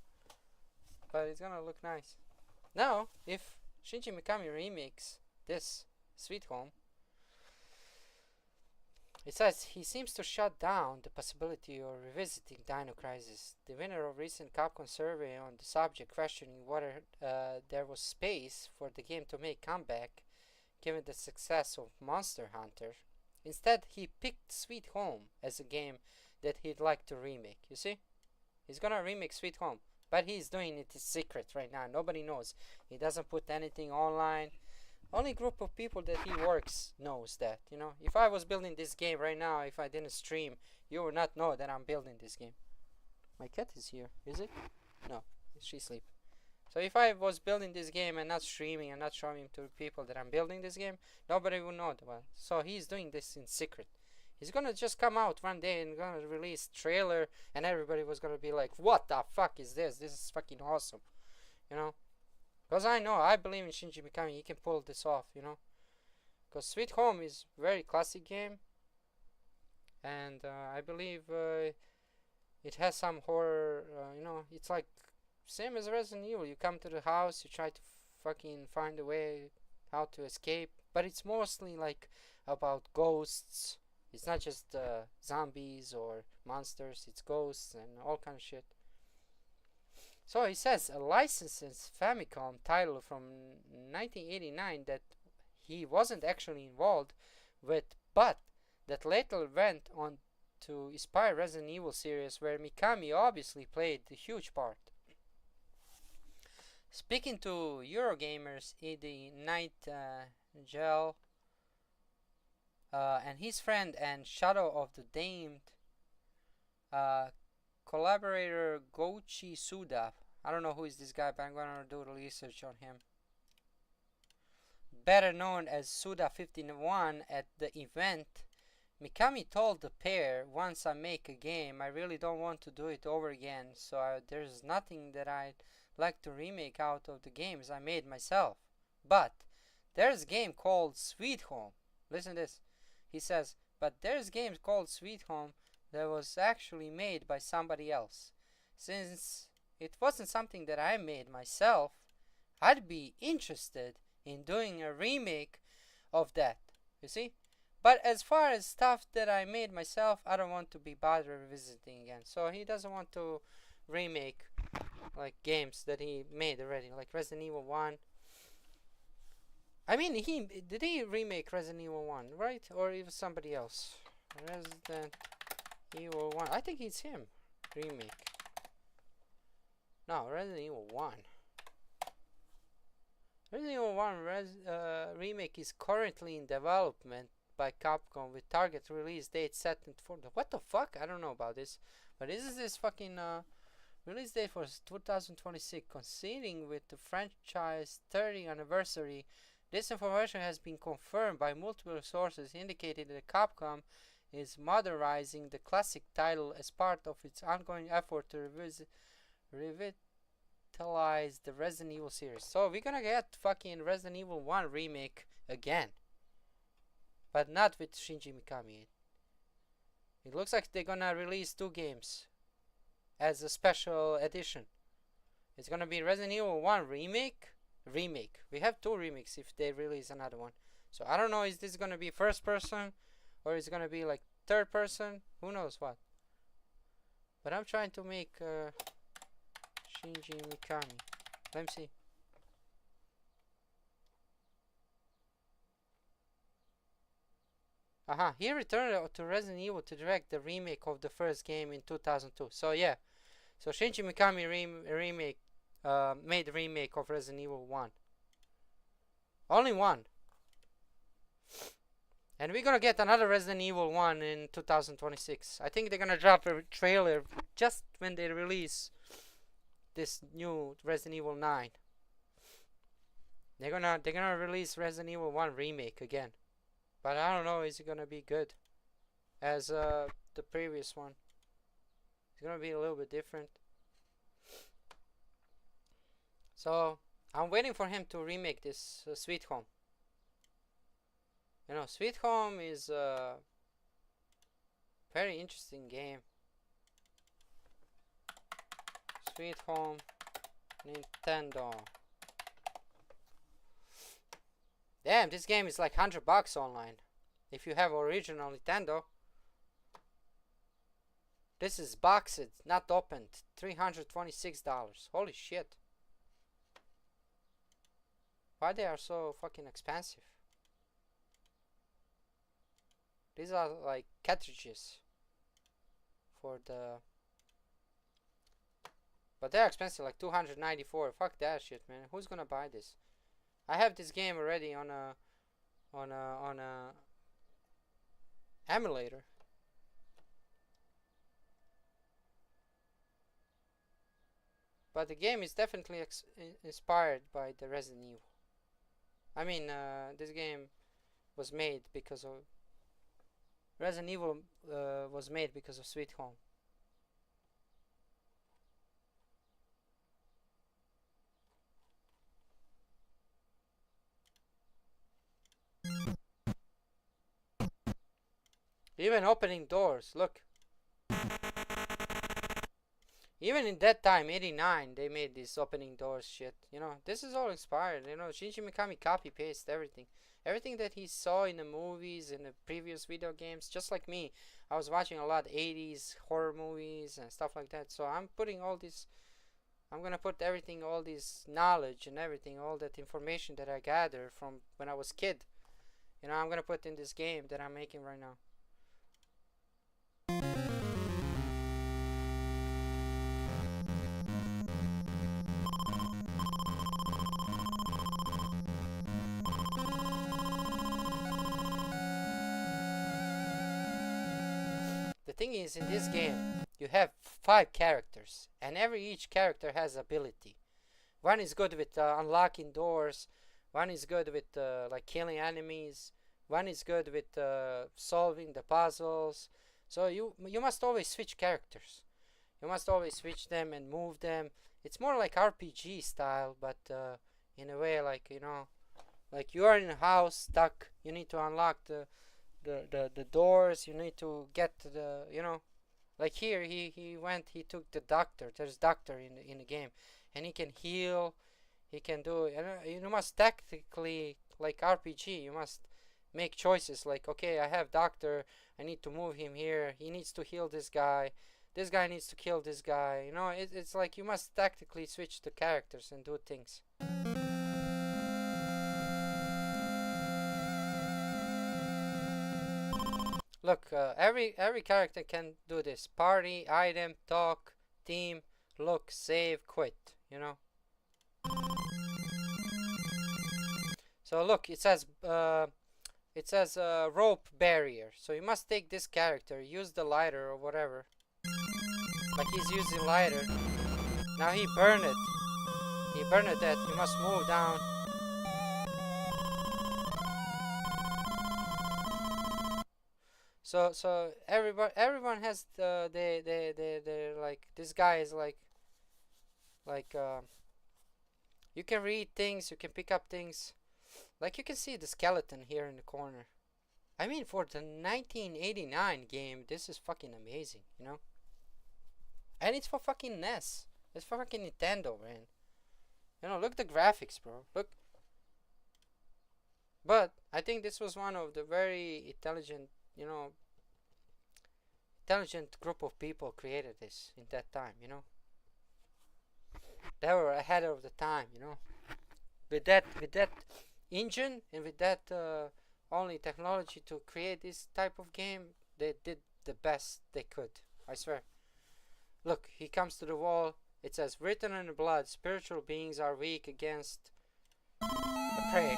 but it's gonna look nice. Now, if Shinji Mikami remakes this Sweet Home, it says he seems to shut down the possibility of revisiting Dino Crisis. The winner of recent Capcom survey on the subject, questioning whether there was space for the game to make comeback given the success of Monster Hunter. Instead, he picked Sweet Home as a game that he'd like to remake. You see? He's gonna remake Sweet Home, but he's doing it in secret right now. Nobody knows. He doesn't put anything online. Only group of people that he works knows that, you know. If I was building this game right now, if I didn't stream, you would not know that I'm building this game. My cat is here, is it? No, she's asleep. So if I was building this game and not streaming and not showing to people that I'm building this game, nobody would know about it. So he's doing this in secret. He's gonna just come out one day and gonna release trailer, and everybody was gonna be like, what the fuck is this? This is fucking awesome, you know. Because I believe in Shinji Mikami, he can pull this off, you know. Because Sweet Home is very classic game, and I believe It has some horror, you know, it's like same as Resident Evil. You come to the house, you try to fucking find a way how to escape, but it's mostly like about ghosts. It's not just zombies or monsters, it's ghosts and all kind of shit. So he says a licensed Famicom title from 1989 that he wasn't actually involved with, but that later went on to inspire Resident Evil series, where Mikami obviously played a huge part. Speaking to Eurogamers, the Nightingale and his friend and Shadow of the Damned collaborator Goichi Suda. I don't know who is this guy, but I'm gonna do the research on him. Better known as Suda51 at the event, Mikami told the pair, once I make a game, I really don't want to do it over again, so there's nothing that I'd like to remake out of the games I made myself. But there's a game called Sweet Home. Listen to this. He says, but there's a game called Sweet Home that was actually made by somebody else. Since it wasn't something that I made myself, I'd be interested in doing a remake of that. You see? But as far as stuff that I made myself, I don't want to be bothered revisiting again. So he doesn't want to remake like games that he made already, like Resident Evil 1. I mean, did he remake Resident Evil 1, right? Or it was somebody else? Resident Evil 1. I think it's him. Remake. No, Resident Evil 1. Resident Evil 1 remake is currently in development by Capcom with target release date set for the... What the fuck? I don't know about this. But this fucking release date for 2026. Coinciding with the franchise 30th anniversary, this information has been confirmed by multiple sources indicating that Capcom is modernizing the classic title as part of its ongoing effort to revitalize the Resident Evil series. So we're gonna get fucking Resident Evil 1 remake again. But not with Shinji Mikami. It looks like they're gonna release 2 games as a special edition. It's gonna be Resident Evil 1 remake. We have 2 remakes if they release another one. So I don't know, is this gonna be first person or is it gonna be like third person? Who knows what. But I'm trying to make Shinji Mikami. Let me see. He returned to Resident Evil to direct the remake of the first game in 2002. So yeah, so Shinji Mikami made the remake of Resident Evil 1. Only one. And we're gonna get another Resident Evil 1 in 2026. I think they're gonna drop a trailer just when they release this new Resident Evil 9. They're gonna release Resident Evil 1 remake again. But I don't know, is it gonna be good as the previous one? It's gonna be a little bit different. So I'm waiting for him to remake this Sweet Home. You know, Sweet Home is a very interesting game. Sweet Home, Nintendo. Damn, this game is like $100 online. If you have original Nintendo. This is boxed, not opened. $326. Holy shit. Why they are so fucking expensive? These are like cartridges for the... But they're expensive, like $294. Fuck that shit, man. Who's gonna buy this? I have this game already on a emulator. But the game is definitely inspired by the Resident Evil. I mean, this game was made because of... Resident Evil was made because of Sweet Home. Even opening doors, look. Even in that time, 89, they made this opening doors shit. You know, this is all inspired. You know, Shinji Mikami copy paste everything. Everything that he saw in the movies, in the previous video games, just like me. I was watching a lot of 80s horror movies and stuff like that. So I'm putting all this, I'm gonna put everything, all this knowledge and everything, all that information that I gathered from when I was a kid. You know, I'm gonna put in this game that I'm making right now. The thing is, in this game, you have 5 characters, and each character has ability. One is good with unlocking doors, one is good with like killing enemies, one is good with solving the puzzles. So you must always switch characters. You must always switch them and move them. It's more like RPG style, but in a way, like, you know, like you are in a house stuck. You need to unlock the doors. You need to get to the, you know, like here he took the doctor. There's doctor in the game, and he can heal. He can do, you must tactically, like RPG, you must make choices like, okay, I have doctor, I need to move him here, he needs to heal this guy needs to kill this guy. You know, it's like you must tactically switch the characters and do things. Look, every character can do this. Party, item, talk, team, look, save, quit, you know. So look, it says rope barrier. So you must take this character, use the lighter or whatever. Like he's using lighter. Now he burned it. He burned it that you must move down. So everyone has they like, this guy is like you can read things, you can pick up things. Like you can see the skeleton here in the corner. I mean, for the 1989 game, this is fucking amazing, you know? And it's for fucking NES. It's for fucking Nintendo, man. You know, look at the graphics, bro. Look. But I think this was one of the very intelligent, you know, intelligent group of people created this in that time, you know? They were ahead of the time, you know? With that engine and with that only technology to create this type of game, they did the best they could, I swear. Look, he comes to the wall. It says, written in the blood, spiritual beings are weak against the prey.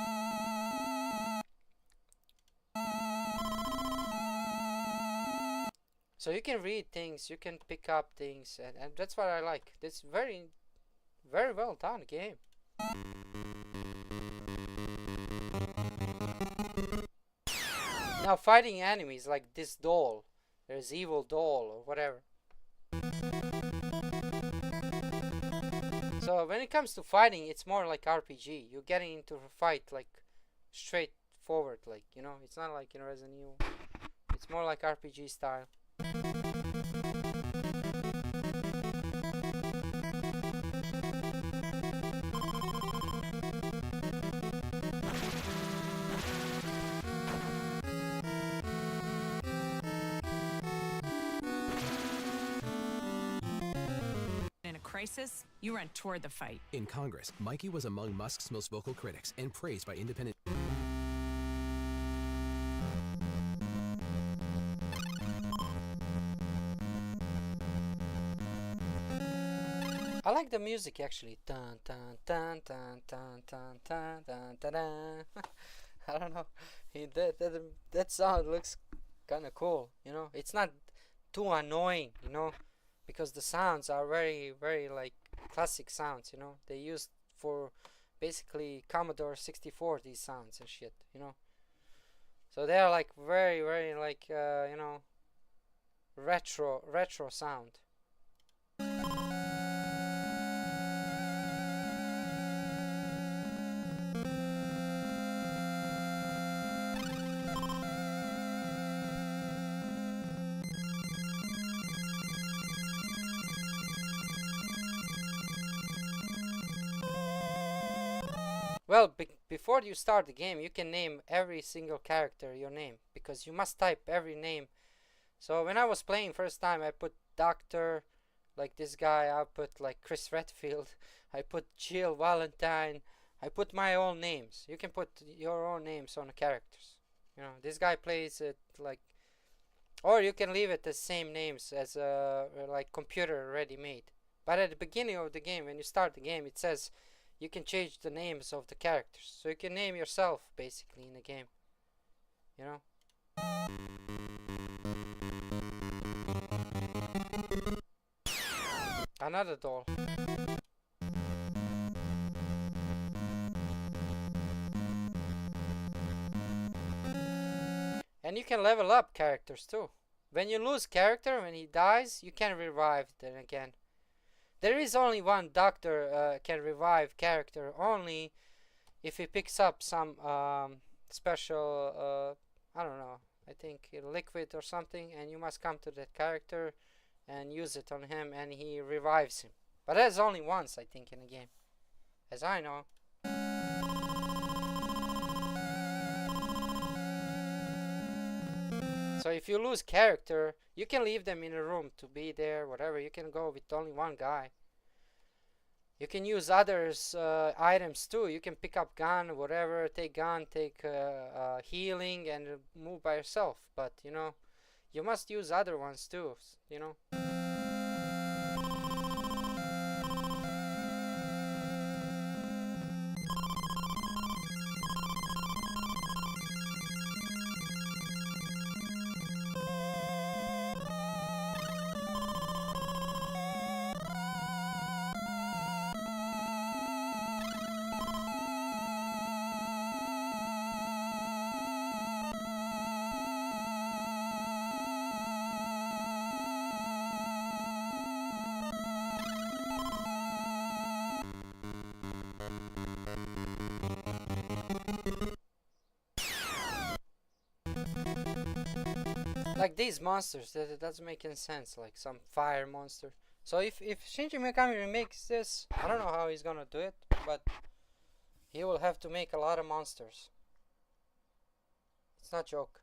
So you can read things, you can pick up things, and that's what I like. This very, very well done game. Now fighting enemies like this doll, there's evil doll or whatever. So when it comes to fighting, it's more like RPG. You're getting into a fight like straight forward, like, you know, it's not like in Resident Evil. It's more like RPG style. In a crisis, you run toward the fight. In Congress, Mikey was among Musk's most vocal critics and praised by independent. I like the music actually. Dun dun dun dun dun dun dun dun dun dun. I don't know. That sound looks kind of cool. You know, it's not too annoying. You know, because the sounds are very, very like classic sounds. You know, they used for basically Commodore 64 these sounds and shit. You know, so they are like very, very like you know, retro sound. Well, before you start the game, you can name every single character your name, because you must type every name. So when I was playing first time, I put Doctor, like this guy. I put like Chris Redfield. I put Jill Valentine. I put my own names. You can put your own names on the characters. You know, this guy plays it like, or you can leave it the same names as like computer ready made. But at the beginning of the game, when you start the game, it says you can change the names of the characters. So you can name yourself basically in the game. You know? Another doll. And you can level up characters too. When you lose character, when he dies, you can revive them again. There is only one doctor can revive character only if he picks up some special, I don't know, I think liquid or something, and you must come to that character and use it on him, and he revives him. But that's only once, I think, in the game, as I know. So if you lose character, you can leave them in a room to be there, whatever. You can go with only one guy. You can use others items too. You can pick up gun, whatever, take gun, take healing, and move by yourself. But you know, you must use other ones too. You know. Like these monsters, that doesn't make any sense. Like some fire monster. So if Shinji Mikami remakes this, I don't know how he's gonna do it, but he will have to make a lot of monsters. It's not a joke.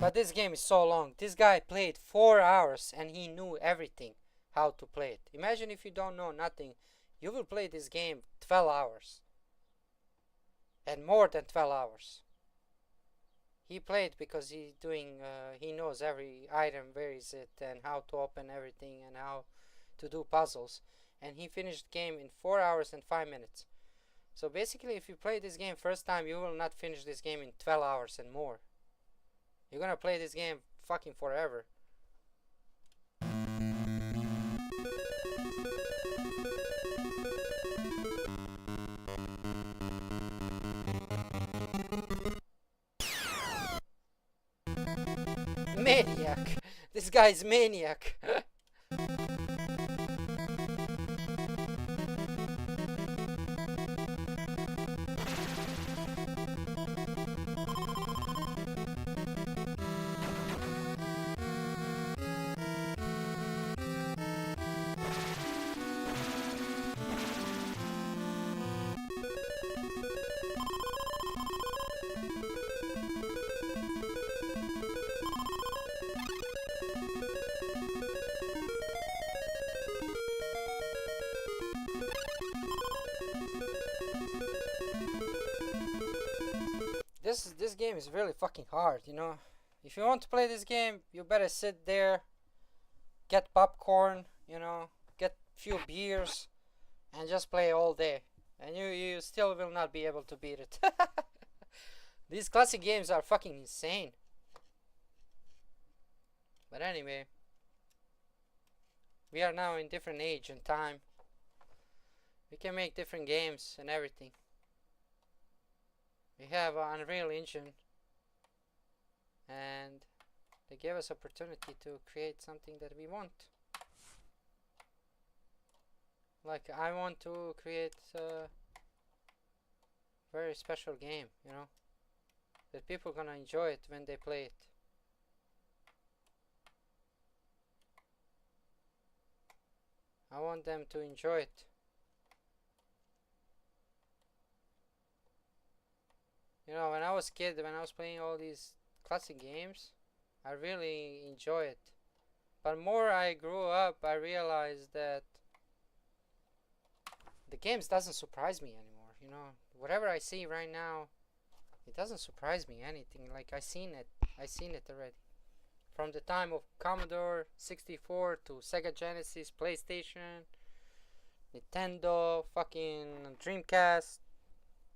But this game is so long. This guy played 4 hours and he knew everything, how to play it. Imagine if you don't know nothing, you will play this game 12 hours. And more than 12 hours. He played because he's doing, he knows every item, where is it, and how to open everything, and how to do puzzles. And he finished the game in 4 hours and 5 minutes. So basically, if you play this game first time, you will not finish this game in 12 hours and more. You're gonna play this game fucking forever. Maniac! This guy's maniac! This game is really fucking hard, you know. If you want to play this game, you better sit there, get popcorn, you know, get few beers, and just play all day. And you still will not be able to beat it. These classic games are fucking insane. But anyway, we are now in different age and time. We can make different games and everything. We have an Unreal Engine, and they gave us opportunity to create something that we want. Like I want to create very special game, you know, that people gonna enjoy it when they play it. I want them to enjoy it. You know, when I was a kid, when I was playing all these classic games, I really enjoy it. But more I grew up, I realized that the games doesn't surprise me anymore. You know, whatever I see right now, it doesn't surprise me anything. Like I seen it already. From the time of Commodore 64 to Sega Genesis, PlayStation, Nintendo, fucking Dreamcast,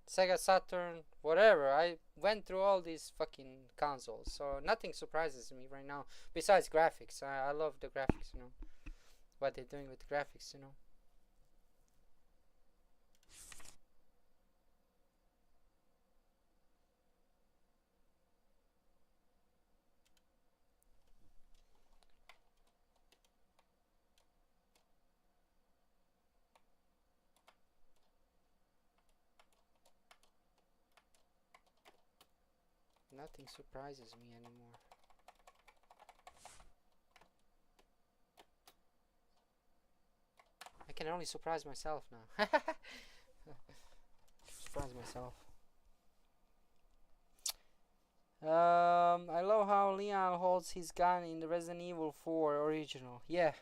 Sega Saturn, whatever. I went through all these fucking consoles, so nothing surprises me right now besides graphics. I love the graphics, you know, what they're doing with the graphics, you know. Nothing surprises me anymore. I can only surprise myself now. Surprise myself. I love how Leon holds his gun in the Resident Evil 4 original. Yeah.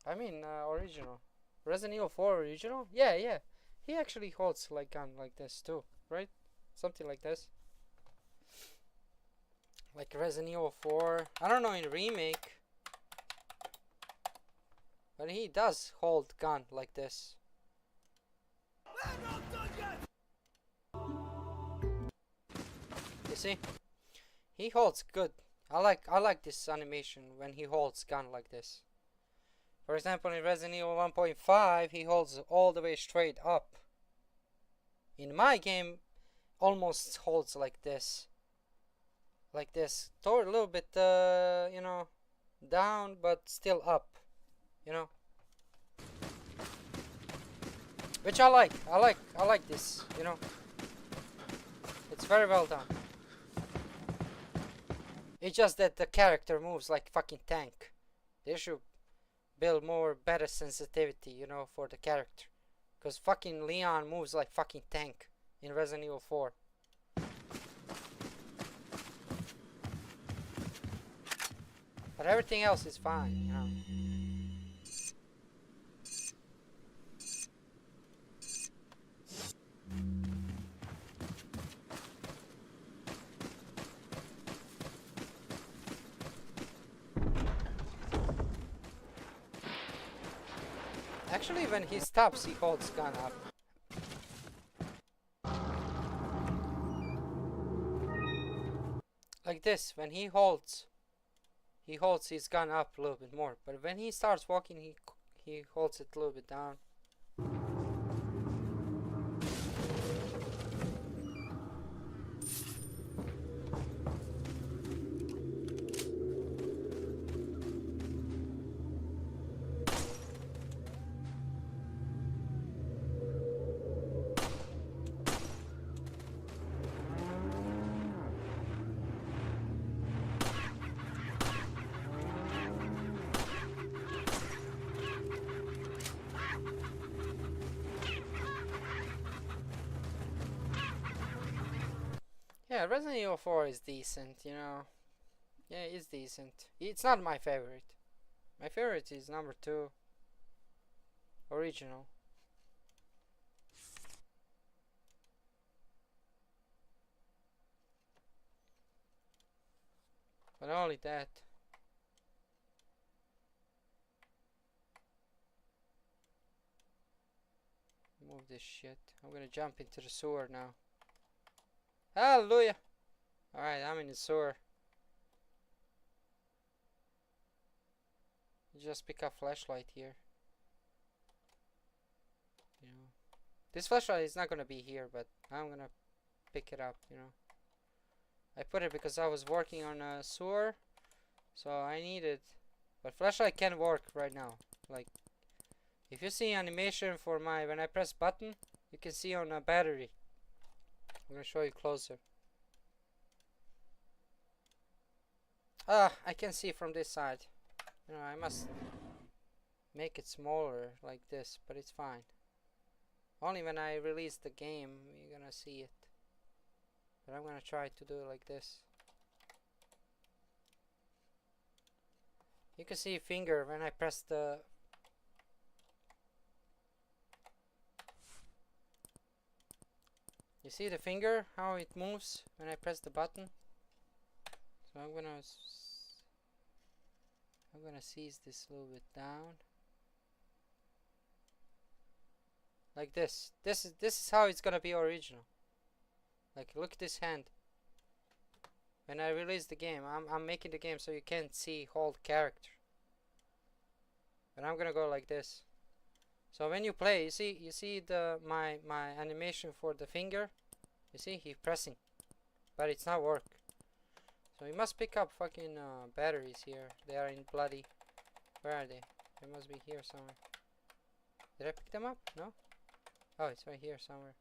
I mean, original. Resident Evil 4 original? Yeah, yeah. He actually holds like gun like this too, right? Something like this. Like Resident Evil 4. I don't know in remake. But he does hold gun like this. You see? He holds good. I like this animation when he holds gun like this. For example, in Resident Evil 1.5, he holds all the way straight up. In my game, almost holds like this. Like this. Toward a little bit, you know, down, but still up. You know? Which I like. I like this, you know? It's very well done. It's just that the character moves like fucking tank. They should build more better sensitivity, you know, for the character. Because fucking Leon moves like fucking tank in Resident Evil 4. But everything else is fine, you know. Actually, when he stops, he holds gun up. Like this, when he holds his gun up a little bit more. But when he starts walking, he holds it a little bit down. Yeah, Resident Evil 4 is decent, you know. Yeah, it's decent. It's not my favorite. My favorite is number 2. Original. But not only that. Move this shit. I'm gonna jump into the sewer now. Hallelujah! Alright, I'm in the sewer. Just pick up flashlight here. You know. This flashlight is not gonna be here, but I'm gonna pick it up, you know. I put it because I was working on a sewer, so I need it. But flashlight can work right now. Like, if you see animation for my, when I press button, You can see on a battery. I'm gonna show you closer. I can see from this side. You know, I must make it smaller like this, but it's fine. Only when I release the game you're gonna see it. But I'm gonna try to do it like this. You can see a finger when I press the... You see the finger, how it moves when I press the button? So I'm gonna seize this a little bit down. Like this. This is how it's gonna be original. Like, look at this hand. When I release the game, I'm making the game so you can't see whole character. But I'm gonna go like this. So when you play, you see my animation for the finger. You see he pressing, but it's not work. So we must pick up fucking batteries here. They are in bloody. Where are they? They must be here somewhere. Did I pick them up? No. Oh, it's right here somewhere.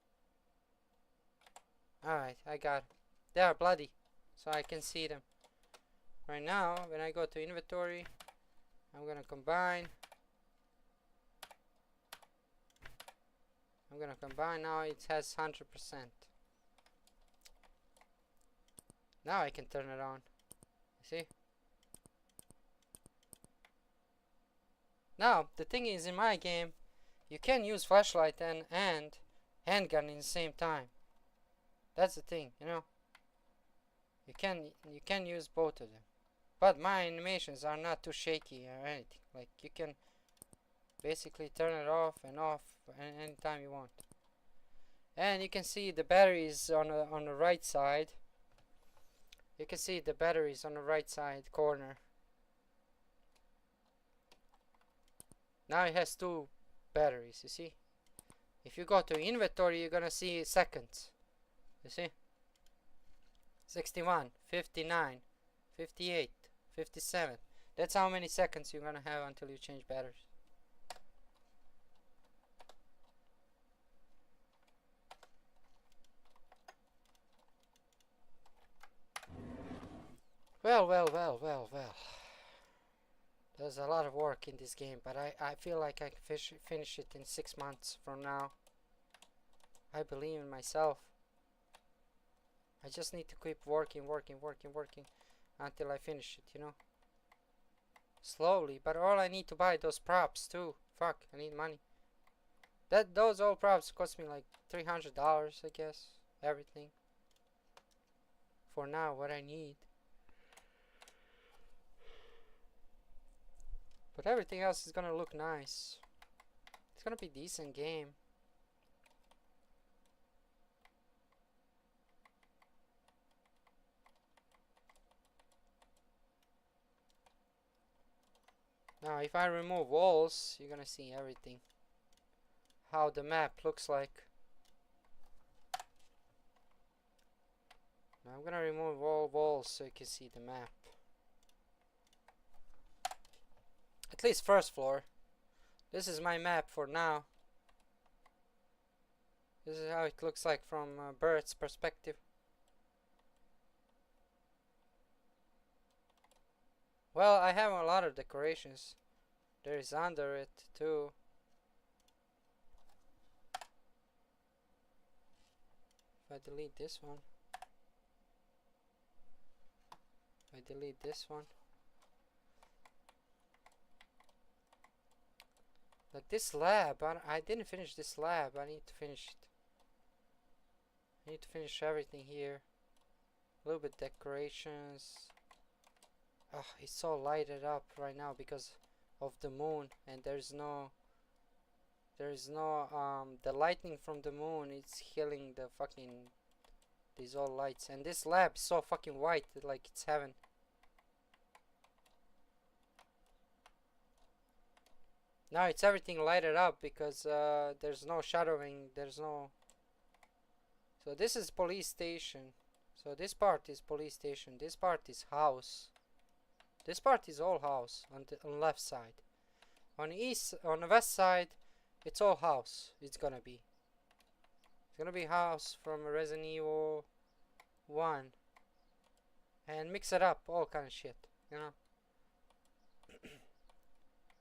Alright, I got it. They are bloody, so I can see them. Right now, when I go to inventory, I'm gonna combine. I'm gonna combine. Now it has 100%. Now I can turn it on. See? Now, the thing is, in my game, you can use flashlight and handgun in the same time. That's the thing, you know. You can use both of them. But my animations are not too shaky or anything. Like, you can basically turn it off anytime you want. And you can see the batteries on the right side. You can see the batteries on the right side corner. Now it has 2 batteries, you see. If you go to inventory, you're gonna see seconds. You see? 61, 59, 58, 57. That's how many seconds you're gonna have until you change batteries. Well. There's a lot of work in this game, but I feel like I can finish it in 6 months from now. I believe in myself. I just need to keep working until I finish it, you know. Slowly, but all I need to buy those props too. Fuck, I need money. Those old props cost me like $300, I guess. Everything. For now, what I need. But everything else is gonna look nice. It's gonna be a decent game. Now if I remove walls, you're gonna see everything. How the map looks like. Now I'm gonna remove all walls so you can see the map. At least first floor. This is my map for now. This is how it looks like from Bert's perspective. Well, I have a lot of decorations. There is under it too. If I delete this one. If I delete this one. Like this lab, I didn't finish this lab. I need to finish it. I need to finish everything here. A little bit decorations. Oh, it's so lighted up right now because of the moon, and there's no the lightning from the moon. It's killing the fucking these all lights, and this lab is so fucking white, like it's heaven. Now it's everything lighted up because there's no shadowing, there's no... So this is police station. So this part is police station, this part is house. This part is all house on the left side. On the west side, it's all house, it's gonna be. gonna be house from Resident Evil 1. And mix it up, all kind of shit, you know.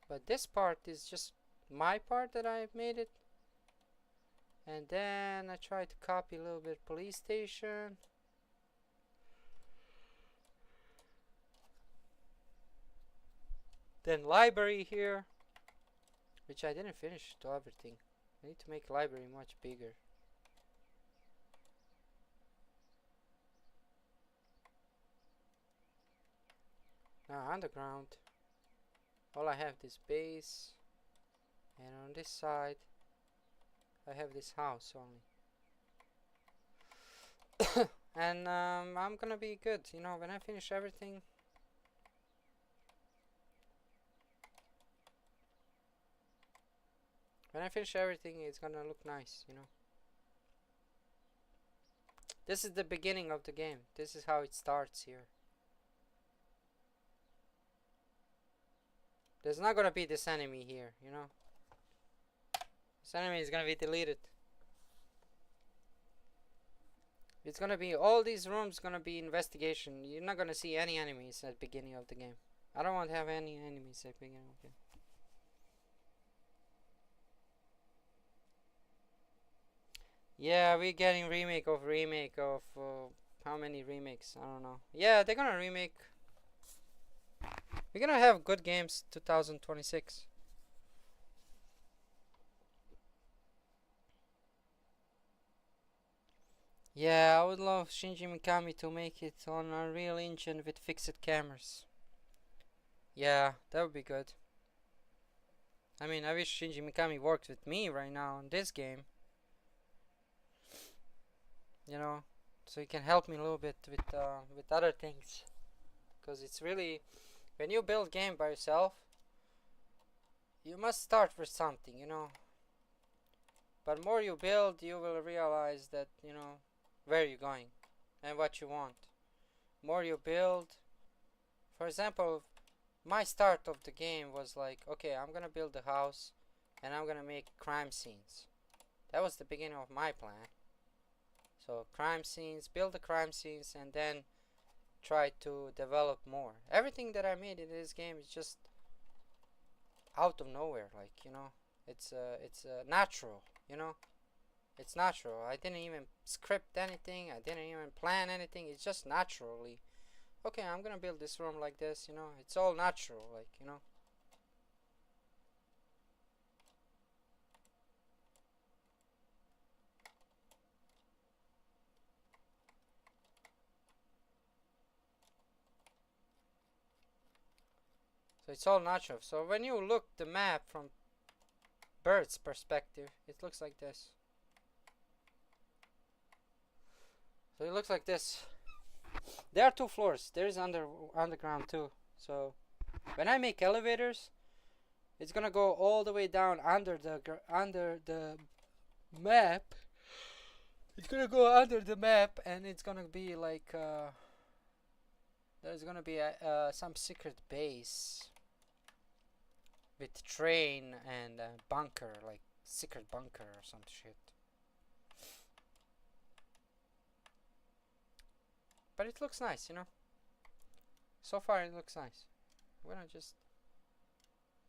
But this part is just my part that I made it. And then I tried to copy a little bit police station. Then library here, which I didn't finish to everything. I need to make library much bigger. Now underground, all I have this base, and on this side I have this house only. And I'm gonna be good, you know, when I finish everything. When I finish everything, it's gonna look nice, you know. This is the beginning of the game. This is how it starts here. There's not gonna be this enemy here, you know. This enemy is gonna be deleted. It's gonna be, all these rooms gonna be investigation. You're not gonna see any enemies at the beginning of the game. I don't want to have any enemies at the beginning of the game. Yeah, we're getting remake of how many remakes? I don't know. Yeah, they're gonna remake. We're gonna have good games 2026. Yeah, I would love Shinji Mikami to make it on Unreal Engine with fixed cameras. Yeah, that would be good. I mean, I wish Shinji Mikami worked with me right now on this game. You know, so he can help me a little bit with other things. Because it's really, when you build game by yourself, you must start with something, you know. But more you build, you will realize that, you know, where you're going and what you want. More you build, for example, my start of the game was like, okay, I'm gonna build a house and I'm gonna make crime scenes. That was the beginning of my plan. So crime scenes, build the crime scenes, and then try to develop more. Everything that I made in this game is just out of nowhere, like, you know. It's natural, you know. It's natural. I didn't even script anything. I didn't even plan anything. It's just naturally. Okay, I'm gonna build this room like this, you know. It's all natural, like, you know. So it's all natural. So when you look the map from bird's perspective, it looks like this. So it looks like this. There are 2 floors. There is underground too. So when I make elevators, it's gonna go all the way down under the map. It's gonna go under the map, and it's gonna be like there's gonna be some secret base with train and bunker, like secret bunker or some shit. But it looks nice, you know. So far it looks nice. I'm gonna just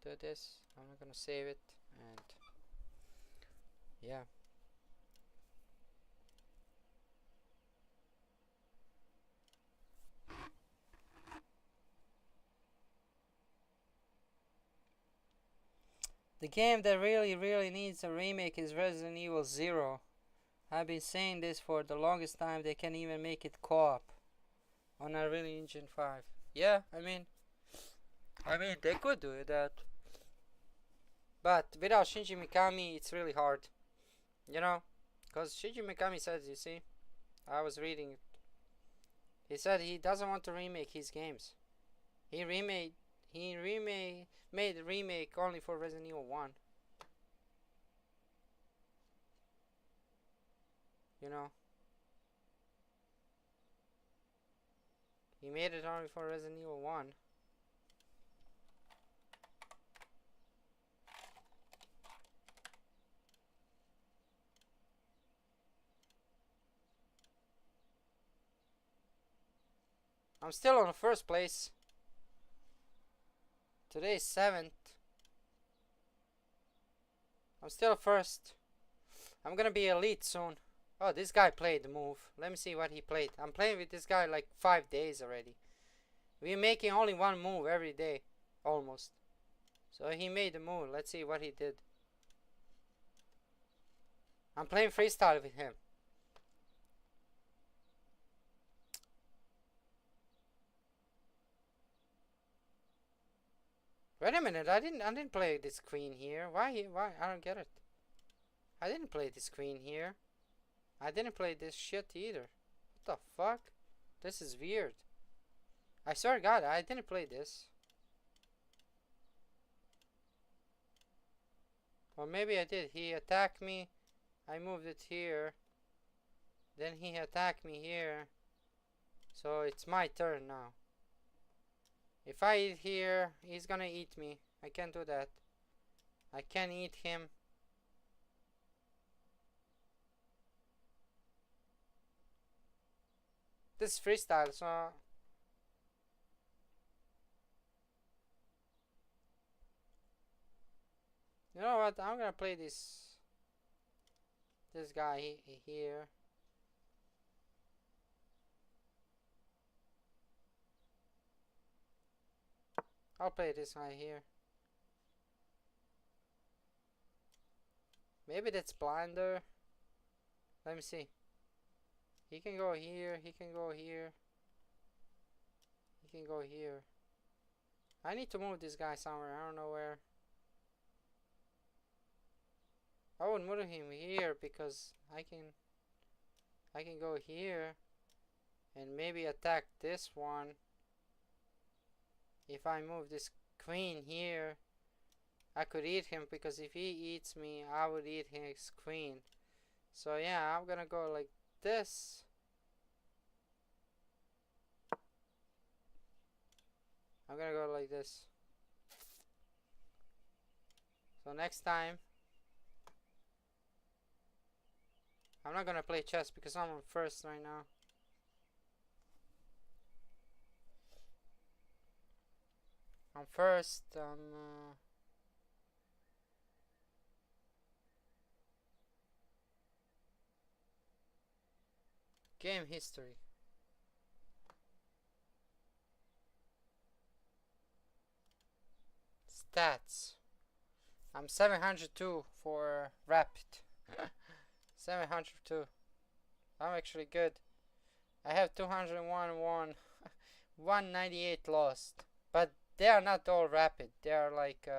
do this. I'm not gonna save it, and yeah. The game that really needs a remake is Resident Evil 0. I've been saying this for the longest time. They can even make it co-op on Unreal Engine 5. Yeah, I mean they could do that. But without Shinji Mikami, it's really hard. You know? Because Shinji Mikami says, you see, I was reading it. He said he doesn't want to remake his games. He made a remake only for Resident Evil 1. You know? He made it only for Resident Evil 1. I'm still on the first place. Today is 7th. I'm still first. I'm gonna be elite soon. Oh, this guy played the move. Let me see what he played. I'm playing with this guy like 5 days already. We're making only one move every day. Almost. So he made the move. Let's see what he did. I'm playing freestyle with him. Wait a minute, I didn't play this queen here. Why? I don't get it. I didn't play this queen here. I didn't play this shit either. What the fuck? This is weird. I swear to God, I didn't play this. Or maybe I did. He attacked me. I moved it here. Then he attacked me here. So it's my turn now. If I eat here, he's gonna eat me. I can't do that. I can't eat him. This is freestyle, so... You know what? I'm gonna play this guy here. I'll play this guy here. Maybe that's blinder. Let me see. He can go here, he can go here. He can go here. I need to move this guy somewhere, I don't know where. I would move him here because I can go here and maybe attack this one. If I move this queen here, I could eat him, because if he eats me, I would eat his queen. So yeah, I'm gonna go like this. I'm gonna go like this. So next time, I'm not gonna play chess because I'm on first right now. I'm first. Game history. Stats. I'm 702 for rapid. 702. I'm actually good. I have 201 won, 198 lost. But they are not all rapid. They are like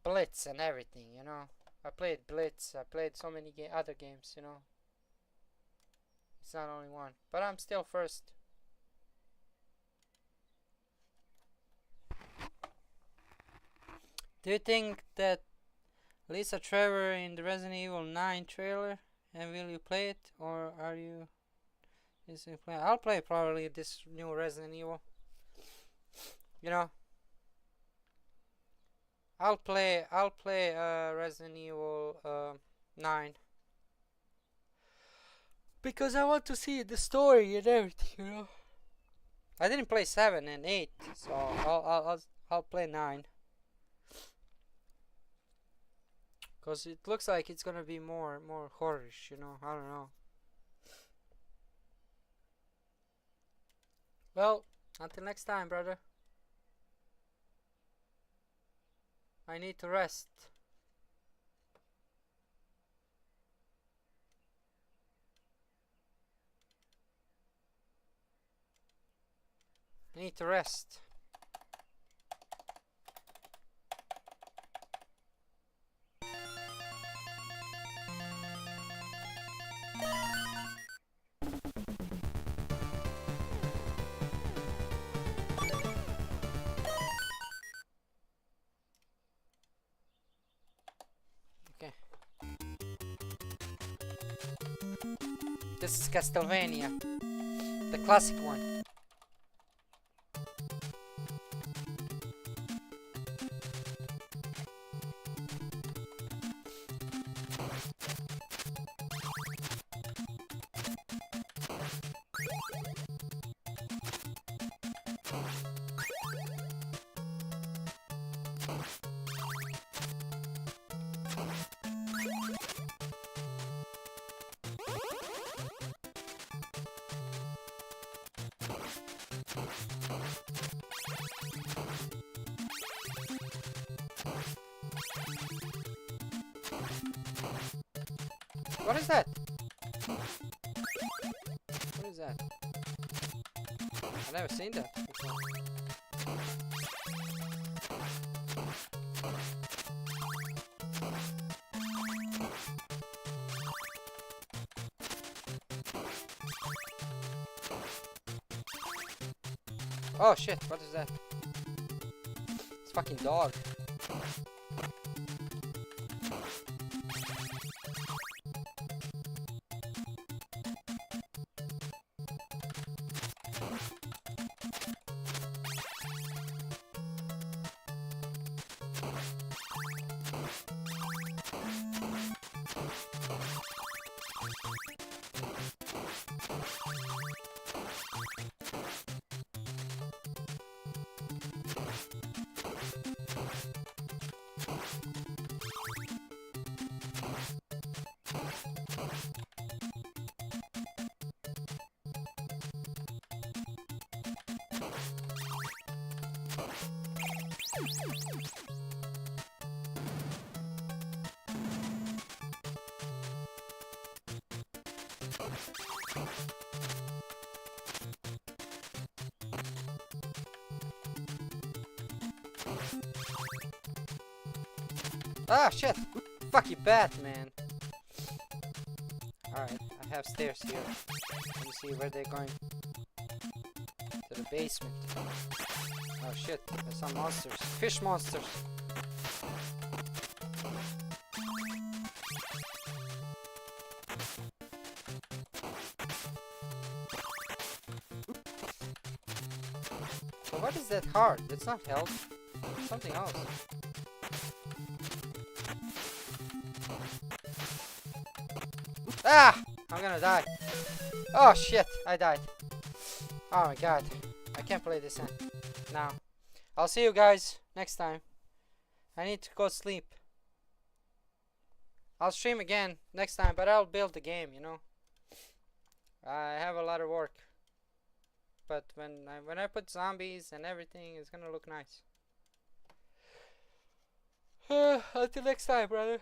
Blitz and everything, you know. I played Blitz. I played so many other games, you know. It's not only one. But I'm still first. Do you think that Lisa Trevor in the Resident Evil 9 trailer, and will you play it, or are you playing? I'll play probably this new Resident Evil. You know, I'll play Resident Evil 9 because I want to see the story and everything. You know, I didn't play 7 and 8, so I'll play 9. Cause it looks like it's gonna be more horrorish, you know. I don't know. Well, until next time, brother. I need to rest. I need to rest. This is Castlevania, the classic one. What is that? What is that? I've never seen that before. Oh shit, what is that? It's fucking dog. Ah shit! Fuck you, Batman! Alright, I have stairs here. Let me see where they're going. To the basement. Oh shit, there's some monsters. Fish monsters! So what is that heart? It's not health. It's something else. Ah! I'm gonna die. Oh shit, I died. Oh my god. I can't play this now. I'll see you guys next time. I need to go sleep. I'll stream again next time, but I'll build the game, you know. I have a lot of work. But when I put zombies and everything, it's gonna look nice. Until next time, brother.